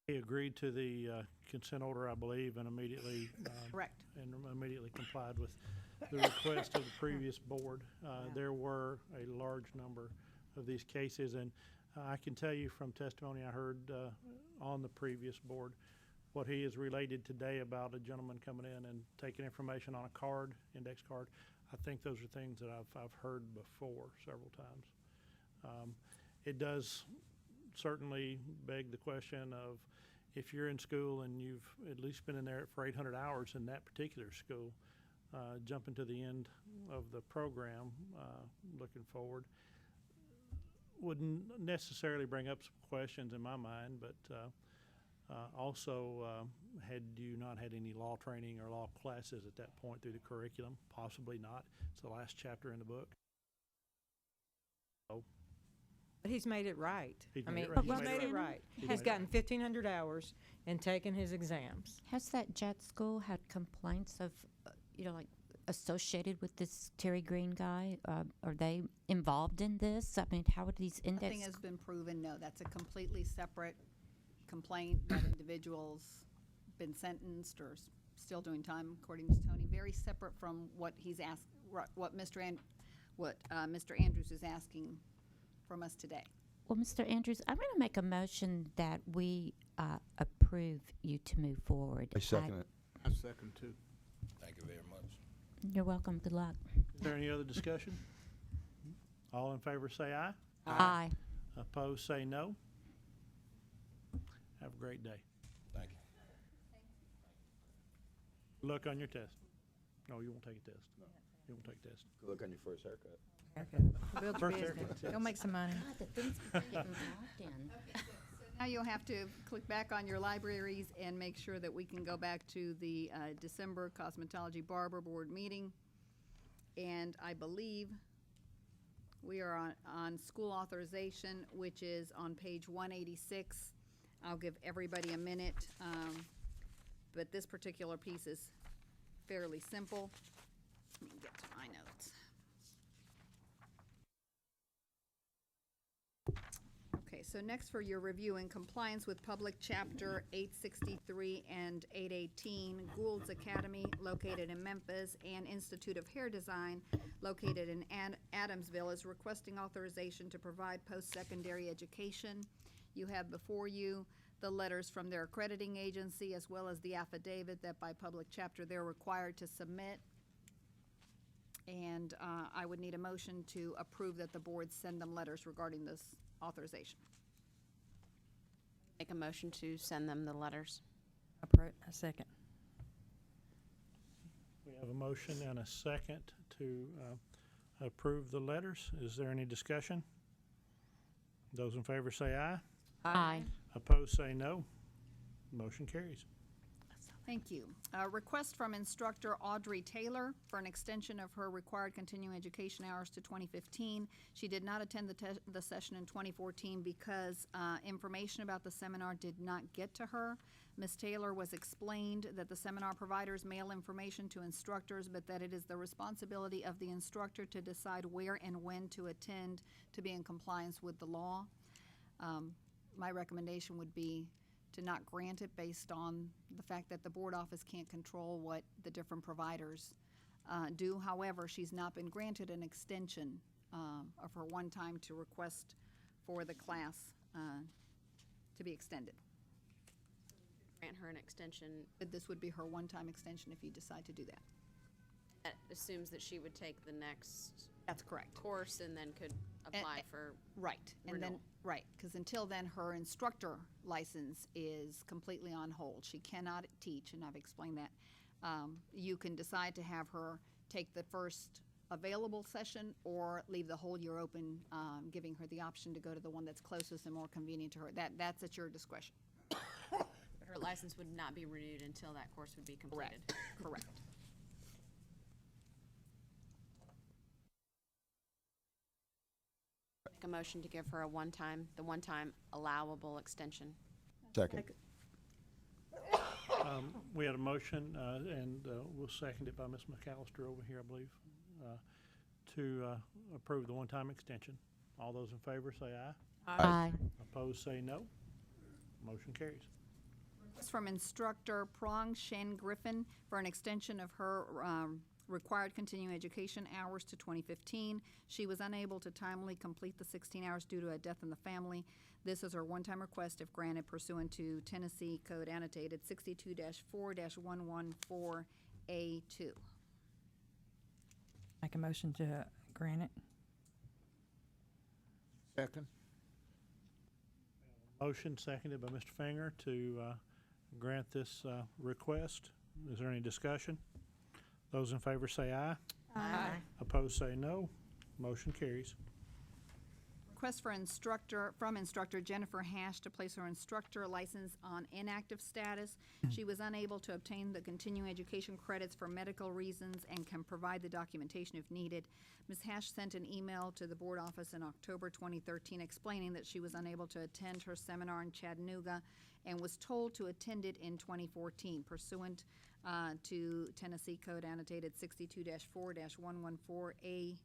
Speaker 10: He agreed to the consent order, I believe, and immediately
Speaker 1: Correct.
Speaker 10: And immediately complied with the request of the previous board. There were a large number of these cases, and I can tell you from testimony I heard on the previous board what he has related today about a gentleman coming in and taking information on a card, index card. I think those are things that I've heard before several times. It does certainly beg the question of, if you're in school and you've at least been in there for 800 hours in that particular school, jumping to the end of the program, looking forward, wouldn't necessarily bring up some questions in my mind, but also, had you not had any law training or law classes at that point through the curriculum? Possibly not. It's the last chapter in the book. So,
Speaker 9: But he's made it right.
Speaker 10: He's
Speaker 9: I
Speaker 10: made
Speaker 9: mean,
Speaker 10: it right.
Speaker 9: he's made it right. He's gotten 1,500 hours and taken his exams.
Speaker 12: Has that jet school had complaints of, like associated with this Terry Green guy? Are they involved in this? I mean, how would these index?
Speaker 1: Nothing has been proven, no. That's a completely separate complaint. That individual's been sentenced or still doing time, according to Tony. Very separate from what he's asked, what Mr. Andrews is asking from us today.
Speaker 12: Well, Mr. Andrews, I'm going to make a motion that we approve you to move forward.
Speaker 2: I second it.
Speaker 10: I second too.
Speaker 21: Thank you very much.
Speaker 12: You're welcome. Good luck.
Speaker 10: Is there any other discussion? All in favor say aye.
Speaker 12: Aye.
Speaker 10: Opposed say no. Have a great day.
Speaker 21: Thank you.
Speaker 10: Good luck on your test. No, you won't take a test. No. You won't take a test.
Speaker 2: Good luck on your first haircut.
Speaker 6: Build your
Speaker 10: First
Speaker 6: business.
Speaker 10: haircut.
Speaker 6: Go make some money.
Speaker 12: God, the things we get involved in.
Speaker 1: Now you'll have to click back on your libraries and make sure that we can go back to the December Cosmetology Barber Board meeting. And I believe we are on school authorization, which is on page 186. I'll give everybody a minute, but this particular piece is fairly simple. Let me get to my notes. Okay, so next for your review, in compliance with Public Chapter 863 and 818, Gould's Academy, located in Memphis, and Institute of Hair Design, located in Adamsville, is requesting authorization to provide post-secondary education. You have before you the letters from their accrediting agency, as well as the affidavit that by Public Chapter they're required to submit. And I would need a motion to approve that the board send them letters regarding this authorization.
Speaker 13: Make a motion to send them the letters.
Speaker 6: A second.
Speaker 10: We have a motion and a second to approve the letters. Is there any discussion? Those in favor say aye.
Speaker 12: Aye.
Speaker 10: Opposed say no. Motion carries.
Speaker 1: Thank you. Request from instructor Audrey Taylor for an extension of her required continuing education hours to 2015. She did not attend the session in 2014 because information about the seminar did not get to her. Ms. Taylor was explained that the seminar providers mail information to instructors, but that it is the responsibility of the instructor to decide where and when to attend to be in compliance with the law. My recommendation would be to not grant it based on the fact that the board office can't control what the different providers do. However, she's not been granted an extension of her one time to request for the class to be extended.
Speaker 13: Grant her an extension.
Speaker 1: But this would be her one-time extension if you decide to do that.
Speaker 13: That assumes that she would take the next
Speaker 1: That's correct.
Speaker 13: course and then could apply for
Speaker 1: Right, and then,
Speaker 13: renewal.
Speaker 1: right, because until then, her instructor license is completely on hold. She cannot teach, and I've explained that. You can decide to have her take the first available session or leave the whole year open, giving her the option to go to the one that's closest and more convenient to her. That's at your discretion.
Speaker 13: Her license would not be renewed until that course would be completed.
Speaker 1: Correct.
Speaker 13: Make a motion to give her the one-time allowable extension.
Speaker 2: Second.
Speaker 10: We had a motion, and we'll second it by Ms. McAllister over here, I believe, to approve the one-time extension. All those in favor say aye.
Speaker 12: Aye.
Speaker 10: Opposed say no. Motion carries.
Speaker 1: Request from instructor Prong Shen Griffin for an extension of her required continuing education hours to 2015. She was unable to timely complete the 16 hours due to a death in the family. This is her one-time request if granted pursuant to Tennessee Code Annotated 62-4-114A2.
Speaker 6: Make a motion to grant it.
Speaker 2: Second.
Speaker 10: Motion seconded by Mr. Finger to grant this request. Is there any discussion? Those in favor say aye.
Speaker 12: Aye.
Speaker 10: Opposed say no. Motion carries.
Speaker 1: Request from instructor Jennifer Hash to place her instructor license on inactive status. She was unable to obtain the continuing education credits for medical reasons and can provide the documentation if needed. Ms. Hash sent an email to the board office in October 2013 explaining that she was unable to attend her seminar in Chattanooga and was told to attend it in 2014 pursuant to Tennessee Code Annotated 62-4-114A2.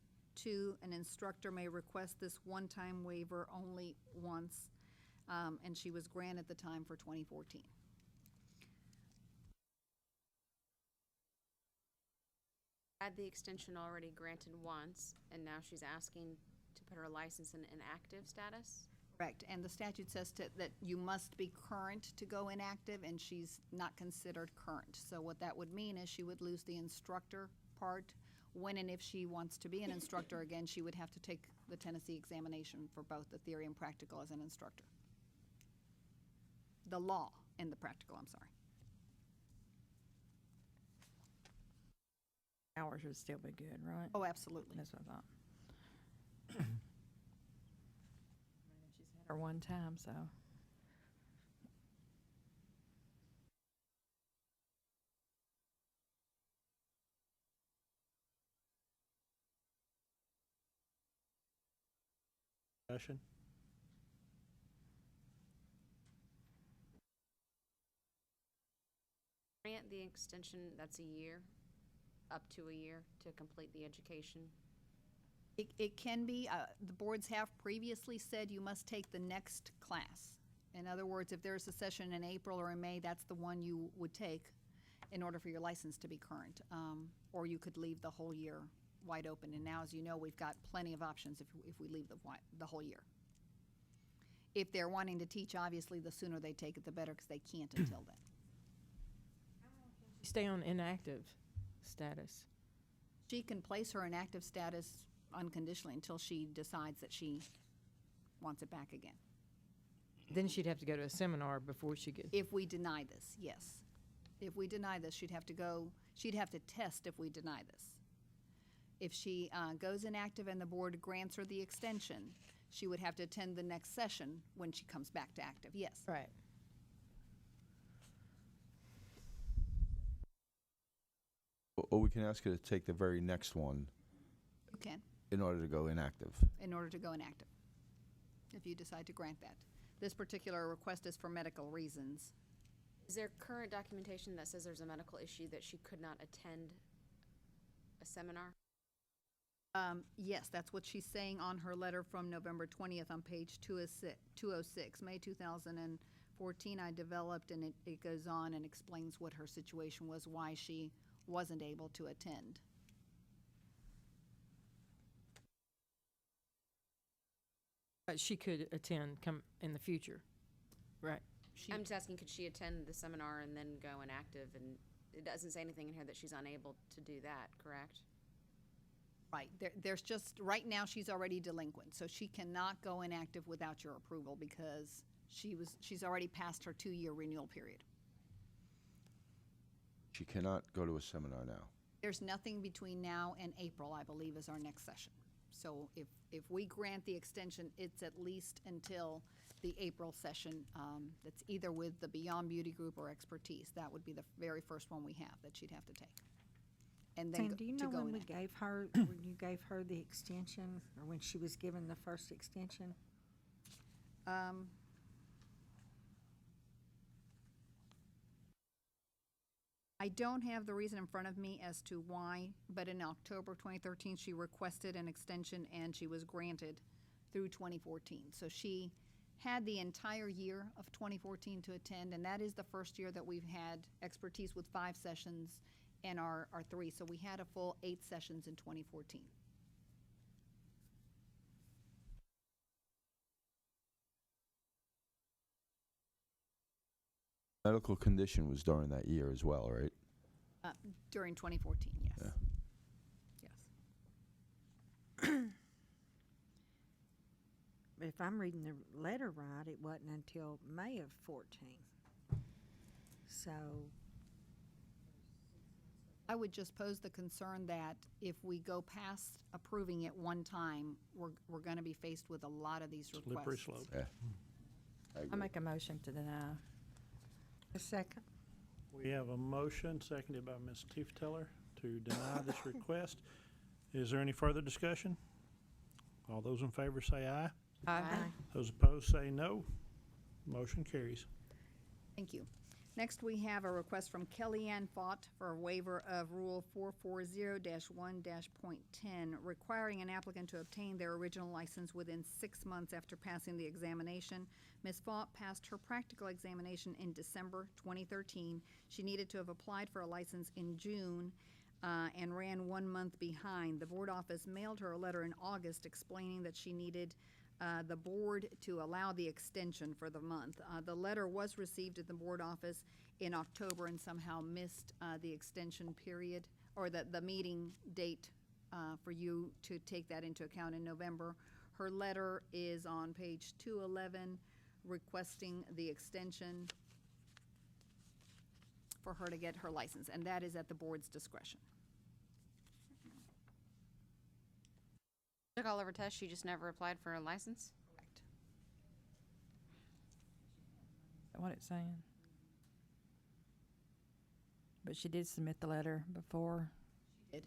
Speaker 1: An instructor may request this one-time waiver only once, and she was granted the time for 2014.
Speaker 13: Had the extension already granted once, and now she's asking to put her license in inactive status?
Speaker 1: Correct, and the statute says that you must be current to go inactive, and she's not considered current. So what that would mean is she would lose the instructor part. When and if she wants to be an instructor again, she would have to take the Tennessee examination for both the theory and practical as an instructor. The law and the practical, I'm sorry.
Speaker 6: Hours would still be good, right?
Speaker 1: Oh, absolutely.
Speaker 6: That's what I thought. She's had her one time, so.
Speaker 10: Discussion.
Speaker 13: Grant the extension, that's a year, up to a year to complete the education.
Speaker 1: It can be, the boards have previously said you must take the next class. In other words, if there's a session in April or in May, that's the one you would take in order for your license to be current. Or you could leave the whole year wide open. And now, as you know, we've got plenty of options if we leave the whole year. If they're wanting to teach, obviously, the sooner they take it, the better, because they can't until then.
Speaker 9: Stay on inactive status.
Speaker 1: She can place her in active status unconditionally until she decides that she wants it back again.
Speaker 9: Then she'd have to go to a seminar before she could.
Speaker 1: If we deny this, yes. If we deny this, she'd have to test if we deny this. If she goes inactive and the board grants her the extension, she would have to attend the next session when she comes back to active, yes.
Speaker 9: Right.
Speaker 2: Or we can ask her to take the very next one
Speaker 1: You can,
Speaker 2: in order to go inactive.
Speaker 1: in order to go inactive, if you decide to grant that. This particular request is for medical reasons.
Speaker 13: Is there current documentation that says there's a medical issue that she could not attend a seminar?
Speaker 1: Yes, that's what she's saying on her letter from November 20th on page 206. May 2014, I developed, and it goes on and explains what her situation was, why she wasn't able to attend.
Speaker 9: But she could attend come in the future, right?
Speaker 13: I'm just asking, could she attend the seminar and then go inactive? And it doesn't say anything in here that she's unable to do that, correct?
Speaker 1: Right, there's just, right now, she's already delinquent, so she cannot go inactive without your approval because she's already passed her 2-year renewal period.
Speaker 2: She cannot go to a seminar now.
Speaker 1: There's nothing between now and April, I believe, is our next session. So if we grant the extension, it's at least until the April session, that's either with the Beyond Beauty Group or Expertise. That would be the very first one we have that she'd have to take. And then
Speaker 5: Sam, do you
Speaker 1: to
Speaker 5: know
Speaker 1: go
Speaker 5: when we
Speaker 1: inactive.
Speaker 5: gave her, when you gave her the extension, or when she was given the first extension?
Speaker 1: I don't have the reason in front of me as to why, but in October 2013, she requested an extension and she was granted through 2014. So she had the entire year of 2014 to attend, and that is the first year that we've had Expertise with 5 sessions and our 3. So we had a full 8 sessions in 2014.
Speaker 2: Medical condition was during that year as well, right?
Speaker 1: During 2014, yes.
Speaker 2: Yeah.
Speaker 1: Yes.
Speaker 5: But if I'm reading the letter right, it wasn't until May of 14. So,
Speaker 1: I would just pose the concern that if we go past approving it one time, we're going to be faced with a lot of these requests.
Speaker 10: Slippery slope.
Speaker 2: Yeah.
Speaker 6: I make a motion to deny.
Speaker 5: a second.
Speaker 10: We have a motion seconded by Ms. Tiefteller to deny this request. Is there any further discussion? All those in favor say aye.
Speaker 6: Aye.
Speaker 10: Those opposed say no. Motion carries.
Speaker 1: Thank you. Next, we have a request from Kellyanne Fott for a waiver of Rule 440-1-.10, requiring an applicant to obtain their original license within 6 months after passing the examination. Ms. Fott passed her practical examination in December 2013. She needed to have applied for a license in June and ran 1 month behind. The board office mailed her a letter in August explaining that she needed the board to allow the extension for the month. The letter was received at the board office in October and somehow missed the extension period, or the meeting date for you to take that into account in November. Her letter is on page 211, requesting the extension for her to get her license, and that is at the board's discretion.
Speaker 13: Took all of her tests, she just never applied for a license?
Speaker 1: Correct.
Speaker 6: Is that what it's saying? But she did submit the letter before.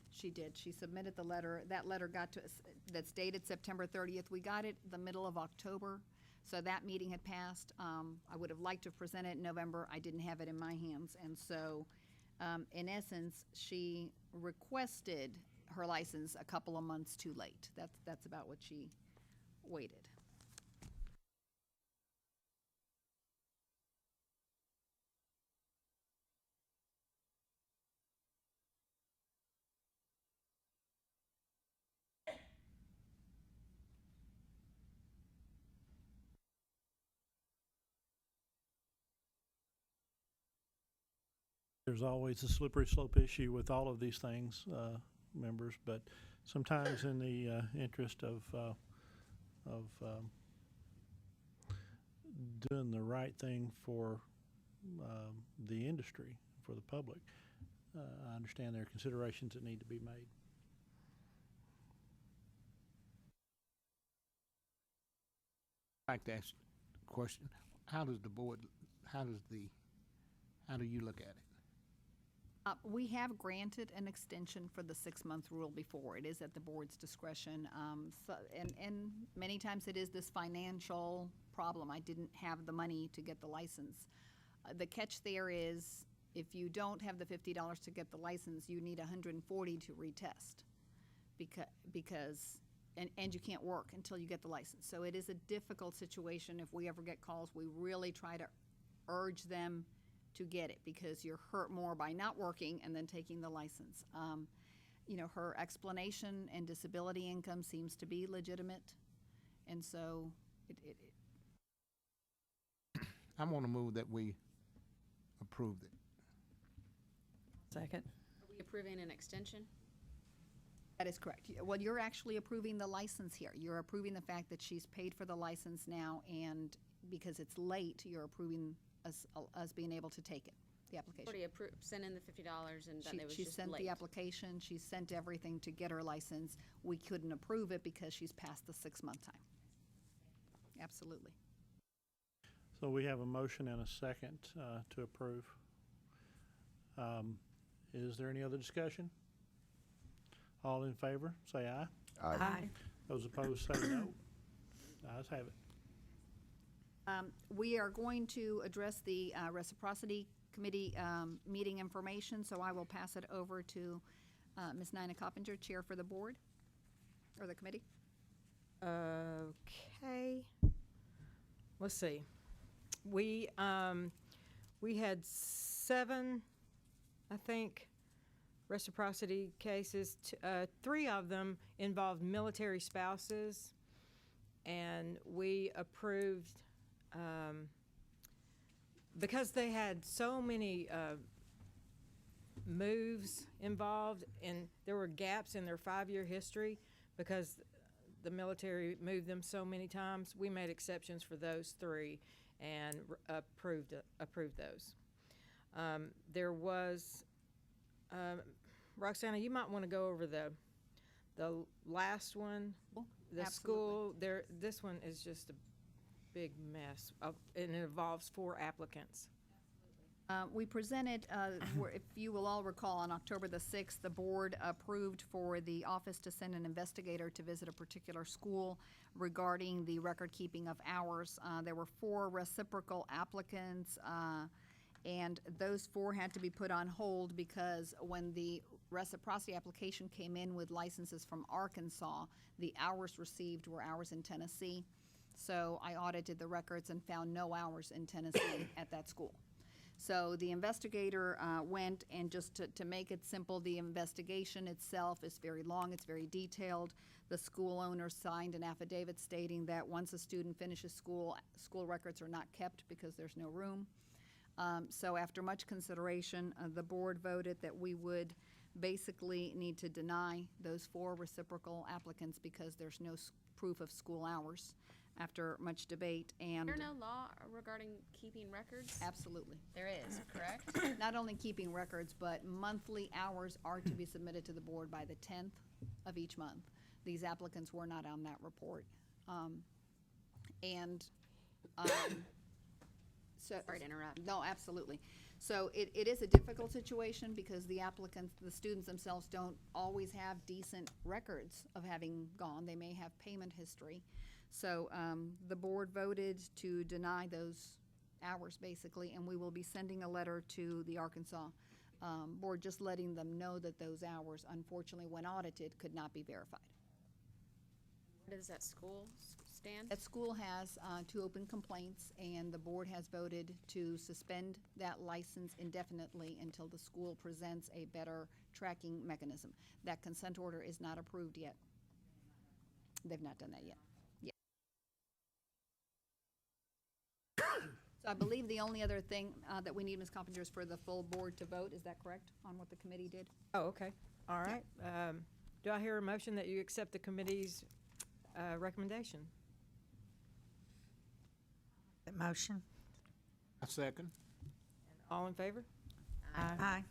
Speaker 1: She did. She submitted the letter. That letter got to us, that's dated September 30th. We got it the middle of October, so that meeting had passed. I would have liked to present it in November. I didn't have it in my hands, and so in essence, she requested her license a couple of months too late. That's about what she waited.
Speaker 10: There's always a slippery slope issue with all of these things, members, but sometimes in the interest of doing the right thing for the industry, for the public, I understand there are considerations that need to be made.
Speaker 11: I'd like to ask a question. How does the board, how do you look at it?
Speaker 1: We have granted an extension for the 6-month rule before. It is at the board's discretion. And many times it is this financial problem. I didn't have the money to get the license. The catch there is if you don't have the $50 to get the license, you need $140 to retest because and you can't work until you get the license. So it is a difficult situation. If we ever get calls, we really try to urge them to get it because you're hurt more by not working and then taking the license. You know, her explanation and disability income seems to be legitimate, and so
Speaker 11: I want to move that we approved it.
Speaker 6: Second.
Speaker 4: Are we approving an extension?
Speaker 1: That is correct. Well, you're actually approving the license here. You're approving the fact that she's paid for the license now, and because it's late, you're approving us being able to take it, the application.
Speaker 4: Already sent in the $50 and that it was
Speaker 1: She
Speaker 4: just
Speaker 1: sent
Speaker 4: late.
Speaker 1: the application, she sent everything to get her license. We couldn't approve it because she's past the 6-month time. Absolutely.
Speaker 10: So we have a motion and a second to approve. Is there any other discussion? All in favor, say aye.
Speaker 1: Aye.
Speaker 10: Those opposed, say no. Ayes have it.
Speaker 1: We are going to address the Reciprocity Committee meeting information, so I will pass it over to Ms. Nina Coppinger, Chair for the board, or the committee.
Speaker 9: Okay. Let's see. We had 7, I think, reciprocity cases. 3 of them involved military spouses, and we approved because they had so many moves involved, and there were gaps in their 5-year history because the military moved them so many times. We made exceptions for those 3 and approved those. There was Roxana, you might want to go over the last one, the
Speaker 1: Absolutely.
Speaker 9: school. This one is just a big mess, and it involves 4 applicants.
Speaker 1: We presented, if you will all recall, on October the 6th, the board approved for the office to send an investigator to visit a particular school regarding the record keeping of hours. There were 4 reciprocal applicants, and those 4 had to be put on hold because when the reciprocity application came in with licenses from Arkansas, the hours received were hours in Tennessee. So I audited the records and found no hours in Tennessee at that school. So the investigator went, and just to make it simple, the investigation itself is very long, it's very detailed. The school owner signed an affidavit stating that once a student finishes school, school records are not kept because there's no room. So after much consideration, the board voted that we would basically need to deny those 4 reciprocal applicants because there's no proof of school hours after much debate. And
Speaker 4: Is there no law regarding keeping records?
Speaker 1: absolutely.
Speaker 4: There is, correct?
Speaker 1: Not only keeping records, but monthly hours are to be submitted to the board by the 10th of each month. These applicants were not on that report.
Speaker 4: Sorry to interrupt.
Speaker 1: No, absolutely. So it is a difficult situation because the applicants, the students themselves don't always have decent records of having gone. They may have payment history. So the board voted to deny those hours basically, and we will be sending a letter to the Arkansas board, just letting them know that those hours, unfortunately, when audited, could not be verified.
Speaker 4: Where does that school stand?
Speaker 1: That school has 2 open complaints, and the board has voted to suspend that license indefinitely until the school presents a better tracking mechanism. That consent order is not approved yet. They've not done that yet. So I believe the only other thing that we need, Ms. Coppinger, is for the full board to vote. Is that correct, on what the committee did?
Speaker 9: Oh, okay. All right. Do I hear a motion that you accept the committee's recommendation?
Speaker 5: The motion.
Speaker 11: A second.
Speaker 9: All in favor?
Speaker 5: Aye.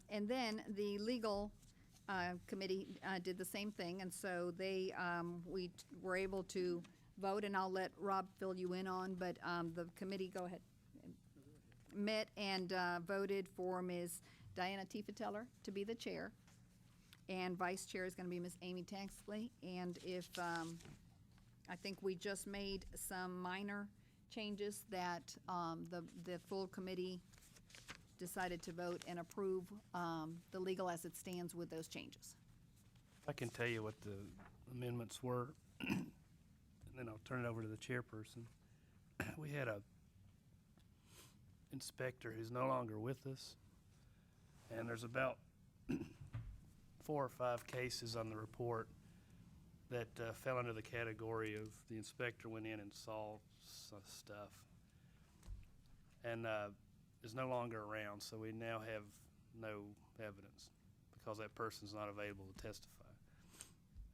Speaker 1: And then the legal committee did the same thing, and so they, we were able to vote, and I'll let Rob fill you in on, but the committee, go ahead, met and voted for Ms. Diana Tiefenteller to be the chair, and vice chair is going to be Ms. Amy Taxley, and if, I think we just made some minor changes that the full committee decided to vote and approve the legal as it stands with those changes.
Speaker 3: I can tell you what the amendments were, and then I'll turn it over to the chairperson. We had a inspector who's no longer with us, and there's about 4 or 5 cases on the report that fell under the category of the inspector went in and saw stuff, and is no longer around, so we now have no evidence because that person's not available to testify.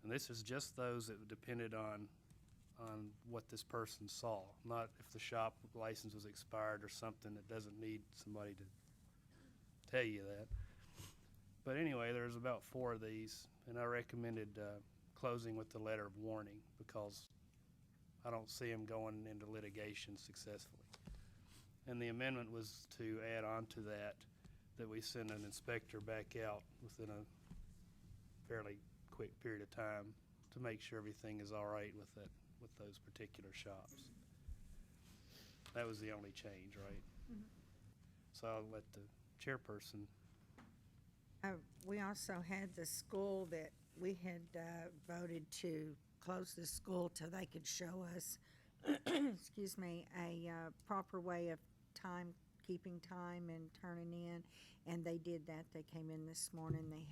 Speaker 3: And this is just those that depended on what this person saw, not if the shop license was expired or something that doesn't need somebody to tell you that. But anyway, there's about 4 of these, and I recommended closing with the letter of warning because I don't see them going into litigation successfully. And the amendment was to add on to that we send an inspector back out within a fairly quick period of time to make sure everything is all right with those particular shops. That was the only change, right?
Speaker 5: Mm-hmm.
Speaker 3: So I'll let the chairperson.
Speaker 5: We also had the school that we had voted to close the school till they could show us, excuse me, a proper way of keeping time and turning in, and they did that. They came in this morning. They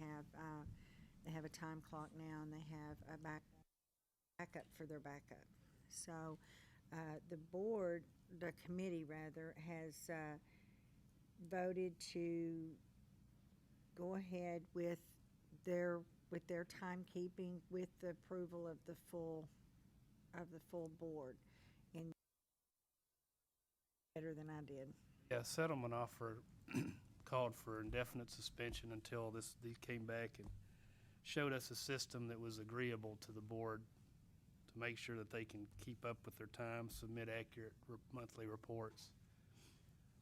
Speaker 5: have a time clock now, and they have a backup for their backup. So the board, the committee rather, has voted to go ahead with their timekeeping with the approval of the full board, and better than I did.
Speaker 3: Yeah, settlement offer called for indefinite suspension until these came back and showed us a system that was agreeable to the board to make sure that they can keep up with their time, submit accurate monthly reports.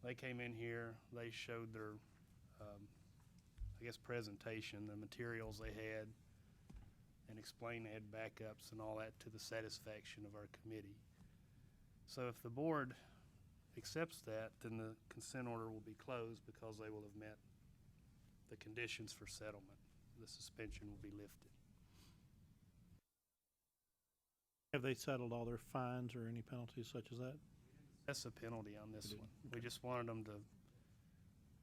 Speaker 3: They came in here, they showed their, I guess, presentation, the materials they had, and explained they had backups and all that to the satisfaction of our committee. So if the board accepts that, then the consent order will be closed because they will have met the conditions for settlement. The suspension will be lifted.
Speaker 10: Have they settled all their fines or any penalties such as that?
Speaker 3: That's a penalty on this one. We just wanted them to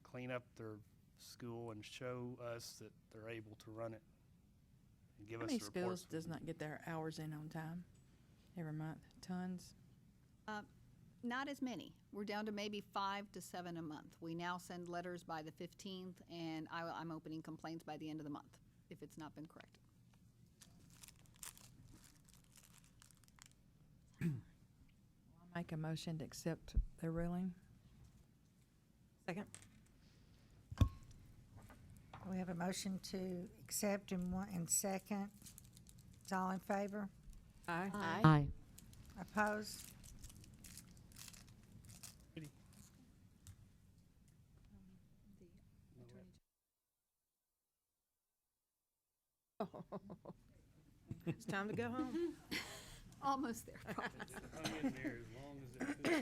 Speaker 3: clean up their school and show us that they're able to run it and give
Speaker 6: How
Speaker 3: us
Speaker 6: many
Speaker 3: the reports.
Speaker 6: schools does not get their hours in on time every month? Tons?
Speaker 1: Not as many. We're down to maybe 5 to 7 a month. We now send letters by the 15th, and I'm opening complaints by the end of the month if it's not been corrected.
Speaker 6: I'll make a motion to accept the ruling.
Speaker 5: Second. We have a motion to accept and second. Is all in favor?
Speaker 9: Aye.
Speaker 12: Aye.
Speaker 5: Opposed?
Speaker 9: It's time to go home.
Speaker 1: Almost there.
Speaker 3: Hung in there as long as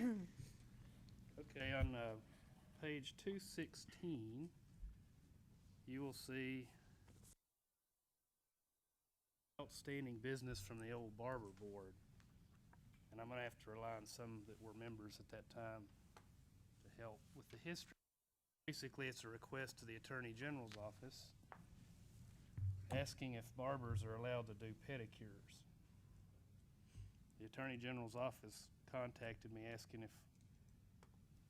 Speaker 3: Okay, on page 216, you will see outstanding business from the old barber board. And I'm going to have to rely on some that were members at that time to help with the history. Basically, it's a request to the Attorney General's office asking if barbers are allowed to do pedicures. The Attorney General's office contacted me asking if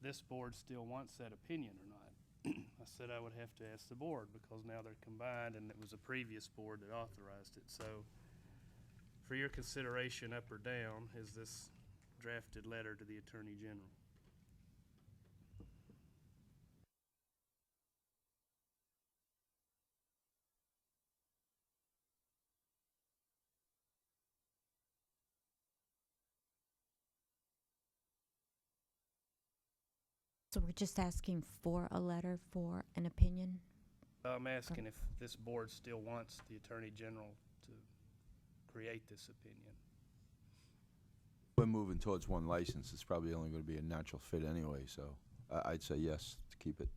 Speaker 3: this board still wants that opinion or not. I said I would have to ask the board because now they're combined and it was a previous board that authorized it. So for your consideration, up or down, is this drafted letter to the Attorney General.
Speaker 12: So we're just asking for a letter for an opinion?
Speaker 3: I'm asking if this board still wants the Attorney General to create this opinion.
Speaker 2: We're moving towards one license. It's probably only going to be a natural fit anyway, so I'd say yes to keep it.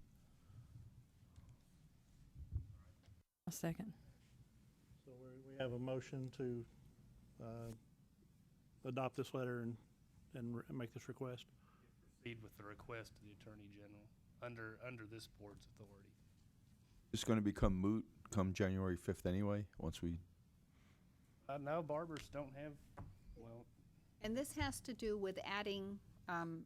Speaker 6: A second.
Speaker 10: So we have a motion to adopt this letter and make this request.
Speaker 3: Proceed with the request to the Attorney General under this board's authority.
Speaker 2: It's going to become moot come January 5th anyway, once we...
Speaker 3: No, barbers don't have, well,
Speaker 1: And this has to do with adding, and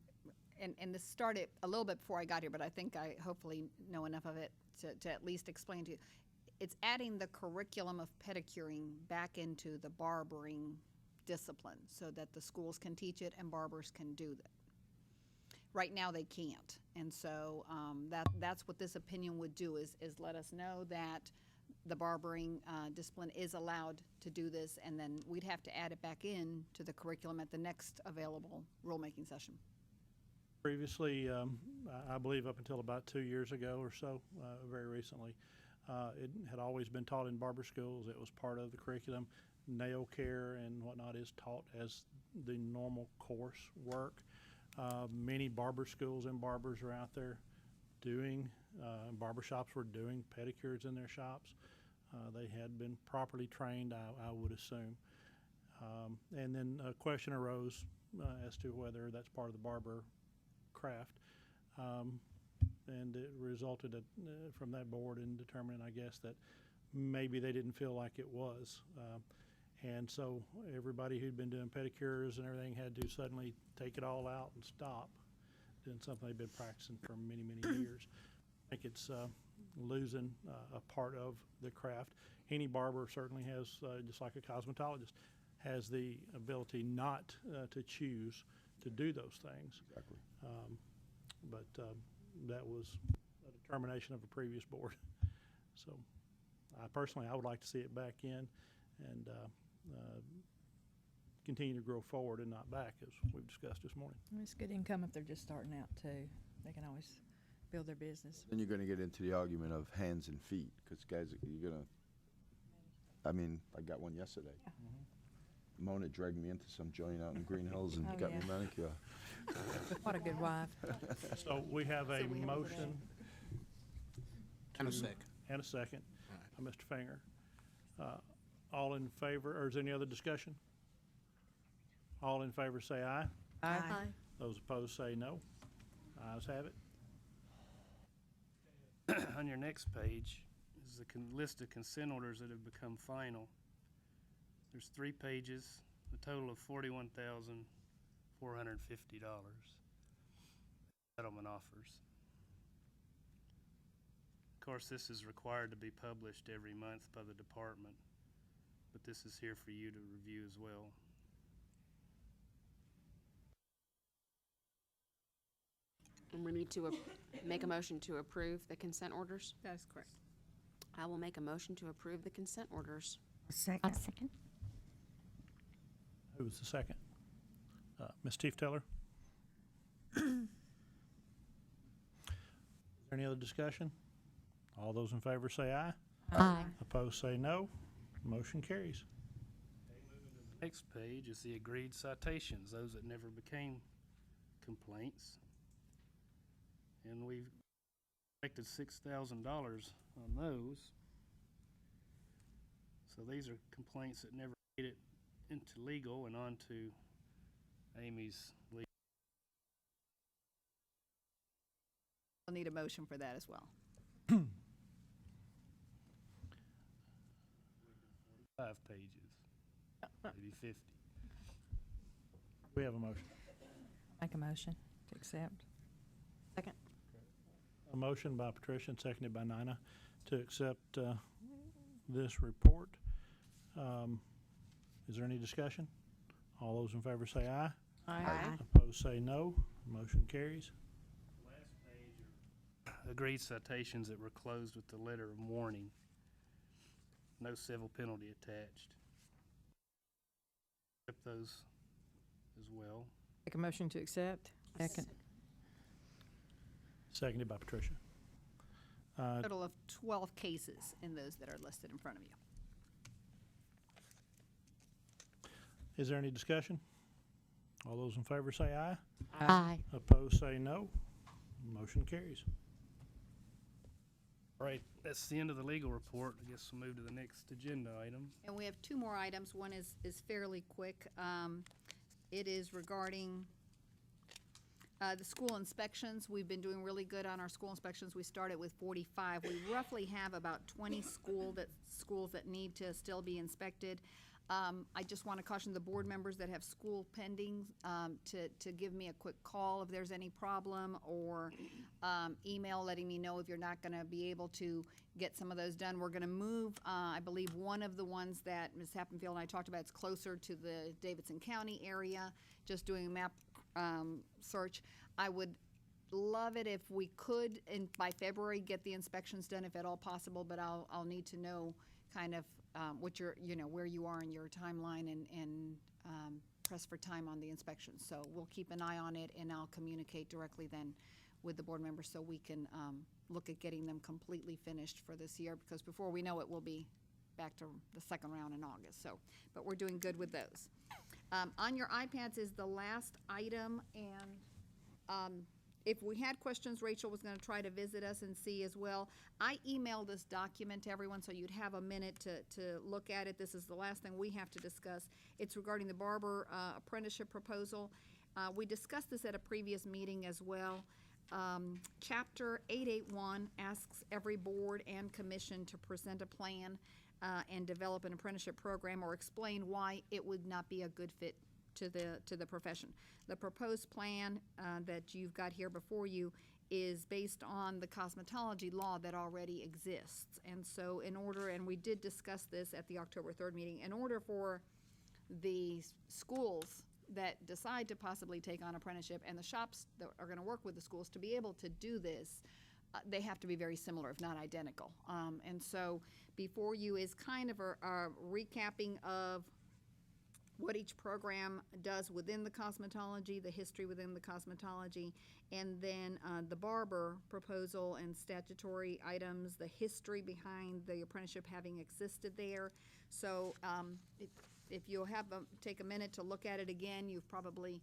Speaker 1: this started a little bit before I got here, but I think I hopefully know enough of it to at least explain to you. It's adding the curriculum of pedicuring back into the barbering discipline so that the schools can teach it and barbers can do that. Right now, they can't, and so that's what this opinion would do, is let us know that the barbering discipline is allowed to do this, and then we'd have to add it back in to the curriculum at the next available rulemaking session.
Speaker 10: Previously, I believe up until about 2 years ago or so, very recently, it had always been taught in barber schools. It was part of the curriculum. Nail care and whatnot is taught as the normal course work. Many barber schools and barbers are out there doing, barber shops were doing pedicures in their shops. They had been properly trained, I would assume. And then a question arose as to whether that's part of the barber craft. And it resulted from that board in determining, I guess, that maybe they didn't feel like it was. And so everybody who'd been doing pedicures and everything had to suddenly take it all out and stop doing something they've been practicing for many, many years. I think it's losing a part of the craft. Any barber certainly has, just like a cosmetologist, has the ability not to choose to do those things.
Speaker 2: Exactly.
Speaker 10: But that was a determination of a previous board. So I would like to see it back in and continue to grow forward and not back, as we've discussed this morning.
Speaker 6: It's good income if they're just starting out too. They can always build their business.
Speaker 2: Then you're going to get into the argument of hands and feet, because guys, you're going to, I mean, I got one yesterday.
Speaker 6: Yeah.
Speaker 2: Mona dragged me into some joint out in Green Hills and
Speaker 6: Oh,
Speaker 2: got me
Speaker 6: yeah.
Speaker 2: a manicure.
Speaker 6: What a good wife.
Speaker 10: So we have a motion.
Speaker 11: And a
Speaker 10: to-
Speaker 11: second.
Speaker 10: And a second by Mr. Finger. All in favor, or is there any other discussion? All in favor say aye.
Speaker 6: Aye.
Speaker 10: Those opposed say no. Ayes have it.
Speaker 3: On your next page is a list of consent orders that have become final. There's 3 pages, a total of $41,450. Settlement offers. Of course, this is required to be published every month by the department, but this is here for you to review as well.
Speaker 13: And we need to make a motion to approve the consent orders.
Speaker 1: That is correct.
Speaker 13: I will make a motion to approve the consent orders.
Speaker 5: Second.
Speaker 12: I'll second.
Speaker 10: Who was the second? Ms. Teef Teller? Is there any other discussion? All those in favor say aye.
Speaker 12: Aye.
Speaker 10: Opposed say no. Motion carries.
Speaker 3: Next page is the agreed citations, those that never became complaints, and we've collected $6,000 on those. So these are complaints that never made it into legal and on to Amy's legal.
Speaker 1: We'll need a motion for that as well.
Speaker 3: 5 pages, maybe 50.
Speaker 10: We have a motion.
Speaker 9: Make a motion to accept. Second.
Speaker 10: A motion by Patricia and seconded by Nina to accept this report. Is there any discussion? All those in favor say aye.
Speaker 9: Aye.
Speaker 10: Opposed say no. Motion carries.
Speaker 3: Last page are agreed citations that were closed with the letter of warning. No civil penalty attached. Accept those as well.
Speaker 9: Make a motion to accept. Second.
Speaker 10: Seconded by Patricia.
Speaker 1: Total of 12 cases in those that are listed in front of you.
Speaker 10: Is there any discussion? All those in favor say aye.
Speaker 12: Aye.
Speaker 10: Opposed say no. Motion carries.
Speaker 3: All right, that's the end of the legal report. I guess we'll move to the next agenda item.
Speaker 1: And we have 2 more items. One is fairly quick. It is regarding the school inspections. We've been doing really good on our school inspections. We started with 45. We roughly have about 20 schools that need to still be inspected. I just want to caution the board members that have school pending to give me a quick call if there's any problem, or email letting me know if you're not going to be able to get some of those done. We're going to move, I believe, one of the ones that Ms. Happenfield and I talked about. It's closer to the Davidson County area, just doing a map search. I would love it if we could, by February, get the inspections done if at all possible, but I'll need to know kind of what your, where you are in your timeline, and press for time on the inspection. So we'll keep an eye on it, and I'll communicate directly then with the board members so we can look at getting them completely finished for this year, because before we know it, we'll be back to the second round in August. So, but we're doing good with those. On your iPads is the last item, and if we had questions, Rachel was going to try to visit us and see as well. I emailed this document to everyone so you'd have a minute to look at it. This is the last thing we have to discuss. It's regarding the barber apprenticeship proposal. We discussed this at a previous meeting as well. Chapter 881 asks every board and commission to present a plan and develop an apprenticeship program, or explain why it would not be a good fit to the profession. The proposed plan that you've got here before you is based on the cosmetology law that already exists. And so in order, and we did discuss this at the October 3rd meeting, in order for the schools that decide to possibly take on apprenticeship and the shops that are going to work with the schools to be able to do this, they have to be very similar, if not identical. And so before you is kind of a recapping of what each program does within the cosmetology, the history within the cosmetology, and then the barber proposal and statutory items, the history behind the apprenticeship having existed there. So if you'll take a minute to look at it again, you've probably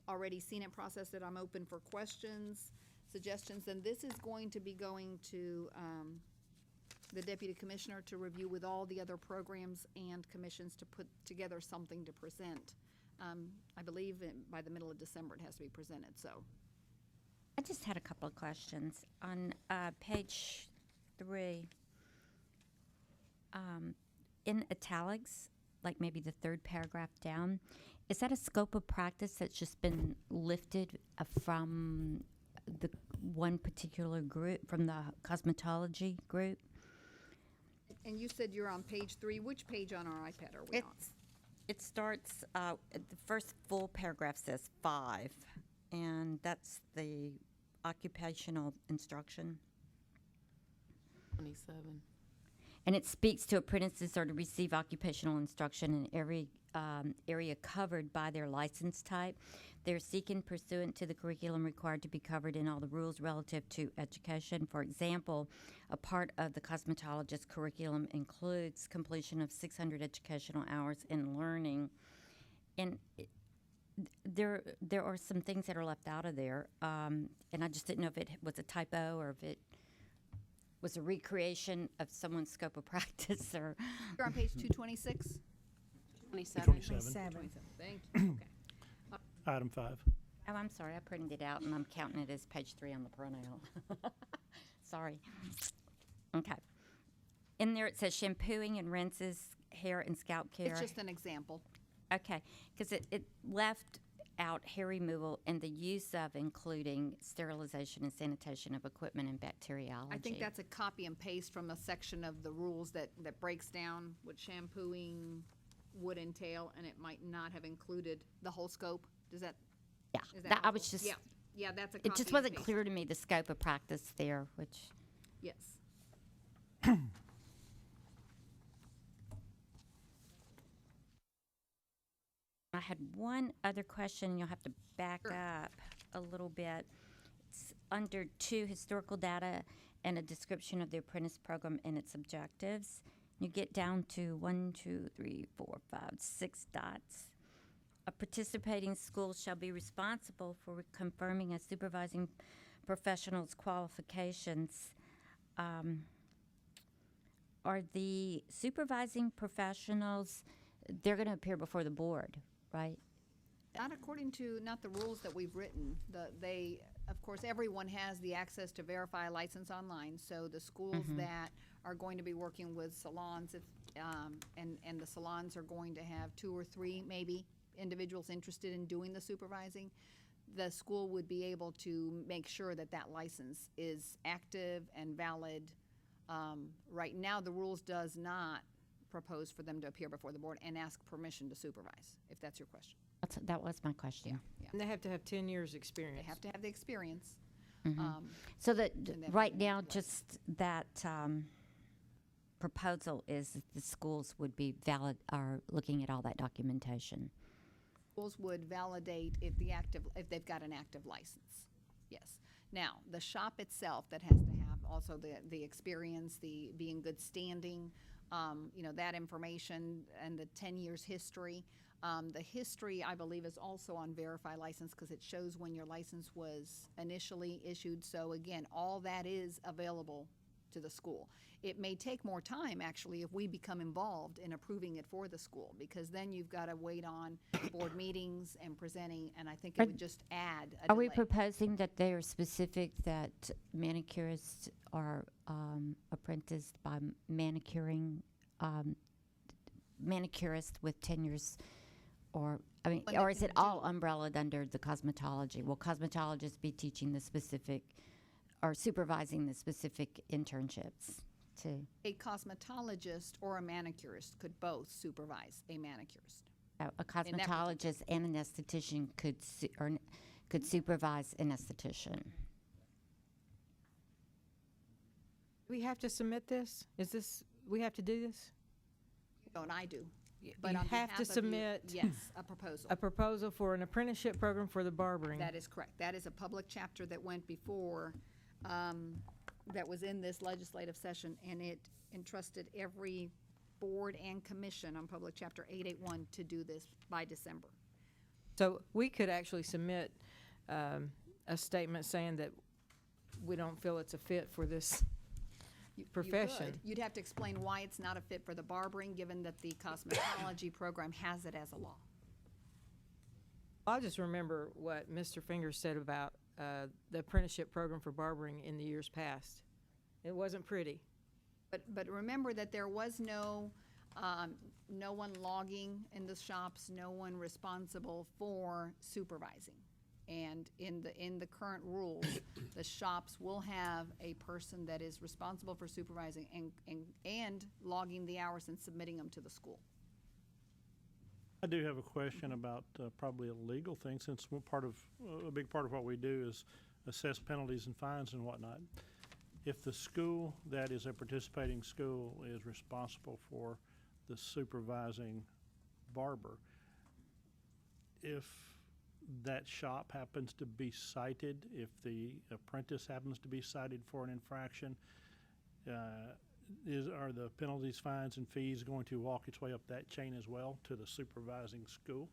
Speaker 1: already seen it, processed it. I'm open for questions, suggestions, and this is going to be going to the Deputy Commissioner to review with all the other programs and commissions to put together something to present. I believe by the middle of December it has to be presented, so.
Speaker 12: I just had a couple of questions. On page 3, in italics, like maybe the 3rd paragraph down, is that a scope of practice that's just been lifted from the one particular group, from the cosmetology group?
Speaker 1: And you said you're on page 3. Which page on our iPad are we on?
Speaker 12: It starts, the first full paragraph says 5, and that's the occupational instruction.
Speaker 20: 27.
Speaker 12: And it speaks to apprentices are to receive occupational instruction in every area covered by their license type. They're seeking pursuant to the curriculum required to be covered in all the rules relative to education. For example, a part of the cosmetologist curriculum includes completion of 600 educational hours in learning. And there are some things that are left out of there, and I just didn't know if it was a typo or if it was a recreation of someone's scope of practice or.
Speaker 1: You're on page 226?
Speaker 13: 27.
Speaker 10: 27.
Speaker 1: Thank you. Okay.
Speaker 10: Item 5.
Speaker 12: Oh, I'm sorry, I printed it out and I'm counting it as page 3 on the printout. Sorry. Okay. In there it says shampooing and rinses, hair and scalp care.
Speaker 1: It's just an example.
Speaker 12: Okay, because it left out hair removal and the use of including sterilization and sanitation of equipment and bacteriology.
Speaker 1: I think that's a copy and paste from a section of the rules that breaks down what shampooing would entail, and it might not have included the whole scope. Does that?
Speaker 12: Yeah,
Speaker 1: Is that
Speaker 12: that, I was
Speaker 1: helpful?
Speaker 12: just.
Speaker 1: Yeah, that's a copy
Speaker 12: It just
Speaker 1: and
Speaker 12: wasn't
Speaker 1: paste.
Speaker 12: clear to me the scope of practice there, which.
Speaker 1: Yes.
Speaker 12: I had one other question. You'll have to back up a little bit. It's under 2, historical data and a description of the apprentice program and its objectives. You get down to 1, 2, 3, 4, 5, 6 dots. A participating school shall be responsible for confirming a supervising professional's qualifications. Are the supervising professionals, they're going to appear before the board, right?
Speaker 1: Not according to, not the rules that we've written. They, of course, everyone has the access to verify a license online. So the schools that are going to be working with salons, if, and the salons are going to have 2 or 3 maybe individuals interested in doing the supervising, the school would be able to make sure that that license is active and valid. Right now, the rules does not propose for them to appear before the board and ask permission to supervise, if that's your question.
Speaker 12: That was my question.
Speaker 1: Yeah.
Speaker 9: And they have to have 10 years' experience.
Speaker 1: They have to have the experience.
Speaker 12: So that
Speaker 1: and then
Speaker 12: right
Speaker 1: we
Speaker 12: now,
Speaker 1: have to
Speaker 12: just that proposal is that the schools would be valid, are looking at all that documentation.
Speaker 1: Schools would validate if they've got an active license. Yes. Now, the shop itself that has to have also the experience, the be in good standing, that information and the 10 years history. The history, I believe, is also on Verify License because it shows when your license was initially issued. So again, all that is available to the school. It may take more time, actually, if we become involved in approving it for the school, because then you've got to wait on board meetings and presenting, and I think it would just add a
Speaker 12: Are we
Speaker 1: delay.
Speaker 12: proposing that they are specific that manicurists are apprenticed by manicurists with 10 years, or I mean,
Speaker 1: When they
Speaker 12: or is
Speaker 1: can
Speaker 12: it all umbrellaed under the cosmetology? Will cosmetologists be teaching the specific or supervising the specific internships too?
Speaker 1: A cosmetologist or a manicurist could both supervise a manicurist.
Speaker 12: A
Speaker 1: In that
Speaker 12: cosmetologist and an esthetician could supervise an esthetician.
Speaker 9: We have to submit this? We have to do this?
Speaker 1: Oh, and I do.
Speaker 9: You
Speaker 1: But on
Speaker 9: have
Speaker 1: behalf
Speaker 9: to
Speaker 1: of you,
Speaker 9: submit
Speaker 1: yes, a proposal.
Speaker 9: a proposal for an apprenticeship program for the barbering.
Speaker 1: That is correct. That is a public chapter that went before, that was in this legislative session, and it entrusted every board and commission on Public Chapter 881 to do this by December.
Speaker 9: So we could actually submit a statement saying that we don't feel it's a fit for this
Speaker 1: You could.
Speaker 9: profession.
Speaker 1: You'd have to explain why it's not a fit for the barbering, given that the cosmetology program has it as a law.
Speaker 9: I just remember what Mr. Fingers said about the apprenticeship program for barbering in the years past. It wasn't pretty.
Speaker 1: But remember that there was no one logging in the shops, no one responsible for supervising. And in the current rules, the shops will have a person that is responsible for supervising and logging the hours and submitting them to the school.
Speaker 10: I do have a question about probably a legal thing, since a big part of what we do is assess penalties and fines and whatnot. If the school that is a participating school is responsible for the supervising barber, if that shop happens to be cited, if the apprentice happens to be cited for an infraction, are the penalties, fines, and fees going to walk its way up that chain as well to the supervising school?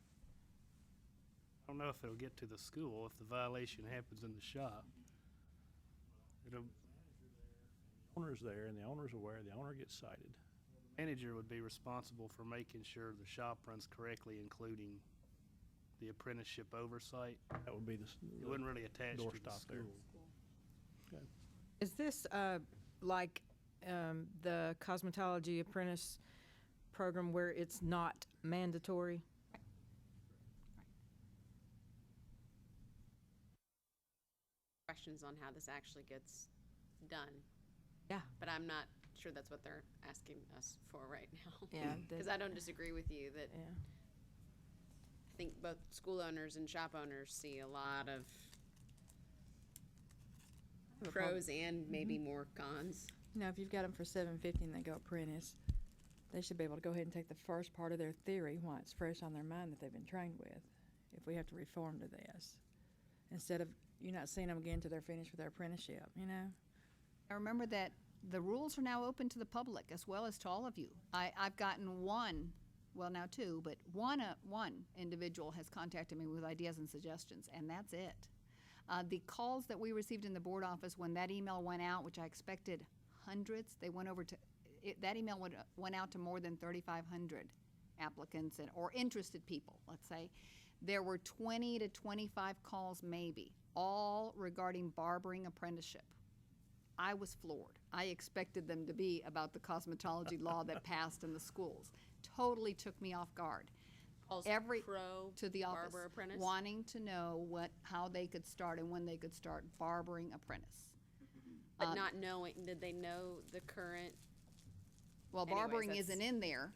Speaker 3: I don't know if it'll get to the school if the violation happens in the shop. It'll,
Speaker 10: Owner's there and the owner's aware, the owner gets cited.
Speaker 3: manager would be responsible for making sure the shop runs correctly, including the apprenticeship oversight.
Speaker 10: That would be
Speaker 3: It wouldn't really attach to the
Speaker 10: doorstop there.
Speaker 3: school.
Speaker 9: Is this like the cosmetology apprentice program where it's not mandatory?
Speaker 13: Questions on how this actually gets done.
Speaker 9: Yeah.
Speaker 13: But I'm not sure that's what they're asking us for right now.
Speaker 9: Yeah,
Speaker 13: Because I don't disagree with you that
Speaker 9: Yeah.
Speaker 13: I think both school owners and shop owners see a lot of pros and maybe more cons.
Speaker 6: You know, if you've got them for $7.50 and they go apprentice, they should be able to go ahead and take the first part of their theory while it's fresh on their mind that they've been trained with. If we have to reform to this, instead of you not seeing them again till they're finished with their apprenticeship, you know.
Speaker 1: I remember that the rules are now open to the public as well as to all of you. I've gotten one, well now two, but one individual has contacted me with ideas and suggestions, and that's it. The calls that we received in the board office when that email went out, which I expected hundreds, they went over to, that email went out to more than 3,500 applicants or interested people, let's say. There were 20 to 25 calls maybe, all regarding barbering apprenticeship. I was floored. I expected them to be about the cosmetology law that passed in the schools. Totally took me off guard.
Speaker 13: Calls
Speaker 1: Every
Speaker 13: pro
Speaker 1: to the office,
Speaker 13: barber apprentice?
Speaker 1: wanting to know how they could start and when they could start barbering apprentice.
Speaker 13: But not knowing, did they know the current?
Speaker 1: Well,
Speaker 13: Anyways,
Speaker 1: barbering
Speaker 13: that's-
Speaker 1: isn't in there,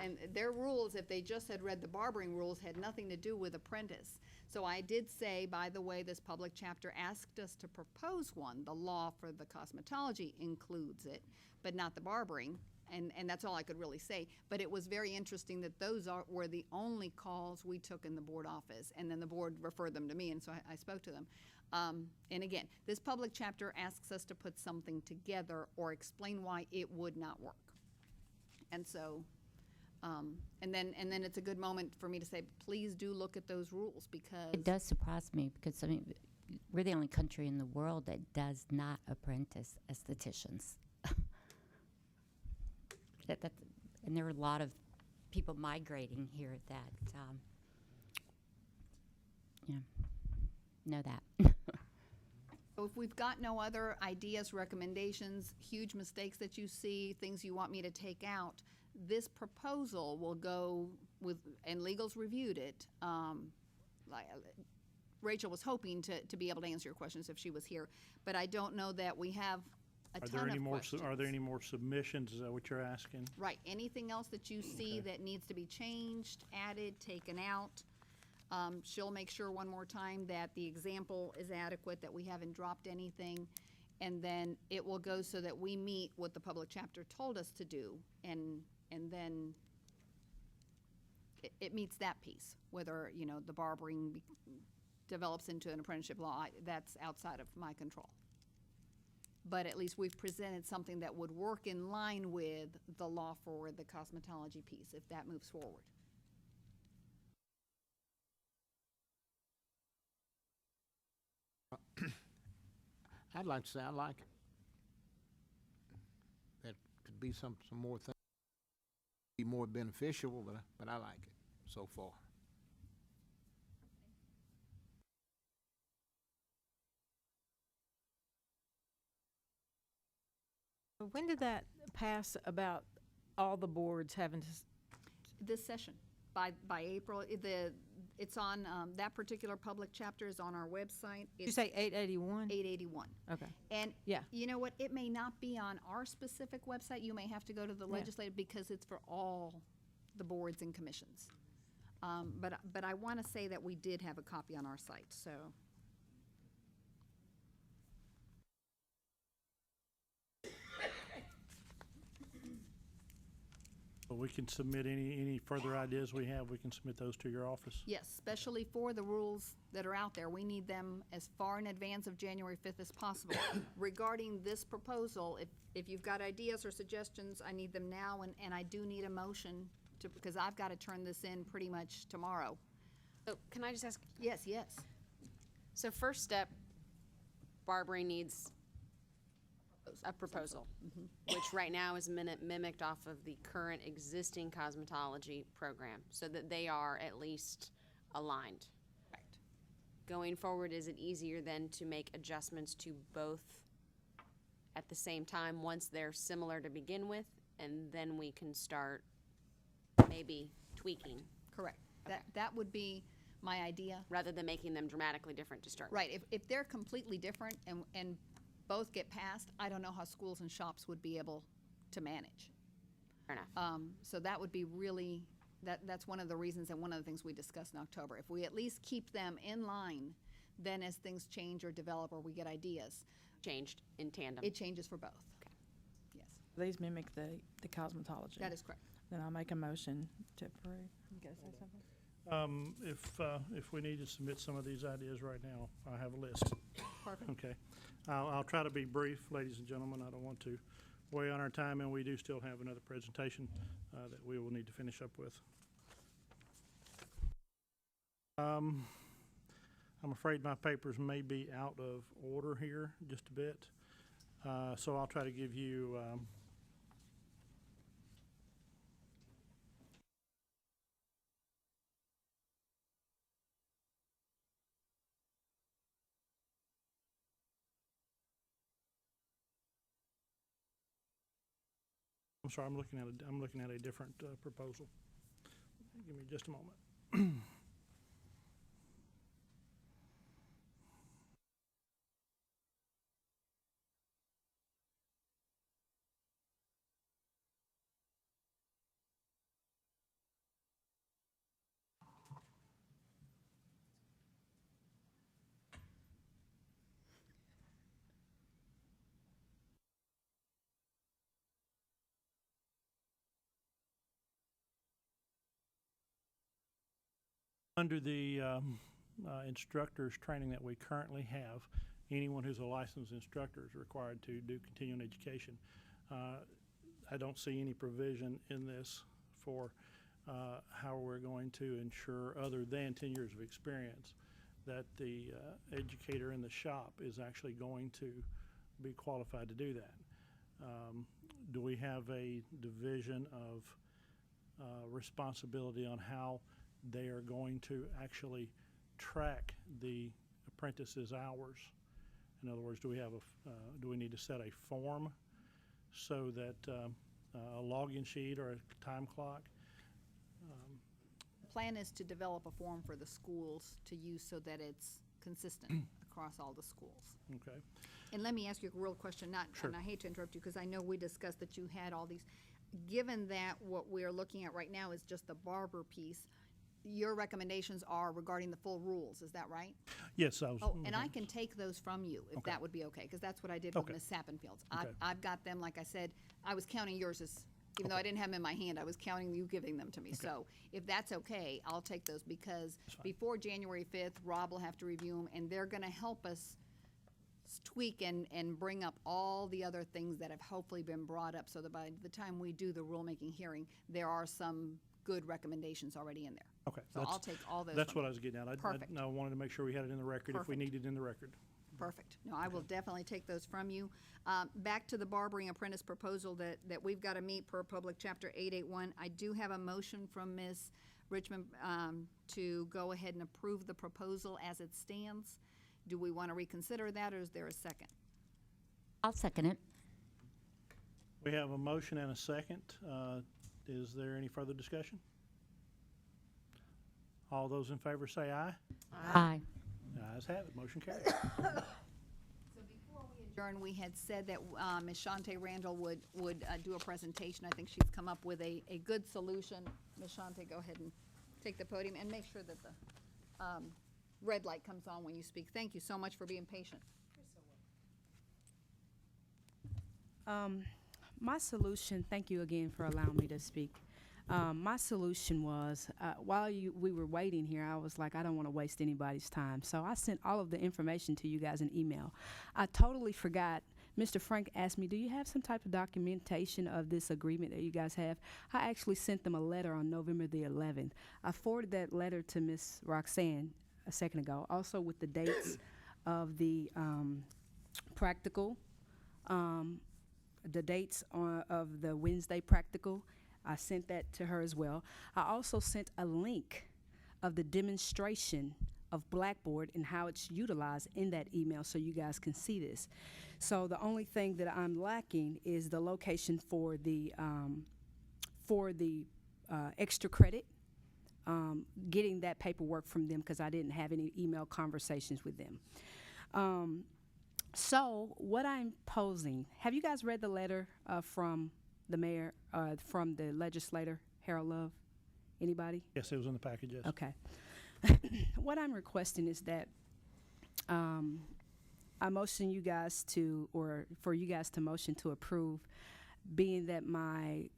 Speaker 1: and their rules, if they just had read the barbering rules, had nothing to do with apprentice. So I did say, by the way, this public chapter asked us to propose one. The law for the cosmetology includes it, but not the barbering, and that's all I could really say. But it was very interesting that those were the only calls we took in the board office, and then the board referred them to me, and so I spoke to them. And again, this public chapter asks us to put something together or explain why it would not work. And so, and then it's a good moment for me to say, please do look at those rules, because
Speaker 12: It does surprise me because, I mean, we're the only country in the world that does not apprentice estheticians. And there are a lot of people migrating here that, know that.
Speaker 1: So if we've got no other ideas, recommendations, huge mistakes that you see, things you want me to take out, this proposal will go with, and legal's reviewed it. Rachel was hoping to be able to answer your questions if she was here, but I don't know that we have a ton of questions.
Speaker 10: Are there any more submissions? Is that what you're asking?
Speaker 1: Right, anything else that you see that needs to be changed, added, taken out? She'll make sure one more time that the example is adequate, that we haven't dropped anything, and then it will go so that we meet what the public chapter told us to do, and then it meets that piece. Whether, the barbering develops into an apprenticeship law, that's outside of my control. But at least we've presented something that would work in line with the law for the cosmetology piece, if that moves forward.
Speaker 11: I'd like to say I like it. That could be some more things, be more beneficial, but I like it so far.
Speaker 9: When did that pass about all the boards having to?
Speaker 1: This session, by April, it's on, that particular public chapter is on our website.
Speaker 9: Did you say 881?
Speaker 1: 881.
Speaker 9: Okay.
Speaker 1: And
Speaker 9: Yeah.
Speaker 1: you know what, it may not be on our specific website, you may have to go to the legislative, because it's for all the boards and commissions. But I want to say that we did have a copy on our site, so.
Speaker 10: But we can submit any further ideas we have, we can submit those to your office.
Speaker 1: Yes, especially for the rules that are out there. We need them as far in advance of January 5th as possible. Regarding this proposal, if you've got ideas or suggestions, I need them now, and I do need a motion because I've got to turn this in pretty much tomorrow.
Speaker 13: So can I just ask,
Speaker 1: Yes, yes.
Speaker 13: so first step, Barbary needs a proposal, which right now is mimicked off of the current existing cosmetology program, so that they are at least aligned.
Speaker 1: Correct.
Speaker 13: Going forward, is it easier then to make adjustments to both at the same time once they're similar to begin with, and then we can start maybe tweaking?
Speaker 1: Correct. That would be my idea.
Speaker 13: Rather than making them dramatically different to start with.
Speaker 1: Right, if they're completely different and both get passed, I don't know how schools and shops would be able to manage.
Speaker 13: Fair enough.
Speaker 1: So that would be really, that's one of the reasons and one of the things we discussed in October. If we at least keep them in line, then as things change or develop or we get ideas.
Speaker 13: Changed in tandem.
Speaker 1: It changes for both.
Speaker 13: Okay.
Speaker 1: Yes,
Speaker 6: These mimic the cosmetology.
Speaker 1: that is correct.
Speaker 6: Then I'll make a motion to approve. You guys say something?
Speaker 10: If we need to submit some of these ideas right now, I have a list.
Speaker 1: Perfect.
Speaker 10: Okay. I'll try to be brief, ladies and gentlemen. I don't want to weigh on our time, and we do still have another presentation that we will need to finish up with. I'm afraid my papers may be out of order here just a bit, so I'll try to give you I'm sorry, I'm looking at a different proposal. Give me just a moment. Under the instructors training that we currently have, anyone who's a licensed instructor is required to do continuing education. I don't see any provision in this for how we're going to ensure, other than 10 years of experience, that the educator in the shop is actually going to be qualified to do that. Do we have a division of responsibility on how they are going to actually track the apprentice's hours? In other words, do we need to set a form so that a login sheet or a time clock?
Speaker 1: Plan is to develop a form for the schools to use so that it's consistent across all the schools.
Speaker 10: Okay.
Speaker 1: And let me ask you a real question,
Speaker 10: Sure.
Speaker 1: and I hate to interrupt you because I know we discussed that you had all these. Given that what we're looking at right now is just the barber piece, your recommendations are regarding the full rules, is that right?
Speaker 10: Yes, I was.
Speaker 1: Oh, and I can take those from you, if
Speaker 10: Okay.
Speaker 1: that would be okay, because that's what I did with
Speaker 10: Okay.
Speaker 1: Ms. Sappenfield's.
Speaker 10: Okay.
Speaker 1: I've got them, like I said, I was counting yours as, even though I didn't have them in my hand, I was counting you giving them to me.
Speaker 10: Okay.
Speaker 1: So if that's okay, I'll take those, because
Speaker 10: That's fine.
Speaker 1: before January 5th, Rob will have to review them, and they're gonna help us tweak and bring up all the other things that have hopefully been brought up, so that by the time we do the rulemaking hearing, there are some good recommendations already in there.
Speaker 10: Okay.
Speaker 1: So I'll take all those
Speaker 10: That's
Speaker 1: from
Speaker 10: what I
Speaker 1: you.
Speaker 10: was getting at.
Speaker 1: Perfect.
Speaker 10: I wanted to make sure we had it in the record if we
Speaker 1: Perfect.
Speaker 10: needed it in the record.
Speaker 1: Perfect. No, I will definitely take those from you. Back to the barbering apprentice proposal that we've got to meet per Public Chapter 881. I do have a motion from Ms. Richmond to go ahead and approve the proposal as it stands. Do we want to reconsider that, or is there a second?
Speaker 12: I'll second it.
Speaker 10: We have a motion and a second. Is there any further discussion? All those in favor say aye.
Speaker 12: Aye.
Speaker 10: The ayes have it. Motion carries.
Speaker 1: So before we adjourn, we had said that Ms. Shante Randall would do a presentation. I think she's come up with a good solution. Ms. Shante, go ahead and take the podium, and make sure that the red light comes on when you speak. Thank you so much for being patient.
Speaker 15: My solution, thank you again for allowing me to speak. My solution was, while we were waiting here, I was like, I don't want to waste anybody's time. So I sent all of the information to you guys in email. I totally forgot Mr. Frank asked me, do you have some type of documentation of this agreement that you guys have? I actually sent them a letter on November the 11th. I forwarded that letter to Miss Roxanne a second ago, also with the dates of the practical, the dates of the Wednesday practical. I sent that to her as well. I also sent a link of the demonstration of Blackboard and how it's utilized in that email so you guys can see this. So the only thing that I'm lacking is the location for the extra credit, getting that paperwork from them because I didn't have any email conversations with them. So what I'm posing, have you guys read the letter from the mayor, from the legislator, Harold Love? Anybody?
Speaker 10: Yes, it was in the package, yes.
Speaker 15: Okay. What I'm requesting is that I motion you guys to, or for you guys to motion to approve, being that my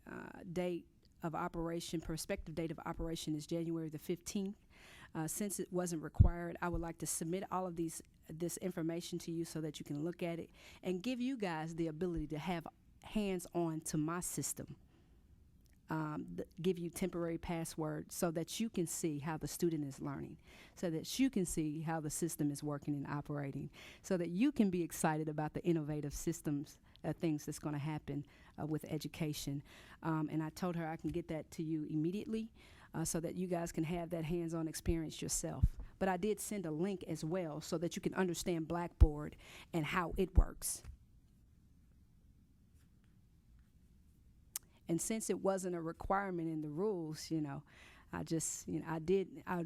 Speaker 15: date of operation, prospective date of operation is January the 15th. Since it wasn't required, I would like to submit all of this information to you so that you can look at it and give you guys the ability to have hands-on to my system. Give you temporary passwords so that you can see how the student is learning, so that you can see how the system is working and operating, so that you can be excited about the innovative systems, things that's going to happen with education. And I told her I can get that to you immediately so that you guys can have that hands-on experience yourself. But I did send a link as well so that you can understand Blackboard and how it works. And since it wasn't a requirement in the rules, I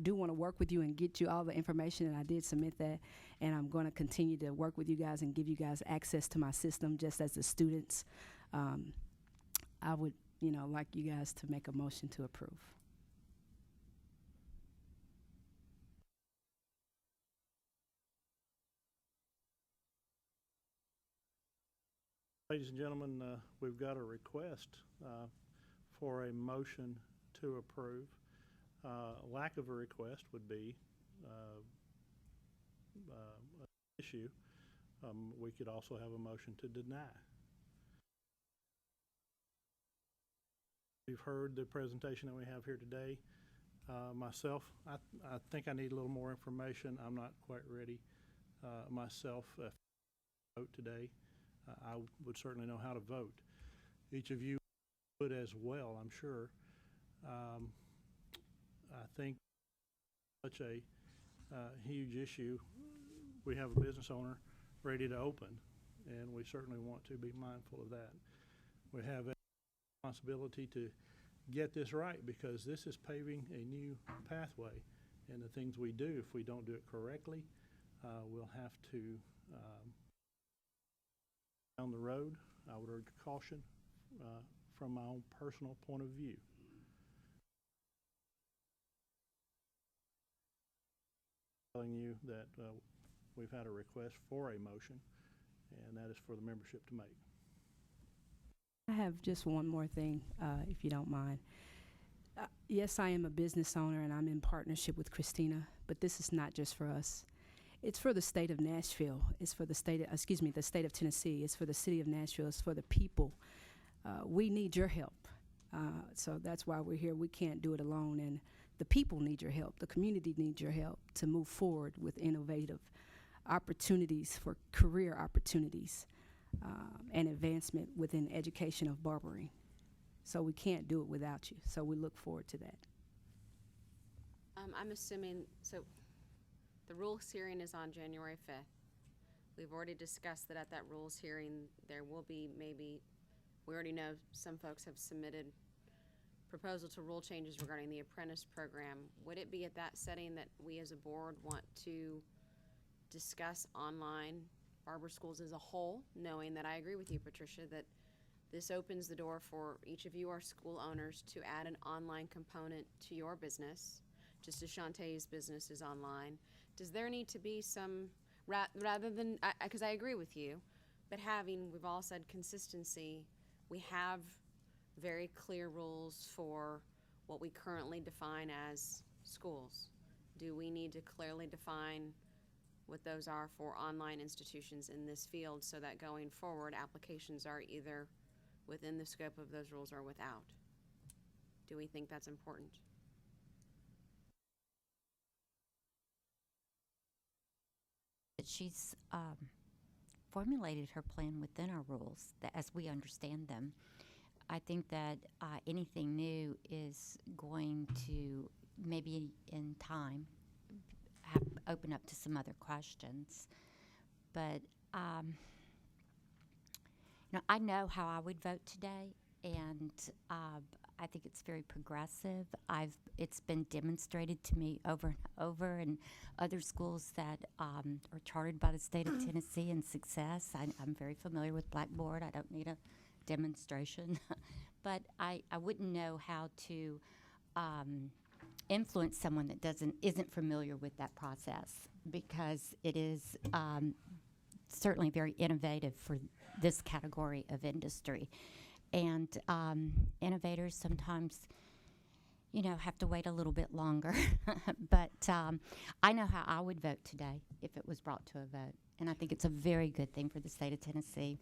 Speaker 15: do want to work with you and get you all the information, and I did submit that. And I'm going to continue to work with you guys and give you guys access to my system just as the students. I would, like you guys to make a motion to approve.
Speaker 10: Ladies and gentlemen, we've got a request for a motion to approve. Lack of a request would be an issue. We could also have a motion to deny. You've heard the presentation that we have here today. Myself, I think I need a little more information. I'm not quite ready myself to vote today. I would certainly know how to vote. Each of you would as well, I'm sure. I think such a huge issue. We have a business owner ready to open, and we certainly want to be mindful of that. We have a responsibility to get this right because this is paving a new pathway, and the things we do, if we don't do it correctly, we'll have to down the road. I would urge caution from my own personal point of view. Telling you that we've had a request for a motion, and that is for the membership to make.
Speaker 15: I have just one more thing, if you don't mind. Yes, I am a business owner, and I'm in partnership with Christina, but this is not just for us. It's for the state of Nashville. It's for the state of, the state of Tennessee. It's for the city of Nashville. It's for the people. We need your help. So that's why we're here. We can't do it alone, and the people need your help. The community needs your help to move forward with innovative opportunities for career opportunities and advancement within education of barbering. So we can't do it without you. So we look forward to that.
Speaker 13: I'm assuming, so the rules hearing is on January 5th. We've already discussed that at that rules hearing, there will be maybe, we already know some folks have submitted proposal to rule changes regarding the apprentice program. Would it be at that setting that we as a board want to discuss online barber schools as a whole, knowing that I agree with you, Patricia, that this opens the door for each of you, our school owners, to add an online component to your business, just as Shantae's business is online. Does there need to be some, rather than, because I agree with you, but we've all said consistency, we have very clear rules for what we currently define as schools. Do we need to clearly define what those are for online institutions in this field so that going forward, applications are either within the scope of those rules or without. Do we think that's important?
Speaker 12: That she's formulated her plan within our rules that as we understand them. I think that anything new is going to maybe in time open up to some other questions. But I know how I would vote today, and I think it's very progressive. It's been demonstrated to me over and over in other schools that are chartered by the state of Tennessee in success. I'm very familiar with Blackboard. I don't need a demonstration. But I wouldn't know how to influence someone that isn't familiar with that process, because it is certainly very innovative for this category of industry. And innovators sometimes, have to wait a little bit longer. But I know how I would vote today if it was brought to a vote. And I think it's a very good thing for the state of Tennessee.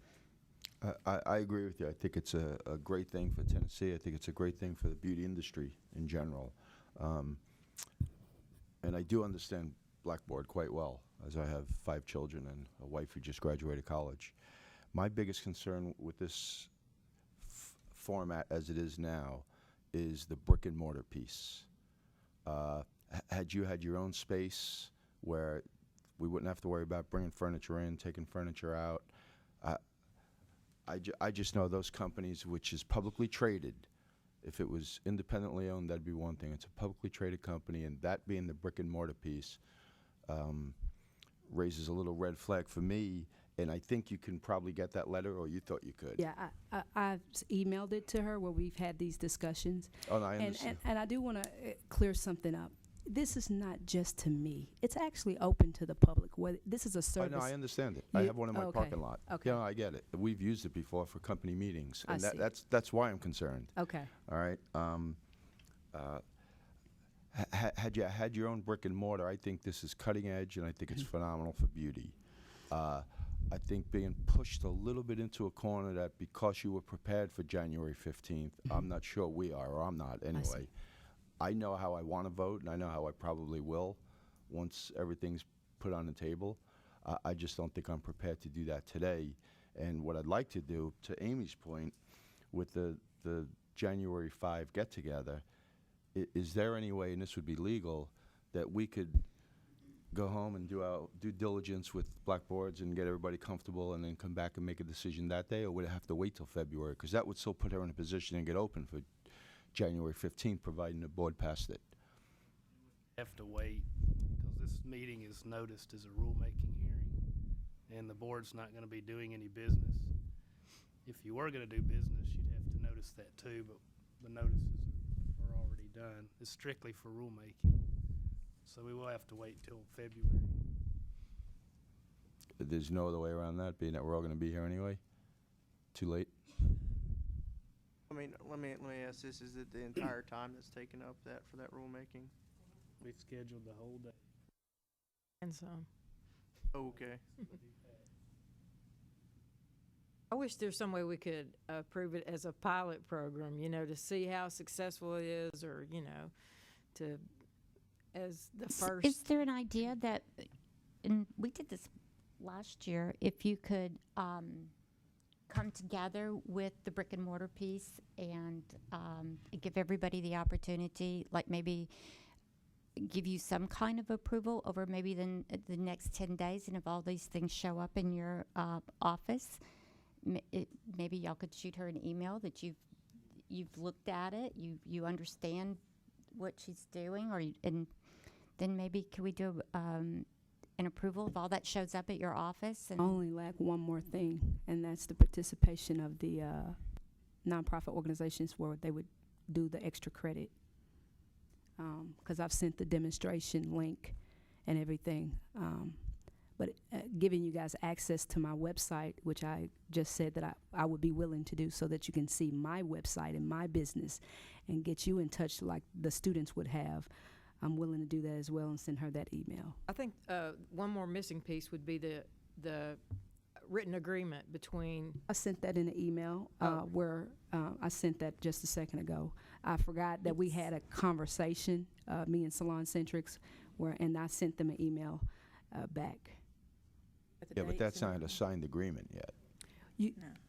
Speaker 2: I agree with you. I think it's a great thing for Tennessee. I think it's a great thing for the beauty industry in general. And I do understand Blackboard quite well, as I have 5 children and a wife who just graduated college. My biggest concern with this format as it is now is the brick and mortar piece. Had you had your own space where we wouldn't have to worry about bringing furniture in, taking furniture out, I just know those companies, which is publicly traded. If it was independently owned, that'd be one thing. It's a publicly traded company, and that being the brick and mortar piece raises a little red flag for me. And I think you can probably get that letter, or you thought you could.
Speaker 15: Yeah, I've emailed it to her where we've had these discussions.
Speaker 2: Oh, no, I understand.
Speaker 15: And I do want to clear something up. This is not just to me. It's actually open to the public. This is a service.
Speaker 2: Oh, no, I understand it. I have one in my
Speaker 15: okay.
Speaker 2: parking lot.
Speaker 15: Okay.
Speaker 2: Yeah, I get it. We've used it before for company meetings, and
Speaker 15: I see.
Speaker 2: that's why I'm concerned.
Speaker 15: Okay.
Speaker 2: All right. Had you had your own brick and mortar, I think this is cutting edge, and I think it's phenomenal for beauty. I think being pushed a little bit into a corner that because you were prepared for January 15th, I'm not sure we are, or I'm not anyway. I know how I want to vote, and I know how I probably will once everything's put on the table. I just don't think I'm prepared to do that today. And what I'd like to do, to Amy's point, with the January 5 get-together, is there any way, and this would be legal, that we could go home and do our due diligence with Blackboards and get everybody comfortable and then come back and make a decision that day, or would it have to wait till February? Because that would still put her in a position and get open for January 15th, providing the board passed it.
Speaker 3: Have to wait, because this meeting is noticed as a rulemaking hearing, and the board's not going to be doing any business. If you were going to do business, you'd have to notice that too, but the notices are already done. It's strictly for rulemaking, so we will have to wait till February.
Speaker 2: There's no other way around that, being that we're all going to be here anyway? Too late?
Speaker 7: I mean, let me ask this: is it the entire time that's taken up for that rulemaking?
Speaker 3: We've scheduled the whole day.
Speaker 9: And so,
Speaker 7: Okay.
Speaker 9: I wish there's some way we could approve it as a pilot program, to see how successful it is, or, as the first.
Speaker 12: Is there an idea that, and we did this last year, if you could come together with the brick and mortar piece and give everybody the opportunity, like maybe give you some kind of approval over maybe the next 10 days, and if all these things show up in your office, maybe y'all could shoot her an email that you've looked at it, you understand what she's doing, and then maybe could we do an approval if all that shows up at your office? And
Speaker 15: Only lack one more thing, and that's the participation of the nonprofit organizations where they would do the extra credit. Because I've sent the demonstration link and everything. But giving you guys access to my website, which I just said that I would be willing to do, so that you can see my website and my business and get you in touch like the students would have. I'm willing to do that as well and send her that email.
Speaker 9: I think one more missing piece would be the written agreement between.
Speaker 15: I sent that in an email where I sent that just a second ago. I forgot that we had a conversation, me and Salon Centrics, and I sent them an email back.
Speaker 2: Yeah, but that's not a signed agreement yet.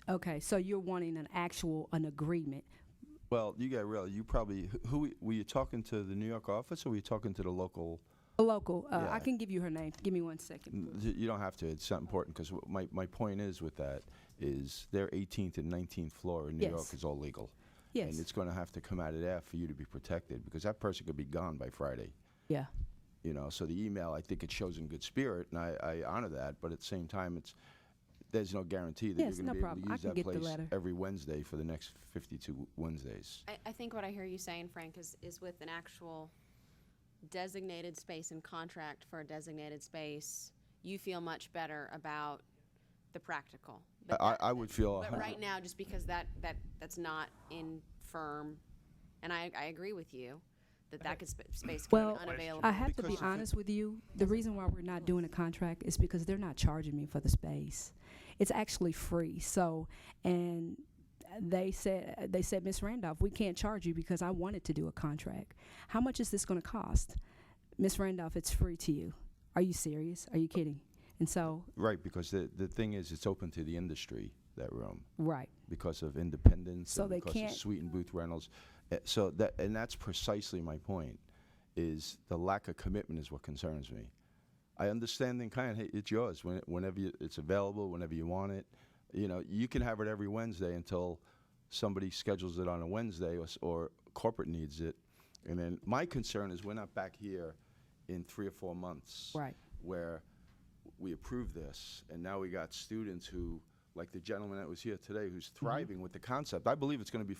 Speaker 15: Okay, so you're wanting an agreement.
Speaker 2: Well, you got real. You probably were you talking to the New York office or were you talking to the local?
Speaker 15: A local.
Speaker 2: Yeah.
Speaker 15: I can give you her name. Give me 1 second.
Speaker 2: You don't have to. It's not important because my point is with that is their 18th and 19th floor in New York is all legal.
Speaker 15: Yes.
Speaker 2: And it's going to have to come out of there for you to be protected because that person could be gone by Friday.
Speaker 15: Yeah.
Speaker 2: You know, so the email, I think it shows in good spirit, and I honor that. But at the same time, there's no guarantee that
Speaker 15: Yes,
Speaker 2: you're
Speaker 15: no
Speaker 2: going to be able
Speaker 15: problem.
Speaker 2: to
Speaker 15: I
Speaker 2: use
Speaker 15: can
Speaker 2: that
Speaker 15: get the
Speaker 2: place
Speaker 15: letter.
Speaker 2: every Wednesday for the next 52 Wednesdays.
Speaker 13: I think what I hear you saying, Frank, is with an actual designated space and contract for a designated space, you feel much better about the practical. But
Speaker 2: I would feel.
Speaker 13: But right now, just because that's not in firm, and I agree with you that space can
Speaker 15: Well,
Speaker 13: be unavailable.
Speaker 15: I have to be honest with you. The reason why we're not doing a contract is because they're not charging me for the space. It's actually free. So, and they said, Miss Randolph, we can't charge you because I wanted to do a contract. How much is this going to cost? Miss Randolph, it's free to you. Are you serious? Are you kidding? And so.
Speaker 2: Right, because the thing is, it's open to the industry, that room.
Speaker 15: Right.
Speaker 2: Because of independence,
Speaker 15: So
Speaker 2: and
Speaker 15: they
Speaker 2: because
Speaker 15: can't.
Speaker 2: of suite and booth rentals. And that's precisely my point, is the lack of commitment is what concerns me. I understand in kind, hey, it's yours whenever it's available, whenever you want it. You know, you can have it every Wednesday until somebody schedules it on a Wednesday or corporate needs it. And then my concern is we're not back here in 3 or 4 months.
Speaker 15: Right.
Speaker 2: Where we approve this, and now we got students who, like the gentleman that was here today, who's thriving with the concept. I believe it's going to be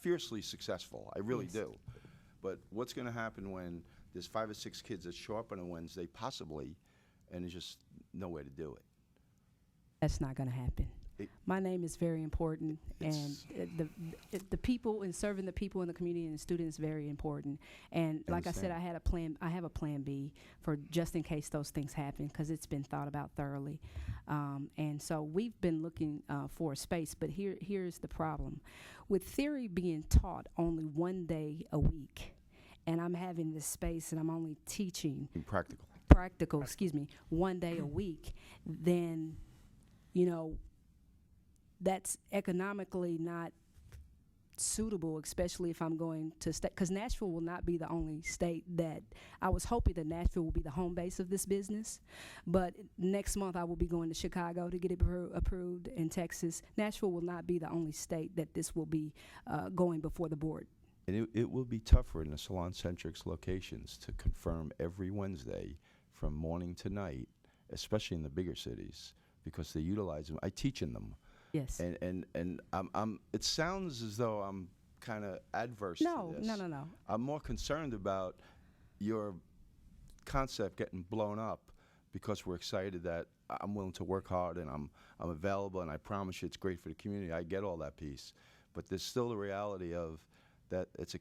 Speaker 2: fiercely successful. I really do. But what's going to happen when there's 5 or 6 kids that show up on a Wednesday, possibly, and there's just no way to do it?
Speaker 15: That's not going to happen. My name is very important, and the people and serving the people in the community and the students is very important. And like I said, I have a plan B for just in case those things happen, because it's been thought about thoroughly. And so we've been looking for a space, but here's the problem. With theory being taught only 1 day a week, and I'm having this space and I'm only teaching practical, 1 day a week, then, you know, that's economically not suitable, especially if I'm going to stay, because Nashville will not be the only state that, I was hoping that Nashville will be the home base of this business, but next month I will be going to Chicago to get it approved, in Texas. Nashville will not be the only state that this will be going before the board.
Speaker 2: And it will be tougher in the Salon Centrics locations to confirm every Wednesday from morning to night, especially in the bigger cities, because they utilize them. I teach in them.
Speaker 15: Yes.
Speaker 2: And it sounds as though I'm kind of adverse to this.
Speaker 15: No.
Speaker 2: I'm more concerned about your concept getting blown up because we're excited that I'm willing to work hard and I'm available, and I promise you it's great for the community. I get all that piece. But there's still the reality of that it's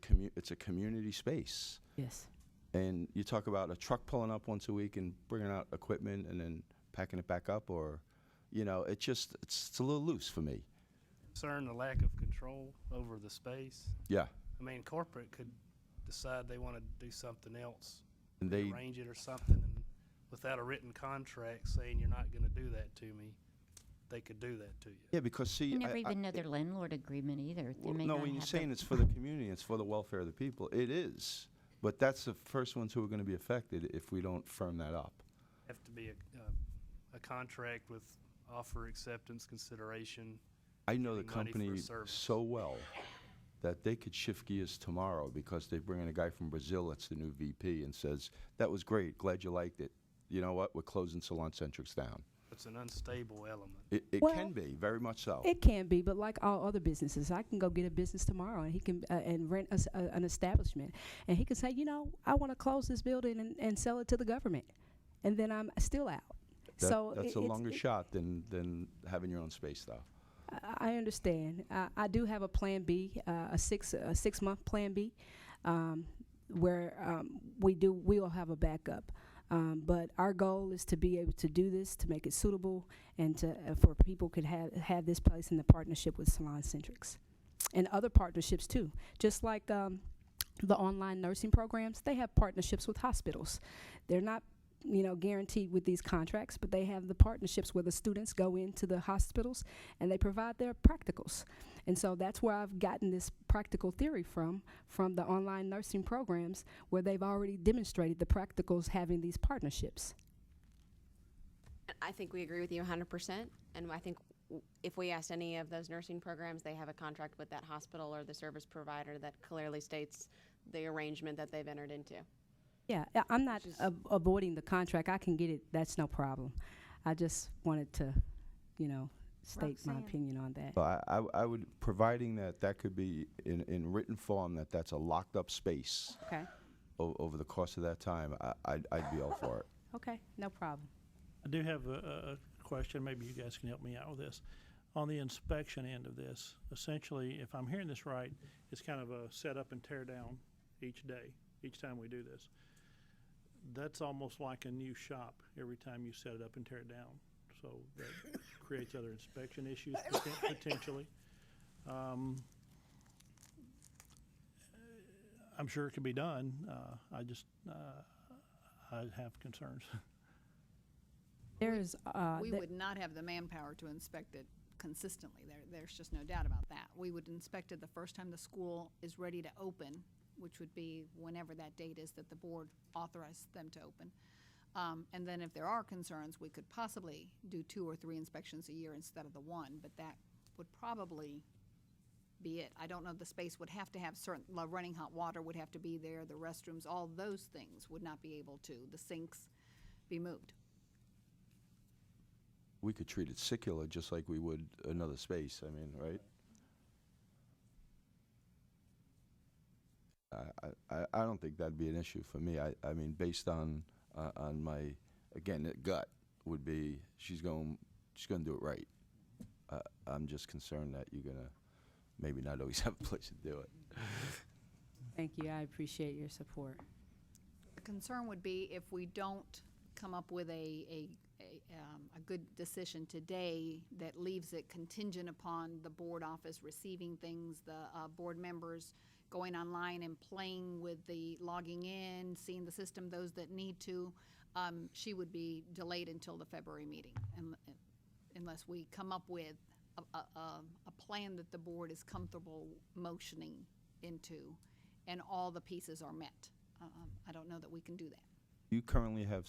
Speaker 2: a community space.
Speaker 15: Yes.
Speaker 2: And you talk about a truck pulling up once a week and bringing out equipment and then packing it back up, or, you know, it's a little loose for me.
Speaker 3: Concern the lack of control over the space.
Speaker 2: Yeah.
Speaker 3: I mean, corporate could decide they want to do something else,
Speaker 2: And they
Speaker 3: arrange it or something, and without a written contract saying you're not going to do that to me, they could do that to you.
Speaker 2: Yeah, because see,
Speaker 12: You never even know their landlord agreement either. They may
Speaker 2: no,
Speaker 12: not
Speaker 2: when you're
Speaker 12: have
Speaker 2: saying it's for the community, it's for the welfare of the people. It is, but that's the first ones who are going to be affected if we don't firm that up.
Speaker 3: Have to be a contract with offer, acceptance, consideration.
Speaker 2: I know the
Speaker 3: giving money for a
Speaker 2: company
Speaker 3: service.
Speaker 2: so well that they could shift gears tomorrow because they bring in a guy from Brazil that's the new VP and says, that was great, glad you liked it. You know what, we're closing Salon Centrics down.
Speaker 3: It's an unstable element.
Speaker 2: It
Speaker 15: Well,
Speaker 2: can be, very much so.
Speaker 15: It can be, but like all other businesses, I can go get a business tomorrow, and he can and rent an establishment, and he can say, you know, I want to close this building and sell it to the government, and then I'm still out. So
Speaker 2: That's a longer shot than having your own space, though.
Speaker 15: I understand. I do have a plan B, a 6 month plan B. where we'll have a backup. But our goal is to be able to do this, to make it suitable, and to for people could have this place in the partnership with Salon Centrics, and other partnerships too. Just like the online nursing programs, they have partnerships with hospitals. They're not, guaranteed with these contracts, but they have the partnerships where the students go into the hospitals and they provide their practicals. And so that's where I've gotten this practical theory from the online nursing programs, where they've already demonstrated the practicals having these partnerships.
Speaker 13: I think we agree with you 100%, and I think if we asked any of those nursing programs, they have a contract with that hospital or the service provider that clearly states the arrangement that they've entered into.
Speaker 15: Yeah, I'm not avoiding the contract. I can get it. That's no problem. I just wanted to, state my opinion on that.
Speaker 2: Well, I would, providing that could be in written form, that's a locked up space.
Speaker 15: Okay.
Speaker 2: Over the course of that time, I'd be all for it.
Speaker 15: Okay, no problem.
Speaker 10: I do have a question. Maybe you guys can help me out with this. On the inspection end of this, essentially, if I'm hearing this right, it's kind of a set up and tear down each day, each time we do this. That's almost like a new shop every time you set it up and tear it down. So that creates other inspection issues potentially. I'm sure it can be done. I have concerns.
Speaker 1: We would not have the manpower to inspect it consistently. There's just no doubt about that. We would inspect it the first time the school is ready to open, which would be whenever that date is that the board authorized them to open. And then if there are concerns, we could possibly do 2 or 3 inspections a year instead of the 1, but that would probably be it. I don't know, the space would have to have certain, running hot water would have to be there, the restrooms, all those things would not be able to, the sinks be moved.
Speaker 2: We could treat it secular just like we would another space, I mean, right? I don't think that'd be an issue for me. I mean, based on my, again, gut would be she's going to do it right. I'm just concerned that you're going to maybe not always have a place to do it.
Speaker 15: Thank you. I appreciate your support.
Speaker 1: The concern would be if we don't come up with a good decision today that leaves it contingent upon the board office receiving things, the board members going online and playing with the logging in, seeing the system, those that need to, she would be delayed until the February meeting unless we come up with a plan that the board is comfortable motioning into and all the pieces are met. I don't know that we can do that.
Speaker 2: You currently have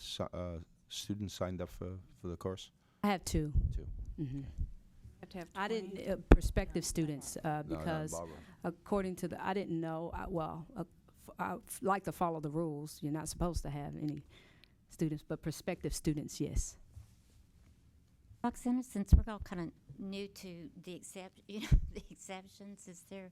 Speaker 2: students signed up for the course?
Speaker 15: I have 2.
Speaker 2: 2.
Speaker 15: Mm-hmm.
Speaker 6: Have to have
Speaker 15: I
Speaker 6: 20.
Speaker 15: didn't, prospective students, because
Speaker 2: Barbara.
Speaker 15: according to I didn't know, I like to follow the rules. You're not supposed to have any students, but prospective students, yes.
Speaker 12: Roxana, since we're all kind of new to the the exceptions, is there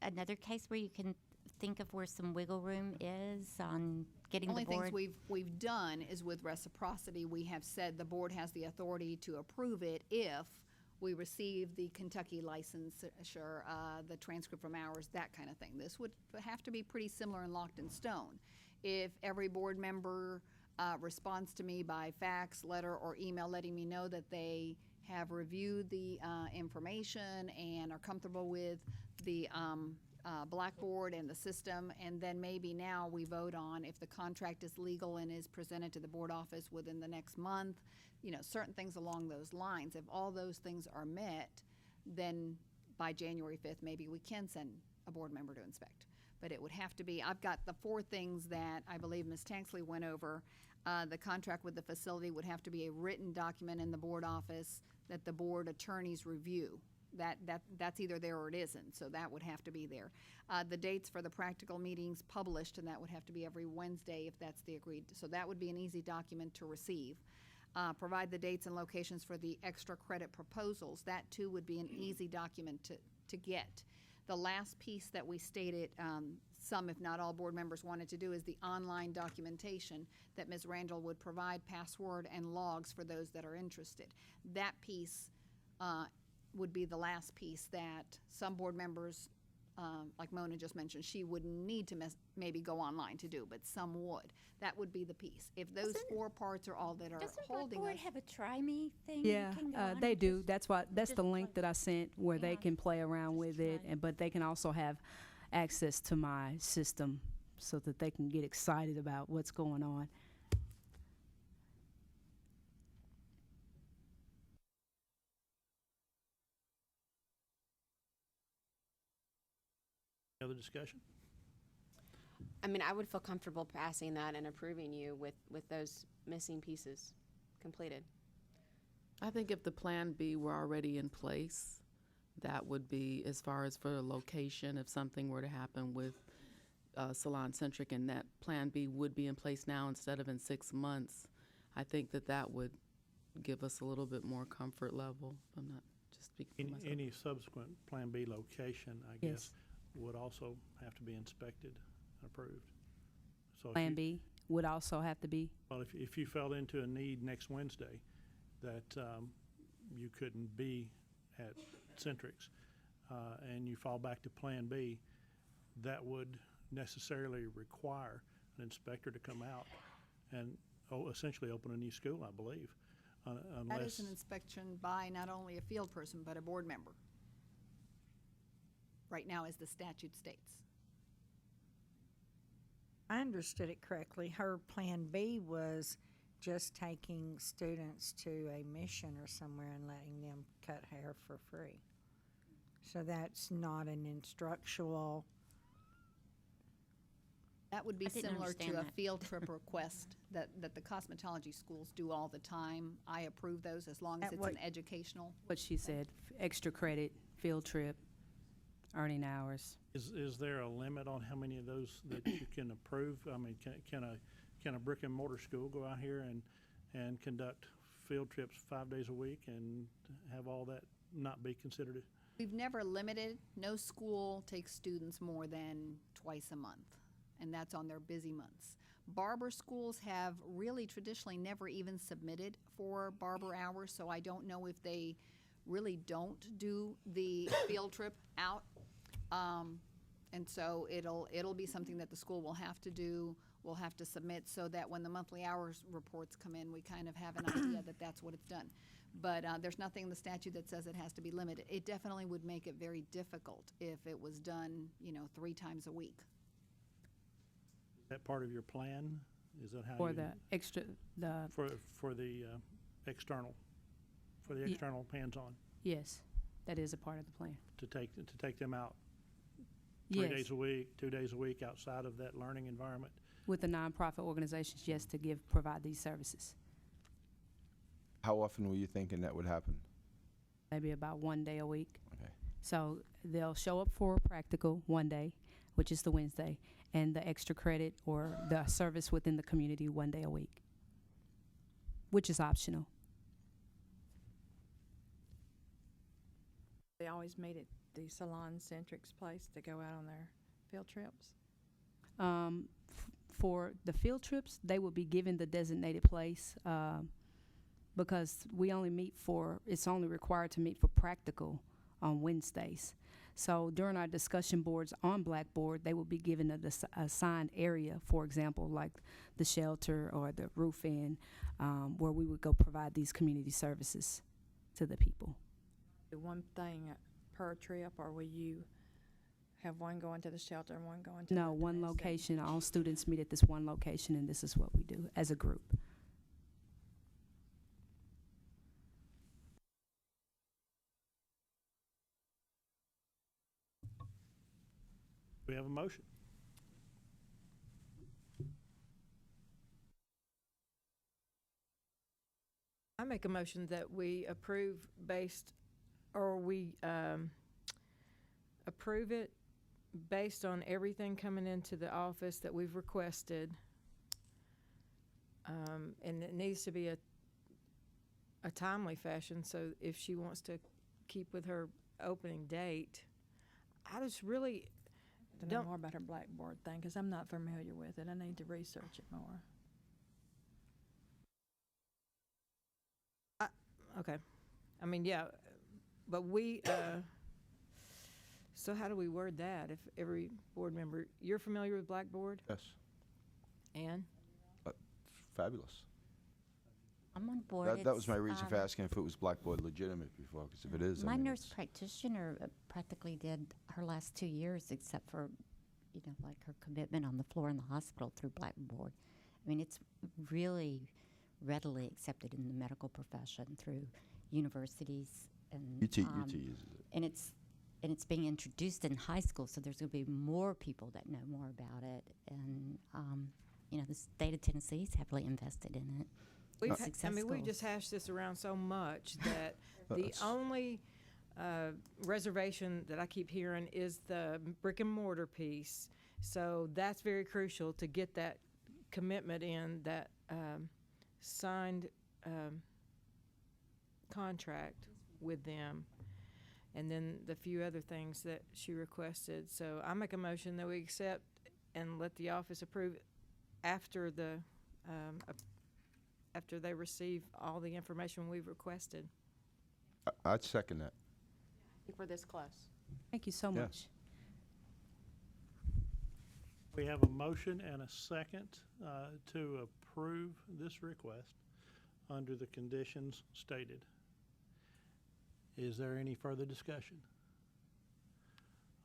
Speaker 12: another case where you can think of where some wiggle room is on getting
Speaker 1: Only
Speaker 12: the board?
Speaker 1: things we've done is with reciprocity, we have said the board has the authority to approve it if we receive the Kentucky licensure, the transcript from ours, that kind of thing. This would have to be pretty similar and locked in stone. If every board member responds to me by fax, letter, or email letting me know that they have reviewed the information and are comfortable with the Blackboard and the system, and then maybe now we vote on if the contract is legal and is presented to the board office within the next month, certain things along those lines. If all those things are met, then by January 5th, maybe we can send a board member to inspect. But it would have to be, I've got the 4 things that I believe Ms. Tanksley went over. The contract with the facility would have to be a written document in the board office that the board attorneys review. That's either there or it isn't, so that would have to be there. The dates for the practical meetings published, and that would have to be every Wednesday if that's the agreed. So that would be an easy document to receive. Provide the dates and locations for the extra credit proposals. That too would be an easy document to get. The last piece that we stated, some if not all board members wanted to do, is the online documentation that Ms. Randall would provide password and logs for those that are interested. That piece would be the last piece that some board members like Mona just mentioned, she wouldn't need to maybe go online to do, but some would. That would be the piece. If those four parts are all that are
Speaker 12: Doesn't
Speaker 1: holding
Speaker 12: Blackboard
Speaker 1: us.
Speaker 12: have a try me thing? you
Speaker 15: Yeah,
Speaker 12: can go on
Speaker 15: they
Speaker 12: and
Speaker 15: do.
Speaker 12: just-
Speaker 15: That's the
Speaker 12: just
Speaker 15: link that I sent where they
Speaker 12: Yeah.
Speaker 15: can play around with it,
Speaker 12: try.
Speaker 15: and but they can also have access to my system so that they can get excited about what's going on.
Speaker 10: Any other discussion?
Speaker 13: I mean, I would feel comfortable passing that and approving you with those missing pieces completed.
Speaker 20: I think if the Plan B were already in place, that would be, as far as for the location, if something were to happen with Salon Centric and that Plan B would be in place now instead of in 6 months, I think that would give us a little bit more comfort level. I'm not just speaking for myself.
Speaker 10: Any subsequent Plan B location, I
Speaker 15: Yes.
Speaker 10: guess, would also have to be inspected and approved. So if
Speaker 15: Plan
Speaker 10: you-
Speaker 15: B would also have to be.
Speaker 10: Well, if you fell into a need next Wednesday that you couldn't be at Centrix, and you fall back to Plan B, that would necessarily require an inspector to come out and essentially open a new school, I believe,
Speaker 1: That
Speaker 10: unless.
Speaker 1: is an inspection by not only a field person, but a board member. Right now, as the statute states.
Speaker 5: I understood it correctly. Her plan B was just taking students to a mission or somewhere and letting them cut hair for free. So that's not an instructional.
Speaker 1: That would be
Speaker 12: I didn't
Speaker 1: similar to
Speaker 12: understand
Speaker 1: a
Speaker 12: that.
Speaker 1: field trip request that the cosmetology schools do all the time. I approve those as long as
Speaker 5: At
Speaker 1: it's
Speaker 5: what-
Speaker 1: an educational.
Speaker 15: What she said, extra credit, field trip, earning hours.
Speaker 10: Is there a limit on how many of those that you can approve? I mean, can a brick and mortar school go out here and conduct field trips 5 days a week and have all that not be considered?
Speaker 1: We've never limited, no school takes students more than twice a month, and that's on their busy months. Barber schools have really traditionally never even submitted for barber hours, so I don't know if they really don't do the field trip out. And so it'll be something that the school will have to do, will have to submit, so that when the monthly hours reports come in, we kind of have an idea that that's what it's done. But there's nothing in the statute that says it has to be limited. It definitely would make it very difficult if it was done, 3 times a week.
Speaker 10: Is that part of your plan? Is that how
Speaker 15: For
Speaker 10: you?
Speaker 15: the extra, the,
Speaker 10: For the external,
Speaker 15: Ye-
Speaker 10: external hands-on,
Speaker 15: yes, that is a part of the plan.
Speaker 10: to take them out 3
Speaker 15: Yes,
Speaker 10: days a week, 2 days a week outside of that learning environment?
Speaker 15: with the nonprofit organizations, yes, to provide these services.
Speaker 2: How often were you thinking that would happen?
Speaker 15: Maybe about 1 day a week.
Speaker 2: Okay.
Speaker 15: So they'll show up for practical 1 day, which is the Wednesday, and the extra credit or the service within the community 1 day a week, which is optional. They always meet at the Salon Centric's place to go out on their field trips. For the field trips, they will be given the designated place because we only meet it's only required to meet for practical on Wednesdays. So during our discussion boards on Blackboard, they will be given an assigned area, for example, like the shelter or the roof end, where we would go provide these community services to the people. One thing per trip, or will you have one going to the shelter and one going to? No, one location. All students meet at this one location, and this is what we do as a group.
Speaker 10: We have a motion.
Speaker 9: I make a motion that we approve approve it based on everything coming into the office that we've requested. And it needs to be a timely fashion, so if she wants to keep with her opening date, I just really
Speaker 6: To know more about her Blackboard thing, because I'm not familiar with it. I need to research it more.
Speaker 9: Okay. I mean, yeah, but we, So how do we word that if every board member, you're familiar with Blackboard?
Speaker 2: Yes.
Speaker 9: Ann?
Speaker 2: Fabulous.
Speaker 12: I'm on board.
Speaker 2: That was my
Speaker 12: It's,
Speaker 2: reason for asking if it was Blackboard legitimate before, because if it is, I
Speaker 12: My
Speaker 2: mean,
Speaker 12: nurse
Speaker 2: it's-
Speaker 12: practitioner practically did her last 2 years, except for, like her commitment on the floor in the hospital through Blackboard. I mean, it's really readily accepted in the medical profession through universities and
Speaker 2: UT uses it.
Speaker 12: and it's being introduced in high school, so there's going to be more people that know more about it. And the state of Tennessee is heavily invested in it.
Speaker 9: We've just hashed this around so much that the
Speaker 2: That's-
Speaker 9: only reservation that I keep hearing is the brick and mortar piece. So that's very crucial to get that commitment in, that signed contract with them. And then the few other things that she requested. So I make a motion that we accept and let the office approve it after after they receive all the information we've requested.
Speaker 2: I'd second that.
Speaker 13: I think we're this close.
Speaker 15: Thank you so
Speaker 2: Yeah.
Speaker 15: much.
Speaker 10: We have a motion and a second to approve this request under the conditions stated. Is there any further discussion?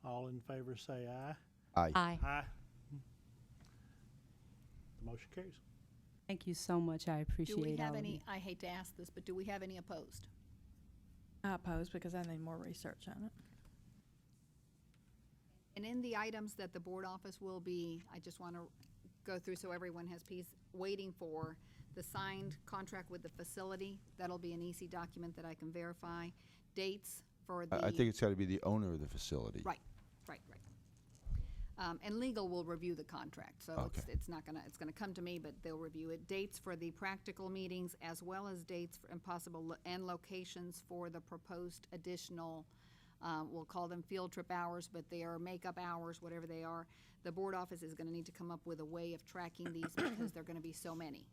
Speaker 10: All in favor say aye.
Speaker 2: Aye.
Speaker 12: Aye.
Speaker 10: Aye. The motion carries.
Speaker 15: Thank you so much. I appreciate
Speaker 1: Do we have
Speaker 15: all of
Speaker 1: any,
Speaker 15: you.
Speaker 1: I hate to ask this, but do we have any opposed?
Speaker 6: I oppose because I need more research on it.
Speaker 1: And in the items that the board office will be, I just want to go through so everyone has peace, waiting for the signed contract with the facility. That'll be an EC document that I can verify. Dates for the.
Speaker 2: I think it's got to be the owner of the facility.
Speaker 1: Right. And legal will review the contract, so it's not gonna, it's gonna come to me, but they'll review it. Dates for the practical meetings, as well as dates and possible and locations for the proposed additional, we'll call them field trip hours, but they are makeup hours, whatever they are. The board office is gonna need to come up with a way of tracking these because there are gonna be so many.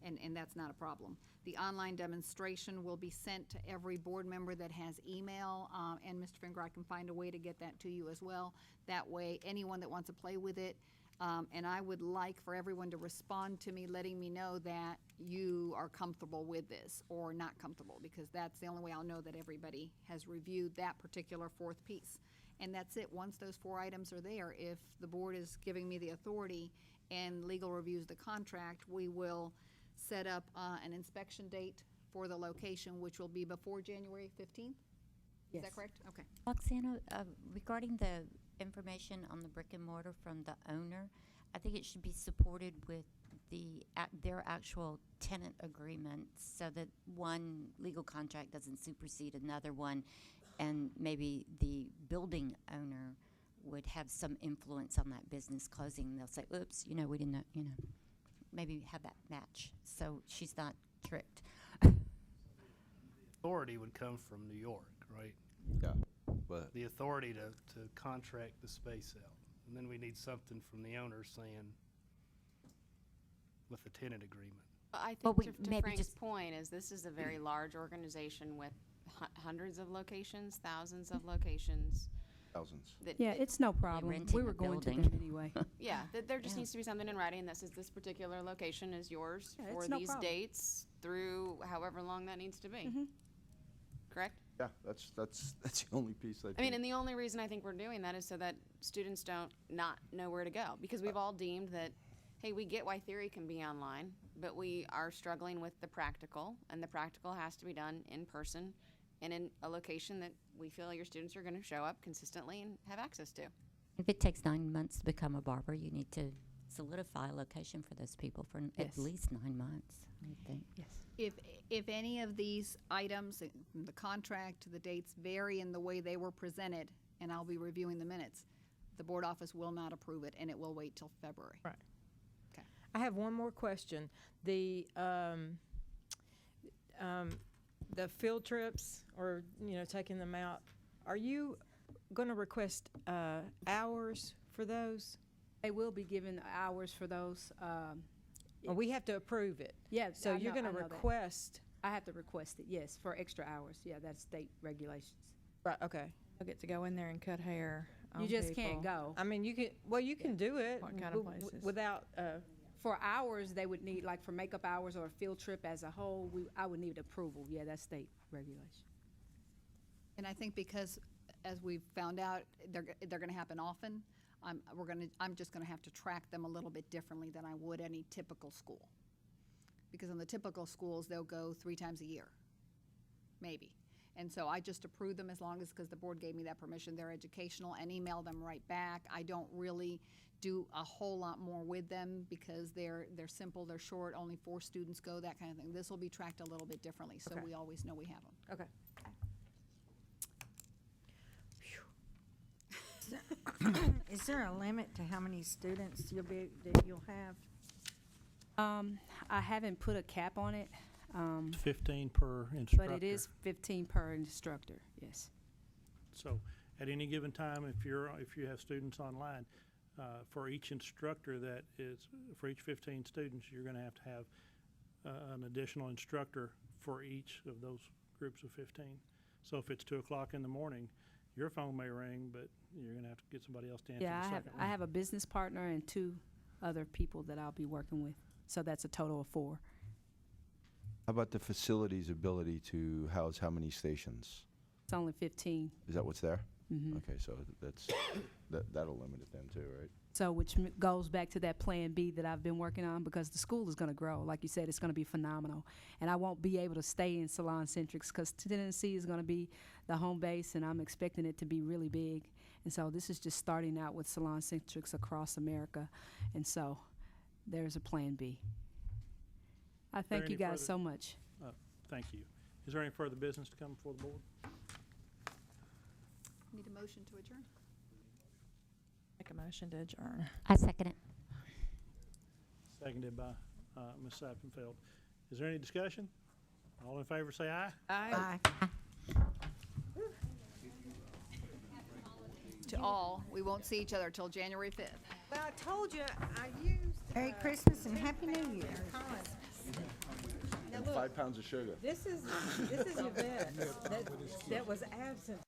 Speaker 1: And that's not a problem. The online demonstration will be sent to every board member that has email, and Mr. Finger, I can find a way to get that to you as well. That way, anyone that wants to play with it, and I would like for everyone to respond to me, letting me know that you are comfortable with this or not comfortable, because that's the only way I'll know that everybody has reviewed that particular fourth piece. And that's it. Once those 4 items are there, if the board is giving me the authority and legal reviews the contract, we will set up an inspection date for the location, which will be before January 15th? Is that
Speaker 15: Yes.
Speaker 1: correct? Okay.
Speaker 12: Roxana, regarding the information on the brick and mortar from the owner, I think it should be supported with their actual tenant agreement, so that one legal contract doesn't supersede another one, and maybe the building owner would have some influence on that business closing. They'll say, oops, we didn't know, maybe have that match, so she's not tricked.
Speaker 3: Authority would come from New York, right?
Speaker 2: Yeah, but
Speaker 3: The authority to contract the space out. And then we need something from the owner saying, with the tenant agreement.
Speaker 4: I
Speaker 12: Well,
Speaker 4: think
Speaker 12: we
Speaker 4: to
Speaker 12: maybe
Speaker 4: Frank's
Speaker 12: just-
Speaker 4: point is this is a very large organization with hundreds of locations, thousands of locations.
Speaker 2: thousands.
Speaker 15: Yeah, it's no problem.
Speaker 12: renting
Speaker 15: We
Speaker 12: a
Speaker 15: were going to
Speaker 12: building.
Speaker 15: them anyway.
Speaker 4: Yeah, there just
Speaker 12: Yeah.
Speaker 4: needs to be something in writing that says this particular location is yours
Speaker 15: Yeah,
Speaker 4: for
Speaker 15: it's no
Speaker 4: these
Speaker 15: problem.
Speaker 4: dates through however long that needs to be. Correct?
Speaker 2: Yeah, that's the only piece I
Speaker 4: I mean, and the only reason I think we're doing that is so that students don't not know where to go. Because we've all deemed that, hey, we get why theory can be online, but we are struggling with the practical, and the practical has to be done in person and in a location that we feel your students are going to show up consistently and have access to.
Speaker 12: If it takes 9 months to become a barber, you need to solidify a location for those people for
Speaker 15: Yes.
Speaker 12: at least 9 months, I would think.
Speaker 15: Yes.
Speaker 1: If any of these items, from the contract to the dates, vary in the way they were presented, and I'll be reviewing the minutes, the board office will not approve it, and it will wait till February.
Speaker 9: Right.
Speaker 1: Okay.
Speaker 9: I have one more question. The field trips, or taking them out, are you going to request hours for those?
Speaker 15: They will be given hours for those.
Speaker 9: Or we have to approve it?
Speaker 15: Yeah.
Speaker 9: So you're going to
Speaker 15: I know that.
Speaker 9: request?
Speaker 15: I have to request it, yes, for extra hours. Yeah, that's state regulations.
Speaker 9: Right. Okay.
Speaker 6: I get to go in there and cut hair on
Speaker 14: You just can't
Speaker 6: people.
Speaker 14: go.
Speaker 9: I mean, you can do it
Speaker 6: What kind of
Speaker 9: w-
Speaker 6: places?
Speaker 9: without,
Speaker 14: For hours, they would need, like for makeup hours or a field trip as a whole, I would need approval. Yeah, that's state regulation.
Speaker 1: And I think because, as we've found out, they're gonna happen often, I'm just gonna have to track them a little bit differently than I would any typical school. Because in the typical schools, they'll go 3 times a year, maybe. And so I just approve them as long as, because the board gave me that permission, they're educational, and email them right back. I don't really do a whole lot more with them because they're simple, they're short, only 4 students go, that kind of thing. This will be tracked a little bit differently, so
Speaker 9: Okay.
Speaker 1: we always know we have them.
Speaker 9: okay.
Speaker 5: Is there a limit to how many students that you'll have?
Speaker 14: I haven't put a cap on it,
Speaker 10: 15 per instructor.
Speaker 14: but it is 15 per instructor, yes.
Speaker 10: So at any given time, if you have students online, for each instructor that is, for each 15 students, you're going to have an additional instructor for each of those groups of 15. So if it's 2 o'clock in the morning, your phone may ring, but you're going to have to get somebody else to answer
Speaker 14: Yeah,
Speaker 10: the
Speaker 14: I
Speaker 10: second
Speaker 14: I
Speaker 10: one.
Speaker 14: have a business partner and 2 other people that I'll be working with, so that's a total of 4.
Speaker 2: How about the facility's ability to house how many stations?
Speaker 14: It's only 15.
Speaker 2: Is that what's there?
Speaker 14: Mhm.
Speaker 2: Okay, so that'll limit it then too, right?
Speaker 14: So which goes back to that Plan B that I've been working on, because the school is going to grow. Like you said, it's going to be phenomenal. And I won't be able to stay in Salon Centrics because Tennessee is going to be the home base, and I'm expecting it to be really big. And so this is just starting out with Salon Centrics across America. And so there's a Plan B. I thank
Speaker 10: any
Speaker 14: you guys
Speaker 10: further-
Speaker 14: so much.
Speaker 10: Thank you. Is there any further business to come before the board?
Speaker 1: Need a motion to adjourn?
Speaker 6: Make a motion to adjourn.
Speaker 12: I second it.
Speaker 10: Seconded by Ms. Sappenfeld. Is there any discussion? All in favor, say aye.
Speaker 5: Aye.
Speaker 1: To all, we won't see each other till January 5th.
Speaker 5: Well, I told you, I used. Merry Christmas and Happy New Year.
Speaker 2: And 5 pounds of sugar.
Speaker 5: This is Yvette that was absent.